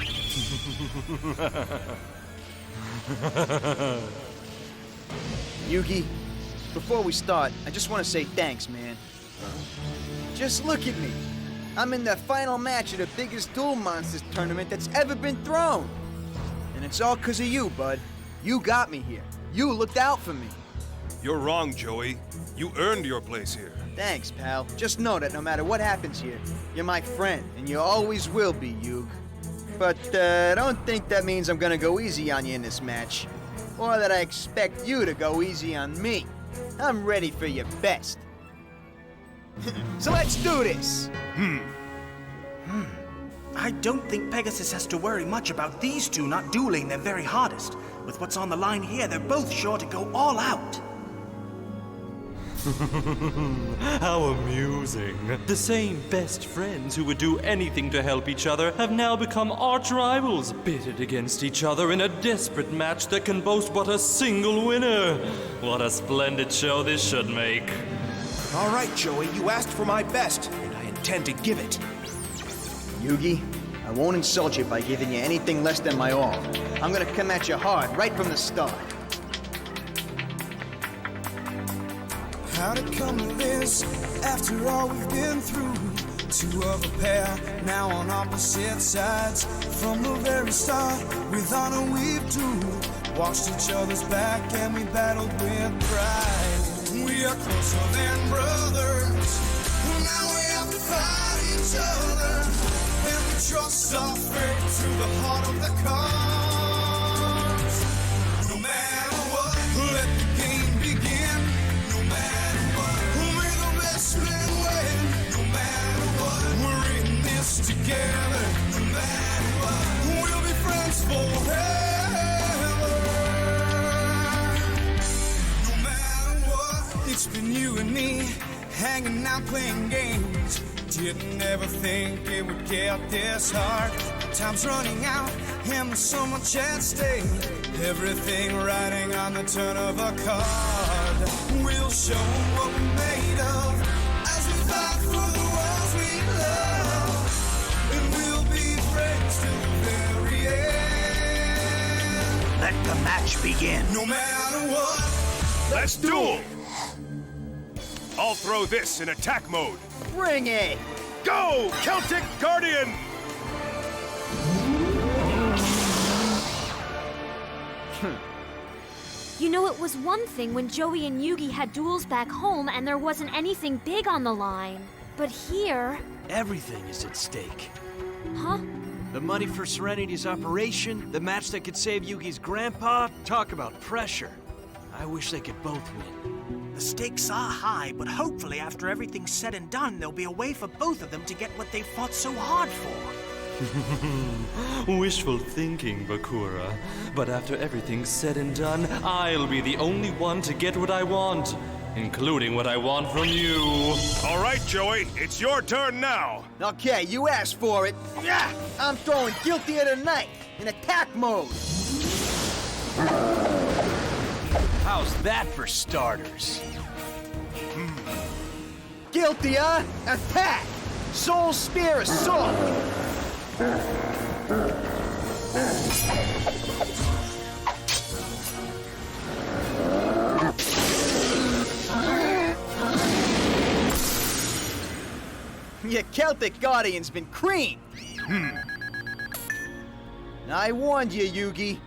Yugi, before we start, I just want to say thanks, man. Just look at me. I'm in the final match of the biggest Duel Monsters tournament that's ever been thrown. And it's all 'cause of you, bud. You got me here. You looked out for me. You're wrong, Joey. You earned your place here. Thanks, pal. Just know that no matter what happens here, you're my friend, and you always will be, Yug. But I don't think that means I'm gonna go easy on you in this match. Or that I expect you to go easy on me. I'm ready for your best. So let's do this! I don't think Pegasus has to worry much about these two not dueling their very hardest. With what's on the line here, they're both sure to go all out. How amusing. The same best friends who would do anything to help each other have now become arch rivals, pitted against each other in a desperate match that can boast but a single winner. What a splendid show this should make. All right, Joey, you asked for my best, and I intend to give it. Yugi, I won't insult you by giving you anything less than my all. I'm gonna come at you hard right from the start. How'd it come to this, after all we've been through? Two of a pair, now on opposite sides. From the very start, with honor we've two watched each other's back and we battled with pride. We are closer than brothers, now we have to fight each other. And we trust our fate to the heart of the cards. No matter what, let the game begin. No matter what, may the best man win. No matter what, we're in this together. No matter what, we'll be friends forever. No matter what, it's been you and me, hanging out playing games. Didn't ever think it would get this hard. Time's running out and there's so much at stake. Everything riding on the turn of a card. We'll show what we're made of as we fight for the worlds we love. And we'll be friends till the very end. Let the match begin. No matter what. Let's duel! I'll throw this in attack mode. Bring it! Go, Celtic Guardian! You know, it was one thing when Joey and Yugi had duels back home and there wasn't anything big on the line. But here... Everything is at stake. Huh? The money for Serenity's operation, the match that could save Yugi's grandpa. Talk about pressure. I wish they could both win. The stakes are high, but hopefully after everything's said and done, there'll be a way for both of them to get what they fought so hard for. Wishful thinking, Bakura. But after everything's said and done, I'll be the only one to get what I want, including what I want from you. All right, Joey, it's your turn now. Okay, you asked for it. Yeah, I'm throwing Guilty of the Night in attack mode. How's that for starters? Guilty, attack! Soul Spear Assault! Your Celtic Guardian's been creamed! I warned you, Yugi.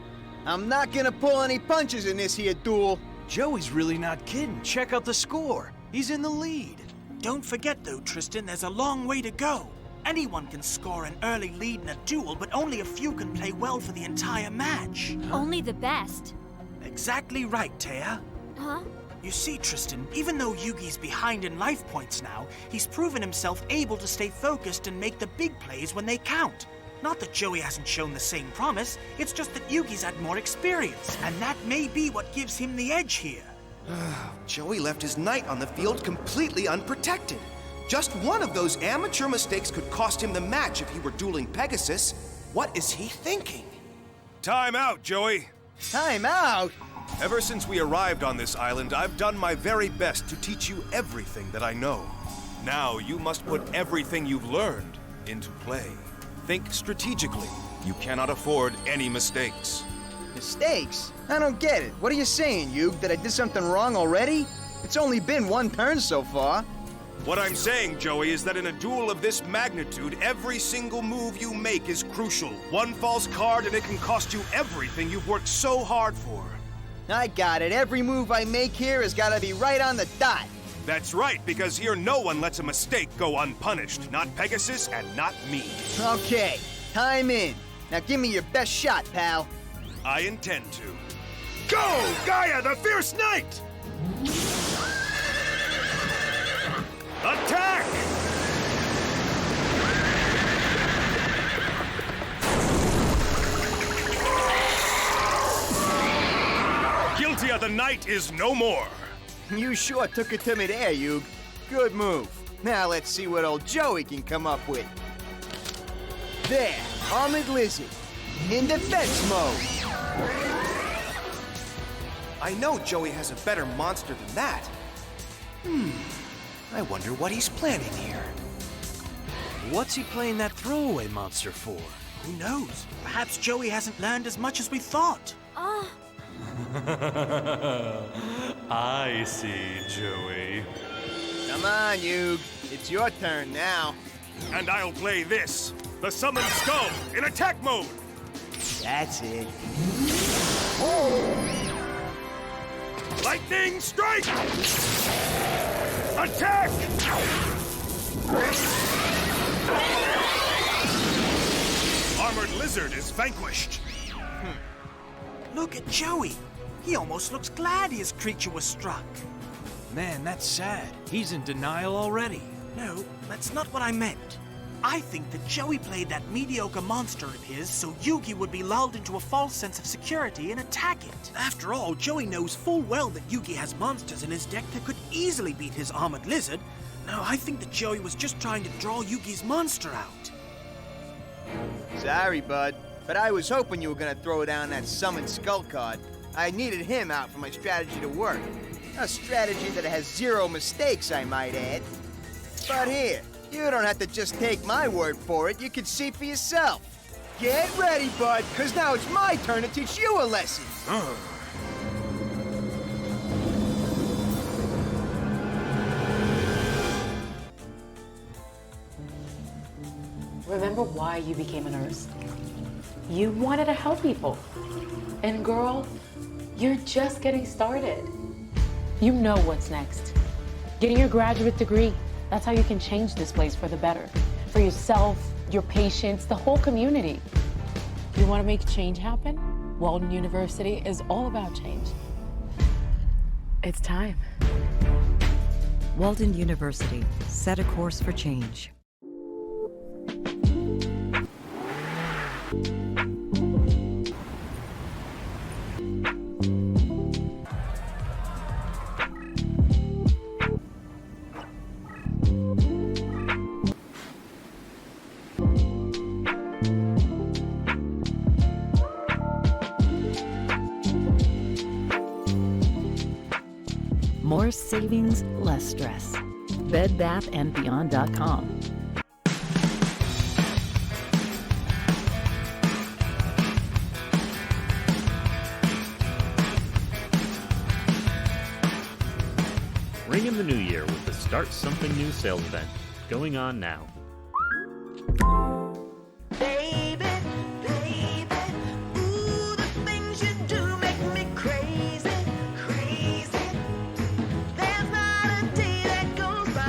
I'm not gonna pull any punches in this here duel. Joey's really not kidding. Check out the score. He's in the lead. Don't forget, though, Tristan, there's a long way to go. Anyone can score an early lead in a duel, but only a few can play well for the entire match. Only the best. Exactly right, Taya. Huh? You see, Tristan, even though Yugi's behind in life points now, he's proven himself able to stay focused and make the big plays when they count. Not that Joey hasn't shown the same promise, it's just that Yugi's had more experience, and that may be what gives him the edge here. Joey left his knight on the field completely unprotected. Just one of those amateur mistakes could cost him the match if he were dueling Pegasus. What is he thinking? Time out, Joey. Time out? Ever since we arrived on this island, I've done my very best to teach you everything that I know. Now you must put everything you've learned into play. Think strategically. You cannot afford any mistakes. Mistakes? I don't get it. What are you saying, Yug? That I did something wrong already? It's only been one turn so far. What I'm saying, Joey, is that in a duel of this magnitude, every single move you make is crucial. One false card and it can cost you everything you've worked so hard for. I got it. Every move I make here has got to be right on the dot. That's right, because here no one lets a mistake go unpunished. Not Pegasus and not me. Okay, time in. Now give me your best shot, pal. I intend to. Go, Gaia the Fierce Knight! Attack! Guilty of the Night is no more. You sure took it to midair, Yug. Good move. Now let's see what old Joey can come up with. There, Armored Lizard. In defense mode. I know Joey has a better monster than that. I wonder what he's planning here. What's he playing that throwaway monster for? Who knows? Perhaps Joey hasn't learned as much as we thought. I see, Joey. Come on, Yug. It's your turn now. And I'll play this, the Summoned Skull, in attack mode. That's it. Lightning strike! Attack! Armored Lizard is vanquished. Look at Joey. He almost looks glad his creature was struck. Man, that's sad. He's in denial already. No, that's not what I meant. I think that Joey played that mediocre monster of his so Yugi would be lulled into a false sense of security and attack it. After all, Joey knows full well that Yugi has monsters in his deck that could easily beat his Armored Lizard. No, I think that Joey was just trying to draw Yugi's monster out. Sorry, bud, but I was hoping you were gonna throw down that Summoned Skull card. I needed him out for my strategy to work. A strategy that has 0 mistakes, I might add. But here, you don't have to just take my word for it. You can see for yourself. Get ready, bud, because now it's my turn to teach you a lesson. Remember why you became a nurse? You wanted to help people. And girl, you're just getting started. You know what's next. Getting your graduate degree. That's how you can change this place for the better. For yourself, your patients, the whole community. You want to make change happen? Walden University is all about change. It's time. Walden University. Set a course for change. More savings, less stress. BedBathAndBeyond.com. Ring in the new year with the Start Something New sales event going on now. Baby, baby, ooh, the things you do make me crazy, crazy. There's not a day that goes by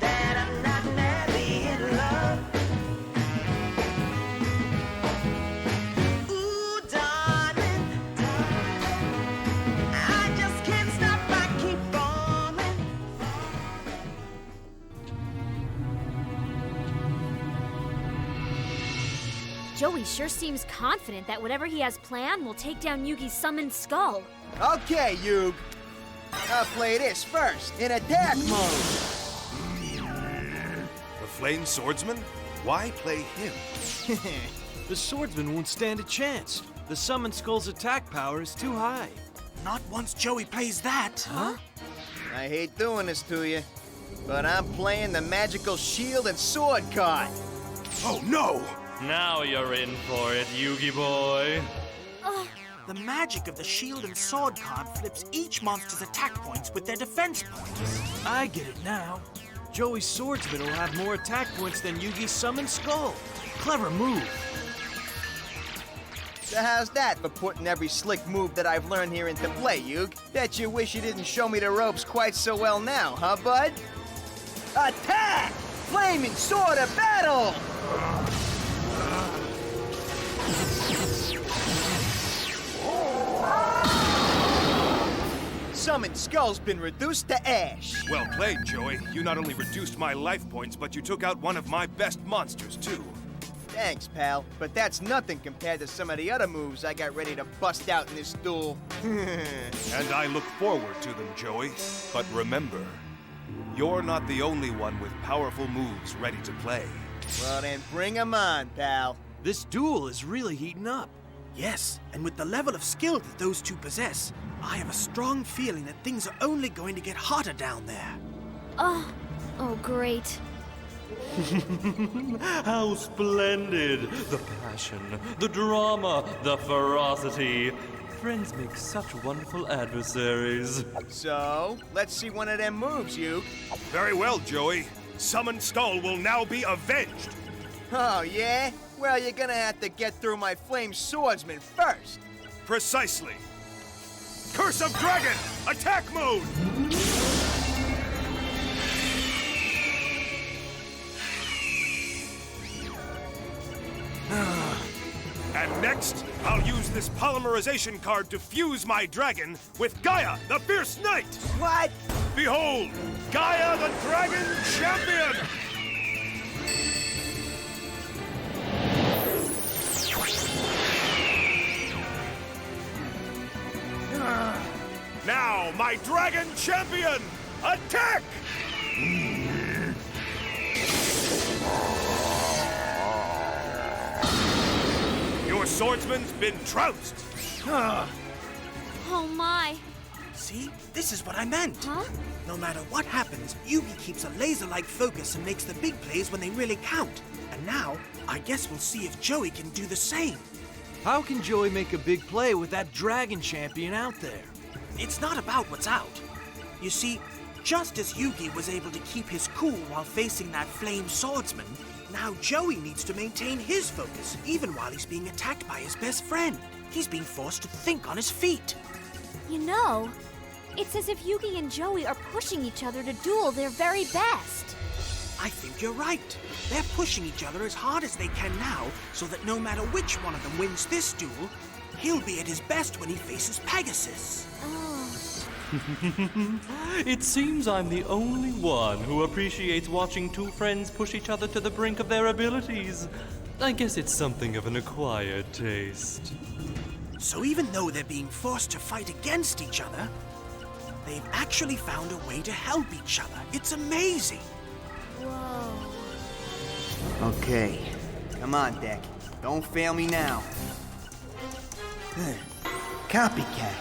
that I'm not madly in love. Ooh, darling, darling, I just can't stop, I keep falling. Joey sure seems confident that whatever he has planned will take down Yugi's summoned skull. Okay, Yug. I'll play this first, in attack mode. The Flame Swordsman? Why play him? The swordsman won't stand a chance. The summoned skull's attack power is too high. Not once Joey plays that. Huh? I hate doing this to you, but I'm playing the magical shield and sword card. Oh, no! Now you're in for it, Yugi boy. The magic of the shield and sword card flips each monster's attack points with their defense points. I get it now. Joey's swordsman will have more attack points than Yugi's summoned skull. Clever move. So how's that for putting every slick move that I've learned here into play, Yug? Bet you wish you didn't show me the ropes quite so well now, huh, bud? Attack! Flaming sword of battle! Summoned Skull's been reduced to ash. Well played, Joey. You not only reduced my life points, but you took out one of my best monsters, too. Thanks, pal, but that's nothing compared to some of the other moves I got ready to bust out in this duel. And I look forward to them, Joey. But remember, you're not the only one with powerful moves ready to play. Well then, bring 'em on, pal. This duel is really heating up. Yes, and with the level of skill that those two possess, I have a strong feeling that things are only going to get hotter down there. Oh, great. How splendid! The passion, the drama, the ferocity. Friends make such wonderful adversaries. So, let's see one of them moves, Yug. Very well, Joey. Summoned Skull will now be avenged. Oh, yeah? Well, you're gonna have to get through my flame swordsman first. Precisely. Curse of Dragon! Attack mode! And next, I'll use this polymerization card to fuse my dragon with Gaia, the Fierce Knight! What? Behold, Gaia, the Dragon Champion! Now, my Dragon Champion, attack! Your swordsman's been trounced. Oh my. See? This is what I meant. Huh? No matter what happens, Yugi keeps a laser-like focus and makes the big plays when they really count. And now, I guess we'll see if Joey can do the same. How can Joey make a big play with that dragon champion out there? It's not about what's out. You see, just as Yugi was able to keep his cool while facing that flame swordsman, now Joey needs to maintain his focus, even while he's being attacked by his best friend. He's being forced to think on his feet. You know, it's as if Yugi and Joey are pushing each other to duel their very best. I think you're right. They're pushing each other as hard as they can now, so that no matter which one of them wins this duel, he'll be at his best when he faces Pegasus. It seems I'm the only one who appreciates watching two friends push each other to the brink of their abilities. I guess it's something of an acquired taste. So even though they're being forced to fight against each other, they've actually found a way to help each other. It's amazing. Whoa. Okay, come on, Deck. Don't fail me now. Copycat.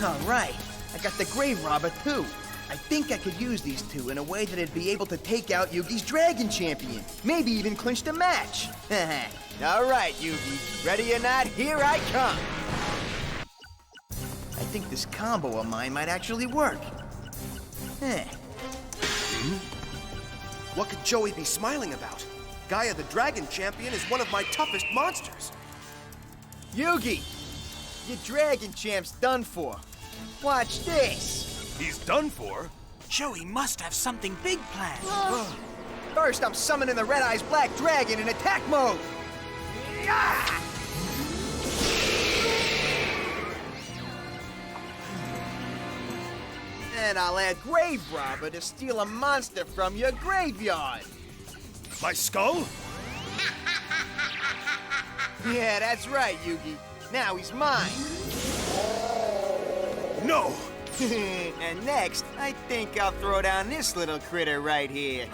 All right, I got the Grave Robber, too. I think I could use these two in a way that'd be able to take out Yugi's Dragon Champion. Maybe even clinch the match. All right, Yugi. Ready or not, here I come. I think this combo of mine might actually work. What could Joey be smiling about? Gaia the Dragon Champion is one of my toughest monsters. Yugi, your Dragon Champ's done for. Watch this. He's done for? Joey must have something big planned. First, I'm summoning the Red Eyes Black Dragon in attack mode. Yeah! And I'll add Grave Robber to steal a monster from your graveyard. My skull? Yeah, that's right, Yugi. Now he's mine. No! And next, I think I'll throw down this little critter right here.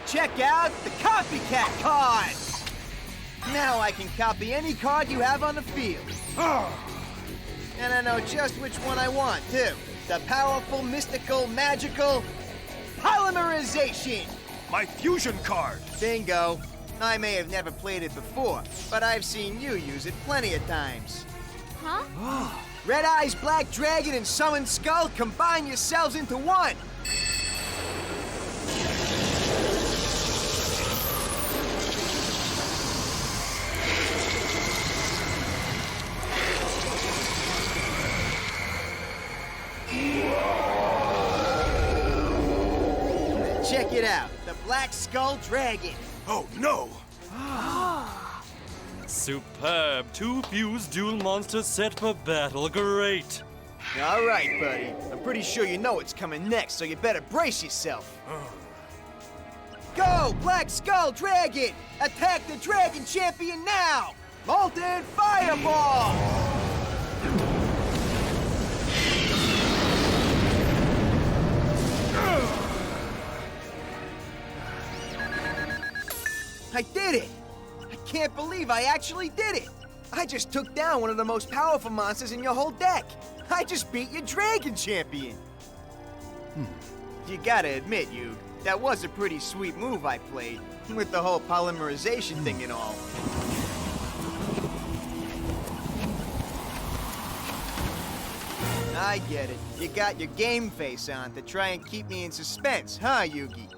Check out the Copycat card! Now I can copy any card you have on the field. And I know just which one I want, too. The powerful, mystical, magical polymerization! My fusion card! Bingo. I may have never played it before, but I've seen you use it plenty of times. Huh? Red Eyes Black Dragon and Summoned Skull, combine yourselves into one! it out. The Black Skull Dragon. Oh, no! Superb. Two fused dual monsters set for battle. Great. All right, buddy. I'm pretty sure you know what's coming next, so you better brace yourself. Go, Black Skull Dragon! Attack the Dragon Champion now! Molten Fireball! I did it! I can't believe I actually did it! I just took down one of the most powerful monsters in your whole deck! I just beat your Dragon Champion! You gotta admit, Yug, that was a pretty sweet move I played, with the whole polymerization thing and all. I get it. You got your game face on to try and keep me in suspense, huh, Yugi?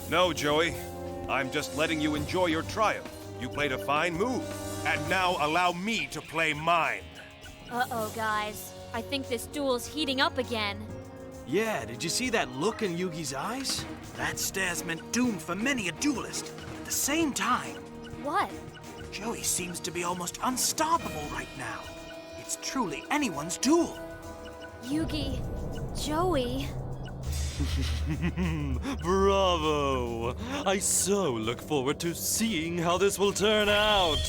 No, Joey. I'm just letting you enjoy your triumph. You played a fine move. And now allow me to play mine. Uh-oh, guys. I think this duel's heating up again. Yeah, did you see that look in Yugi's eyes? That stare's meant doom for many a duelist. At the same time, What? Joey seems to be almost unstoppable right now. It's truly anyone's duel. Yugi, Joey. Bravo! I so look forward to seeing how this will turn out.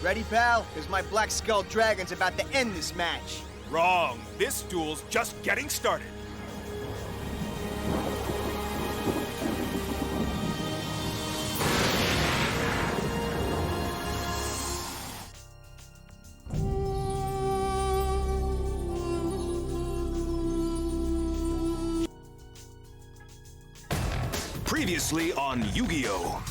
Ready, pal? Because my Black Skull Dragon's about to end this match. Wrong. This duel's just getting started. Previously on Yu-Gi-Oh!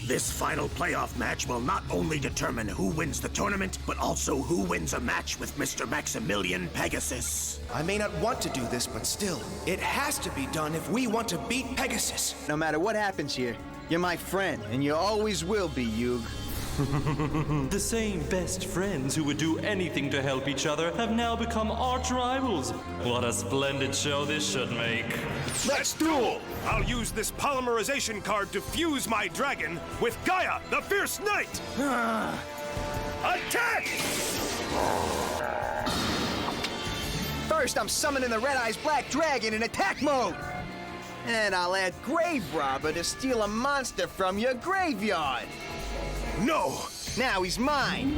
This final playoff match will not only determine who wins the tournament, but also who wins a match with Mr. Maximilian Pegasus. I may not want to do this, but still, it has to be done if we want to beat Pegasus. No matter what happens here, you're my friend, and you always will be, Yug. The same best friends who would do anything to help each other have now become arch rivals. What a splendid show this should make. Let's duel! I'll use this polymerization card to fuse my dragon with Gaia, the Fierce Knight! Attack! First, I'm summoning the Red Eyes Black Dragon in attack mode. And I'll add Grave Robber to steal a monster from your graveyard. No! Now he's mine.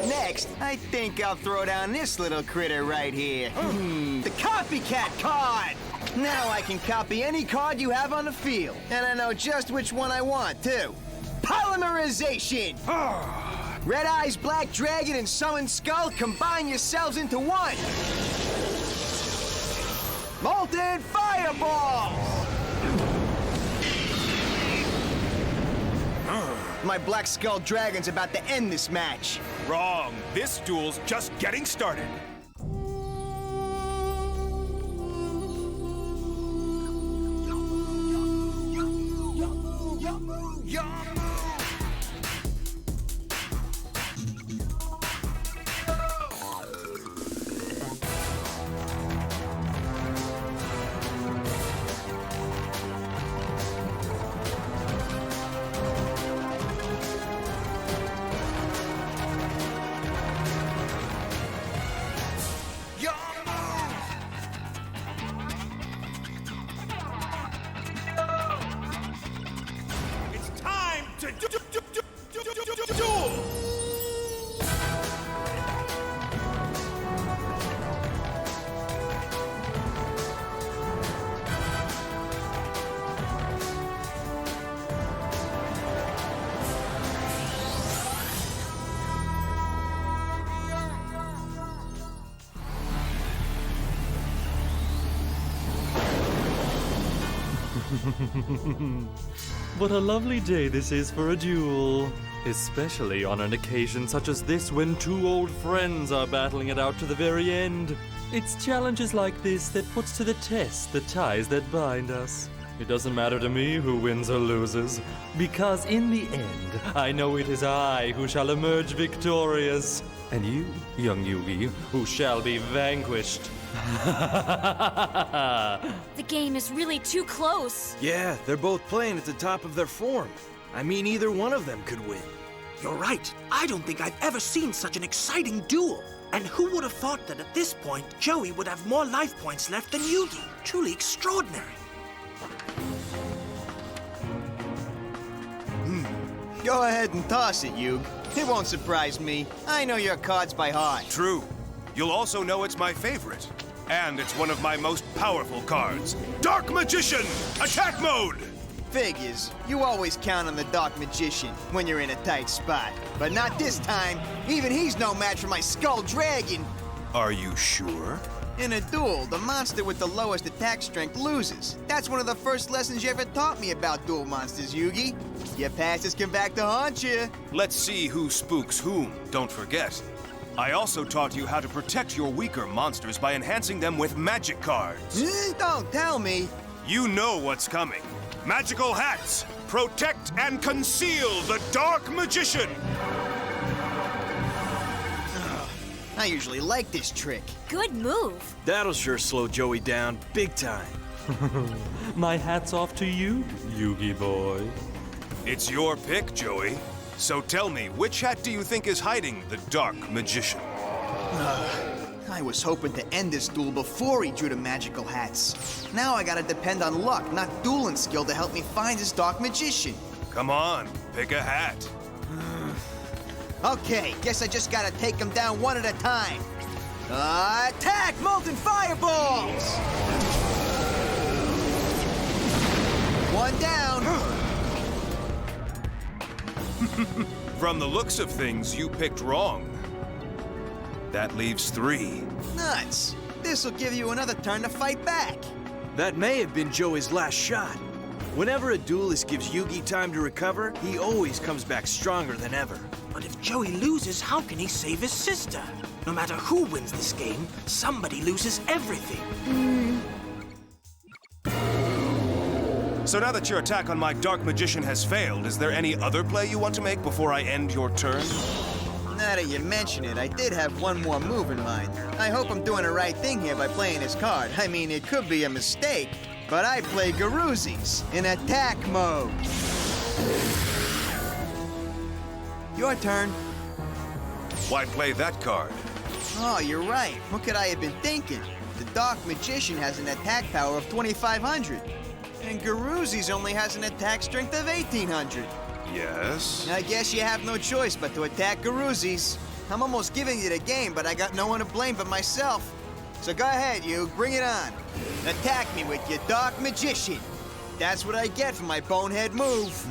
Next, I think I'll throw down this little critter right here. The Copycat card! Now I can copy any card you have on the field. And I know just which one I want, too. Polymerization! Red Eyes Black Dragon and Summon Skull combine yourselves into one! Molten Fireball! My Black Skull Dragon's about to end this match. Wrong. This duel's just getting started. What a lovely day this is for a duel. Especially on an occasion such as this when two old friends are battling it out to the very end. It's challenges like this that puts to the test the ties that bind us. It doesn't matter to me who wins or loses, because in the end, I know it is I who shall emerge victorious, and you, young Yugi, who shall be vanquished. The game is really too close. Yeah, they're both playing at the top of their form. I mean, either one of them could win. You're right. I don't think I've ever seen such an exciting duel. And who would have thought that at this point, Joey would have more life points left than Yugi? Truly extraordinary. Go ahead and toss it, Yug. It won't surprise me. I know your cards by heart. True. You'll also know it's my favorite. And it's one of my most powerful cards. Dark Magician! Attack mode! Figures. You always count on the Dark Magician when you're in a tight spot. But not this time. Even he's no match for my Skull Dragon. Are you sure? In a duel, the monster with the lowest attack strength loses. That's one of the first lessons you ever taught me about duel monsters, Yugi. Your past has come back to haunt you. Let's see who spooks whom. Don't forget. I also taught you how to protect your weaker monsters by enhancing them with magic cards. Don't tell me. You know what's coming. Magical hats! Protect and conceal the Dark Magician! I usually like this trick. Good move. That'll sure slow Joey down big time. My hat's off to you, Yugi boy. It's your pick, Joey. So tell me, which hat do you think is hiding the Dark Magician? I was hoping to end this duel before he drew the magical hats. Now I gotta depend on luck, not dueling skill, to help me find his Dark Magician. Come on, pick a hat. Okay, guess I just gotta take him down one at a time. Attack! Molten Fireballs! One down. From the looks of things, you picked wrong. That leaves 3. Nuts. This'll give you another turn to fight back. That may have been Joey's last shot. Whenever a duelist gives Yugi time to recover, he always comes back stronger than ever. But if Joey loses, how can he save his sister? No matter who wins this game, somebody loses everything. So now that your attack on my Dark Magician has failed, is there any other play you want to make before I end your turn? Now that you mention it, I did have one more move in mind. I hope I'm doing the right thing here by playing his card. I mean, it could be a mistake, but I play Garuzzi's in attack mode. Your turn. Why play that card? Oh, you're right. What could I have been thinking? The Dark Magician has an attack power of 2,500, and Garuzzi's only has an attack strength of 1,800. Yes? I guess you have no choice but to attack Garuzzi's. I'm almost giving you the game, but I got no one to blame but myself. So go ahead, you. Bring it on. Attack me with your Dark Magician. That's what I get for my bonehead move.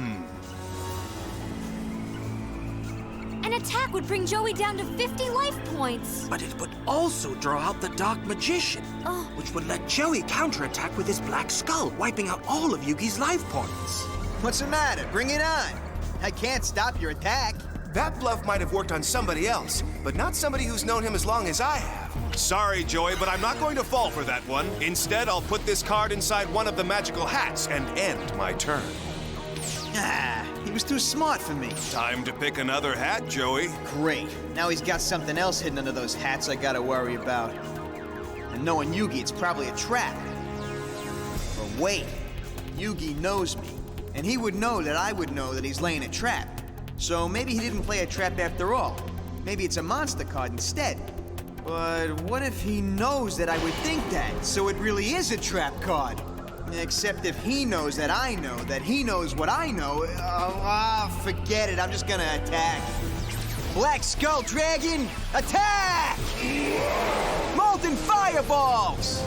An attack would bring Joey down to 50 life points. But it would also draw out the Dark Magician, which would let Joey counterattack with his Black Skull, wiping out all of Yugi's life points. What's the matter? Bring it on. I can't stop your attack. That bluff might have worked on somebody else, but not somebody who's known him as long as I have. Sorry, Joey, but I'm not going to fall for that one. Instead, I'll put this card inside one of the magical hats and end my turn. He was too smart for me. Time to pick another hat, Joey. Great. Now he's got something else hidden under those hats I gotta worry about. And knowing Yugi, it's probably a trap. But wait, Yugi knows me. And he would know that I would know that he's laying a trap. So maybe he didn't play a trap after all. Maybe it's a monster card instead. But what if he knows that I would think that, so it really is a trap card? Except if he knows that I know that he knows what I know, forget it, I'm just gonna attack. Black Skull Dragon, attack! Molten Fireballs!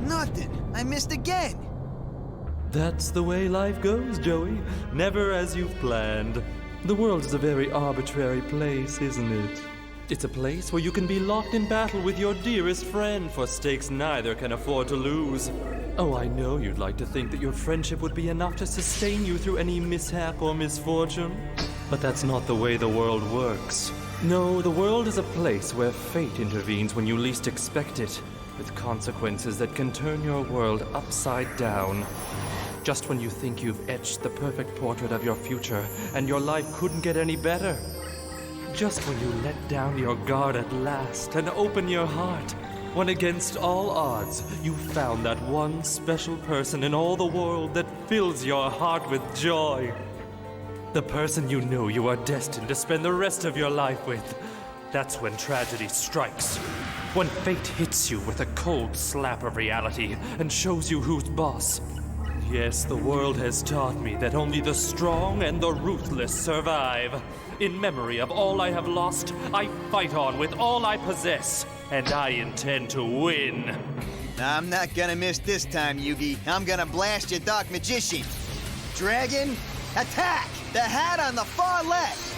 Nothing. I missed again. That's the way life goes, Joey. Never as you've planned. The world is a very arbitrary place, isn't it? It's a place where you can be locked in battle with your dearest friend for stakes neither can afford to lose. Oh, I know you'd like to think that your friendship would be enough to sustain you through any mishap or misfortune. But that's not the way the world works. No, the world is a place where fate intervenes when you least expect it, with consequences that can turn your world upside down. Just when you think you've etched the perfect portrait of your future, and your life couldn't get any better. Just when you let down your guard at last and open your heart, when against all odds, you found that one special person in all the world that fills your heart with joy. The person you know you are destined to spend the rest of your life with. That's when tragedy strikes. When fate hits you with a cold slap of reality and shows you who's boss. Yes, the world has taught me that only the strong and the ruthless survive. In memory of all I have lost, I fight on with all I possess, and I intend to win. I'm not gonna miss this time, Yugi. I'm gonna blast your Dark Magician. Dragon, attack! The hat on the far left!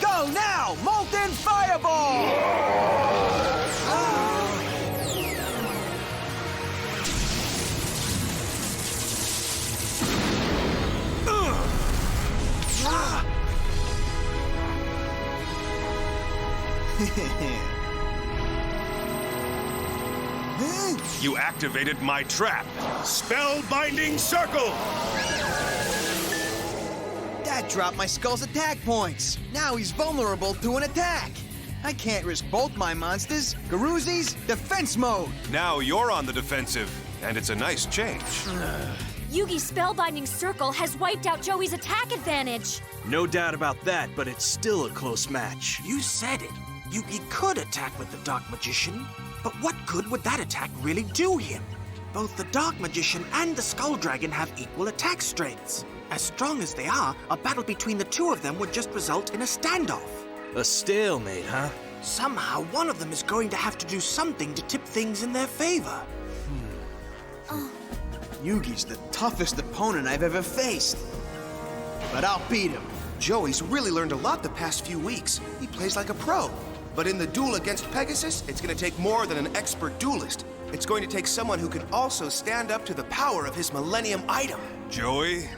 Go now! Molten Fireball! You activated my trap. Spellbinding Circle! That dropped my skull's attack points. Now he's vulnerable to an attack. I can't risk both my monsters. Garuzi's defense mode. Now you're on the defensive, and it's a nice change. Yugi's Spellbinding Circle has wiped out Joey's attack advantage. No doubt about that, but it's still a close match. You said it. Yugi could attack with the Dark Magician, but what good would that attack really do him? Both the Dark Magician and the Skull Dragon have equal attack strengths. As strong as they are, a battle between the two of them would just result in a standoff. A stalemate, huh? Somehow, one of them is going to have to do something to tip things in their favor. Yugi's the toughest opponent I've ever faced. But I'll beat him. Joey's really learned a lot the past few weeks. He plays like a pro. But in the duel against Pegasus, it's going to take more than an expert duelist. It's going to take someone who can also stand up to the power of his Millennium item. Joey,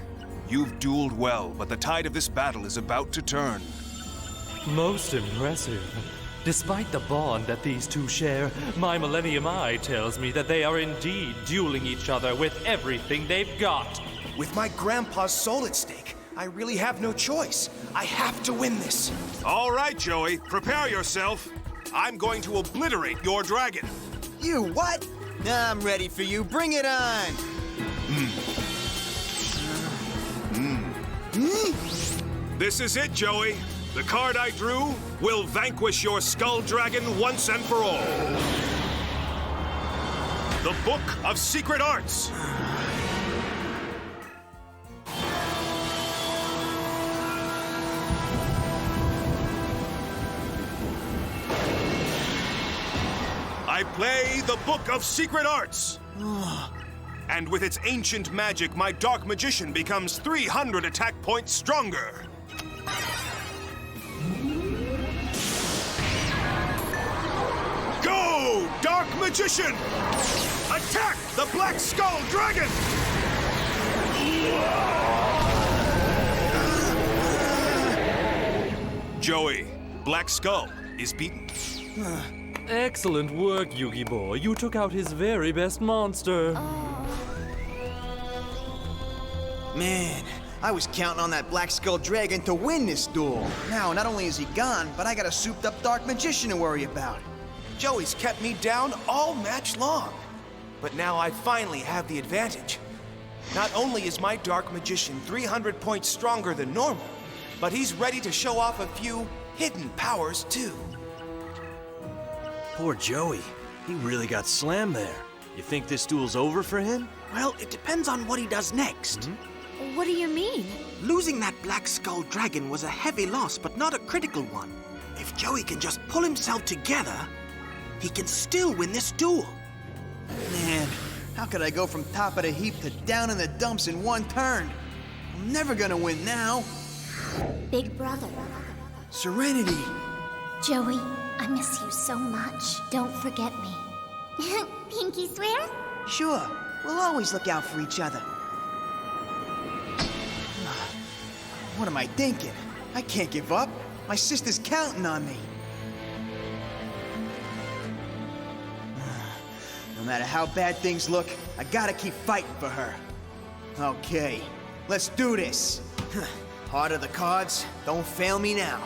you've dueled well, but the tide of this battle is about to turn. Most impressive. Despite the bond that these two share, my Millennium Eye tells me that they are indeed dueling each other with everything they've got. With my grandpa's soul at stake, I really have no choice. I have to win this. All right, Joey, prepare yourself. I'm going to obliterate your dragon. You what? I'm ready for you. Bring it on. This is it, Joey. The card I drew will vanquish your Skull Dragon once and for all. The Book of Secret Arts. I play the Book of Secret Arts. And with its ancient magic, my Dark Magician becomes 300 attack points stronger. Go, Dark Magician! Attack the Black Skull Dragon! Joey, Black Skull is beaten. Excellent work, Yugi boy. You took out his very best monster. Man, I was counting on that Black Skull Dragon to win this duel. Now, not only is he gone, but I got a souped-up Dark Magician to worry about. Joey's kept me down all match long. But now I finally have the advantage. Not only is my Dark Magician 300 points stronger than normal, but he's ready to show off a few hidden powers, too. Poor Joey. He really got slammed there. You think this duel's over for him? Well, it depends on what he does next. What do you mean? Losing that Black Skull Dragon was a heavy loss, but not a critical one. If Joey can just pull himself together, he can still win this duel. Man, how could I go from top of the heap to down in the dumps in one turn? I'm never gonna win now. Big brother. Serenity. Joey, I miss you so much. Don't forget me. Pinky swear? Sure, we'll always look out for each other. What am I thinking? I can't give up. My sister's counting on me. No matter how bad things look, I gotta keep fighting for her. Okay, let's do this. Heart of the cards, don't fail me now.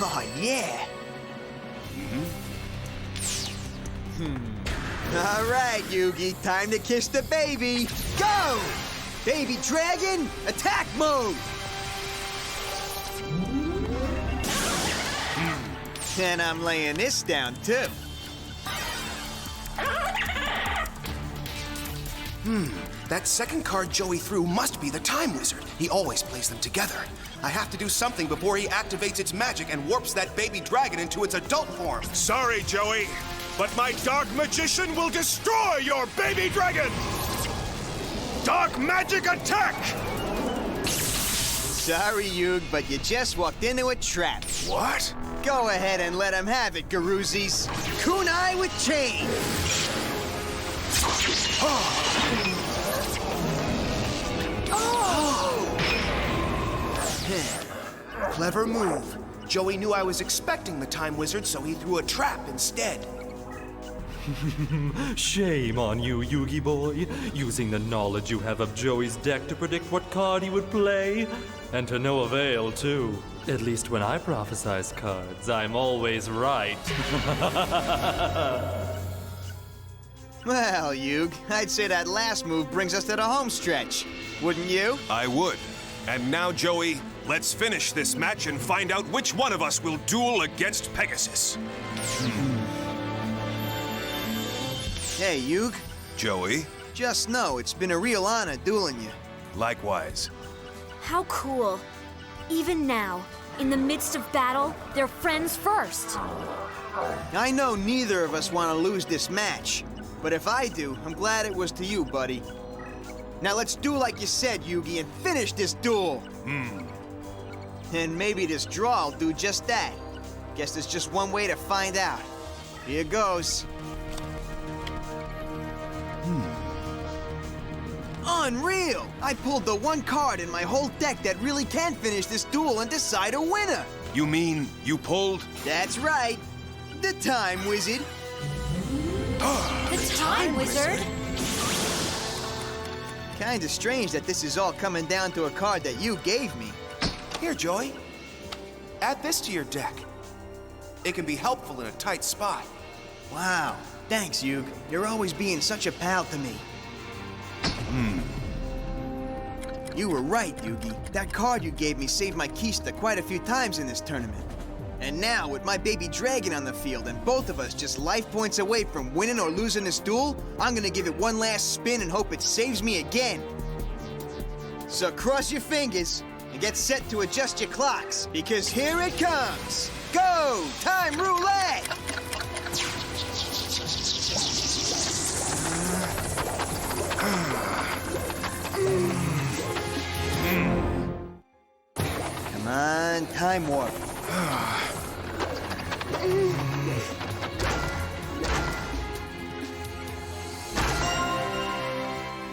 Oh, yeah. All right, Yugi, time to kiss the baby. Go! Baby dragon, attack mode! And I'm laying this down, too. That second card Joey threw must be the Time Wizard. He always plays them together. I have to do something before he activates its magic and warps that baby dragon into its adult form. Sorry, Joey, but my Dark Magician will destroy your baby dragon! Dark Magic Attack! Sorry, Yug, but you just walked into a trap. What? Go ahead and let him have it, Garuzis. Kunai with chain! Clever move. Joey knew I was expecting the Time Wizard, so he threw a trap instead. Shame on you, Yugi boy, using the knowledge you have of Joey's deck to predict what card he would play. And to no avail, too. At least when I prophesize cards, I'm always right. Well, Yug, I'd say that last move brings us to the home stretch. Wouldn't you? I would. And now, Joey, let's finish this match and find out which one of us will duel against Pegasus. Hey, Yug. Joey? Just know it's been a real honor dueling you. Likewise. How cool. Even now, in the midst of battle, they're friends first. I know neither of us want to lose this match, but if I do, I'm glad it was to you, buddy. Now let's do like you said, Yugi, and finish this duel. And maybe this draw will do just that. Guess there's just one way to find out. Here goes. Unreal! I pulled the one card in my whole deck that really can finish this duel and decide a winner. You mean you pulled? That's right. The Time Wizard. The Time Wizard? Kinda strange that this is all coming down to a card that you gave me. Here, Joey. Add this to your deck. It can be helpful in a tight spot. Wow. Thanks, Yug. You're always being such a pal to me. You were right, Yugi. That card you gave me saved my Kista quite a few times in this tournament. And now, with my baby dragon on the field and both of us just life points away from winning or losing this duel, I'm gonna give it one last spin and hope it saves me again. So cross your fingers and get set to adjust your clocks, because here it comes. Go! Time roulette! Come on, time warp.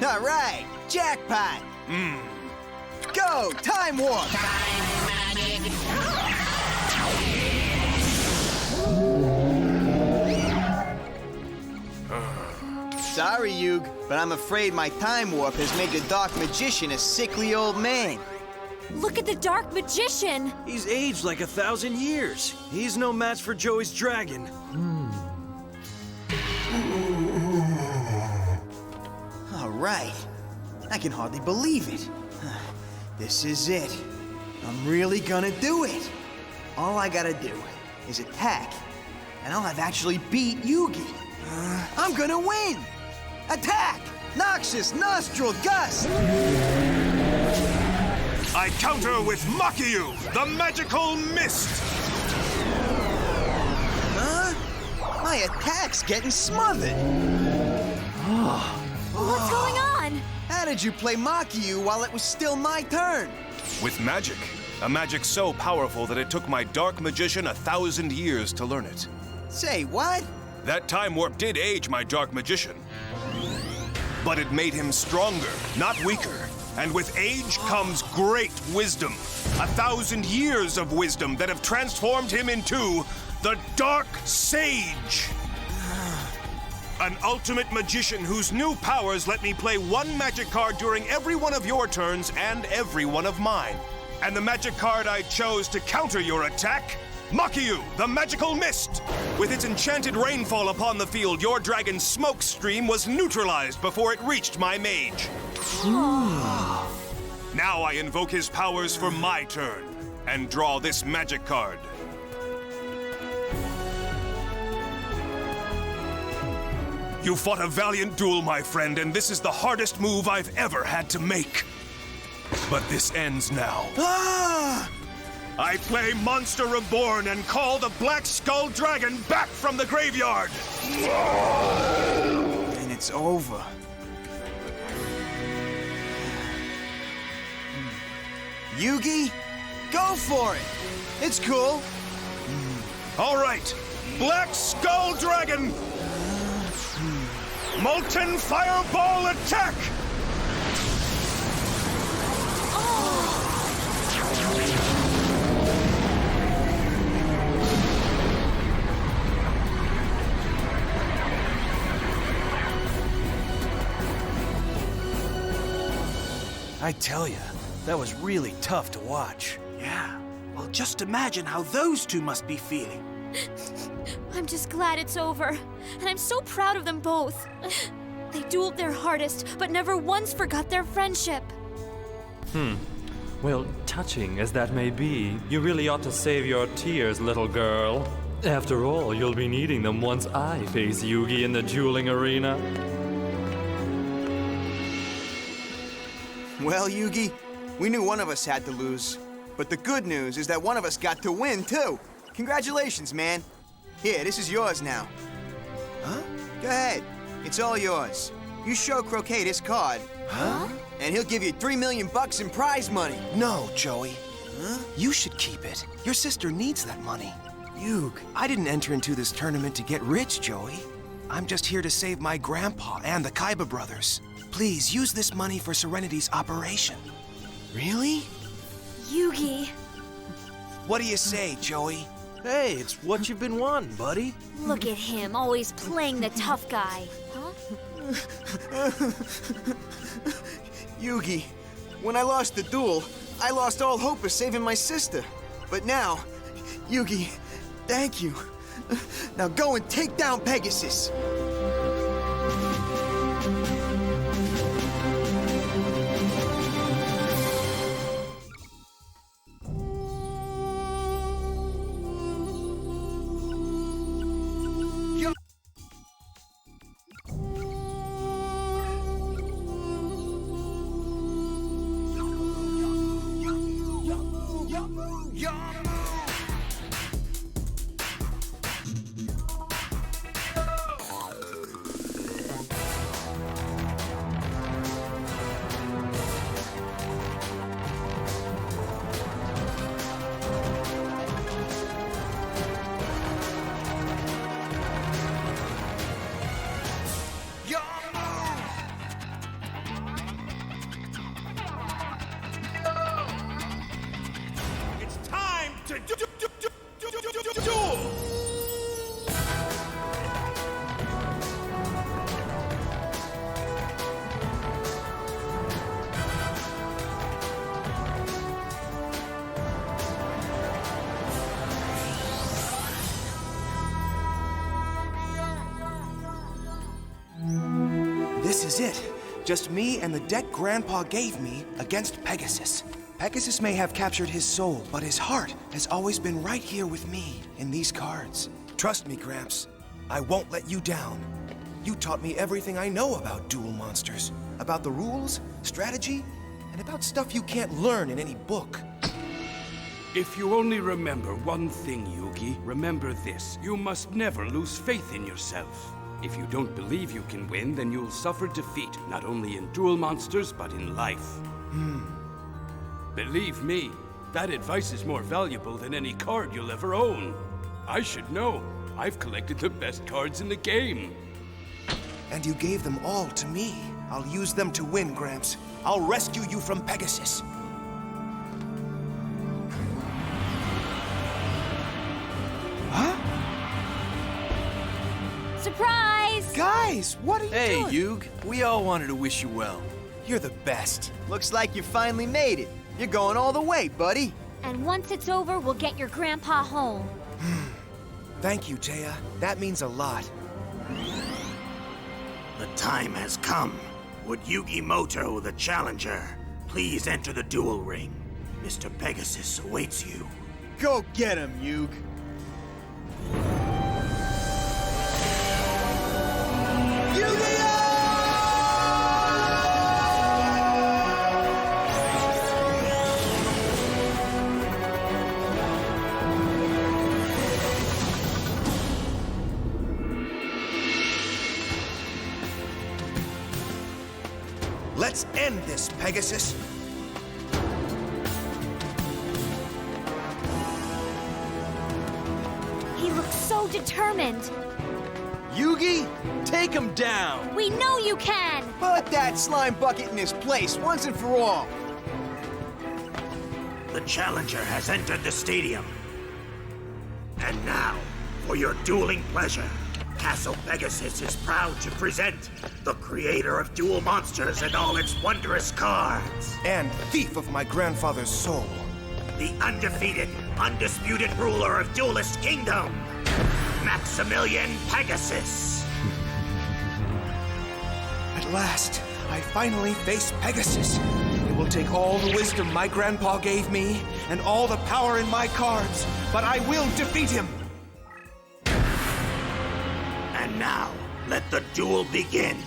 All right, jackpot. Go, time warp. Sorry, Yug, but I'm afraid my time warp has made the Dark Magician a sickly old man. Look at the Dark Magician! He's aged like 1,000 years. He's no match for Joey's dragon. All right. I can hardly believe it. This is it. I'm really gonna do it. All I gotta do is attack, and I'll have actually beat Yugi. I'm gonna win! Attack! Noxious Nostril Gust! I counter with Makiyu, the magical mist! Huh? My attack's getting smothered. What's going on? How did you play Makiyu while it was still my turn? With magic. A magic so powerful that it took my Dark Magician 1,000 years to learn it. Say what? That time warp did age my Dark Magician. But it made him stronger, not weaker. And with age comes great wisdom. 1,000 years of wisdom that have transformed him into the Dark Sage. An ultimate magician whose new powers let me play one magic card during every one of your turns and every one of mine. And the magic card I chose to counter your attack, Makiyu, the Magical Mist. With its enchanted rainfall upon the field, your dragon's smoke stream was neutralized before it reached my mage. Now I invoke his powers for my turn and draw this magic card. You fought a valiant duel, my friend, and this is the hardest move I've ever had to make. But this ends now. I play Monster Reborn and call the Black Skull Dragon back from the graveyard. And it's over. Yugi, go for it. It's cool. All right, Black Skull Dragon. Molten Fireball attack! I tell ya, that was really tough to watch. Yeah, well, just imagine how those two must be feeling. I'm just glad it's over, and I'm so proud of them both. They dueled their hardest, but never once forgot their friendship. Well, touching as that may be, you really ought to save your tears, little girl. After all, you'll be needing them once I face Yugi in the dueling arena. Well, Yugi, we knew one of us had to lose. But the good news is that one of us got to win, too. Congratulations, man. Here, this is yours now. Huh? Go ahead. It's all yours. You show Croquet this card. Huh? And he'll give you $3 million in prize money. No, Joey. Huh? You should keep it. Your sister needs that money. Yug, I didn't enter into this tournament to get rich, Joey. I'm just here to save my grandpa and the Kaiba brothers. Please, use this money for Serenity's operation. Really? Yugi. What do you say, Joey? Hey, it's what you've been wanting, buddy. Look at him, always playing the tough guy. Yugi, when I lost the duel, I lost all hope of saving my sister. But now, Yugi, thank you. Now go and take down Pegasus. It's time to duel! This is it. Just me and the deck Grandpa gave me against Pegasus. Pegasus may have captured his soul, but his heart has always been right here with me in these cards. Trust me, Gramps. I won't let you down. You taught me everything I know about duel monsters. About the rules, strategy, and about stuff you can't learn in any book. If you only remember one thing, Yugi, remember this. You must never lose faith in yourself. If you don't believe you can win, then you'll suffer defeat, not only in duel monsters, but in life. Believe me, that advice is more valuable than any card you'll ever own. I should know. I've collected the best cards in the game. And you gave them all to me. I'll use them to win, Gramps. I'll rescue you from Pegasus. Surprise! Guys, what are you doing? Hey, Yug. We all wanted to wish you well. You're the best. Looks like you finally made it. You're going all the way, buddy. And once it's over, we'll get your grandpa home. Thank you, Taya. That means a lot. The time has come. Would Yugi Moto, the challenger, please enter the duel ring? Mr. Pegasus awaits you. Go get him, Yug. Let's end this, Pegasus. He looks so determined. Yugi, Take him down! We know you can! put that slime bucket in his place once and for all. The challenger has entered the stadium. And now, for your dueling pleasure, Castle Pegasus is proud to present the creator of Duel Monsters and all its wondrous cards. And thief of my grandfather's soul. The undefeated, undisputed ruler of Duelist Kingdom, Maximilian Pegasus. At last, I finally face Pegasus. It will take all the wisdom my grandpa gave me and all the power in my cards, but I will defeat him. And now, let the duel begin.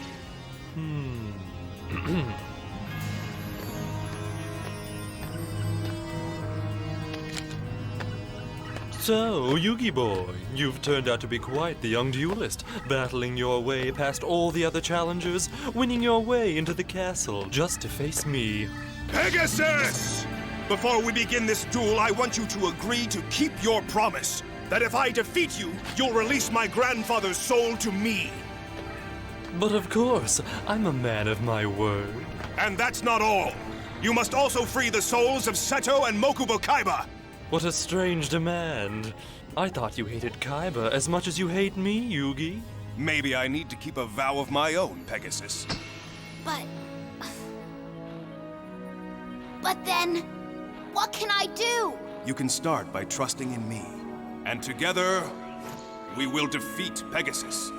So, Yugi boy, you've turned out to be quite the young duelist, battling your way past all the other challengers, winning your way into the castle just to face me. Pegasus! Before we begin this duel, I want you to agree to keep your promise. That if I defeat you, you'll release my grandfather's soul to me. But of course, I'm a man of my word. And that's not all. You must also free the souls of Seto and Mokuba Kaiba. What a strange demand. I thought you hated Kaiba as much as you hate me, Yugi. Maybe I need to keep a vow of my own, Pegasus. But then, what can I do? You can start by trusting in me. And together, we will defeat Pegasus.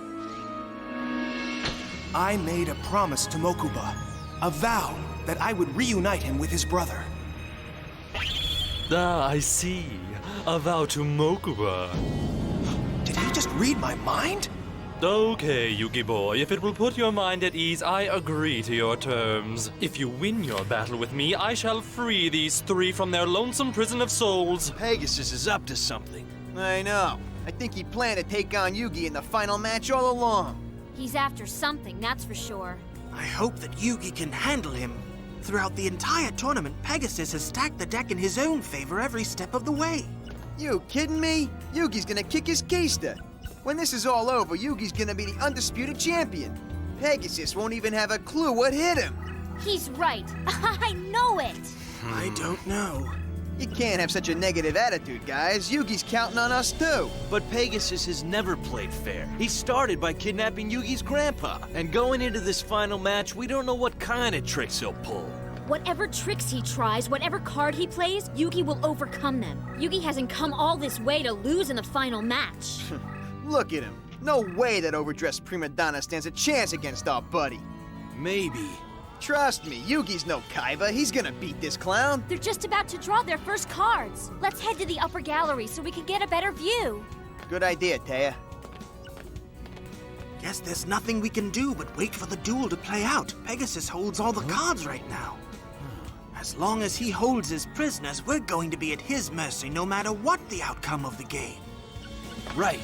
I made a promise to Mokuba, a vow that I would reunite him with his brother. Ah, I see. A vow to Mokuba. Did he just read my mind? Okay, Yugi boy, if it will put your mind at ease, I agree to your terms. If you win your battle with me, I shall free these three from their lonesome prison of souls. Pegasus is up to something. I know. I think he planned to take on Yugi in the final match all along. He's after something, that's for sure. I hope that Yugi can handle him. Throughout the entire tournament, Pegasus has stacked the deck in his own favor every step of the way. You kidding me? Yugi's gonna kick his keister. When this is all over, Yugi's gonna be the undisputed champion. Pegasus won't even have a clue what hit him. He's right. I know it. I don't know. You can't have such a negative attitude, guys. Yugi's counting on us too. But Pegasus has never played fair. He started by kidnapping Yugi's grandpa. And going into this final match, we don't know what kind of tricks he'll pull. Whatever tricks he tries, whatever card he plays, Yugi will overcome them. Yugi hasn't come all this way to lose in the final match. Look at him. No way that overdressed prima donna stands a chance against our buddy. Maybe. Trust me, Yugi's no Kaiba. He's gonna beat this clown. They're just about to draw their first cards. Let's head to the upper gallery so we can get a better view. Good idea, Taya. Guess there's nothing we can do but wait for the duel to play out. Pegasus holds all the cards right now. As long as he holds his prisoners, we're going to be at his mercy no matter what the outcome of the game. Right.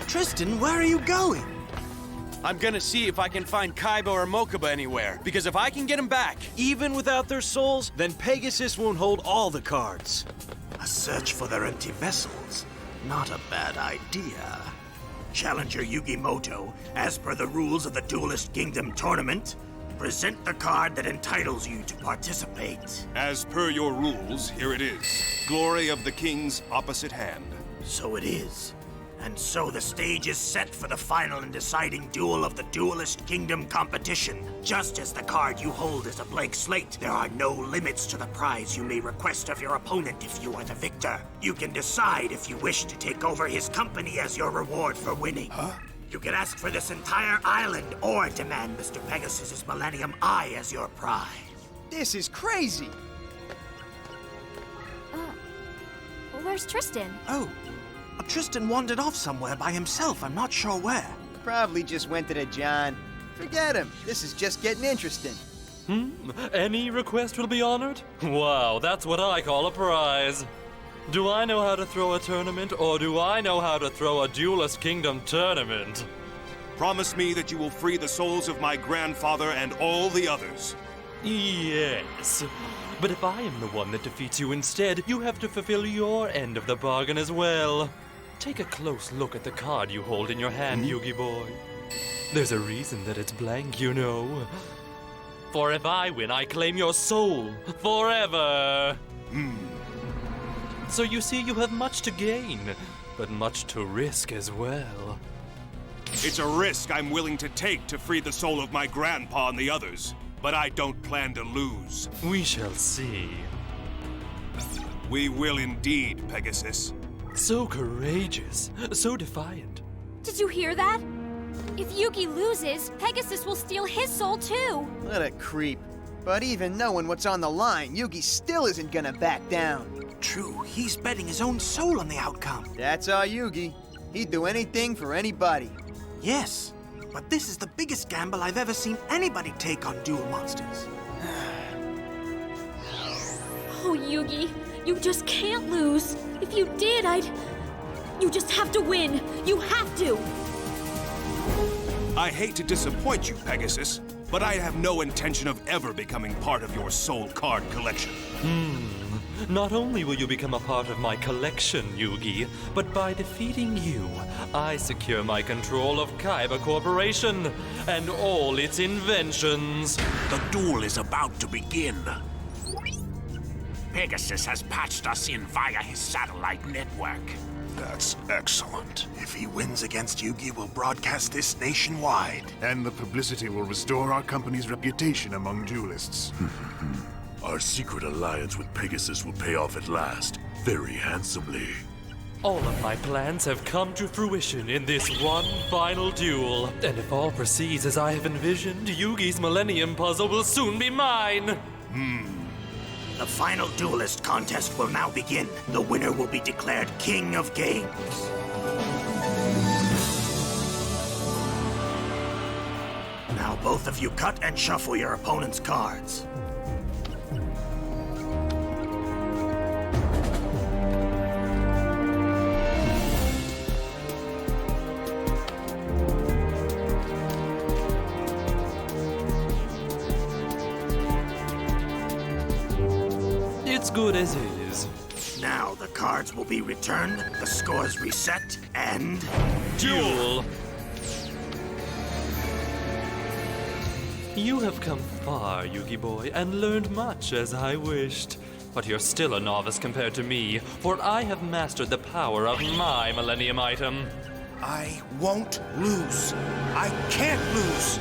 Tristan, where are you going? I'm gonna see if I can find Kaiba or Mokuba anywhere, because if I can get them back, even without their souls, then Pegasus won't hold all the cards. A search for their empty vessels. Not a bad idea. Challenger Yugi Moto, as per the rules of the Duelist Kingdom tournament, Present the card that entitles you to participate. As per your rules, here it is. Glory of the King's opposite hand. So it is. And so the stage is set for the final and deciding duel of the Duelist Kingdom competition. Just as the card you hold is a blank slate, there are no limits to the prize you may request of your opponent if you are the victor. You can decide if you wish to take over his company as your reward for winning. Huh? You can ask for this entire island or demand Mr. Pegasus's Millennium Eye as your prize. This is crazy! Where's Tristan? Oh, Tristan wandered off somewhere by himself. I'm not sure where. Probably just went to the John. Forget him. This is just getting interesting. Any request will be honored? Wow, that's what I call a prize. Do I know how to throw a tournament, or do I know how to throw a Duelist Kingdom tournament? Promise me that you will free the souls of my grandfather and all the others. Yes. But if I am the one that defeats you instead, you have to fulfill your end of the bargain as well. Take a close look at the card you hold in your hand, Yugi boy. There's a reason that it's blank, you know. For if I win, I claim your soul forever. So you see, you have much to gain, but much to risk as well. It's a risk I'm willing to take to free the soul of my grandpa and the others, but I don't plan to lose. We shall see. We will indeed, Pegasus. So courageous, so defiant. Did you hear that? If Yugi loses, Pegasus will steal his soul too. What a creep. But even knowing what's on the line, Yugi still isn't gonna back down. True, he's betting his own soul on the outcome. That's our Yugi. He'd do anything for anybody. Yes, but this is the biggest gamble I've ever seen anybody take on Duel Monsters. Oh, Yugi, you just can't lose. If you did, You just have to win. You have to. I hate to disappoint you, Pegasus, but I have no intention of ever becoming part of your soul card collection. Not only will you become a part of my collection, Yugi, but by defeating you, I secure my control of Kaiba Corporation and all its inventions. The duel is about to begin. Pegasus has patched us in via his satellite network. That's excellent. If he wins against Yugi, we'll broadcast this nationwide. And the publicity will restore our company's reputation among duelists. Our secret alliance with Pegasus will pay off at last, very handsomely. All of my plans have come to fruition in this one final duel. And if all proceeds as I have envisioned, Yugi's Millennium Puzzle will soon be mine. The final duelist contest will now begin. The winner will be declared King of Games. Now both of you cut and shuffle your opponent's cards. It's good as is. Now the cards will be returned, the scores reset, and... Duel! You have come far, Yugi boy, and learned much as I wished. But you're still a novice compared to me, for I have mastered the power of my Millennium item. I won't lose. I can't lose.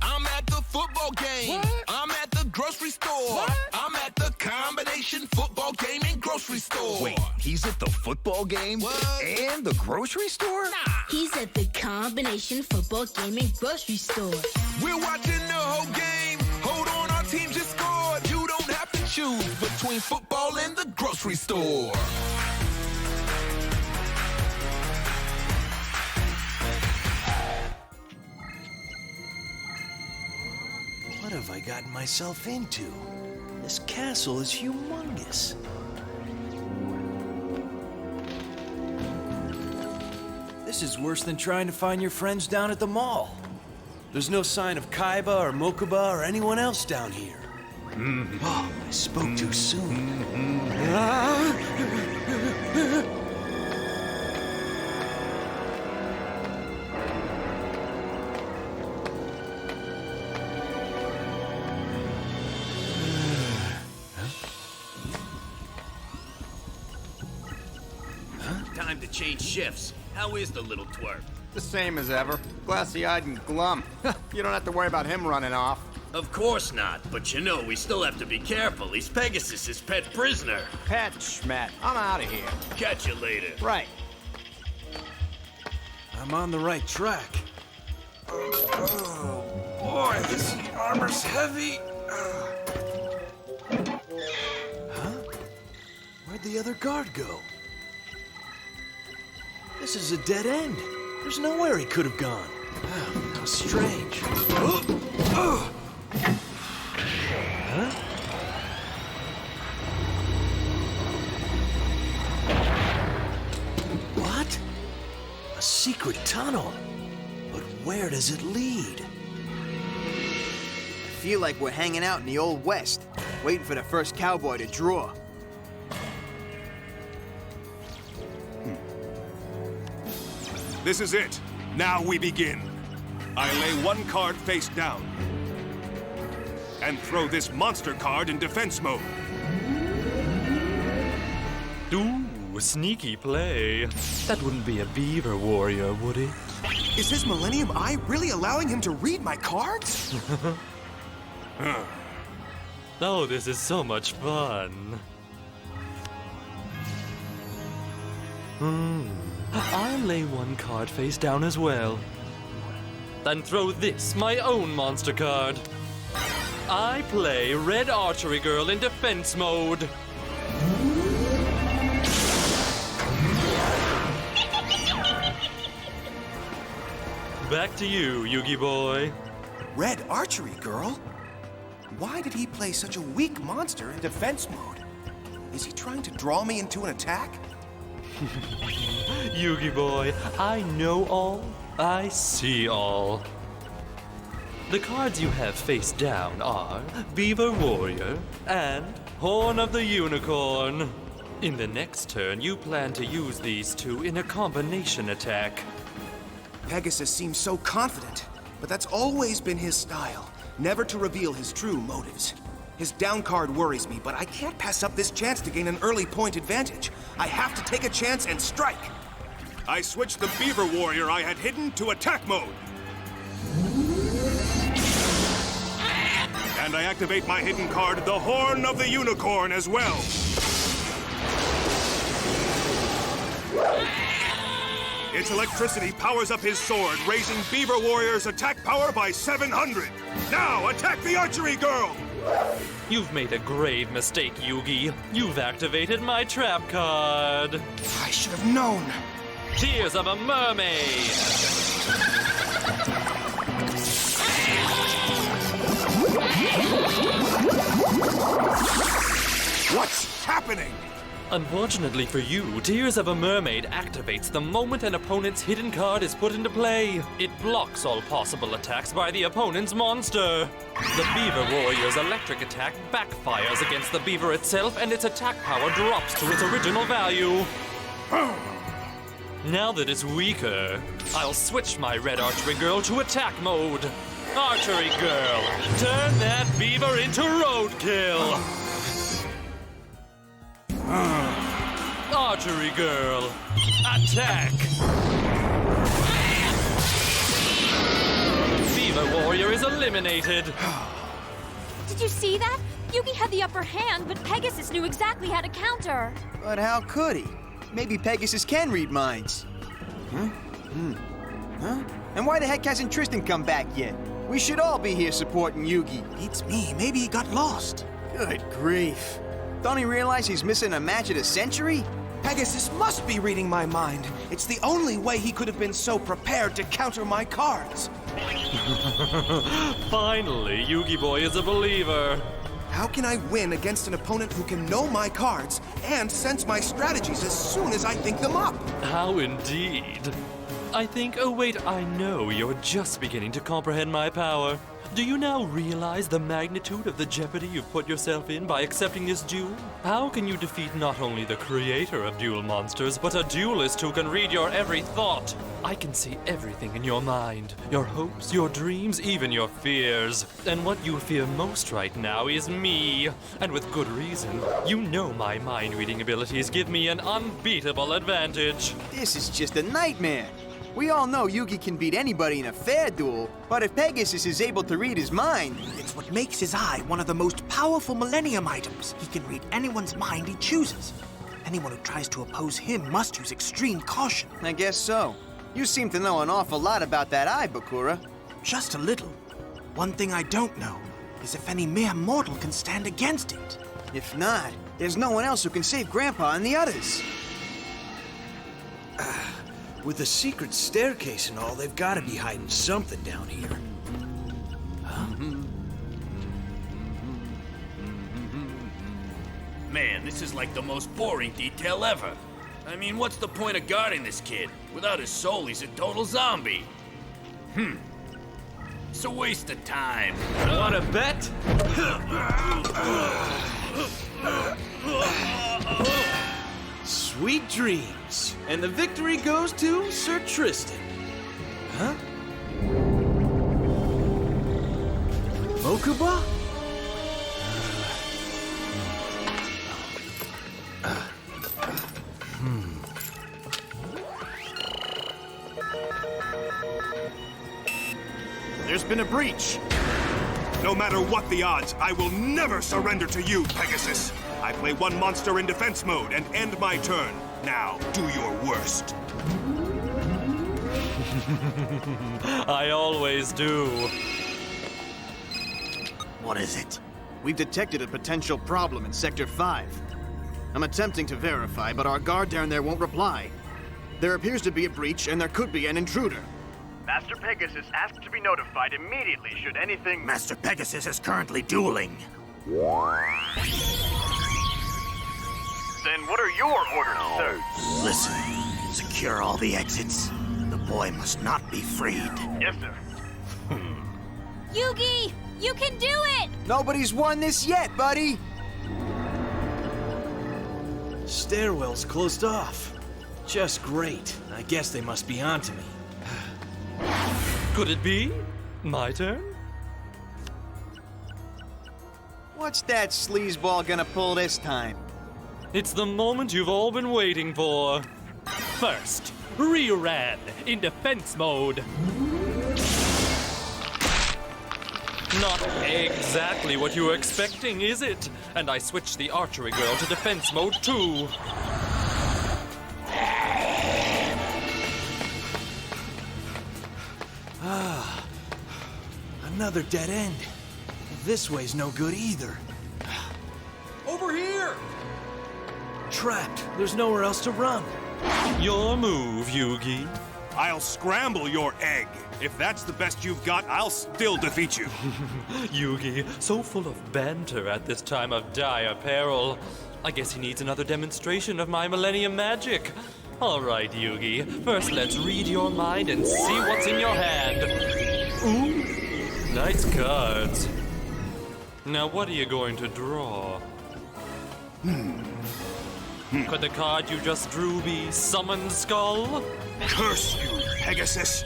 I'm at the football game. What? I'm at the grocery store. What? I'm at the combination football game and grocery store. Wait, he's at the football game and the grocery store? He's at the combination football game and grocery store. We're watching the whole game. Hold on, our team just scored. You don't have to choose between football and the grocery store. What have I gotten myself into? This castle is humongous. This is worse than trying to find your friends down at the mall. There's no sign of Kaiba or Mokuba or anyone else down here. Oh, I spoke too soon. Time to change shifts. How is the little twerp? The same as ever. Glassy-eyed and glum. You don't have to worry about him running off. Of course not, but you know, we still have to be careful. He's Pegasus's pet prisoner. Pet Schmet. I'm out of here. Catch you later. Right. I'm on the right track. Oh, boy, this armor's heavy. Huh? Where'd the other guard go? This is a dead end. There's nowhere he could have gone. How strange. Huh? What? A secret tunnel? But where does it lead? I feel like we're hanging out in the Old West, waiting for the first cowboy to draw. This is it. Now we begin. I lay one card face down and throw this monster card in defense mode. Ooh, sneaky play. That wouldn't be a beaver warrior, would it? Is this Millennium Eye really allowing him to read my cards? Oh, this is so much fun. I'll lay one card face down as well. Then throw this, my own monster card. I play Red Archery Girl in defense mode. Back to you, Yugi boy. Red Archery Girl? Why did he play such a weak monster in defense mode? Is he trying to draw me into an attack? Yugi boy, I know all, I see all. The cards you have face down are Beaver Warrior and Horn of the Unicorn. In the next turn, you plan to use these two in a combination attack. Pegasus seems so confident, but that's always been his style, never to reveal his true motives. His down card worries me, but I can't pass up this chance to gain an early point advantage. I have to take a chance and strike. I switched the Beaver Warrior I had hidden to attack mode. And I activate my hidden card, the Horn of the Unicorn, as well. Its electricity powers up his sword, raising Beaver Warrior's attack power by 700. Now, attack the Archery Girl! You've made a grave mistake, Yugi. You've activated my trap card. I should have known. Tears of a Mermaid! What's happening? Unfortunately for you, Tears of a Mermaid activates the moment an opponent's hidden card is put into play. It blocks all possible attacks by the opponent's monster. The Beaver Warrior's electric attack backfires against the beaver itself, and its attack power drops to its original value. Now that it's weaker, I'll switch my Red Archery Girl to attack mode. Archery Girl, turn that beaver into roadkill! Archery Girl, attack! Beaver Warrior is eliminated. Did you see that? Yugi had the upper hand, but Pegasus knew exactly how to counter. But how could he? Maybe Pegasus can read minds. Huh? And why the heck hasn't Tristan come back yet? We should all be here supporting Yugi. It's me. Maybe he got lost. Good grief. Don't he realize he's missing a match of the century? Pegasus must be reading my mind. It's the only way he could have been so prepared to counter my cards. Finally, Yugi Boy is a believer. How can I win against an opponent who can know my cards and sense my strategies as soon as I think them up? How indeed. I think, oh wait, I know you're just beginning to comprehend my power. Do you now realize the magnitude of the jeopardy you've put yourself in by accepting this duel? How can you defeat not only the creator of duel monsters, but a duelist who can read your every thought? I can see everything in your mind. Your hopes, your dreams, even your fears. And what you fear most right now is me. And with good reason. You know my mind-reading abilities give me an unbeatable advantage. This is just a nightmare. We all know Yugi can beat anybody in a fair duel, but if Pegasus is able to read his mind... It's what makes his eye one of the most powerful Millennium items. He can read anyone's mind he chooses. Anyone who tries to oppose him must use extreme caution. I guess so. You seem to know an awful lot about that eye, Bakura. Just a little. One thing I don't know is if any mere mortal can stand against it. If not, there's no one else who can save Grandpa and the others. With the secret staircase and all, they've got to be hiding something down here. Huh? Man, this is like the most boring detail ever. I mean, what's the point of guarding this kid? Without his soul, he's a total zombie. It's a waste of time. Want to bet? Sweet dreams. And the victory goes to Sir Tristan. Huh? Mokuba? There's been a breach. No matter what the odds, I will never surrender to you, Pegasus. I play one monster in defense mode and end my turn. Now, do your worst. I always do. What is it? We've detected a potential problem in Sector 5. I'm attempting to verify, but our guard down there won't reply. There appears to be a breach, and there could be an intruder. Master Pegasus asked to be notified immediately should anything... Master Pegasus is currently dueling. Then what are your orders, sir? Listen, secure all the exits. The boy must not be freed. Yes, sir. Yugi! You can do it! Nobody's won this yet, buddy! Stairwell's closed off. Just great. I guess they must be onto me. Could it be? My turn? What's that sleazeball gonna pull this time? It's the moment you've all been waiting for. First, Ryu-Ran in defense mode. Not exactly what you were expecting, is it? And I switched the archery girl to defense mode too. Another dead end. This way's no good either. Over here! Trapped. There's nowhere else to run. Your move, Yugi. I'll scramble your egg. If that's the best you've got, I'll still defeat you. Yugi, so full of banter at this time of dire peril. I guess he needs another demonstration of my Millennium magic. All right, Yugi. First, let's read your mind and see what's in your hand. Ooh, nice cards. Now, what are you going to draw? Could the card you just drew be Summoned Skull? Curse you, Pegasus!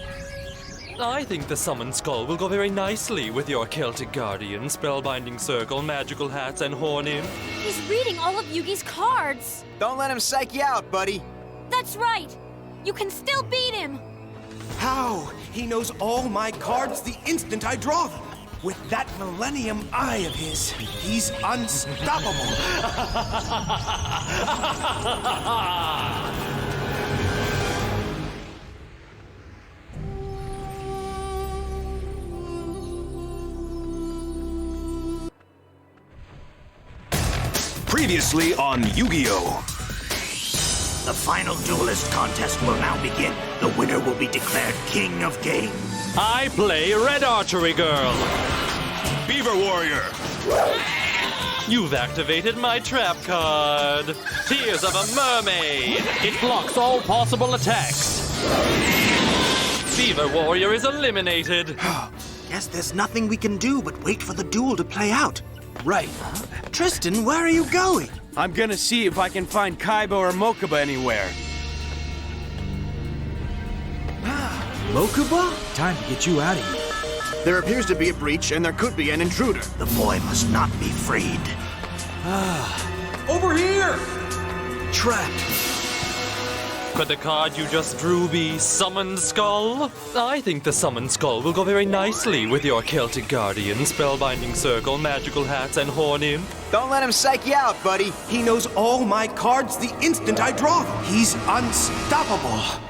I think the Summoned Skull will go very nicely with your Celtic Guardian, Spellbinding Circle, Magical Hats, and Horn Imp. He's reading all of Yugi's cards. Don't let him psych you out, buddy. That's right. You can still beat him. How? He knows all my cards the instant I draw them. With that Millennium Eye of his, he's unstoppable. Previously on Yu-Gi-Oh! The final duelist contest will now begin. The winner will be declared King of Games. I play Red Archery Girl. Beaver Warrior. You've activated my trap card. Tears of a Mermaid. It blocks all possible attacks. Beaver Warrior is eliminated. Guess there's nothing we can do but wait for the duel to play out. Right. Tristan, where are you going? I'm gonna see if I can find Kaiba or Mokuba anywhere. Mokuba? Time to get you out of here. There appears to be a breach, and there could be an intruder. The boy must not be freed. Over here! Trapped. Could the card you just drew be Summoned Skull? I think the Summoned Skull will go very nicely with your Celtic Guardian, Spellbinding Circle, Magical Hats, and Horn Imp. Don't let him psych you out, buddy. He knows all my cards the instant I draw them. He's unstoppable.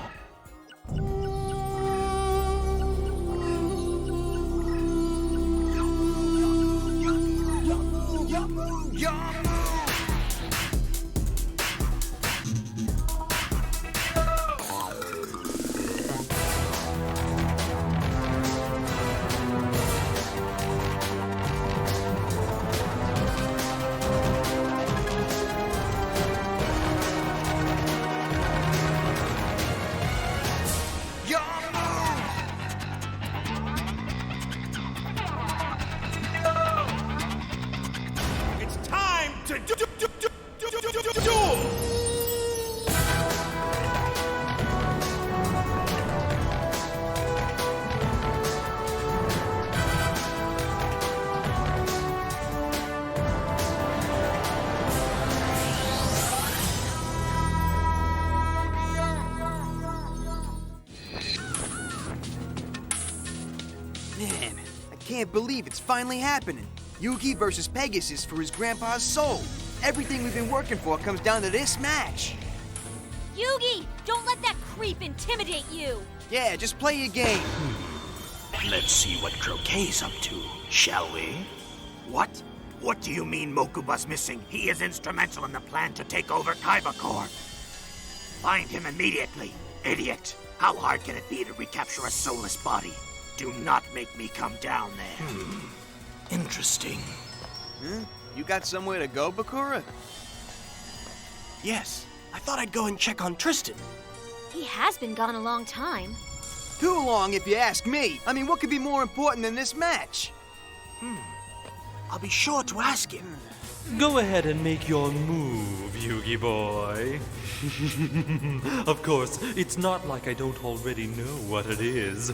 Man, I can't believe it's finally happening. Yugi versus Pegasus for his grandpa's soul. Everything we've been working for comes down to this match. Yugi, don't let that creep intimidate you. Yeah, just play your game. Let's see what Croquet's up to, shall we? What? What do you mean Mokuba's missing? He is instrumental in the plan to take over Kaiba Corp. Find him immediately, idiot. How hard can it be to recapture a soulless body? Do not make me come down there. Interesting. Huh? You got somewhere to go, Bakura? Yes. I thought I'd go and check on Tristan. He has been gone a long time. Too long, if you ask me. I mean, what could be more important than this match? I'll be sure to ask him. Go ahead and make your move, Yugi boy. Of course, it's not like I don't already know what it is.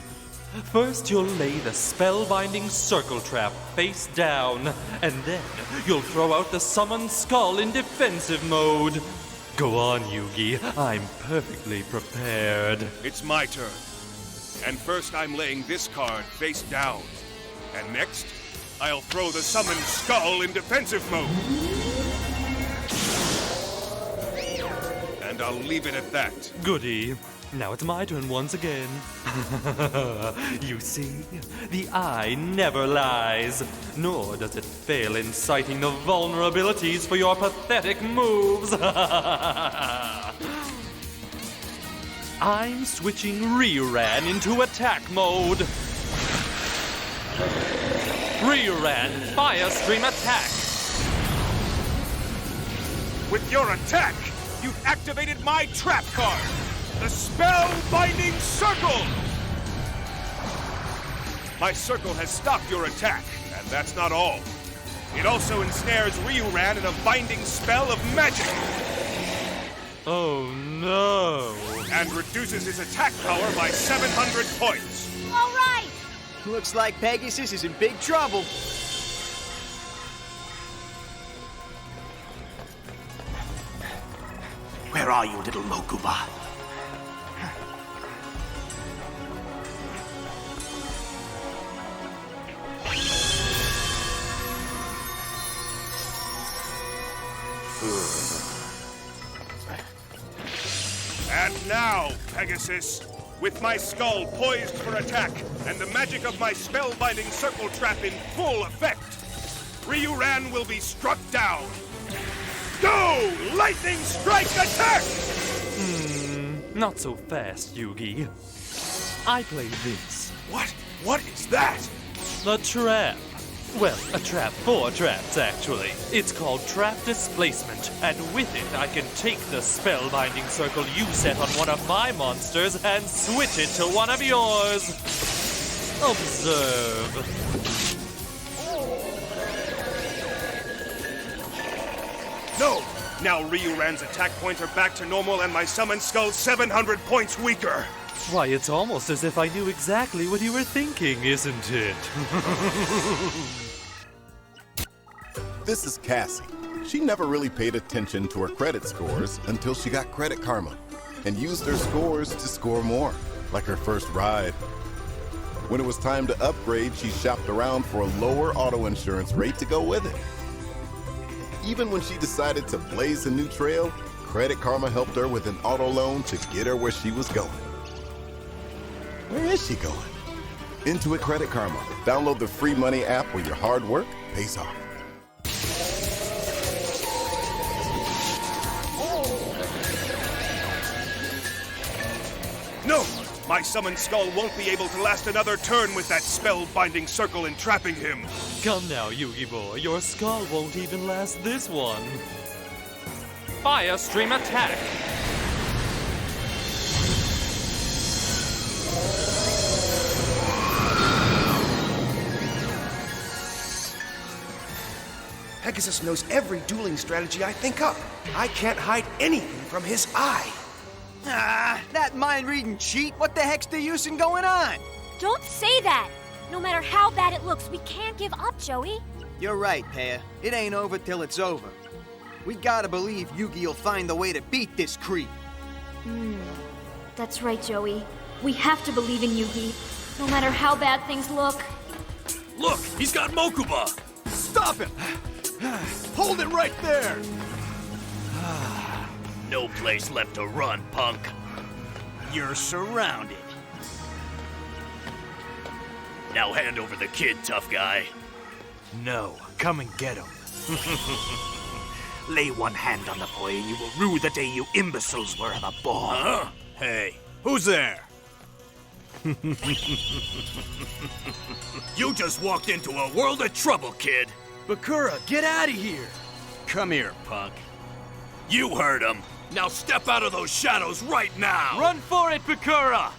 First, you'll lay the spellbinding circle trap face down, and then you'll throw out the summoned skull in defensive mode. Go on, Yugi. I'm perfectly prepared. It's my turn. And first I'm laying this card face down. And next, I'll throw the summoned skull in defensive mode. And I'll leave it at that. Goody. Now it's my turn once again. You see, the eye never lies, nor does it fail in citing the vulnerabilities for your pathetic moves. I'm switching Ryuran into attack mode. Ryuran Fire Stream attack. With your attack, you've activated my trap card. The Spellbinding Circle! My circle has stopped your attack, and that's not all. It also ensnares Ryuran in a binding spell of magic. Oh no! And reduces his attack power by 700 points. All right! Looks like Pegasus is in big trouble. Where are you, little Mokuba? And now, Pegasus, with my skull poised for attack and the magic of my spellbinding circle trap in full effect, Ryuran will be struck down. Go! Lightning strike attack! Not so fast, Yugi. I play this. What? What is that? The trap. Well, a trap for traps, actually. It's called Trap Displacement, and with it I can take the spellbinding circle you set on one of my monsters and switch it to one of yours. Observe. No! Now Ryuran's attack points are back to normal and my summoned skull 700 points weaker. Why, it's almost as if I knew exactly what you were thinking, isn't it? This is Cassie. She never really paid attention to her credit scores until she got Credit Karma and used her scores to score more, like her first ride. When it was time to upgrade, she shopped around for a lower auto insurance rate to go with it. Even when she decided to blaze a new trail, Credit Karma helped her with an auto loan to get her where she was going. Where is she going? Intuit Credit Karma. Download the free money app where your hard work pays off. No! My summoned skull won't be able to last another turn with that spell-binding circle entrapping him. Come now, Yugi boy. Your skull won't even last this one. Fire Stream Attack! Pegasus knows every dueling strategy I think up. I can't hide anything from his eye. Ah, that mind-reading cheat? What the heck's the use in going on? Don't say that! No matter how bad it looks, we can't give up, Joey. You're right, Pear. It ain't over till it's over. We gotta believe Yugi'll find the way to beat this creep. That's right, Joey. We have to believe in Yugi, no matter how bad things look. Look, he's got Mokuba! Stop him! Hold it right there! No place left to run, punk. You're surrounded. Now hand over the kid, tough guy. No, come and get him. Lay one hand on the boy and you will rue the day you imbeciles were ever born. Huh? Hey, who's there? You just walked into a world of trouble, kid. Bakura, get out of here! Come here, punk. You heard him. Now step out of those shadows right now! Run for it, Bakura!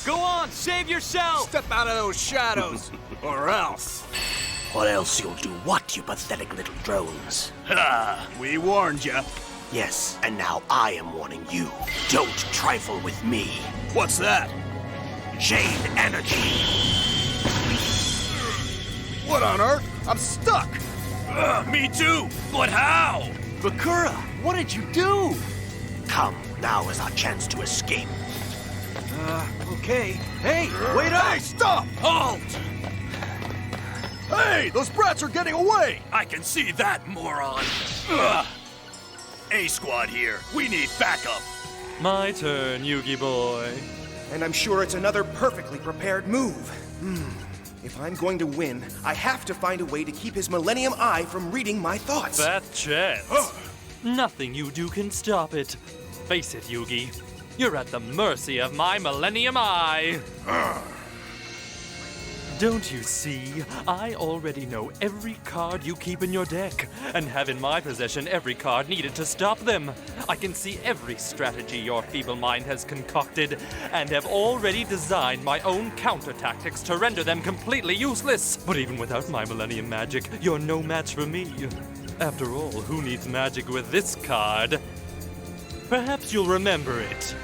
Go on, save yourself! Step out of those shadows, or else. Or else you'll do what, you pathetic little drones? Ha! We warned you. Yes, and now I am warning you. Don't trifle with me. What's that? Jade energy. What on earth? I'm stuck! Me too! But how? Bakura, what did you do? Come, now is our chance to escape. Okay. Hey, wait up! Hey, stop! Halt! Hey, those brats are getting away! I can see that, moron! Ugh. A-Squad here. We need backup. My turn, Yugi boy. And I'm sure it's another perfectly prepared move. If I'm going to win, I have to find a way to keep his Millennium Eye from reading my thoughts. That chance. Nothing you do can stop it. Face it, Yugi. You're at the mercy of my Millennium Eye. Don't you see? I already know every card you keep in your deck, and have in my possession every card needed to stop them. I can see every strategy your feeble mind has concocted, and have already designed my own counter-tactics to render them completely useless. But even without my Millennium Magic, you're no match for me. After all, who needs magic with this card? Perhaps you'll remember it.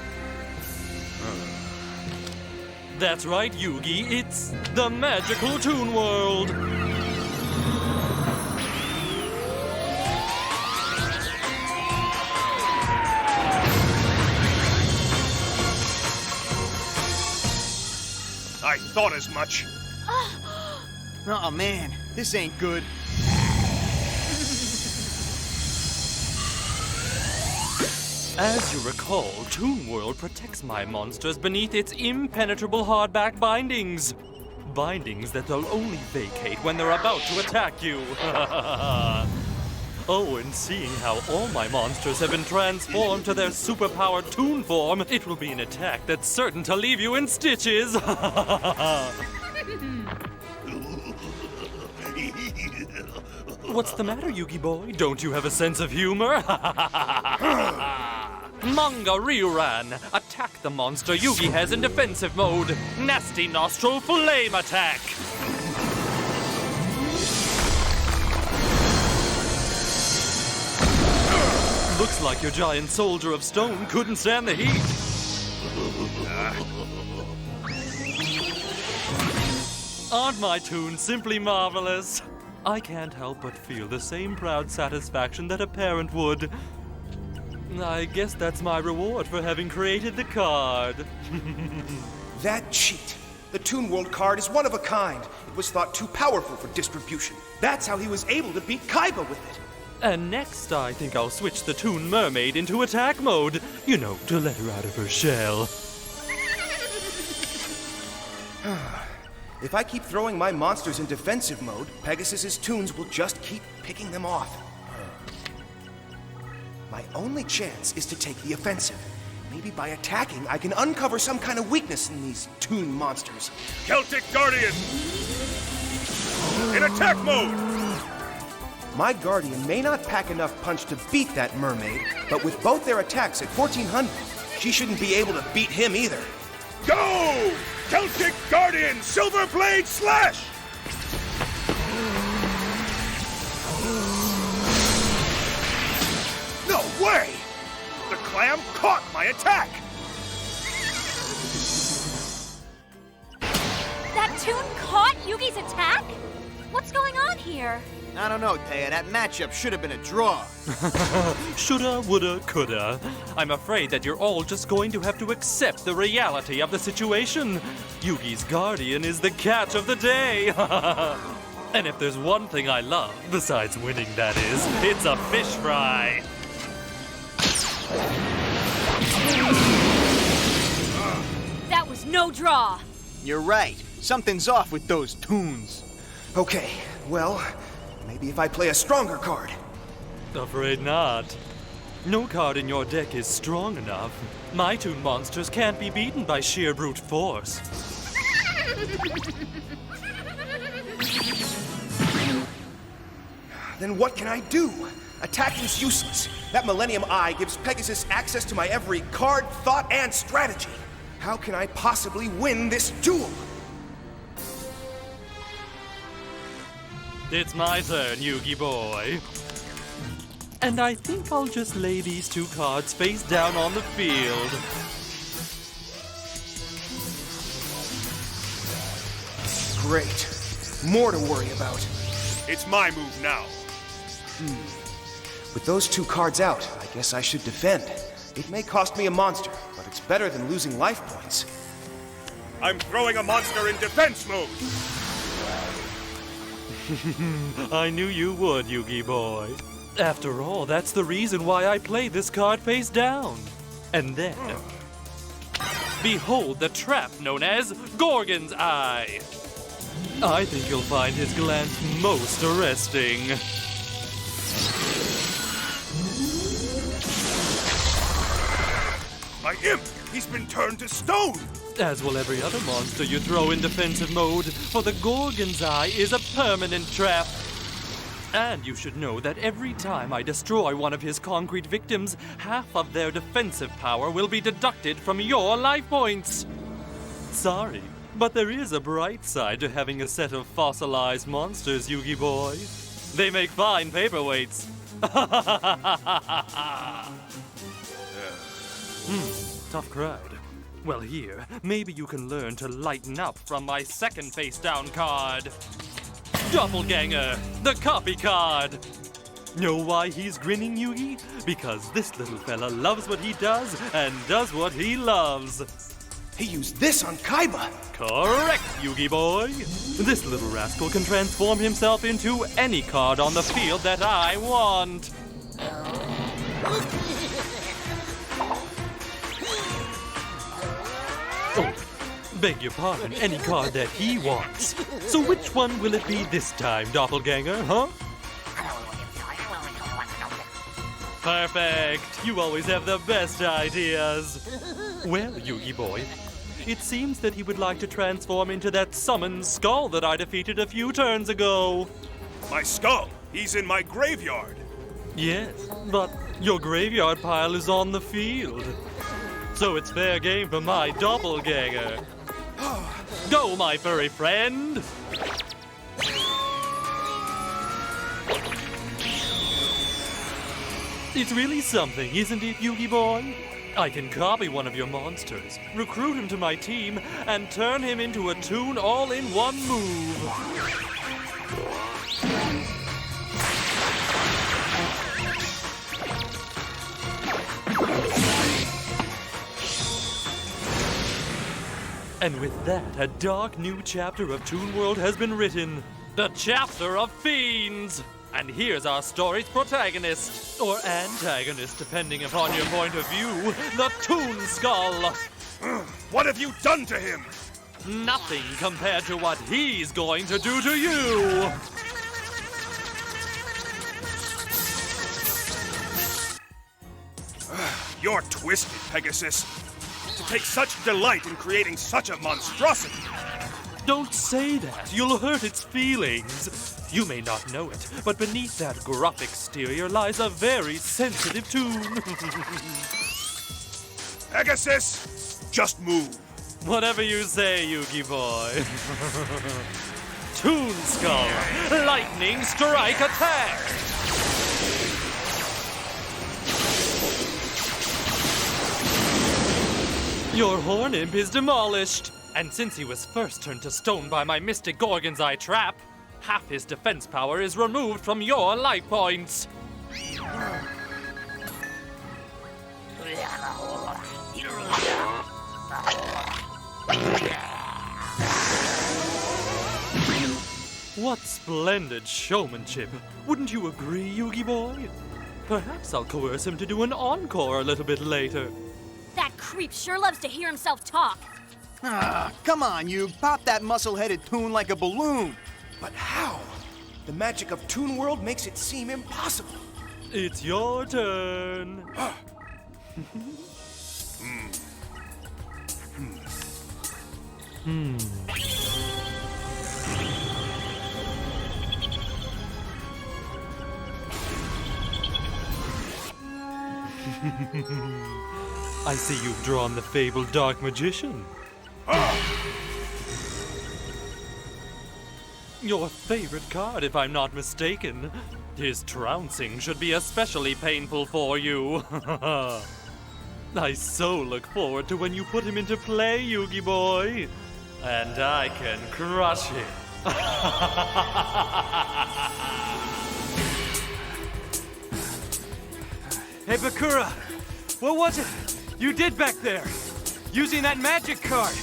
That's right, Yugi, it's the Magical Toon World! I thought as much. Oh man, this ain't good. As you recall, Toon World protects my monsters beneath its impenetrable hardback bindings. Bindings that they'll only vacate when they're about to attack you. Oh, and seeing how all my monsters have been transformed to their superpowered Toon form, it will be an attack that's certain to leave you in stitches. What's the matter, Yugi boy? Don't you have a sense of humor? Manga Ryuran. Attack the monster Yugi has in defensive mode. Nasty Nostril Flame Attack. Looks like your giant soldier of stone couldn't stand the heat. Aren't my tunes simply marvelous? I can't help but feel the same proud satisfaction that a parent would. I guess that's my reward for having created the card. That cheat. The Toon World card is one of a kind. It was thought too powerful for distribution. That's how he was able to beat Kaiba with it. And next, I think I'll switch the Toon Mermaid into attack mode. You know, to let her out of her shell. If I keep throwing my monsters in defensive mode, Pegasus's toons will just keep picking them off. My only chance is to take the offensive. Maybe by attacking, I can uncover some kind of weakness in these toon monsters. Celtic Guardian! In attack mode! My Guardian may not pack enough punch to beat that mermaid, but with both their attacks at 1400, she shouldn't be able to beat him either. Go! Celtic Guardian Silver Blade Slash! No way! The clam caught my attack! That Toon caught Yugi's attack? What's going on here? I don't know, Taya. That matchup should have been a draw. Shoulda, woulda, coulda. I'm afraid that you're all just going to have to accept the reality of the situation. Yugi's Guardian is the catch of the day. And if there's one thing I love, besides winning that is, it's a fish fry. That was no draw. You're right. Something's off with those toons. Okay, well, maybe if I play a stronger card. Afraid not. No card in your deck is strong enough. My toon monsters can't be beaten by sheer brute force. Then what can I do? Attacking's useless. That Millennium Eye gives Pegasus access to my every card, thought, and strategy. How can I possibly win this duel? It's my turn, Yugi boy. And I think I'll just lay these two cards face down on the field. Great. More to worry about. It's my move now. With those two cards out, I guess I should defend. It may cost me a monster, but it's better than losing life points. I'm throwing a monster in defense mode. I knew you would, Yugi boy. After all, that's the reason why I play this card face down. And then, behold the trap known as Gorgon's Eye. I think you'll find his glance most arresting. My imp! He's been turned to stone! As will every other monster you throw in defensive mode, for the Gorgon's Eye is a permanent trap. And you should know that every time I destroy one of his concrete victims, half of their defensive power will be deducted from your life points. Sorry, but there is a bright side to having a set of fossilized monsters, Yugi boy. They make fine paperweights. Tough crowd. Well, here, maybe you can learn to lighten up from my second face-down card. Doppelganger, the copy card. Know why he's grinning, Yugi? Because this little fella loves what he does and does what he loves. He used this on Kaiba. Correct, Yugi boy. This little rascal can transform himself into any card on the field that I want. Oh, beg your pardon, any card that he wants. So which one will it be this time, Doppelganger, huh? Perfect! You always have the best ideas. Well, Yugi boy, it seems that he would like to transform into that summoned skull that I defeated a few turns ago. My skull? He's in my graveyard. Yes, but Your graveyard pile is on the field. So it's fair game for my doppelganger. Go, my furry friend! It's really something, isn't it, Yugi boy? I can copy one of your monsters, recruit him to my team, and turn him into a toon all in one move. And with that, a dark new chapter of Toon World has been written. The chapter of Fiends! And here's our story's protagonist, or antagonist, depending upon your point of view, the Toon Skull. What have you done to him? Nothing compared to what he's going to do to you! You're twisted, Pegasus. To take such delight in creating such a monstrosity. Don't say that. You'll hurt its feelings. You may not know it, but beneath that gruff exterior lies a very sensitive toon. Pegasus, just move. Whatever you say, Yugi boy. Toon Skull, lightning strike attack! Your horn imp is demolished, and since he was first turned to stone by my mystic Gorgon's Eye trap, half his defense power is removed from your life points. What splendid showmanship. Wouldn't you agree, Yugi boy? Perhaps I'll coerce him to do an encore a little bit later. That creep sure loves to hear himself talk. Ah, come on, you. Pop that muscle-headed toon like a balloon. But how? The magic of Toon World makes it seem impossible. It's your turn. I see you've drawn the fabled Dark Magician. Your favorite card, if I'm not mistaken. His trouncing should be especially painful for you. I so look forward to when you put him into play, Yugi boy. And I can crush him. Hey, Bakura! What was it you did back there? Using that magic card.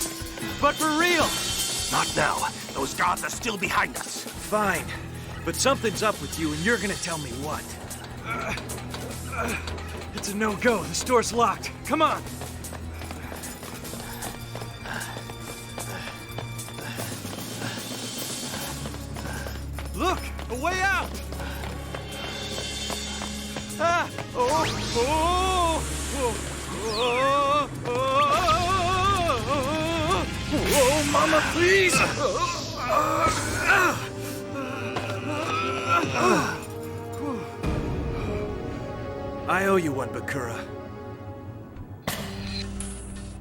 But for real! Not now. Those gods are still behind us. Fine. But something's up with you, and you're gonna tell me what. It's a no-go. The store's locked. Come on! Look! A way out! Ah! Oh! Oh! Oh! Oh! Oh, Mama, please! I owe you one, Bakura.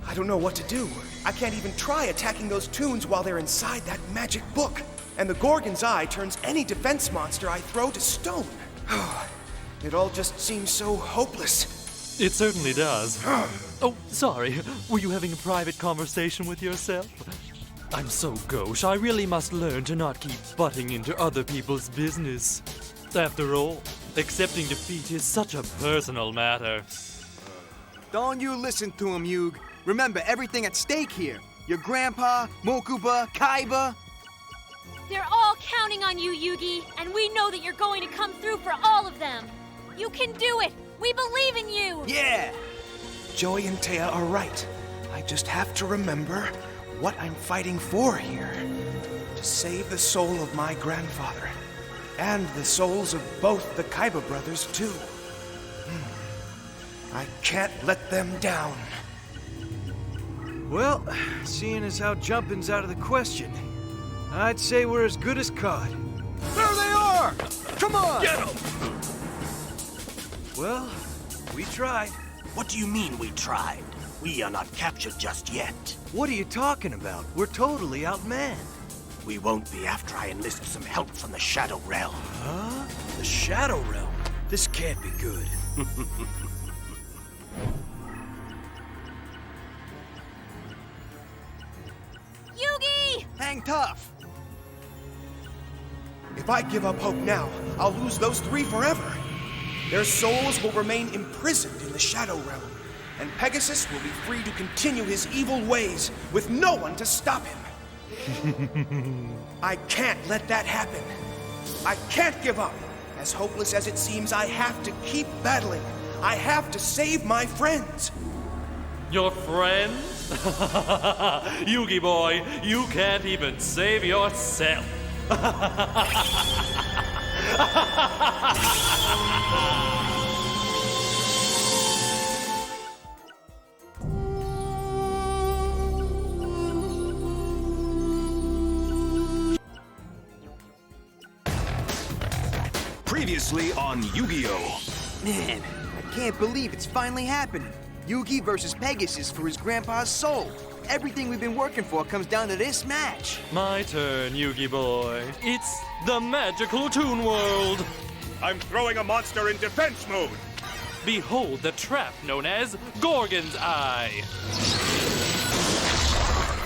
I don't know what to do. I can't even try attacking those toons while they're inside that magic book. And the Gorgon's Eye turns any defense monster I throw to stone. It all just seems so hopeless. It certainly does. Oh, sorry. Were you having a private conversation with yourself? I'm so gauche, I really must learn to not keep butting into other people's business. After all, accepting defeat is such a personal matter. Don't you listen to him, Yug. Remember everything at stake here. Your grandpa, Mokuba, Kaiba. They're all counting on you, Yugi, and we know that you're going to come through for all of them. You can do it! We believe in you! Yeah! Joey and Taya are right. I just have to remember what I'm fighting for here. To save the soul of my grandfather. And the souls of both the Kaiba brothers, too. I can't let them down. Well, seeing as how jumping's out of the question, I'd say we're as good as caught. There they are! Come on! Get them! Well, We tried. What do you mean we tried? We are not captured just yet. What are you talking about? We're totally outmanned. We won't be after I enlist some help from the Shadow Realm. Huh? The Shadow Realm? This can't be good. Yugi! Hang tough. If I give up hope now, I'll lose those three forever. Their souls will remain imprisoned in the Shadow Realm, and Pegasus will be free to continue his evil ways with no one to stop him. I can't let that happen. I can't give up. As hopeless as it seems, I have to keep battling. I have to save my friends. Your friends? Yugi boy, you can't even save yourself. Previously on Yu-Gi-Oh! Man, I can't believe it's finally happening. Yugi versus Pegasus for his grandpa's soul. Everything we've been working for comes down to this match. My turn, Yugi boy. It's the magical Toon World. I'm throwing a monster in defense mode. Behold the trap known as Gorgon's Eye.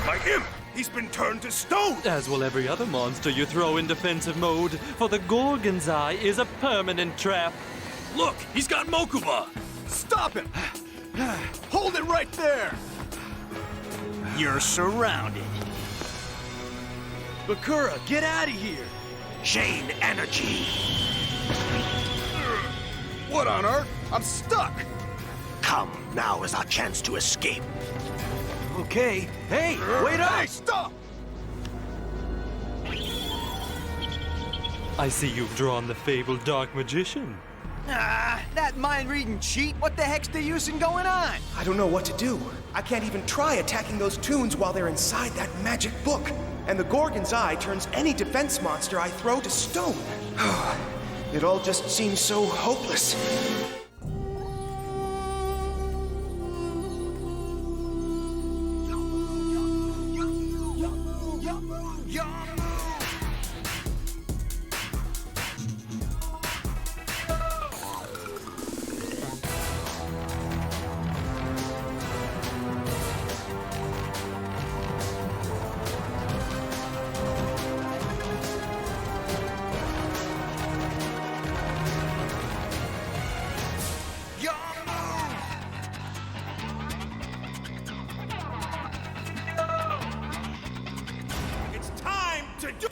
My imp! He's been turned to stone! As will every other monster you throw in defensive mode, for the Gorgon's Eye is a permanent trap. Look, he's got Mokuba! Stop him! Hold it right there! You're surrounded. Bakura, get out of here! Chain energy. What on earth? I'm stuck! Come, now is our chance to escape. Okay. Hey, wait up! Hey, stop! I see you've drawn the fabled Dark Magician. Ah, that mind-reading cheat? What the heck's the use in going on? I don't know what to do. I can't even try attacking those toons while they're inside that magic book. And the Gorgon's Eye turns any defense monster I throw to stone. It all just seems so hopeless. It's time to duel!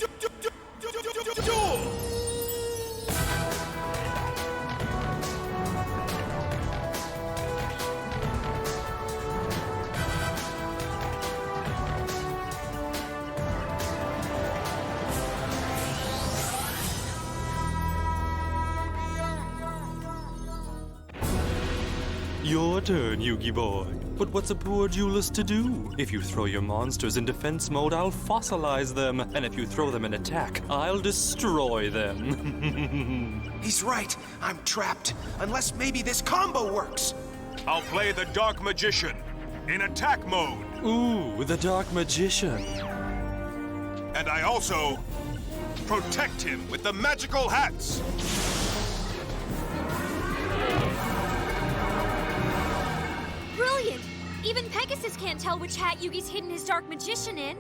Your turn, Yugi boy. But what's a poor duelist to do? If you throw your monsters in defense mode, I'll fossilize them. And if you throw them in attack, I'll destroy them. He's right. I'm trapped. Unless maybe this combo works. I'll play the Dark Magician in attack mode. Ooh, the Dark Magician. And I also protect him with the magical hats. Brilliant! Even Pegasus can't tell which hat Yugi's hidden his Dark Magician in.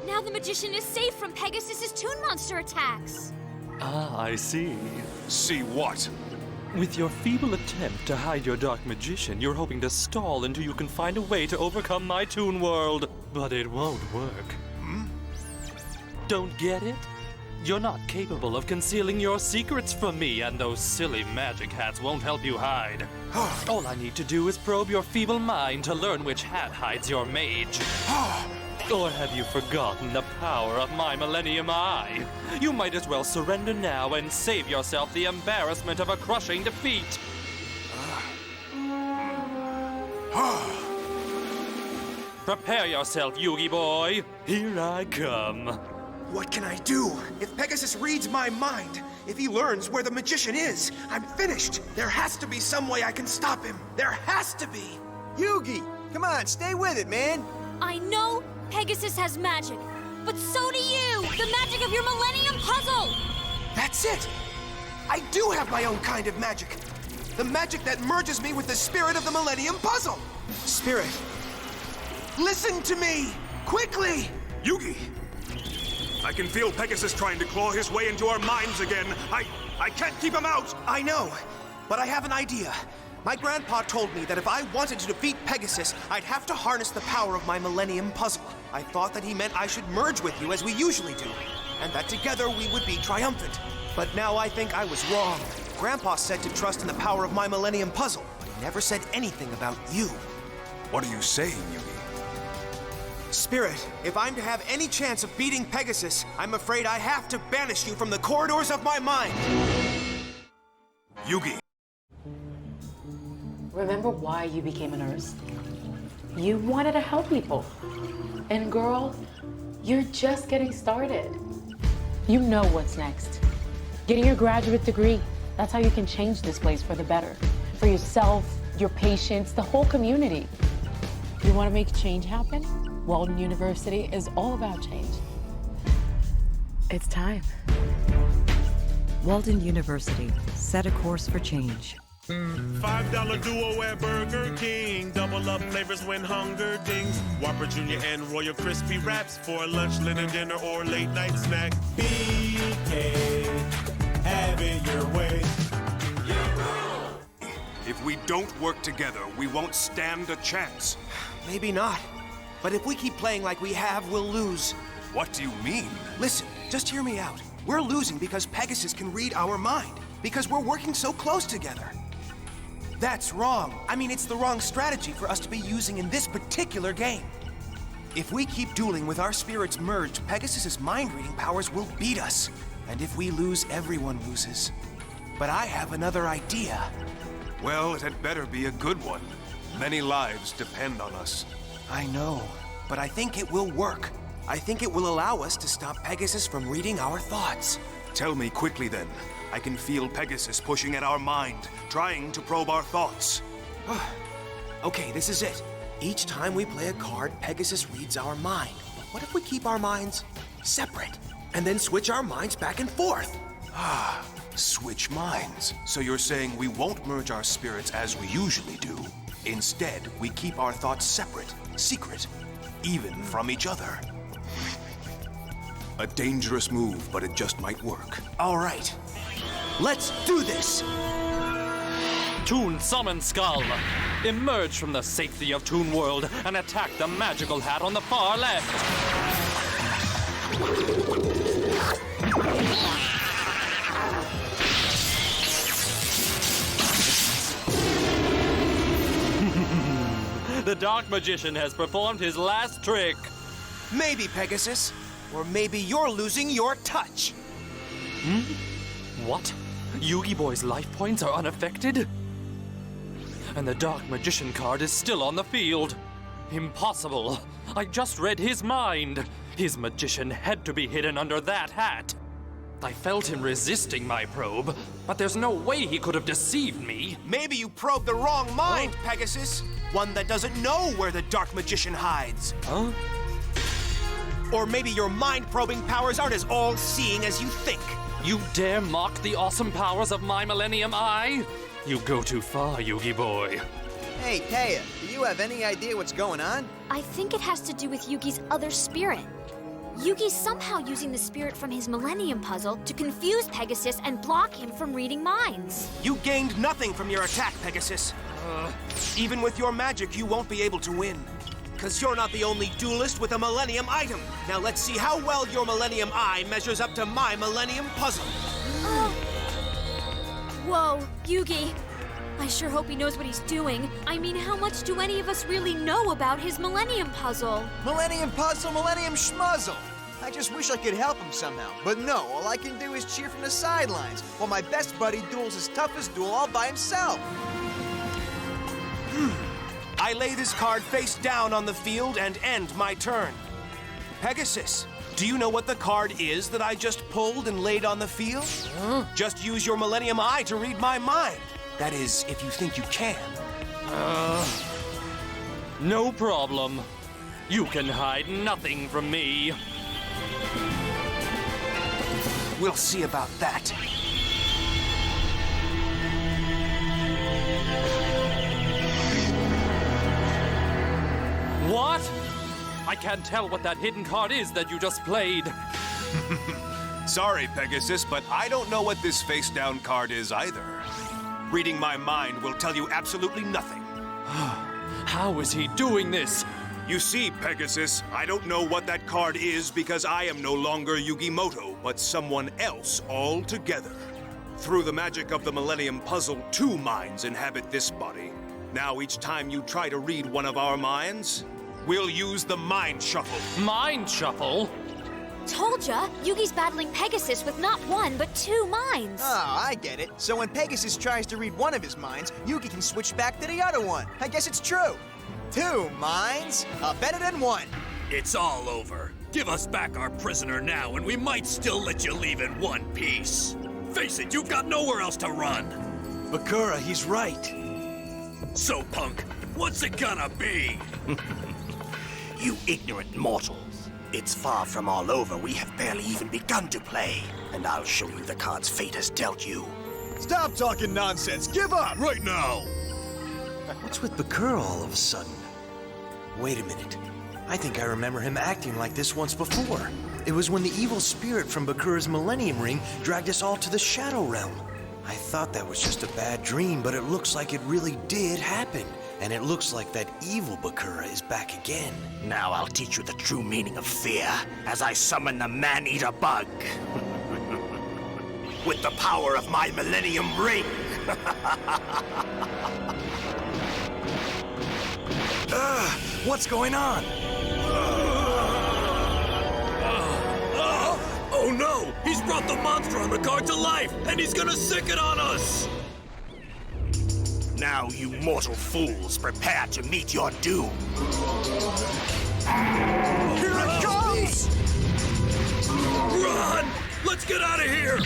Now the magician is safe from Pegasus's Toon Monster attacks. Ah, I see. See what? With your feeble attempt to hide your Dark Magician, you're hoping to stall until you can find a way to overcome my Toon World. But it won't work. Don't get it? You're not capable of concealing your secrets from me, and those silly magic hats won't help you hide. All I need to do is probe your feeble mind to learn which hat hides your mage. Or have you forgotten the power of my Millennium Eye? You might as well surrender now and save yourself the embarrassment of a crushing defeat. Prepare yourself, Yugi boy. Here I come. What can I do? If Pegasus reads my mind, if he learns where the magician is, I'm finished. There has to be some way I can stop him. There has to be. Yugi, come on, stay with it, man. I know Pegasus has magic, but so do you! The magic of your Millennium Puzzle! That's it! I do have my own kind of magic. The magic that merges me with the spirit of the Millennium Puzzle. Spirit, listen to me! Quickly! Yugi! I can feel Pegasus trying to claw his way into our minds again. I can't keep him out! I know, but I have an idea. My grandpa told me that if I wanted to defeat Pegasus, I'd have to harness the power of my Millennium Puzzle. I thought that he meant I should merge with you as we usually do, and that together we would be triumphant. But now I think I was wrong. Grandpa said to trust in the power of my Millennium Puzzle, but he never said anything about you. What are you saying, Yugi? Spirit, if I'm to have any chance of beating Pegasus, I'm afraid I have to banish you from the corridors of my mind. Yugi. Remember why you became a nurse? You wanted to help people. And girl, you're just getting started. You know what's next. Getting your graduate degree. That's how you can change this place for the better. For yourself, your patients, the whole community. You want to make change happen? Walden University is all about change. It's time. Walden University. Set a course for change. $5 duo at Burger King. Double up flavors when hunger dings. Whopper Jr. and Royal Crispy Wraps for a lunch, linen dinner, or late night snack. BK, have it your way. If we don't work together, we won't stand a chance. Maybe not. But if we keep playing like we have, we'll lose. What do you mean? Listen, just hear me out. We're losing because Pegasus can read our mind. Because we're working so close together. That's wrong. I mean, it's the wrong strategy for us to be using in this particular game. If we keep dueling with our spirits merged, Pegasus's mind-reading powers will beat us. And if we lose, everyone loses. But I have another idea. Well, it had better be a good one. Many lives depend on us. I know, but I think it will work. I think it will allow us to stop Pegasus from reading our thoughts. Tell me quickly then. I can feel Pegasus pushing at our mind, trying to probe our thoughts. Okay, this is it. Each time we play a card, Pegasus reads our mind. But what if we keep our minds separate, and then switch our minds back and forth? Switch minds. So you're saying we won't merge our spirits as we usually do. Instead, we keep our thoughts separate, secret, even from each other. A dangerous move, but it just might work. All right. Let's do this! Toon Summon Skull! Emerge from the safety of Toon World and attack the magical hat on the far left! The Dark Magician has performed his last trick. Maybe, Pegasus. Or maybe you're losing your touch. What? Yugi Boy's life points are unaffected? And the Dark Magician card is still on the field. Impossible. I just read his mind. His magician had to be hidden under that hat. I felt him resisting my probe, but there's no way he could have deceived me. Maybe you probed the wrong mind, Pegasus. One that doesn't know where the Dark Magician hides. Huh? Or maybe your mind-probing powers aren't as all-seeing as you think. You dare mock the awesome powers of my Millennium Eye? You go too far, Yugi Boy. Hey, Taya, do you have any idea what's going on? I think it has to do with Yugi's other spirit. Yugi's somehow using the spirit from his Millennium Puzzle to confuse Pegasus and block him from reading minds. You gained nothing from your attack, Pegasus. Even with your magic, you won't be able to win. Because you're not the only duelist with a Millennium item. Now let's see how well your Millennium Eye measures up to my Millennium Puzzle. Whoa, Yugi. I sure hope he knows what he's doing. I mean, how much do any of us really know about his Millennium Puzzle? Millennium Puzzle, Millennium Schmuzzle. I just wish I could help him somehow. But no, all I can do is cheer from the sidelines, while my best buddy duels his toughest duel all by himself. I lay this card face down on the field and end my turn. Pegasus, Do you know what the card is that I just pulled and laid on the field? Just use your Millennium Eye to read my mind. That is, if you think you can. No problem. You can hide nothing from me. We'll see about that. What? I can't tell what that hidden card is that you just played. Sorry, Pegasus, but I don't know what this face-down card is either. Reading my mind will tell you absolutely nothing. How is he doing this? You see, Pegasus, I don't know what that card is because I am no longer Yugimoto, but someone else altogether. Through the magic of the Millennium Puzzle, 2 minds inhabit this body. Now, each time you try to read one of our minds, we'll use the Mind Shuffle. Mind Shuffle? Told ya, Yugi's battling Pegasus with not 1, but 2 minds. Oh, I get it. So when Pegasus tries to read one of his minds, Yugi can switch back to the other one. I guess it's true. 2 minds are better than 1. It's all over. Give us back our prisoner now, and we might still let you leave in one piece. Face it, you've got nowhere else to run. Bakura, he's right. So, punk, what's it gonna be? You ignorant mortals. It's far from all over. We have barely even begun to play. And I'll show you the cards fate has dealt you. Stop talking nonsense. Give up! Right now! What's with Bakura all of a sudden? Wait a minute. I think I remember him acting like this once before. It was when the evil spirit from Bakura's Millennium Ring dragged us all to the Shadow Realm. I thought that was just a bad dream, but it looks like it really did happen. And it looks like that evil Bakura is back again. Now I'll teach you the true meaning of fear as I summon the Man-Eater Bug. With the power of my Millennium Ring. What's going on? Oh no! He's brought the monster on the card to life, and he's gonna sick it on us! Now, you mortal fools, prepare to meet your doom. Here it comes! Run! Let's get out of here!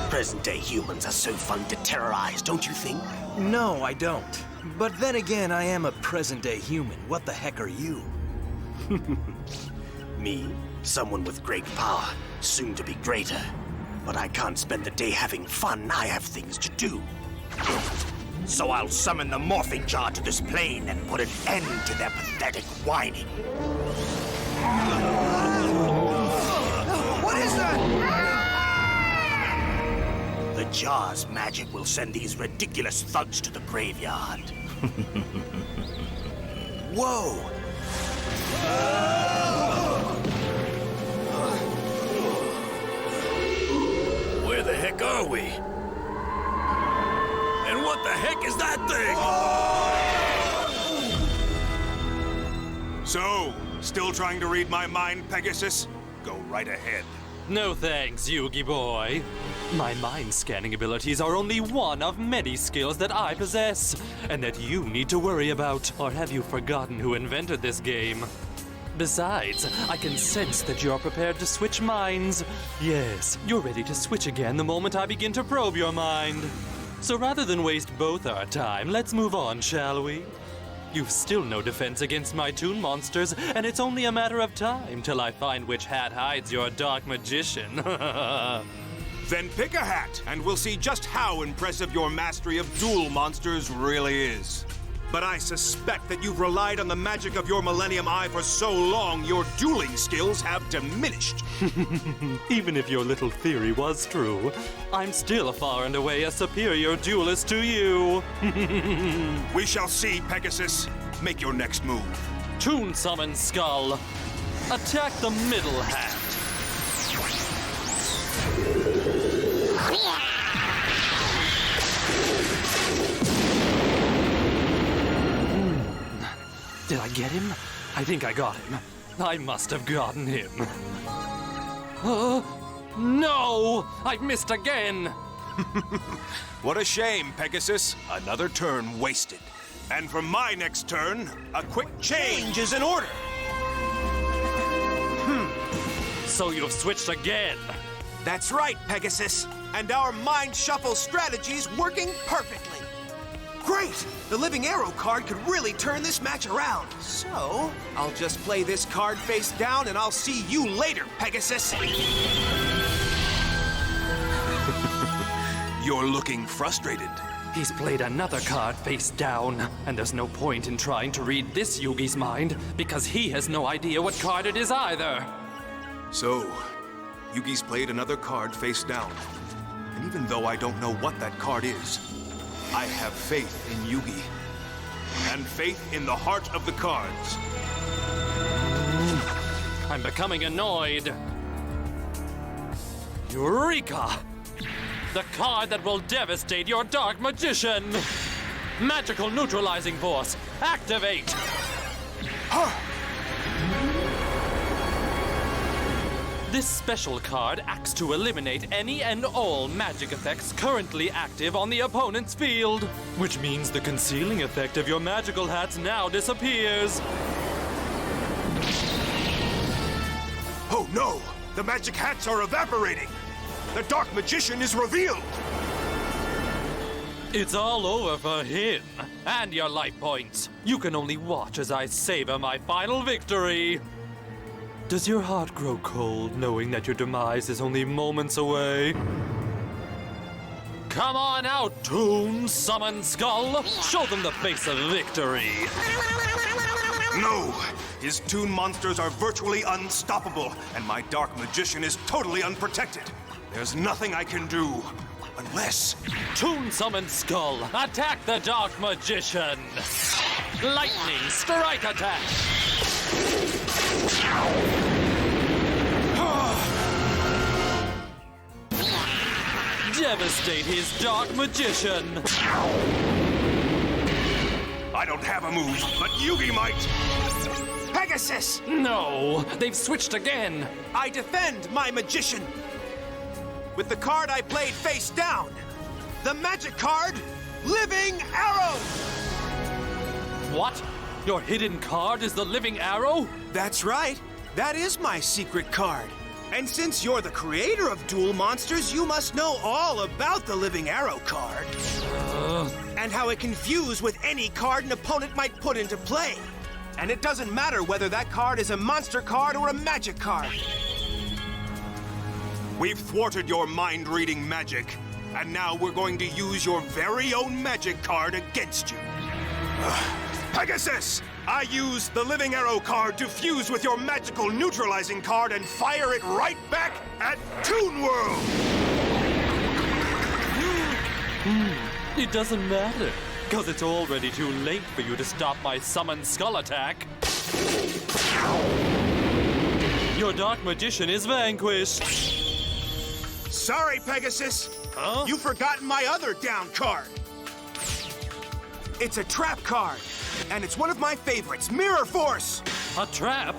Present-day humans are so fun to terrorize, don't you think? No, I don't. But then again, I am a present-day human. What the heck are you? Me, someone with great power, soon to be greater. But I can't spend the day having fun. I have things to do. So I'll summon the morphing jar to this plane and put an end to their pathetic whining. What is that? The jar's magic will send these ridiculous thugs to the graveyard. Whoa! Where the heck are we? And what the heck is that thing? So, still trying to read my mind, Pegasus? Go right ahead. No thanks, Yugi boy. My mind-scanning abilities are only one of many skills that I possess, and that you need to worry about. Or have you forgotten who invented this game? Besides, I can sense that you're prepared to switch minds. Yes, you're ready to switch again the moment I begin to probe your mind. So rather than waste both our time, let's move on, shall we? You've still no defense against my toon monsters, and it's only a matter of time till I find which hat hides your dark magician. Then pick a hat, and we'll see just how impressive your mastery of duel monsters really is. But I suspect that you've relied on the magic of your Millennium Eye for so long, your dueling skills have diminished. Even if your little theory was true, I'm still far and away a superior duelist to you. We shall see, Pegasus. Make your next move. Toon Summon Skull. Attack the middle hat. Did I get him? I think I got him. I must have gotten him. No! I missed again! What a shame, Pegasus. Another turn wasted. And for my next turn, a quick change is in order. So you've switched again. That's right, Pegasus. And our mind shuffle strategy's working perfectly. Great! The Living Arrow card could really turn this match around. So, I'll just play this card face down and I'll see you later, Pegasus. You're looking frustrated. He's played another card face down, and there's no point in trying to read this Yugi's mind, because he has no idea what card it is either. So, Yugi's played another card face down. And even though I don't know what that card is, I have faith in Yugi. And faith in the heart of the cards. I'm becoming annoyed. Eureka! The card that will devastate your Dark Magician! Magical Neutralizing Force, activate! This special card acts to eliminate any and all magic effects currently active on the opponent's field, which means the concealing effect of your magical hats now disappears. Oh no! The magic hats are evaporating! The Dark Magician is revealed! It's all over for him and your life points. You can only watch as I savor my final victory. Does your heart grow cold knowing that your demise is only moments away? Come on out, Toon Summon Skull! Show them the face of victory! No! His Toon monsters are virtually unstoppable, and my Dark Magician is totally unprotected. There's nothing I can do, unless... Toon Summon Skull, attack the Dark Magician! Lightning Strike Attack! Devastate his Dark Magician! I don't have a move, but Yugi might! Pegasus! No, they've switched again! I defend my magician! With the card I played face down, the magic card, Living Arrow! What? Your hidden card is the Living Arrow? That's right. That is my secret card. And since you're the creator of Duel Monsters, you must know all about the Living Arrow card. And how it can fuse with any card an opponent might put into play. And it doesn't matter whether that card is a monster card or a magic card. We've thwarted your mind-reading magic, and now we're going to use your very own magic card against you. Pegasus! I use the Living Arrow card to fuse with your magical neutralizing card and fire it right back at Toon World! It doesn't matter, because it's already too late for you to stop my Summon Skull attack. Your Dark Magician is vanquished. Sorry, Pegasus. Huh? You've forgotten my other down card. It's a trap card, and it's one of my favorites, Mirror Force. A trap?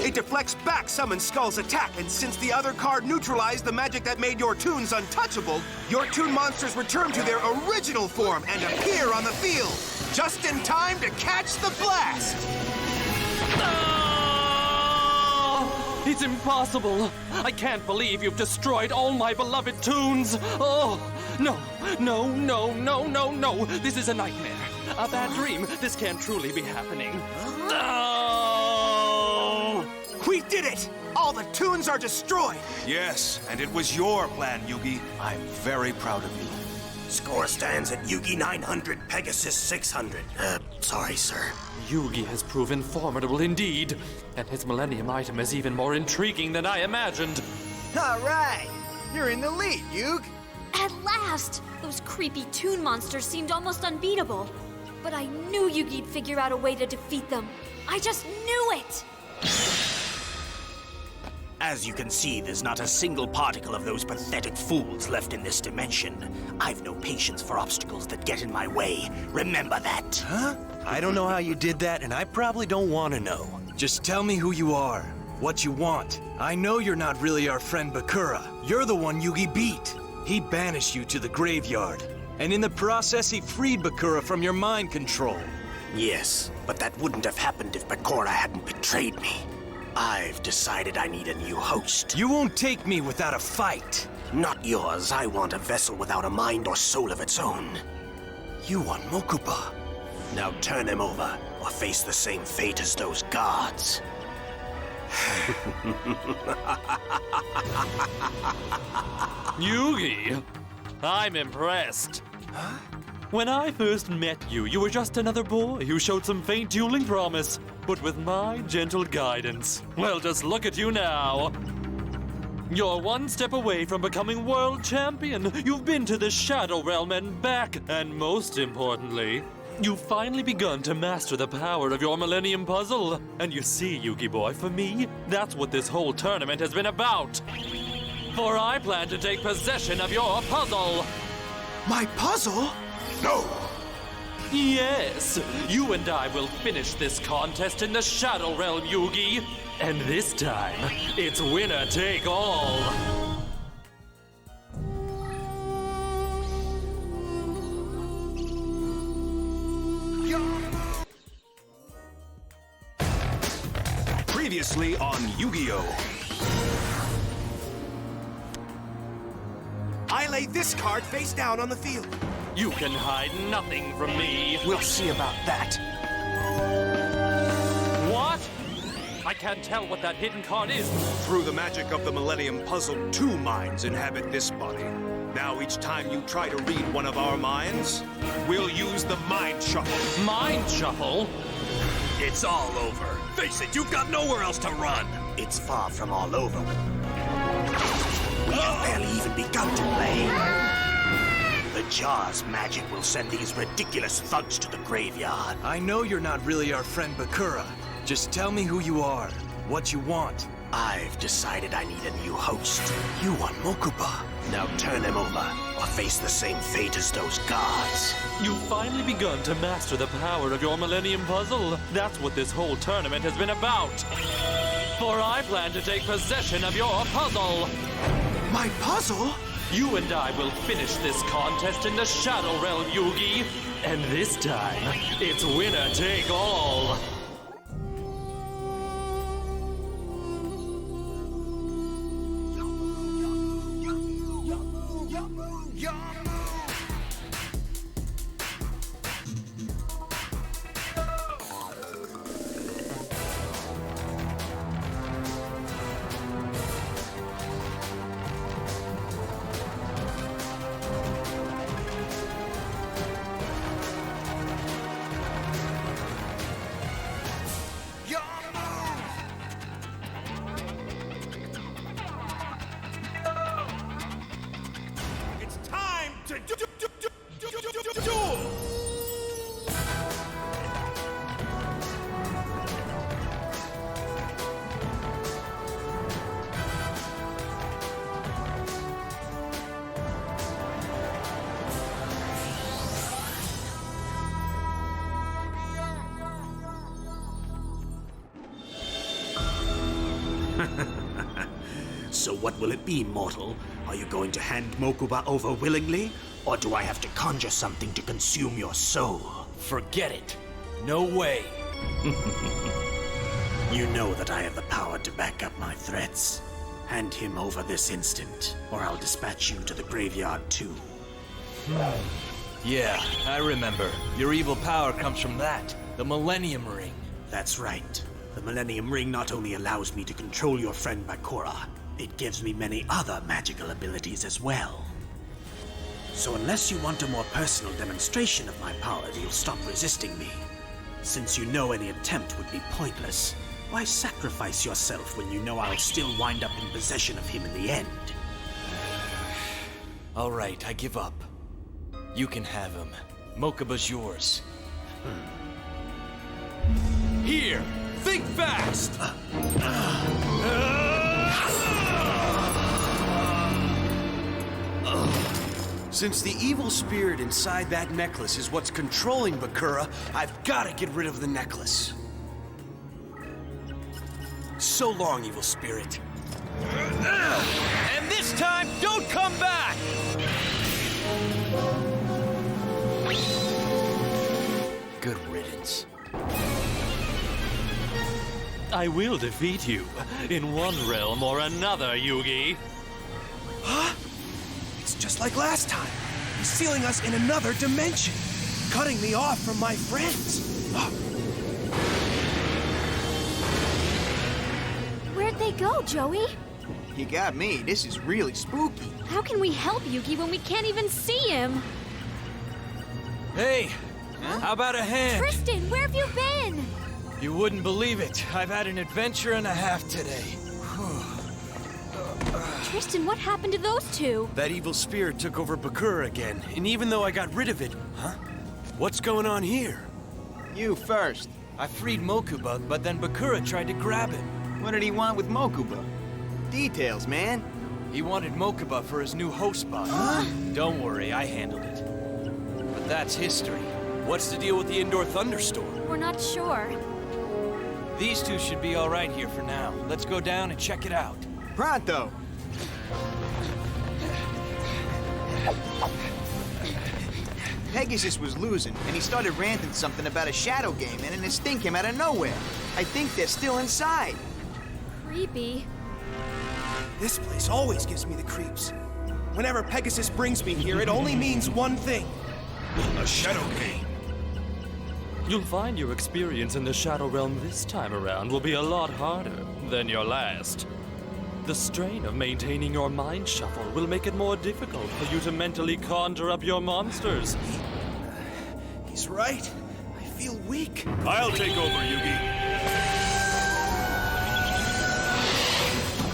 It deflects back Summon Skull's attack, and since the other card neutralized the magic that made your Toons untouchable, your Toon monsters return to their original form and appear on the field, just in time to catch the blast. It's impossible! I can't believe you've destroyed all my beloved Toons! Oh, no, no, no, no, no, no! This is a nightmare. A bad dream. This can't truly be happening. Oh! We did it! All the Toons are destroyed! Yes, and it was your plan, Yugi. I'm very proud of you. Score stands at Yugi 900, Pegasus 600. Sorry, sir. Yugi has proven formidable indeed, and his Millennium item is even more intriguing than I imagined. All right, you're in the lead, Yug. At last! Those creepy Toon monsters seemed almost unbeatable. But I knew Yugi'd figure out a way to defeat them. I just knew it! As you can see, there's not a single particle of those pathetic fools left in this dimension. I've no patience for obstacles that get in my way. Remember that. Huh? I don't know how you did that, and I probably don't want to know. Just tell me who you are, what you want. I know you're not really our friend Bakura. You're the one Yugi beat. He banished you to the graveyard, and in the process he freed Bakura from your mind control. Yes, but that wouldn't have happened if Bakura hadn't betrayed me. I've decided I need a new host. You won't take me without a fight. Not yours. I want a vessel without a mind or soul of its own. You want Mokuba. Now turn him over, or face the same fate as those guards. Yugi, I'm impressed. When I first met you, you were just another boy who showed some faint dueling promise, but with my gentle guidance. Well, just look at you now. You're one step away from becoming world champion. You've been to the Shadow Realm and back, and most importantly, you've finally begun to master the power of your Millennium Puzzle. And you see, Yugi boy, for me, that's what this whole tournament has been about. For I plan to take possession of your puzzle. My puzzle? No! Yes, you and I will finish this contest in the Shadow Realm, Yugi. And this time, it's winner take all. Previously on Yu-Gi-Oh! I lay this card face down on the field. You can hide nothing from me. We'll see about that. What? I can't tell what that hidden card is. Through the magic of the Millennium Puzzle, 2 minds inhabit this body. Now each time you try to read one of our minds, we'll use the Mind Shuffle. Mind Shuffle? It's all over. Face it, you've got nowhere else to run. It's far from all over. We have barely even begun to play. The jar's magic will send these ridiculous thugs to the graveyard. I know you're not really our friend Bakura. Just tell me who you are, what you want. I've decided I need a new host. You want Mokuba. Now turn him over, or face the same fate as those guards. You've finally begun to master the power of your Millennium Puzzle. That's what this whole tournament has been about. For I plan to take possession of your puzzle. My puzzle? You and I will finish this contest in the Shadow Realm, Yugi. And this time, it's winner take all. So what will it be, mortal? Are you going to hand Mokuba over willingly? Or do I have to conjure something to consume your soul? Forget it. No way. You know that I have the power to back up my threats. Hand him over this instant, or I'll dispatch you to the graveyard too. Yeah, I remember. Your evil power comes from that, the Millennium Ring. That's right. The Millennium Ring not only allows me to control your friend Bakura, it gives me many other magical abilities as well. So unless you want a more personal demonstration of my power, you'll stop resisting me. Since you know any attempt would be pointless, why sacrifice yourself when you know I'll still wind up in possession of him in the end? All right, I give up. You can have him. Mokuba's yours. Here! Think fast! Since the evil spirit inside that necklace is what's controlling Bakura, I've got to get rid of the necklace. So long, evil spirit. And this time, don't come back! I will defeat you in one realm or another, Yugi. Huh? It's just like last time. He's sealing us in another dimension, cutting me off from my friends. Where'd they go, Joey? You got me. This is really spooky. How can we help Yugi when we can't even see him? Hey, how about a hand? Tristan, where have you been? You wouldn't believe it. I've had an adventure and a half today. Tristan, what happened to those two? That evil spirit took over Bakura again, and even though I got rid of it... Huh? What's going on here? You first. I freed Mokuba, but then Bakura tried to grab him. What did he want with Mokuba? Details, man. He wanted Mokuba for his new host spot. Don't worry, I handled it. But that's history. What's the deal with the indoor thunderstorm? We're not sure. These two should be all right here for now. Let's go down and check it out. Pronto! Pegasus was losing, and he started ranting something about a shadow game, and then this thing came out of nowhere. I think they're still inside. Creepy. This place always gives me the creeps. Whenever Pegasus brings me here, it only means one thing. A shadow game. You'll find your experience in the Shadow Realm this time around will be a lot harder than your last. The strain of maintaining your mind shuffle will make it more difficult for you to mentally conjure up your monsters. He's right. I feel weak. I'll take over, Yugi.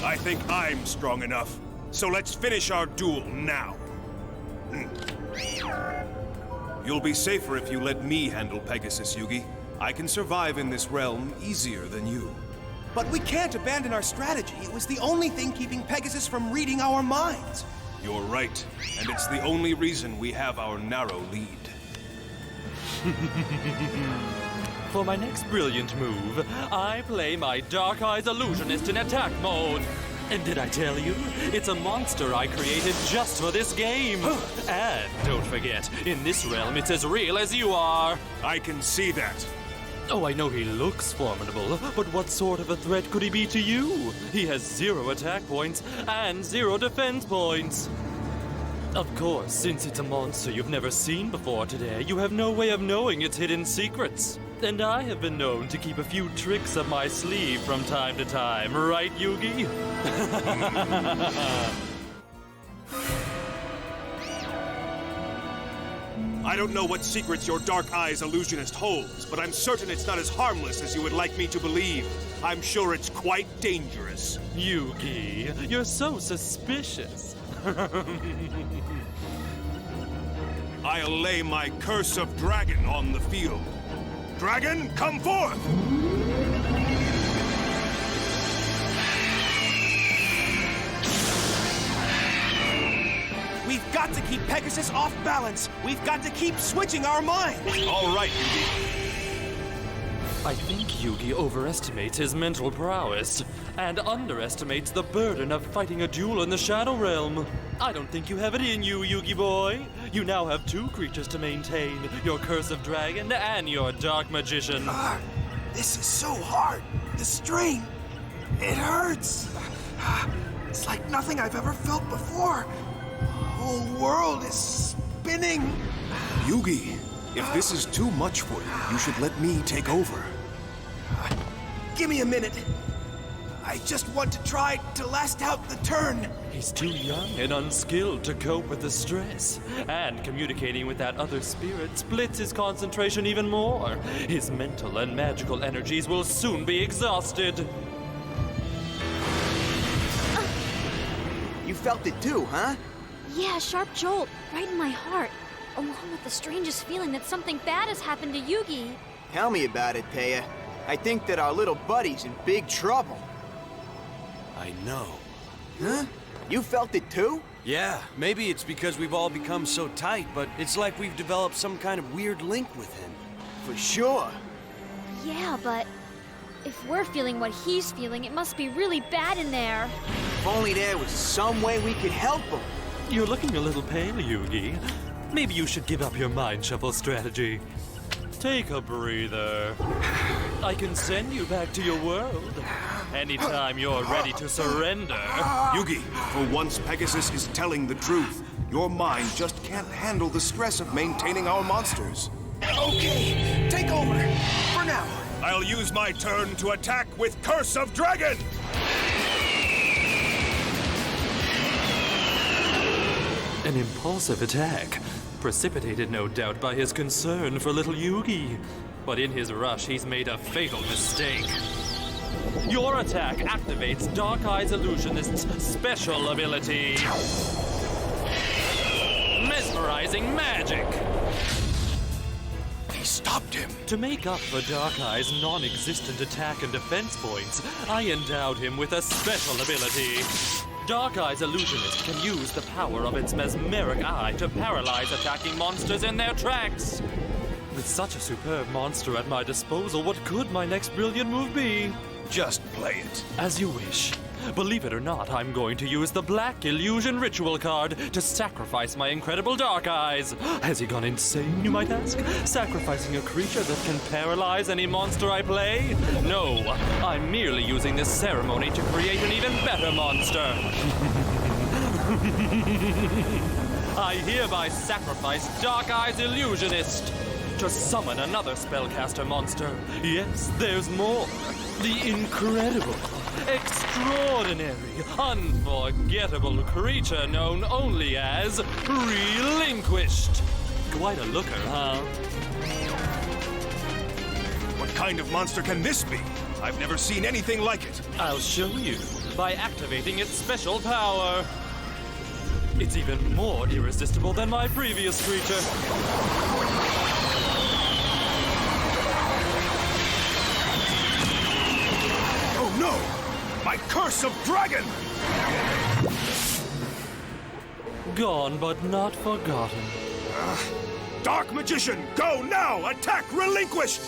I think I'm strong enough. So let's finish our duel now. You'll be safer if you let me handle Pegasus, Yugi. I can survive in this realm easier than you. But we can't abandon our strategy. It was the only thing keeping Pegasus from reading our minds. You're right, and it's the only reason we have our narrow lead. For my next brilliant move, I play my Dark Eyes Illusionist in attack mode. And did I tell you? It's a monster I created just for this game. And don't forget, in this realm it's as real as you are. I can see that. Oh, I know he looks formidable, but what sort of a threat could he be to you? He has 0 attack points and 0 defense points. Of course, since it's a monster you've never seen before today, you have no way of knowing its hidden secrets. And I have been known to keep a few tricks up my sleeve from time to time, right, Yugi? I don't know what secrets your Dark Eyes Illusionist holds, but I'm certain it's not as harmless as you would like me to believe. I'm sure it's quite dangerous. Yugi, you're so suspicious. I'll lay my curse of dragon on the field. Dragon, come forth! We've got to keep Pegasus off balance. We've got to keep switching our minds. All right, Yugi. I think Yugi overestimates his mental prowess and underestimates the burden of fighting a duel in the Shadow Realm. I don't think you have it in you, Yugi boy. You now have 2 creatures to maintain, your Curse of Dragon and your Dark Magician. This is so hard. The strain, it hurts. It's like nothing I've ever felt before. The whole world is spinning. Yugi, if this is too much for you, you should let me take over. Give me a minute. I just want to try to last out the turn. He's too young and unskilled to cope with the stress. And communicating with that other spirit splits his concentration even more. His mental and magical energies will soon be exhausted. You felt it too, huh? Yeah, a sharp jolt, right in my heart. Along with the strangest feeling that something bad has happened to Yugi. Tell me about it, Taya. I think that our little buddy's in big trouble. I know. Huh? You felt it too? Yeah, maybe it's because we've all become so tight, but it's like we've developed some kind of weird link with him. For sure. Yeah, but if we're feeling what he's feeling, it must be really bad in there. If only there was some way we could help him. You're looking a little pale, Yugi. Maybe you should give up your mind shuffle strategy. Take a breather. I can send you back to your world. Anytime you're ready to surrender. Yugi, for once Pegasus is telling the truth. Your mind just can't handle the stress of maintaining our monsters. Okay, take over. For now. I'll use my turn to attack with Curse of Dragon! An impulsive attack, precipitated no doubt by his concern for little Yugi. But in his rush, he's made a fatal mistake. Your attack activates Dark Eye's Illusionist's special ability. Mesmerizing Magic! He stopped him. To make up for Dark Eye's non-existent attack and defense points, I endowed him with a special ability. Dark Eye's Illusionist can use the power of its mesmeric eye to paralyze attacking monsters in their tracks. With such a superb monster at my disposal, what could my next brilliant move be? Just play it. As you wish. Believe it or not, I'm going to use the Black Illusion Ritual card to sacrifice my incredible Dark Eyes. Has he gone insane, you might ask? Sacrificing a creature that can paralyze any monster I play? No, I'm merely using this ceremony to create an even better monster. I hereby sacrifice Dark Eye's Illusionist to summon another spellcaster monster. Yes, there's more. The incredible, extraordinary, unforgettable creature known only as Relinquished. Quite a looker, huh? What kind of monster can this be? I've never seen anything like it. I'll show you by activating its special power. It's even more irresistible than my previous creature. Oh no! My Curse of Dragon! Gone but not forgotten. Dark Magician, go now! Attack Relinquished!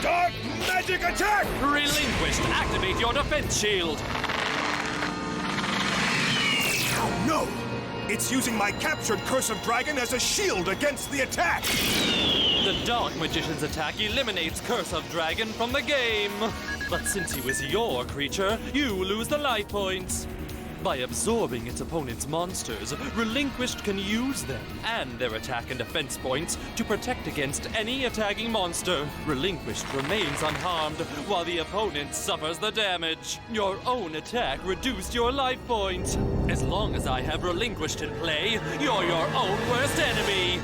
Dark Magic Attack! Relinquished, activate your defense shield! Oh no! It's using my captured Curse of Dragon as a shield against the attack! The Dark Magician's attack eliminates Curse of Dragon from the game. But since he was your creature, you lose the life points. By absorbing its opponent's monsters, Relinquished can use them and their attack and defense points to protect against any attacking monster. Relinquished remains unharmed while the opponent suffers the damage. Your own attack reduced your life points. As long as I have Relinquished in play, you're your own worst enemy.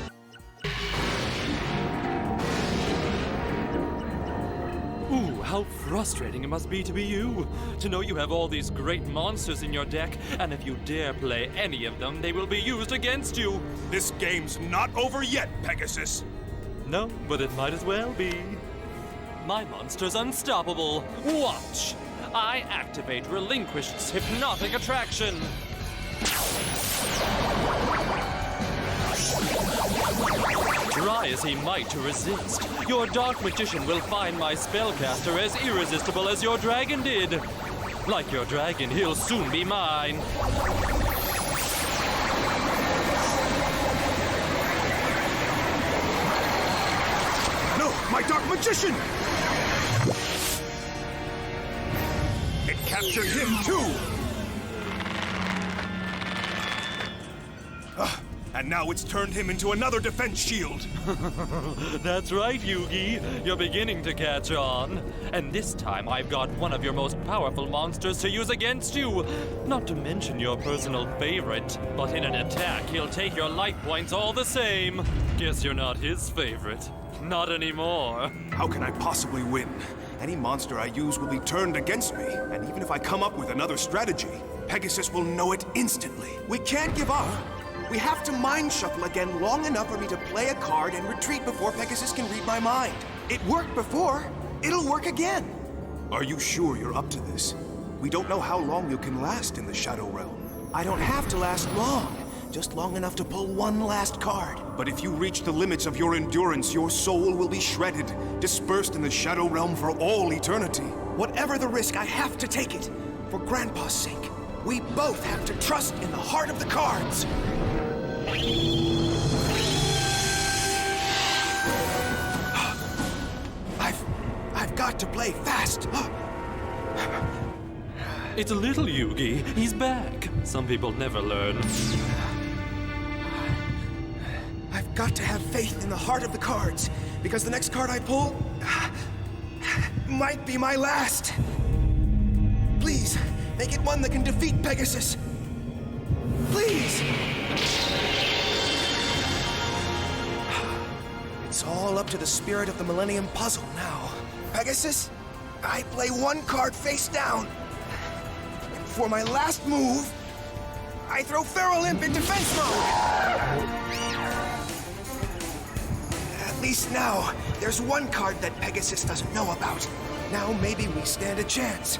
Ooh, how frustrating it must be to be you. To know you have all these great monsters in your deck, and if you dare play any of them, they will be used against you. This game's not over yet, Pegasus. No, but it might as well be. My monster's unstoppable. Watch! I activate Relinquished's hypnotic attraction. Try as he might to resist, your Dark Magician will find my spellcaster as irresistible as your dragon did. Like your dragon, he'll soon be mine. No, my Dark Magician! It captured him too! And now it's turned him into another defense shield. That's right, Yugi. You're beginning to catch on. And this time I've got one of your most powerful monsters to use against you. Not to mention your personal favorite. But in an attack, he'll take your life points all the same. Guess you're not his favorite. Not anymore. How can I possibly win? Any monster I use will be turned against me. And even if I come up with another strategy, Pegasus will know it instantly. We can't give up. We have to mind shuffle again long enough for me to play a card and retreat before Pegasus can read my mind. It worked before. It'll work again. Are you sure you're up to this? We don't know how long you can last in the Shadow Realm. I don't have to last long. Just long enough to pull one last card. But if you reach the limits of your endurance, your soul will be shredded, dispersed in the Shadow Realm for all eternity. Whatever the risk, I have to take it. For Grandpa's sake. We both have to trust in the heart of the cards. I've got got to play fast. It's little Yugi. He's back. Some people never learn. I've got to have faith in the heart of the cards, because the next card I pull might be my last. Please, make it one that can defeat Pegasus. Please! It's all up to the spirit of the Millennium Puzzle now. Pegasus, I play one card face down. And for my last move, I throw Feral Imp in defense mode. At least now, there's one card that Pegasus doesn't know about. Now maybe we stand a chance.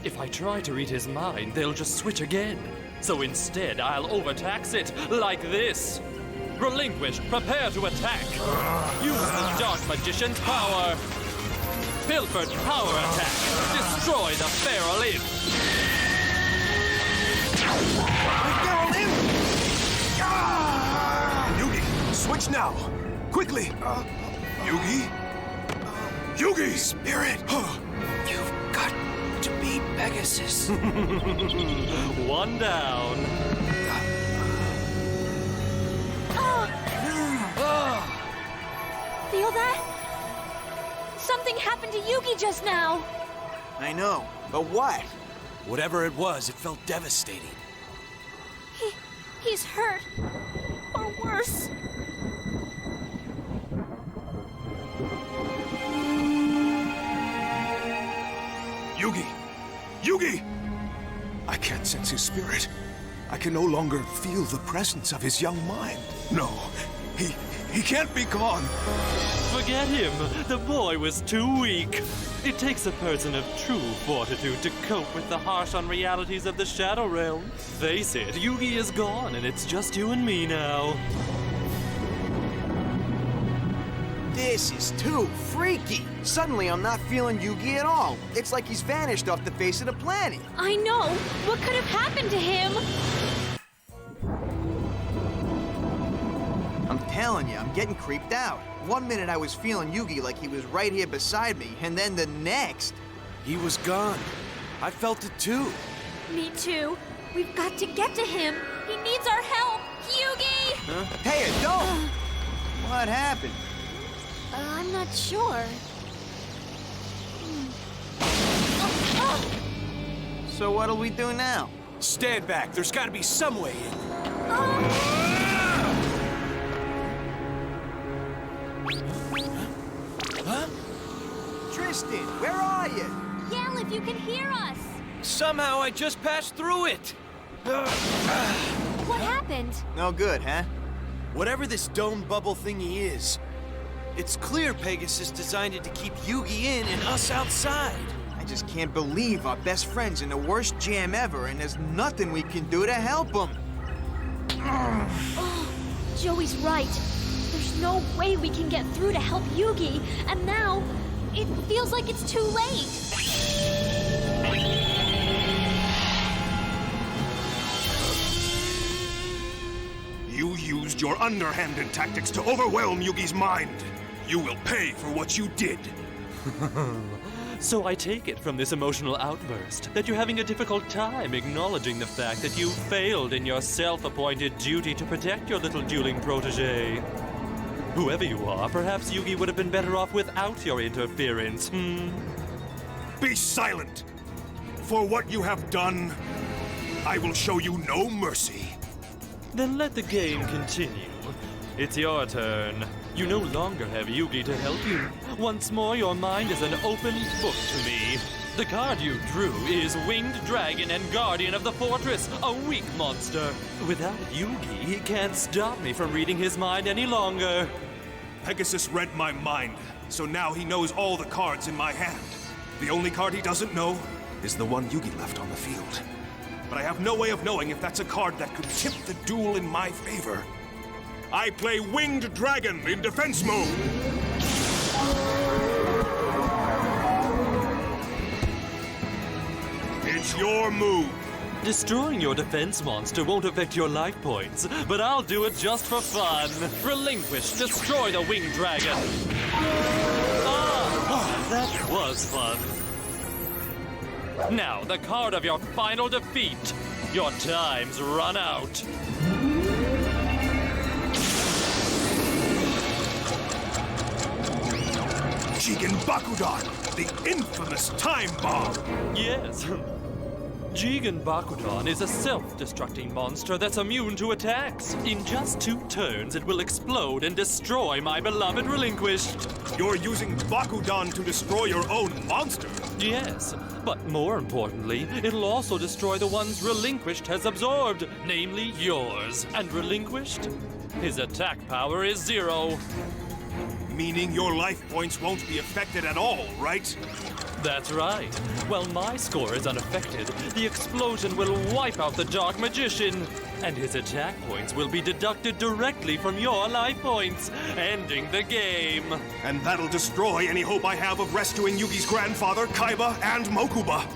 If I try to read his mind, they'll just switch again. So instead, I'll overtax it like this. Relinquish, prepare to attack. Use the Dark Magician's power. Pilfered power attack. Destroy the Feral Imp. Feral Imp! Yugi, switch now. Quickly. Yugi? Yugi! Spirit! You've got to beat Pegasus. One down. Feel that? Something happened to Yugi just now. I know, but what? Whatever it was, it felt devastating. He's hurt. Or worse. Yugi! Yugi! I can't sense his spirit. I can no longer feel the presence of his young mind. No, he can't be gone. Forget him. The boy was too weak. It takes a person of true fortitude to cope with the harsh unrealities of the Shadow Realm. Face it, Yugi is gone, and it's just you and me now. This is too freaky. Suddenly, I'm not feeling Yugi at all. It's like he's vanished off the face of the planet. I know. What could have happened to him? I'm telling you, I'm getting creeped out. One minute I was feeling Yugi like he was right here beside me, and then the next... He was gone. I felt it too. Me too. We've got to get to him. He needs our help. Yugi! Huh? Hey, don't! What happened? I'm not sure. So what'll we do now? Stand back. There's got to be some way in. Huh? Tristan, where are you? Yell if you can hear us. Somehow I just passed through it. What happened? No good, huh? Whatever this dome bubble thingy is, it's clear Pegasus designed it to keep Yugi in and us outside. I just can't believe our best friend's in the worst jam ever, and there's nothing we can do to help him. Oh, Joey's right. There's no way we can get through to help Yugi, and now it feels like it's too late. You used your underhanded tactics to overwhelm Yugi's mind. You will pay for what you did. So I take it from this emotional outburst that you're having a difficult time acknowledging the fact that you failed in your self-appointed duty to protect your little dueling protege. Whoever you are, perhaps Yugi would have been better off without your interference, Be silent! For what you have done, I will show you no mercy. Then let the game continue. It's your turn. You no longer have Yugi to help you. Once more, your mind is an open book to me. The card you drew is Winged Dragon and Guardian of the Fortress, a weak monster. Without Yugi, he can't stop me from reading his mind any longer. Pegasus read my mind, so now he knows all the cards in my hand. The only card he doesn't know is the one Yugi left on the field. But I have no way of knowing if that's a card that could tip the duel in my favor. I play Winged Dragon in defense mode. It's your move. Destroying your defense monster won't affect your life points, but I'll do it just for fun. Relinquish, destroy the Winged Dragon. That was fun. Now, the card of your final defeat. Your time's run out. Jigen Bakudan, the infamous time bomb! Yes. Jigen Bakudan is a self-destructing monster that's immune to attacks. In just 2 turns, it will explode and destroy my beloved Relinquished. You're using Bakudan to destroy your own monster? Yes, but more importantly, it'll also destroy the ones Relinquished has absorbed, namely yours. And Relinquished? His attack power is 0. Meaning your life points won't be affected at all, right? That's right. While my score is unaffected, the explosion will wipe out the Dark Magician, and his attack points will be deducted directly from your life points, ending the game. And that'll destroy any hope I have of rescuing Yugi's grandfather, Kaiba, and Mokuba.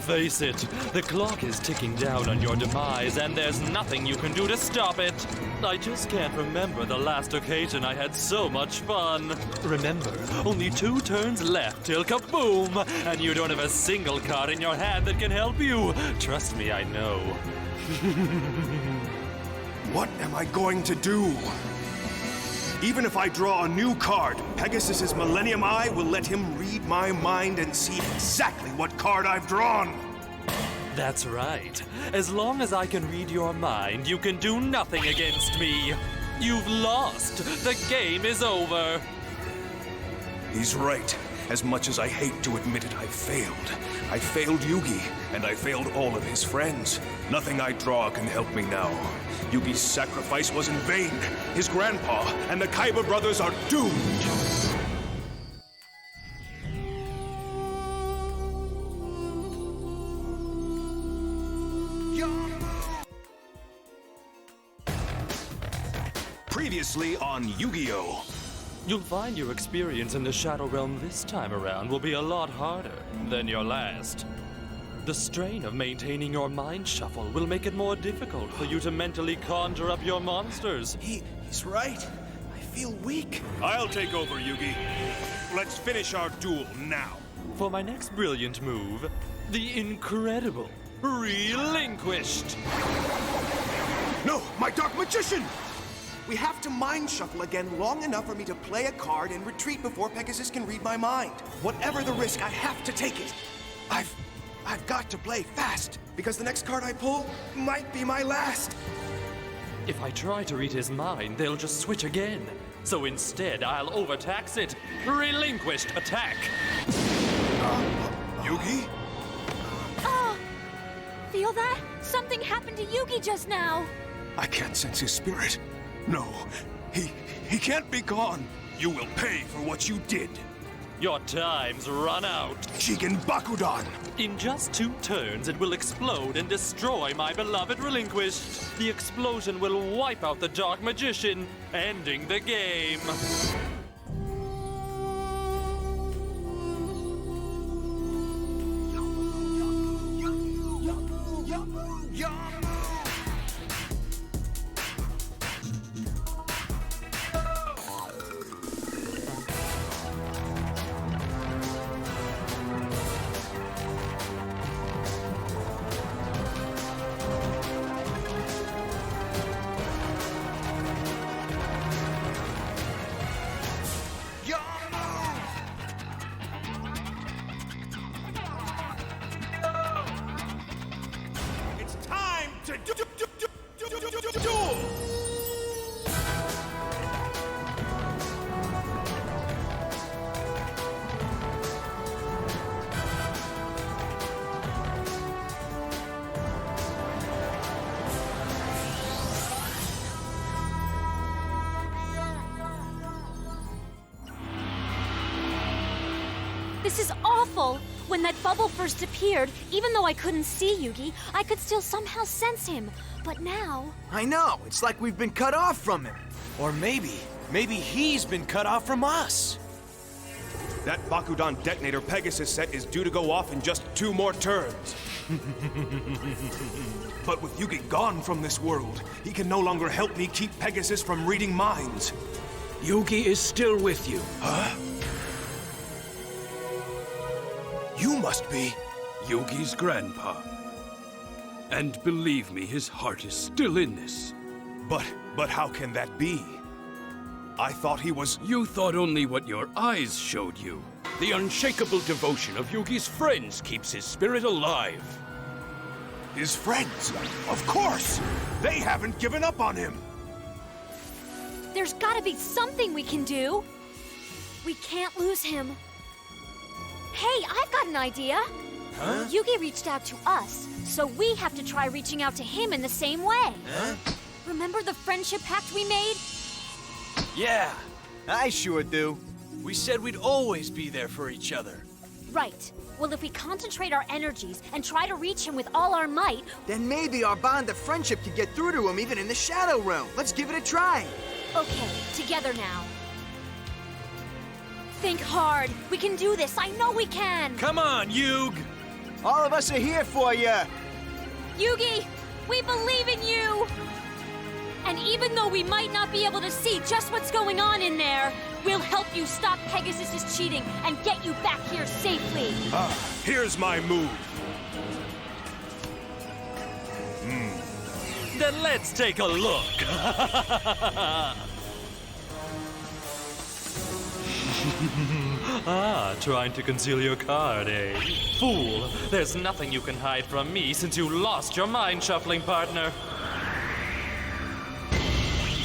Face it, the clock is ticking down on your demise, and there's nothing you can do to stop it. I just can't remember the last occasion I had so much fun. Remember, only 2 turns left till kaboom, and you don't have a single card in your hand that can help you. Trust me, I know. What am I going to do? Even if I draw a new card, Pegasus's Millennium Eye will let him read my mind and see exactly what card I've drawn. That's right. As long as I can read your mind, you can do nothing against me. You've lost. The game is over. He's right. As much as I hate to admit it, I failed. I failed Yugi, and I failed all of his friends. Nothing I draw can help me now. Yugi's sacrifice was in vain. His grandpa and the Kaiba brothers are doomed. Previously on Yu-Gi-Oh! You'll find your experience in the Shadow Realm this time around will be a lot harder than your last. The strain of maintaining your mind shuffle will make it more difficult for you to mentally conjure up your monsters. He's right. I feel weak. I'll take over, Yugi. Let's finish our duel now. For my next brilliant move, the incredible Relinquished. No, my Dark Magician! We have to mind shuffle again long enough for me to play a card and retreat before Pegasus can read my mind. Whatever the risk, I have to take it. I've got to play fast, because the next card I pull might be my last. If I try to read his mind, they'll just switch again. So instead, I'll overtax it. Relinquished attack. Yugi? Oh! Feel that? Something happened to Yugi just now. I can't sense his spirit. No, he can't be gone. You will pay for what you did. Your time's run out. Jigen Bakudan! In just 2 turns, it will explode and destroy my beloved Relinquished. The explosion will wipe out the Dark Magician, ending the game. This is awful! When that bubble first appeared, even though I couldn't see Yugi, I could still somehow sense him. But now... I know, it's like we've been cut off from him. Or maybe he's been cut off from us. That Bakudan detonator Pegasus set is due to go off in just 2 more turns. But with Yugi gone from this world, he can no longer help me keep Pegasus from reading minds. Yugi is still with you. Huh? You must be... Yugi's grandpa. And believe me, his heart is still in this. But how can that be? I thought he was... You thought only what your eyes showed you. The unshakable devotion of Yugi's friends keeps his spirit alive. His friends? Of course! They haven't given up on him! There's gotta be something we can do. We can't lose him. Hey, I've got an idea. Huh? Yugi reached out to us, so we have to try reaching out to him in the same way. Huh? Remember the friendship pact we made? Yeah, I sure do. we said we'd always be there for each other. Right. Well, if we concentrate our energies and try to reach him with all our might... Then maybe our bond of friendship could get through to him even in the Shadow Realm. Let's give it a try. Okay, together now. Think hard. We can do this. I know we can. Come on, Yug! All of us are here for you. Yugi, we believe in you. And even though we might not be able to see just what's going on in there, we'll help you stop Pegasus's cheating and get you back here safely. Here's my move. Then let's take a look. Trying to conceal your card, eh? Fool, there's nothing you can hide from me since you lost your mind-shuffling partner.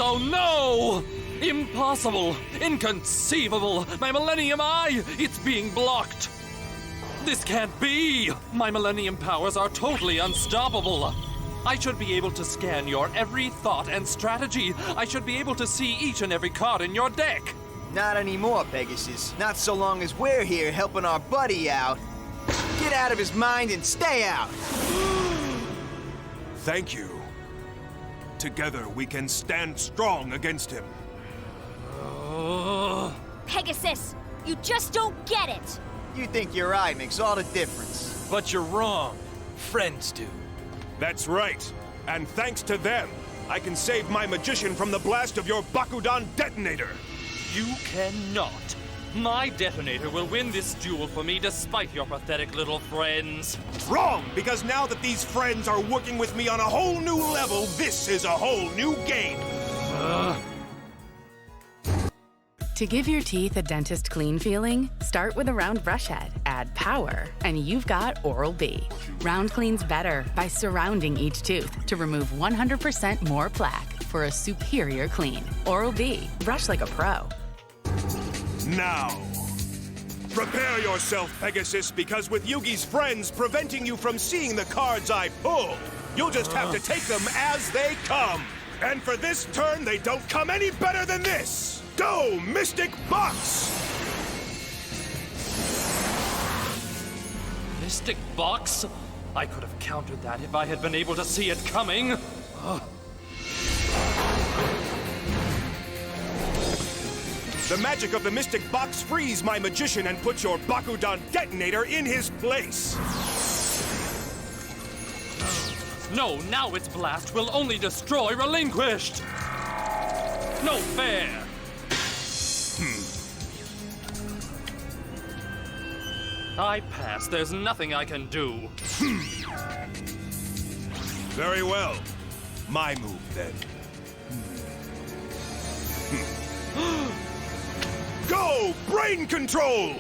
Oh no! Impossible! Inconceivable! My Millennium Eye! It's being blocked! This can't be! My Millennium powers are totally unstoppable! I should be able to scan your every thought and strategy. I should be able to see each and every card in your deck. Not anymore, Pegasus. Not so long as we're here helping our buddy out. Get out of his mind and stay out. Thank you. Together we can stand strong against him. Pegasus, you just don't get it. You think your eye makes all the difference. But you're wrong. Friends do. That's right. And thanks to them, I can save my magician from the blast of your Bakudan detonator. You cannot. My detonator will win this duel for me despite your pathetic little friends. Wrong, because now that these friends are working with me on a whole new level, this is a whole new game. To give your teeth a dentist clean feeling, start with a round brush head, add power, and you've got Oral-B. Round cleans better by surrounding each tooth to remove 100% more plaque for a superior clean. Oral-B, brush like a pro. Now, prepare yourself, Pegasus, because with Yugi's friends preventing you from seeing the cards I pulled, you'll just have to take them as they come. And for this turn, they don't come any better than this. Go, Mystic Box! Mystic Box? I could have countered that if I had been able to see it coming. The magic of the Mystic Box frees my magician and puts your Bakudan detonator in his place. No, now its blast will only destroy Relinquished. No fair. I pass. There's nothing I can do. Very well. My move, then. Go! Brain control!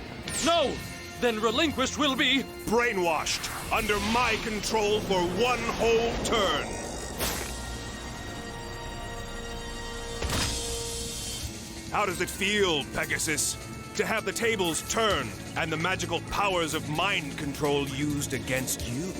No! Then Relinquished will be... brainwashed. Under my control for one whole turn. How does it feel, Pegasus, to have the tables turned and the magical powers of mind control used against you?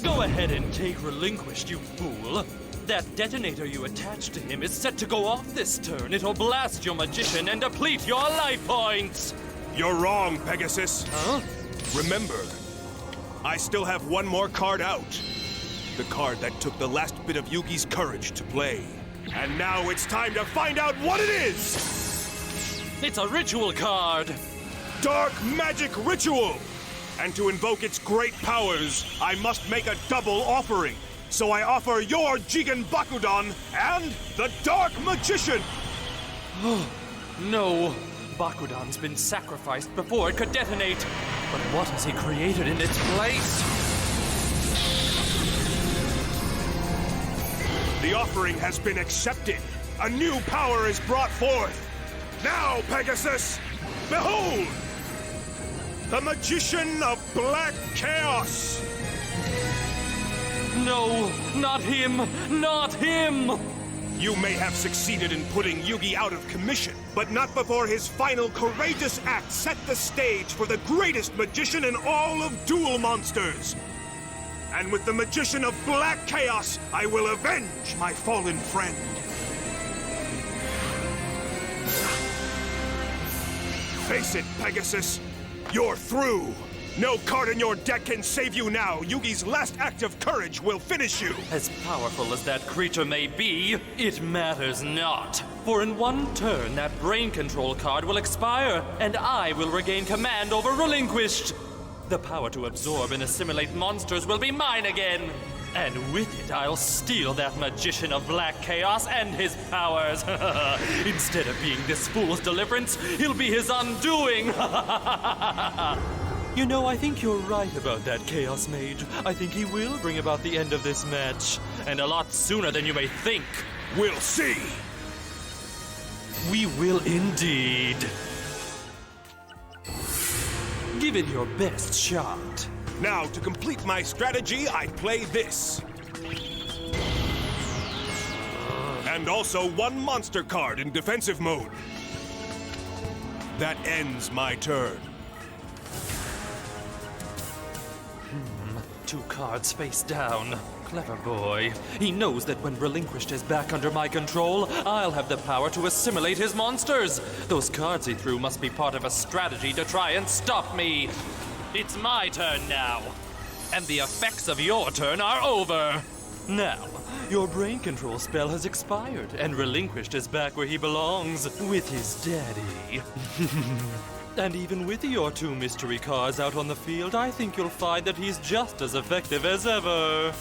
Go ahead and take Relinquished, you fool. That detonator you attached to him is set to go off this turn. It'll blast your magician and deplete your life points. You're wrong, Pegasus. Huh? Remember, I still have one more card out. The card that took the last bit of Yugi's courage to play. And now it's time to find out what it is! It's a ritual card. Dark Magic Ritual! And to invoke its great powers, I must make a double offering. So I offer your Jigen Bakudan and the Dark Magician! No! Bakudan's been sacrificed before it could detonate. But what has he created in its place? The offering has been accepted. A new power is brought forth. Now, Pegasus, behold! The Magician of Black Chaos! No, not him! Not him! You may have succeeded in putting Yugi out of commission, but not before his final courageous act set the stage for the greatest magician in all of Duel Monsters. And with the Magician of Black Chaos, I will avenge my fallen friend. Face it, Pegasus. You're through. No card in your deck can save you now. Yugi's last act of courage will finish you. As powerful as that creature may be, it matters not. For in one turn, that brain control card will expire, and I will regain command over Relinquished. The power to absorb and assimilate monsters will be mine again. And with it, I'll steal that Magician of Black Chaos and his powers. Instead of being this fool's deliverance, he'll be his undoing. You know, I think you're right about that Chaos Mage. I think he will bring about the end of this match. And a lot sooner than you may think. We'll see. We will indeed. Give it your best shot. Now, to complete my strategy, I play this. And also one monster card in defensive mode. That ends my turn. 2 cards face down. Clever boy. He knows that when Relinquished is back under my control, I'll have the power to assimilate his monsters. Those cards he threw must be part of a strategy to try and stop me. It's my turn now. And the effects of your turn are over. Now, your brain control spell has expired, and Relinquished is back where he belongs, with his daddy. And even with your 2 mystery cards out on the field, I think you'll find that he's just as effective as ever.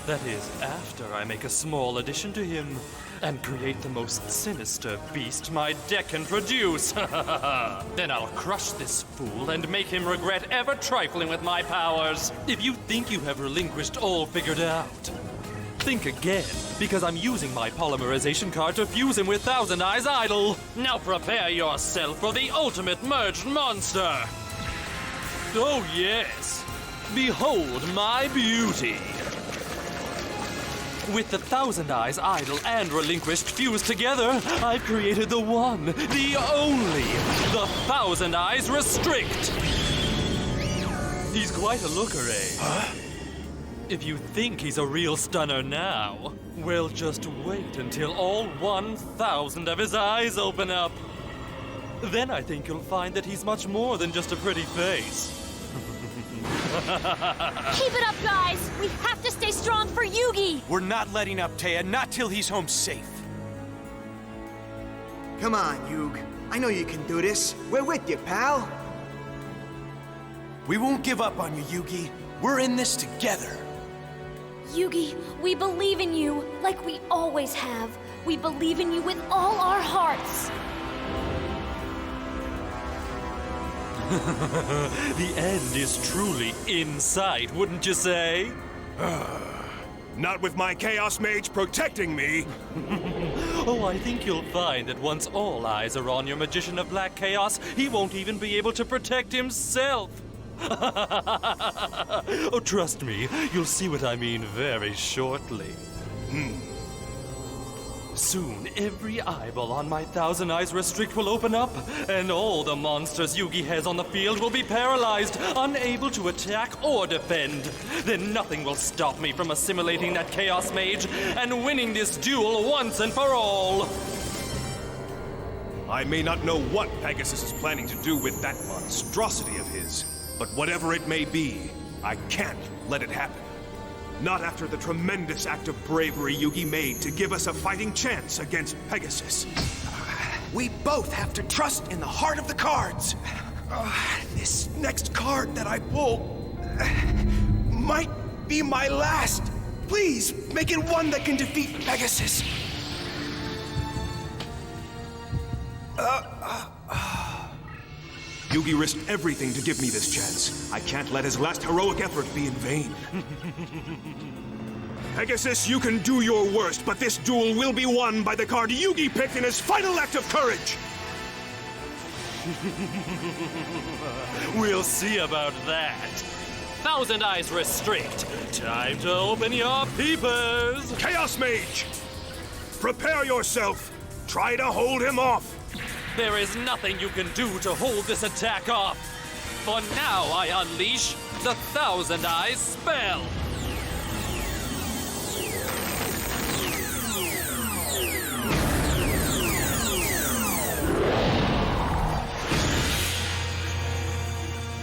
That is, after I make a small addition to him and create the most sinister beast my deck can produce. Then I'll crush this fool and make him regret ever trifling with my powers. If you think you have Relinquished all figured out, think again, because I'm using my polymerization card to fuse him with Thousand Eyes Idol. Now prepare yourself for the ultimate merged monster. Oh yes, behold my beauty. With the Thousand Eyes Idol and Relinquished fused together, I've created the one, the only, the Thousand Eyes Restrict. He's quite a looker, eh? Huh? If you think he's a real stunner now, well, just wait until all 1,000 of his eyes open up. Then I think you'll find that he's much more than just a pretty face. Keep it up, guys! We have to stay strong for Yugi! We're not letting up, Taya, not till he's home safe. Come on, Yug. I know you can do this. We're with you, pal. We won't give up on you, Yugi. We're in this together. Yugi, we believe in you, like we always have. We believe in you with all our hearts. The end is truly in sight, wouldn't you say? Not with my Chaos Mage protecting me. Oh, I think you'll find that once all eyes are on your Magician of Black Chaos, he won't even be able to protect himself. Oh, trust me, you'll see what I mean very shortly. Soon, every eyeball on my Thousand Eyes Restrict will open up, and all the monsters Yugi has on the field will be paralyzed, unable to attack or defend. Then nothing will stop me from assimilating that Chaos Mage and winning this duel once and for all. I may not know what Pegasus is planning to do with that monstrosity of his, but whatever it may be, I can't let it happen. Not after the tremendous act of bravery Yugi made to give us a fighting chance against Pegasus. We both have to trust in the heart of the cards. This next card that I pull might be my last. Please, make it one that can defeat Pegasus. Yugi risked everything to give me this chance. I can't let his last heroic effort be in vain. Pegasus, you can do your worst, but this duel will be won by the card Yugi picked in his final act of courage. We'll see about that. Thousand Eyes Restrict. Time to open your peepers. Chaos Mage! Prepare yourself. Try to hold him off. There is nothing you can do to hold this attack off. For now, I unleash the Thousand Eyes spell.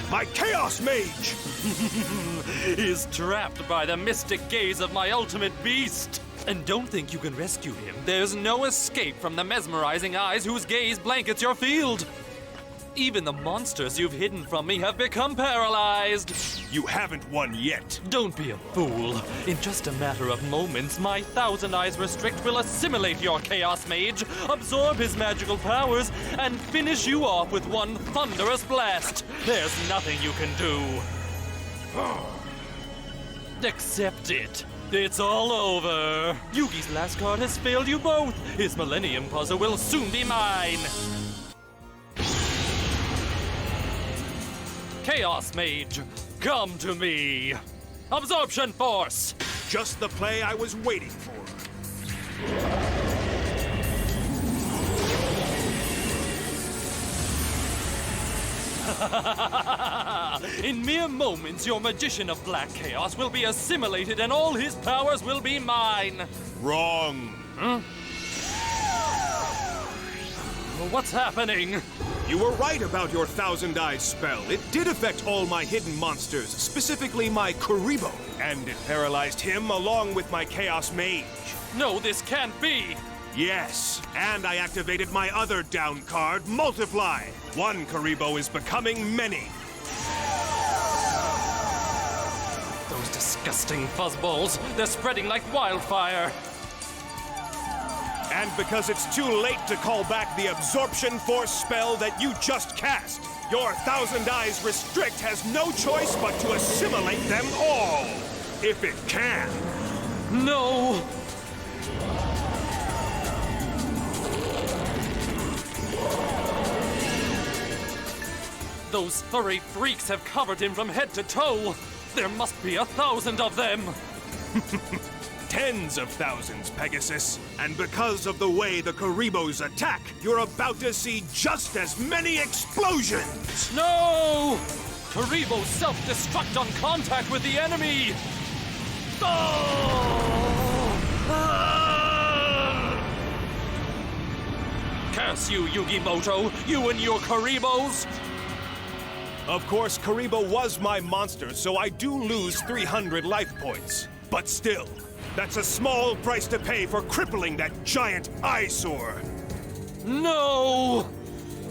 My Chaos Mage! Is trapped by the mystic gaze of my ultimate beast. And don't think you can rescue him. There's no escape from the mesmerizing eyes whose gaze blankets your field. Even the monsters you've hidden from me have become paralyzed. You haven't won yet. Don't be a fool. In just a matter of moments, my Thousand Eyes Restrict will assimilate your Chaos Mage, absorb his magical powers, and finish you off with one thunderous blast. There's nothing you can do. Accept it. It's all over. Yugi's last card has failed you both. His Millennium Puzzle will soon be mine. Chaos Mage, come to me. Absorption Force. Just the play I was waiting for. In mere moments, your Magician of Black Chaos will be assimilated and all his powers will be mine. Wrong. Huh? What's happening? You were right about your Thousand Eyes spell. It did affect all my hidden monsters, specifically my Kuribo. And it paralyzed him along with my Chaos Mage. No, this can't be. Yes, and I activated my other down card, Multiply. One Kuribo is becoming many. Those disgusting fuzzballs, they're spreading like wildfire. And because it's too late to call back the Absorption Force spell that you just cast, your Thousand Eyes Restrict has no choice but to assimilate them all. If it can. No! Those furry freaks have covered him from head to toe. There must be 1,000 of them. Tens of thousands, Pegasus. And because of the way the Kuribos attack, you're about to see just as many explosions! No! Kuribo self-destruct on contact with the enemy! Curse you, Yugimoto! You and your Kuribos! Of course, Kuribo was my monster, so I do lose 300 life points. But still, that's a small price to pay for crippling that giant eyesore. No!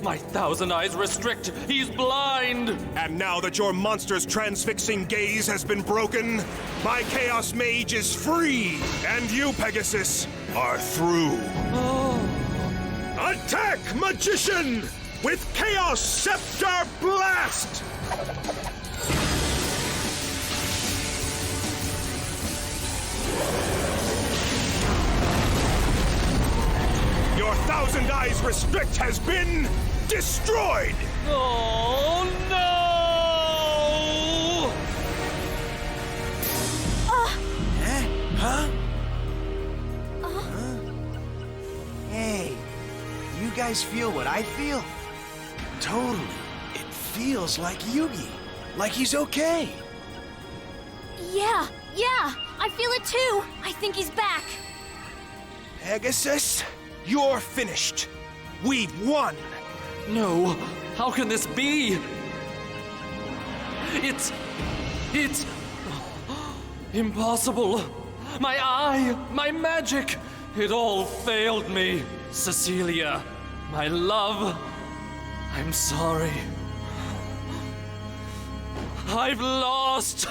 My Thousand Eyes Restrict, he's blind! And now that your monster's transfixing gaze has been broken, my Chaos Mage is free, and you, Pegasus, are through. Attack, Magician! With Chaos Scepter Blast! Your Thousand Eyes Restrict has been destroyed! Oh, no! Huh? Hey, you guys feel what I feel? Totally. It feels like Yugi. Like he's okay. Yeah, I feel it too. I think he's back. Pegasus, you're finished. We've won. No, how can this be? It's impossible. My eye, my magic, it all failed me. Cecilia, my love, I'm sorry. I've lost!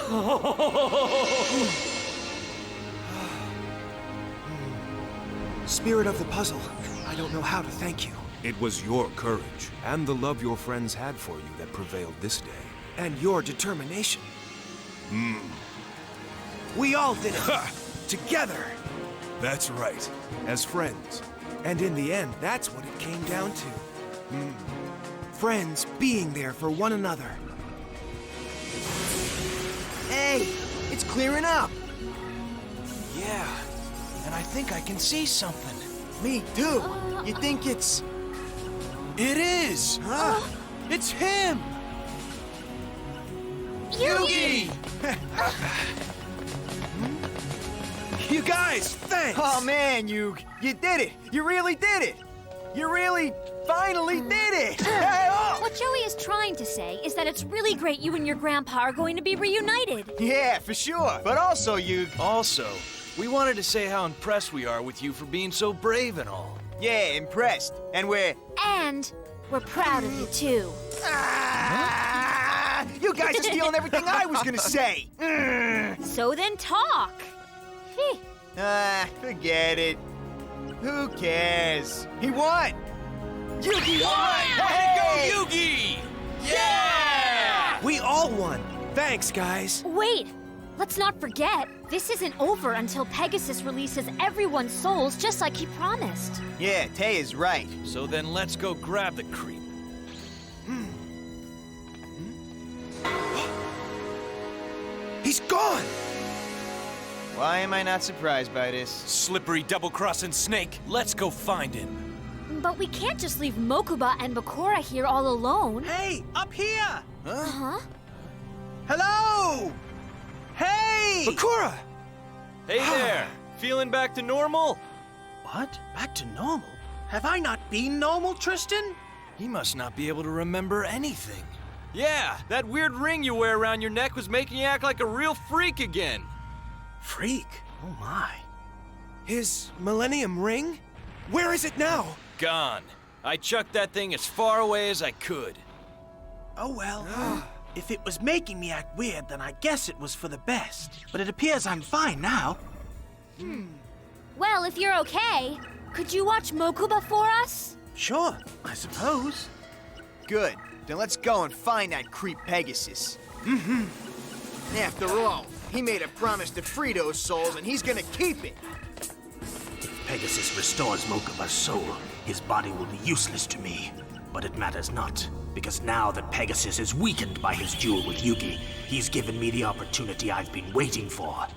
Spirit of the puzzle, I don't know how to thank you. It was your courage and the love your friends had for you that prevailed this day. And your determination. We all did it. Together. That's right, as friends. And in the end, that's what it came down to. Friends being there for one another. Hey, it's clearing up. Yeah, and I think I can see something. Me too. You think it's... It is! Huh? It's him! Yugi! You guys, thanks! Oh man, you did it! You really did it! You really finally did it! Hey, oh! What Joey is trying to say is that it's really great you and your grandpa are going to be reunited. Yeah, for sure. But also, Also, we wanted to say how impressed we are with you for being so brave and all. Yeah, impressed. And we're proud of you, too. You guys are stealing everything I was gonna say! So then talk. Forget it. Who cares? He won! Yugi won! Hey! Go Yugi! Yeah! We all won. Thanks, guys. Wait! Let's not forget, this isn't over until Pegasus releases everyone's souls just like he promised. Yeah, Tay is right. So then let's go grab the creep. He's gone! Why am I not surprised by this? Slippery double-crossing snake. Let's go find him. But we can't just leave Mokuba and Bakura here all alone. Hey, up here! Huh? Hello! Hey! Bakura! Hey there! Feeling back to normal? What? Back to normal? Have I not been normal, Tristan? He must not be able to remember anything. Yeah, that weird ring you wear around your neck was making you act like a real freak again. Freak? Oh my. His Millennium Ring? Where is it now? Gone. I chucked that thing as far away as I could. Oh well. If it was making me act weird, then I guess it was for the best. But it appears I'm fine now. Well, if you're okay, could you watch Mokuba for us? Sure, I suppose. Good. Then let's go and find that creep Pegasus. After all, he made a promise to free those souls, and he's gonna keep it. If Pegasus restores Mokuba's soul, his body will be useless to me. But it matters not, because now that Pegasus is weakened by his duel with Yugi, he's given me the opportunity I've been waiting for.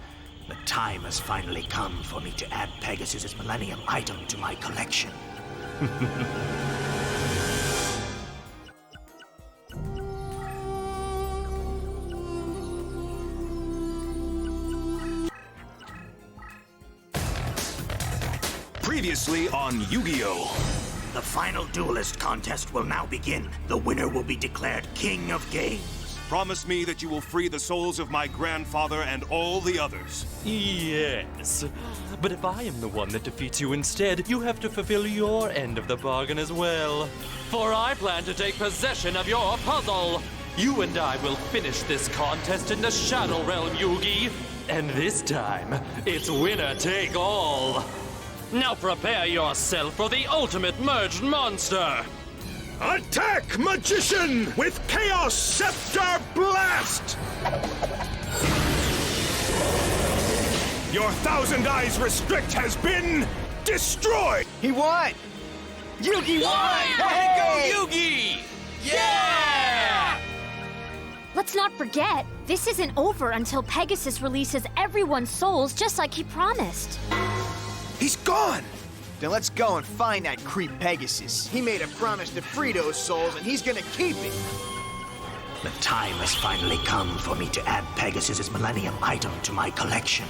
The time has finally come for me to add Pegasus's Millennium item to my collection. Previously on Yu-Gi-Oh! The final Duelist contest will now begin. The winner will be declared King of Games. Promise me that you will free the souls of my grandfather and all the others. Yes. But if I am the one that defeats you instead, you have to fulfill your end of the bargain as well. For I plan to take possession of your puzzle. You and I will finish this contest in the Shadow Realm, Yugi. And this time, it's winner take all. Now prepare yourself for the ultimate merged monster! Attack, Magician, with Chaos Scepter Blast! Your Thousand Eyes Restrict has been destroyed! He won! Yugi won! Hey, go Yugi! Yeah! Let's not forget, this isn't over until Pegasus releases everyone's souls just like he promised. He's gone! Then let's go and find that creep Pegasus. He made a promise to free those souls, and he's gonna keep it. The time has finally come for me to add Pegasus's Millennium item to my collection.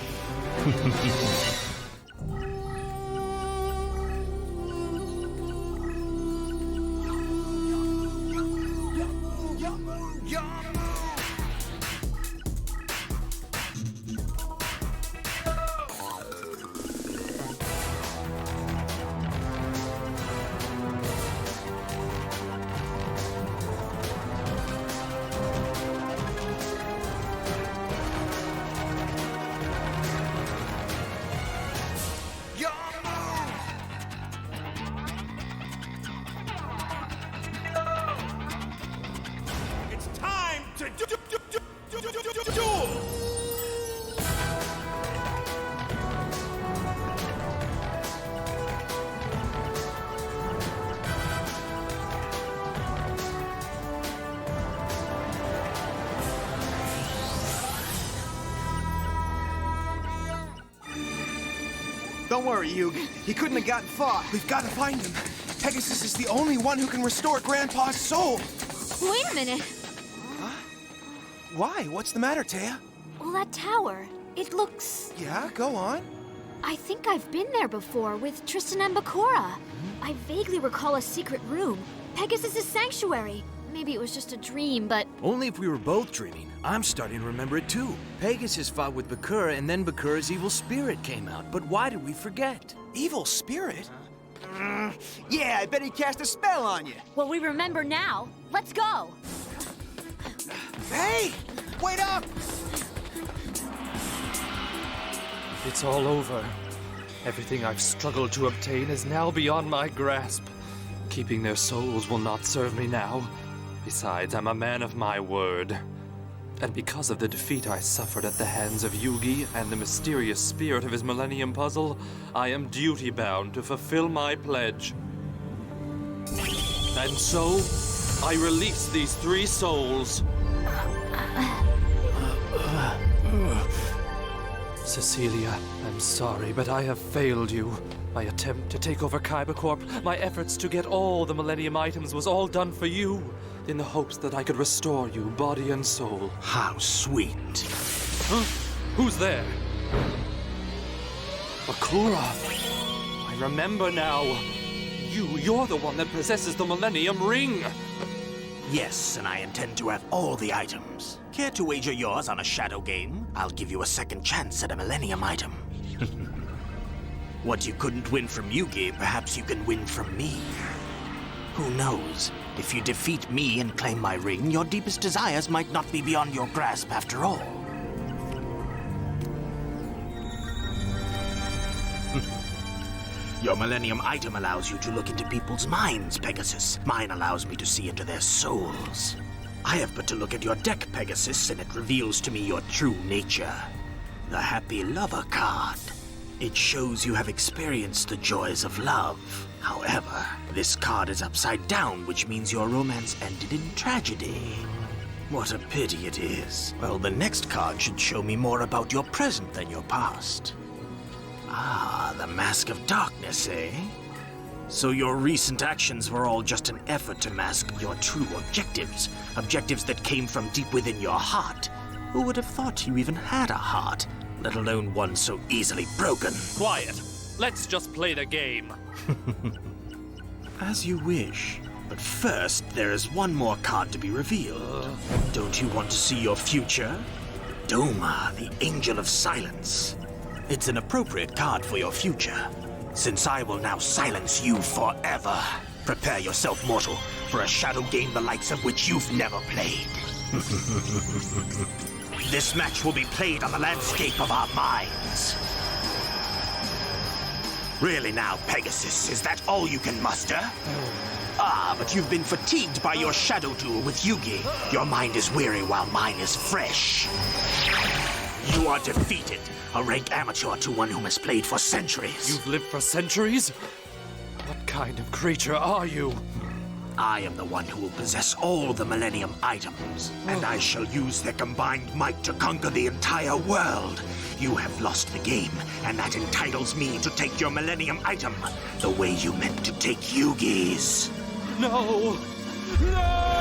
Don't worry, Yugi. He couldn't have gotten far. We've got to find him. Pegasus is the only one who can restore Grandpa's soul. Wait a minute. Why? What's the matter, Taya? Well, that tower, it looks... Yeah, go on. I think I've been there before with Tristan and Bakura. I vaguely recall a secret room. Pegasus' sanctuary. Maybe it was just a dream, but... Only if we were both dreaming. I'm starting to remember it too. Pegasus fought with Bakura, and then Bakura's evil spirit came out. But why did we forget? Evil spirit? Yeah, I bet he cast a spell on you. Well, we remember now. Let's go. Hey! Wait up! It's all over. Everything I've struggled to obtain is now beyond my grasp. Keeping their souls will not serve me now. Besides, I'm a man of my word. And because of the defeat I suffered at the hands of Yugi and the mysterious spirit of his Millennium Puzzle, I am duty-bound to fulfill my pledge. And so, I release these 3 souls. Cecilia, I'm sorry, but I have failed you. My attempt to take over Kaiba Corp, my efforts to get all the Millennium items was all done for you, in the hopes that I could restore you, body and soul. How sweet. Huh? Who's there? Bakura. I remember now. You're the one that possesses the Millennium Ring. Yes, and I intend to have all the items. Care to wager yours on a shadow game? I'll give you a second chance at a Millennium item. What you couldn't win from Yugi, perhaps you can win from me. Who knows? If you defeat me and claim my ring, your deepest desires might not be beyond your grasp after all. Your Millennium item allows you to look into people's minds, Pegasus. Mine allows me to see into their souls. I have but to look at your deck, Pegasus, and it reveals to me your true nature. The Happy Lover card. It shows you have experienced the joys of love. However, this card is upside down, which means your romance ended in tragedy. What a pity it is. Well, the next card should show me more about your present than your past. Ah, the Mask of Darkness, eh? So your recent actions were all just an effort to mask your true objectives. Objectives that came from deep within your heart. Who would have thought you even had a heart, let alone one so easily broken? Quiet. Let's just play the game. As you wish. But first, there is one more card to be revealed. Don't you want to see your future? Doma, the Angel of Silence. It's an appropriate card for your future, since I will now silence you forever. Prepare yourself, mortal, for a shadow game the likes of which you've never played. This match will be played on the landscape of our minds. Really now, Pegasus, is that all you can muster? Ah, but you've been fatigued by your shadow duel with Yugi. Your mind is weary while mine is fresh. You are defeated, a rank amateur to one whom has played for centuries. You've lived for centuries? What kind of creature are you? I am the one who will possess all the Millennium items, and I shall use their combined might to conquer the entire world. You have lost the game, and that entitles me to take your Millennium item, the way you meant to take Yugi's. No! No!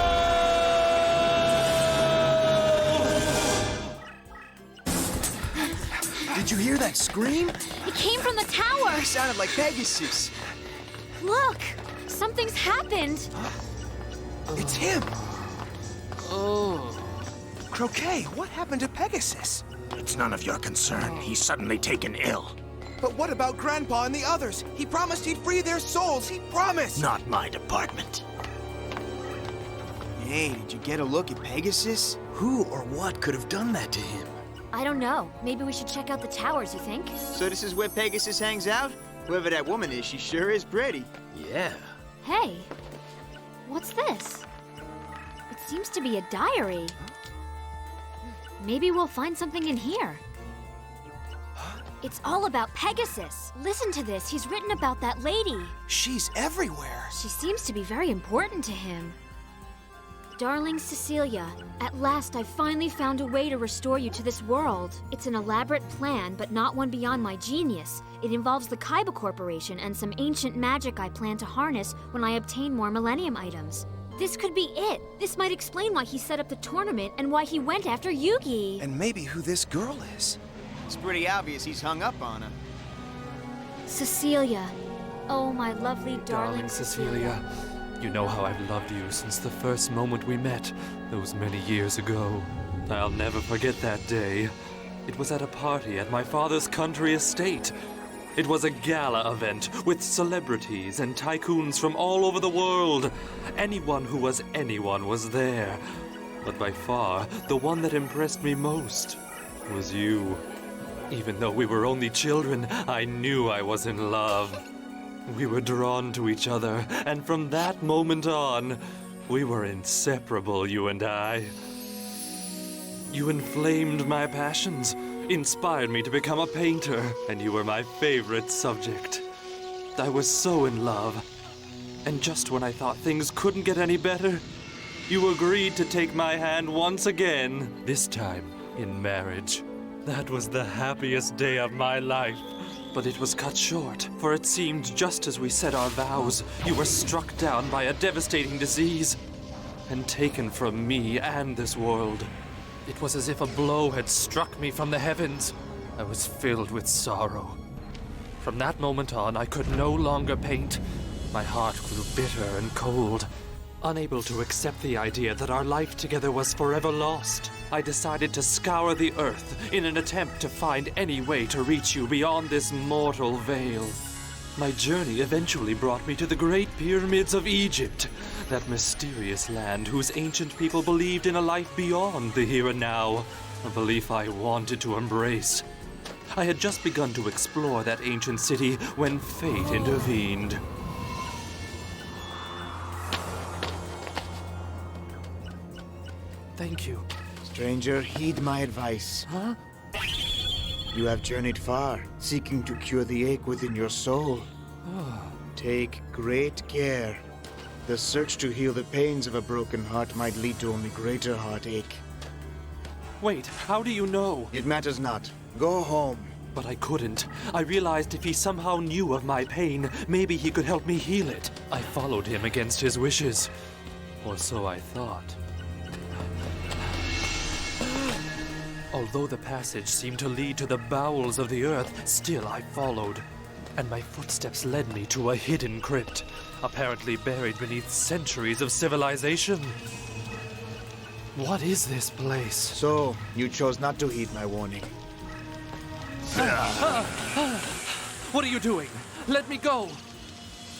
Did you hear that scream? It came from the tower! It sounded like Pegasus. Look! Something's happened! It's him! Oh. Croquet, what happened to Pegasus? It's none of your concern. He's suddenly taken ill. But what about Grandpa and the others? He promised he'd free their souls. He promised! Not my department. Hey, did you get a look at Pegasus? Who or what could have done that to him? I don't know. Maybe we should check out the towers, you think? So this is where Pegasus hangs out? Whoever that woman is, she sure is pretty. Yeah. Hey, what's this? It seems to be a diary. Maybe we'll find something in here. It's all about Pegasus. Listen to this. He's written about that lady. She's everywhere. She seems to be very important to him. Darling Cecilia, at last I've finally found a way to restore you to this world. It's an elaborate plan, but not one beyond my genius. It involves the Kaiba Corporation and some ancient magic I plan to harness when I obtain more Millennium items. This could be it. This might explain why he set up the tournament and why he went after Yugi. And maybe who this girl is. It's pretty obvious he's hung up on her. Cecilia. Oh, my lovely darling Cecilia. You know how I've loved you since the first moment we met, those many years ago. I'll never forget that day. It was at a party at my father's country estate. It was a gala event with celebrities and tycoons from all over the world. Anyone who was anyone was there. But by far, the one that impressed me most was you. Even though we were only children, I knew I was in love. We were drawn to each other, and from that moment on, we were inseparable, you and I. You inflamed my passions, inspired me to become a painter, and you were my favorite subject. I was so in love. And just when I thought things couldn't get any better, you agreed to take my hand once again, this time in marriage. That was the happiest day of my life. But it was cut short, for it seemed just as we said our vows, you were struck down by a devastating disease and taken from me and this world. It was as if a blow had struck me from the heavens. I was filled with sorrow. From that moment on, I could no longer paint. My heart grew bitter and cold. Unable to accept the idea that our life together was forever lost, I decided to scour the earth in an attempt to find any way to reach you beyond this mortal veil. My journey eventually brought me to the Great Pyramids of Egypt, that mysterious land whose ancient people believed in a life beyond the here and now, a belief I wanted to embrace. I had just begun to explore that ancient city when fate intervened. Thank you. Stranger, heed my advice. Huh? You have journeyed far, seeking to cure the ache within your soul. Take great care. The search to heal the pains of a broken heart might lead to only greater heartache. Wait, how do you know? It matters not. Go home. But I couldn't. I realized if he somehow knew of my pain, maybe he could help me heal it. I followed him against his wishes. Or so I thought. Although the passage seemed to lead to the bowels of the earth, still I followed. And my footsteps led me to a hidden crypt, apparently buried beneath centuries of civilization. What is this place? So, you chose not to heed my warning. What are you doing? Let me go!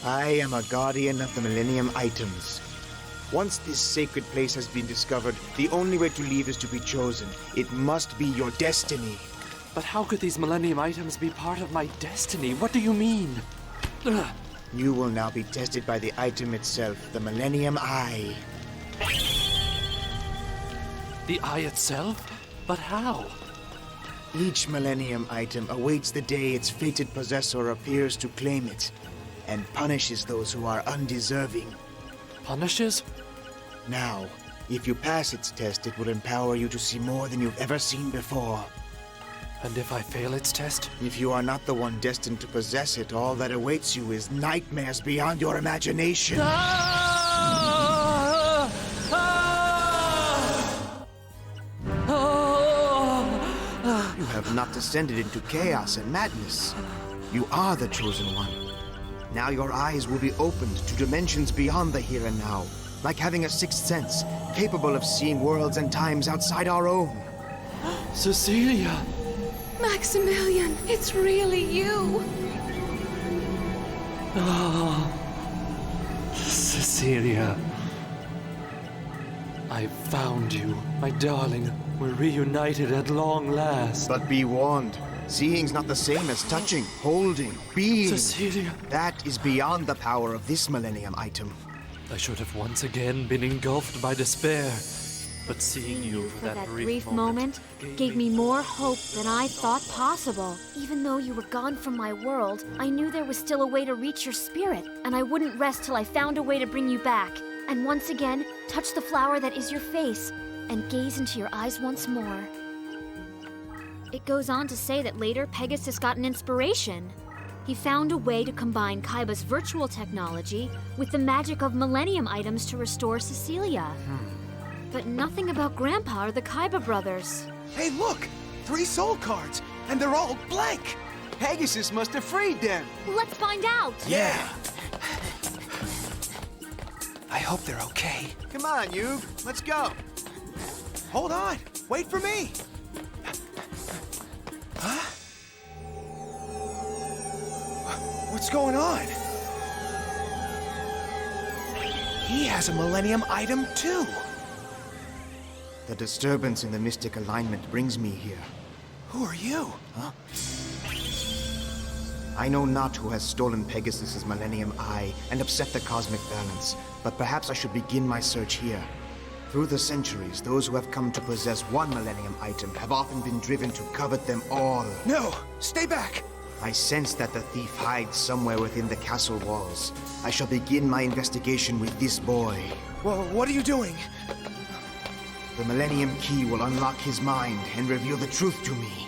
I am a guardian of the Millennium Items. Once this sacred place has been discovered, the only way to leave is to be chosen. It must be your destiny. But how could these Millennium Items be part of my destiny? What do you mean? You will now be tested by the item itself, the Millennium Eye. The eye itself? But how? Each Millennium item awaits the day its fated possessor appears to claim it, and punishes those who are undeserving. Punishes? Now, if you pass its test, it will empower you to see more than you've ever seen before. And if I fail its test? If you are not the one destined to possess it, all that awaits you is nightmares beyond your imagination. You have not descended into chaos and madness. You are the chosen one. Now your eyes will be opened to dimensions beyond the here and now, like having a sixth sense, capable of seeing worlds and times outside our own. Cecilia! Maximilian, it's really you! Oh, Cecilia. I found you, my darling. We're reunited at long last. But be warned. Seeing's not the same as touching, holding, being. Cecilia. That is beyond the power of this Millennium item. I should have once again been engulfed by despair. But seeing you for that brief moment gave me more hope than I thought possible. Even though you were gone from my world, I knew there was still a way to reach your spirit, and I wouldn't rest till I found a way to bring you back. And once again, touch the flower that is your face, and gaze into your eyes once more. It goes on to say that later Pegasus got an inspiration. He found a way to combine Kaiba's virtual technology with the magic of Millennium items to restore Cecilia. But nothing about Grandpa or the Kaiba brothers. Hey, look! 3 soul cards, and they're all blank! Pegasus must have freed them. Let's find out. Yeah! I hope they're okay. Come on, you. Let's go. Hold on! Wait for me! Huh? What's going on? He has a Millennium item, too! The disturbance in the mystic alignment brings me here. Who are you? Huh? I know not who has stolen Pegasus's Millennium Eye and upset the cosmic balance, but perhaps I should begin my search here. Through the centuries, those who have come to possess one Millennium item have often been driven to covet them all. No! Stay back! I sense that the thief hides somewhere within the castle walls. I shall begin my investigation with this boy. Well, what are you doing? The Millennium Key will unlock his mind and reveal the truth to me.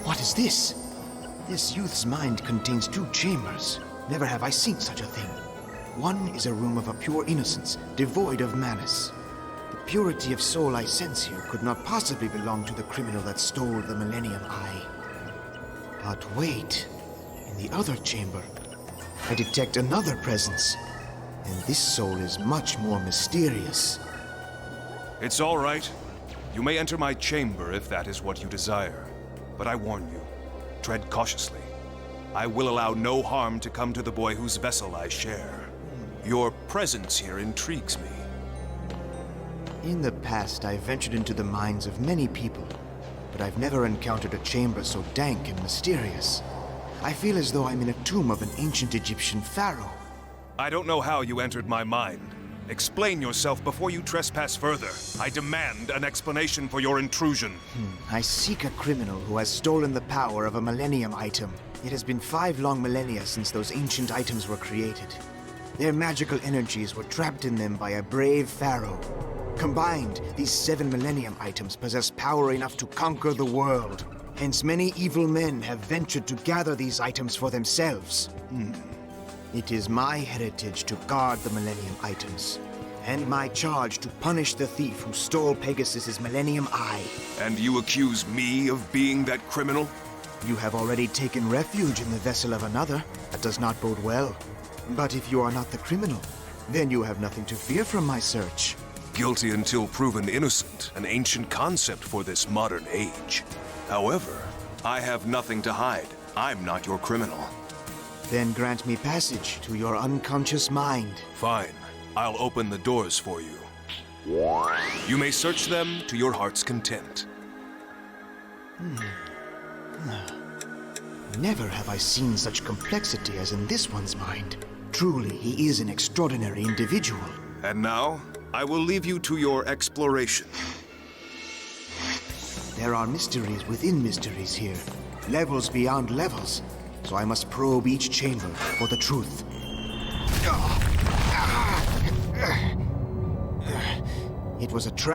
What is this? This youth's mind contains 2 chambers. Never have I seen such a thing. One is a room of a pure innocence, devoid of malice. The purity of soul I sense here could not possibly belong to the criminal that stole the Millennium Eye. But wait, in the other chamber, I detect another presence. And this soul is much more mysterious. It's all right. You may enter my chamber if that is what you desire. But I warn you, tread cautiously. I will allow no harm to come to the boy whose vessel I share. Your presence here intrigues me. In the past, I ventured into the minds of many people, but I've never encountered a chamber so dank and mysterious. I feel as though I'm in a tomb of an ancient Egyptian pharaoh. I don't know how you entered my mind. Explain yourself before you trespass further. I demand an explanation for your intrusion. I seek a criminal who has stolen the power of a Millennium item. It has been 5 long millennia since those ancient items were created. Their magical energies were trapped in them by a brave pharaoh. Combined, these 7 Millennium items possess power enough to conquer the world. Hence, many evil men have ventured to gather these items for themselves. It is my heritage to guard the Millennium items, and my charge to punish the thief who stole Pegasus's Millennium Eye. And you accuse me of being that criminal? You have already taken refuge in the vessel of another. That does not bode well. But if you are not the criminal, then you have nothing to fear from my search. Guilty until proven innocent, an ancient concept for this modern age. However, I have nothing to hide. I'm not your criminal. Then grant me passage to your unconscious mind. Fine. I'll open the doors for you. You may search them to your heart's content. Never have I seen such complexity as in this one's mind. Truly, he is an extraordinary individual. And now, I will leave you to your exploration. There are mysteries within mysteries here. Levels beyond levels. So I must probe each chamber for the truth. It was a trap.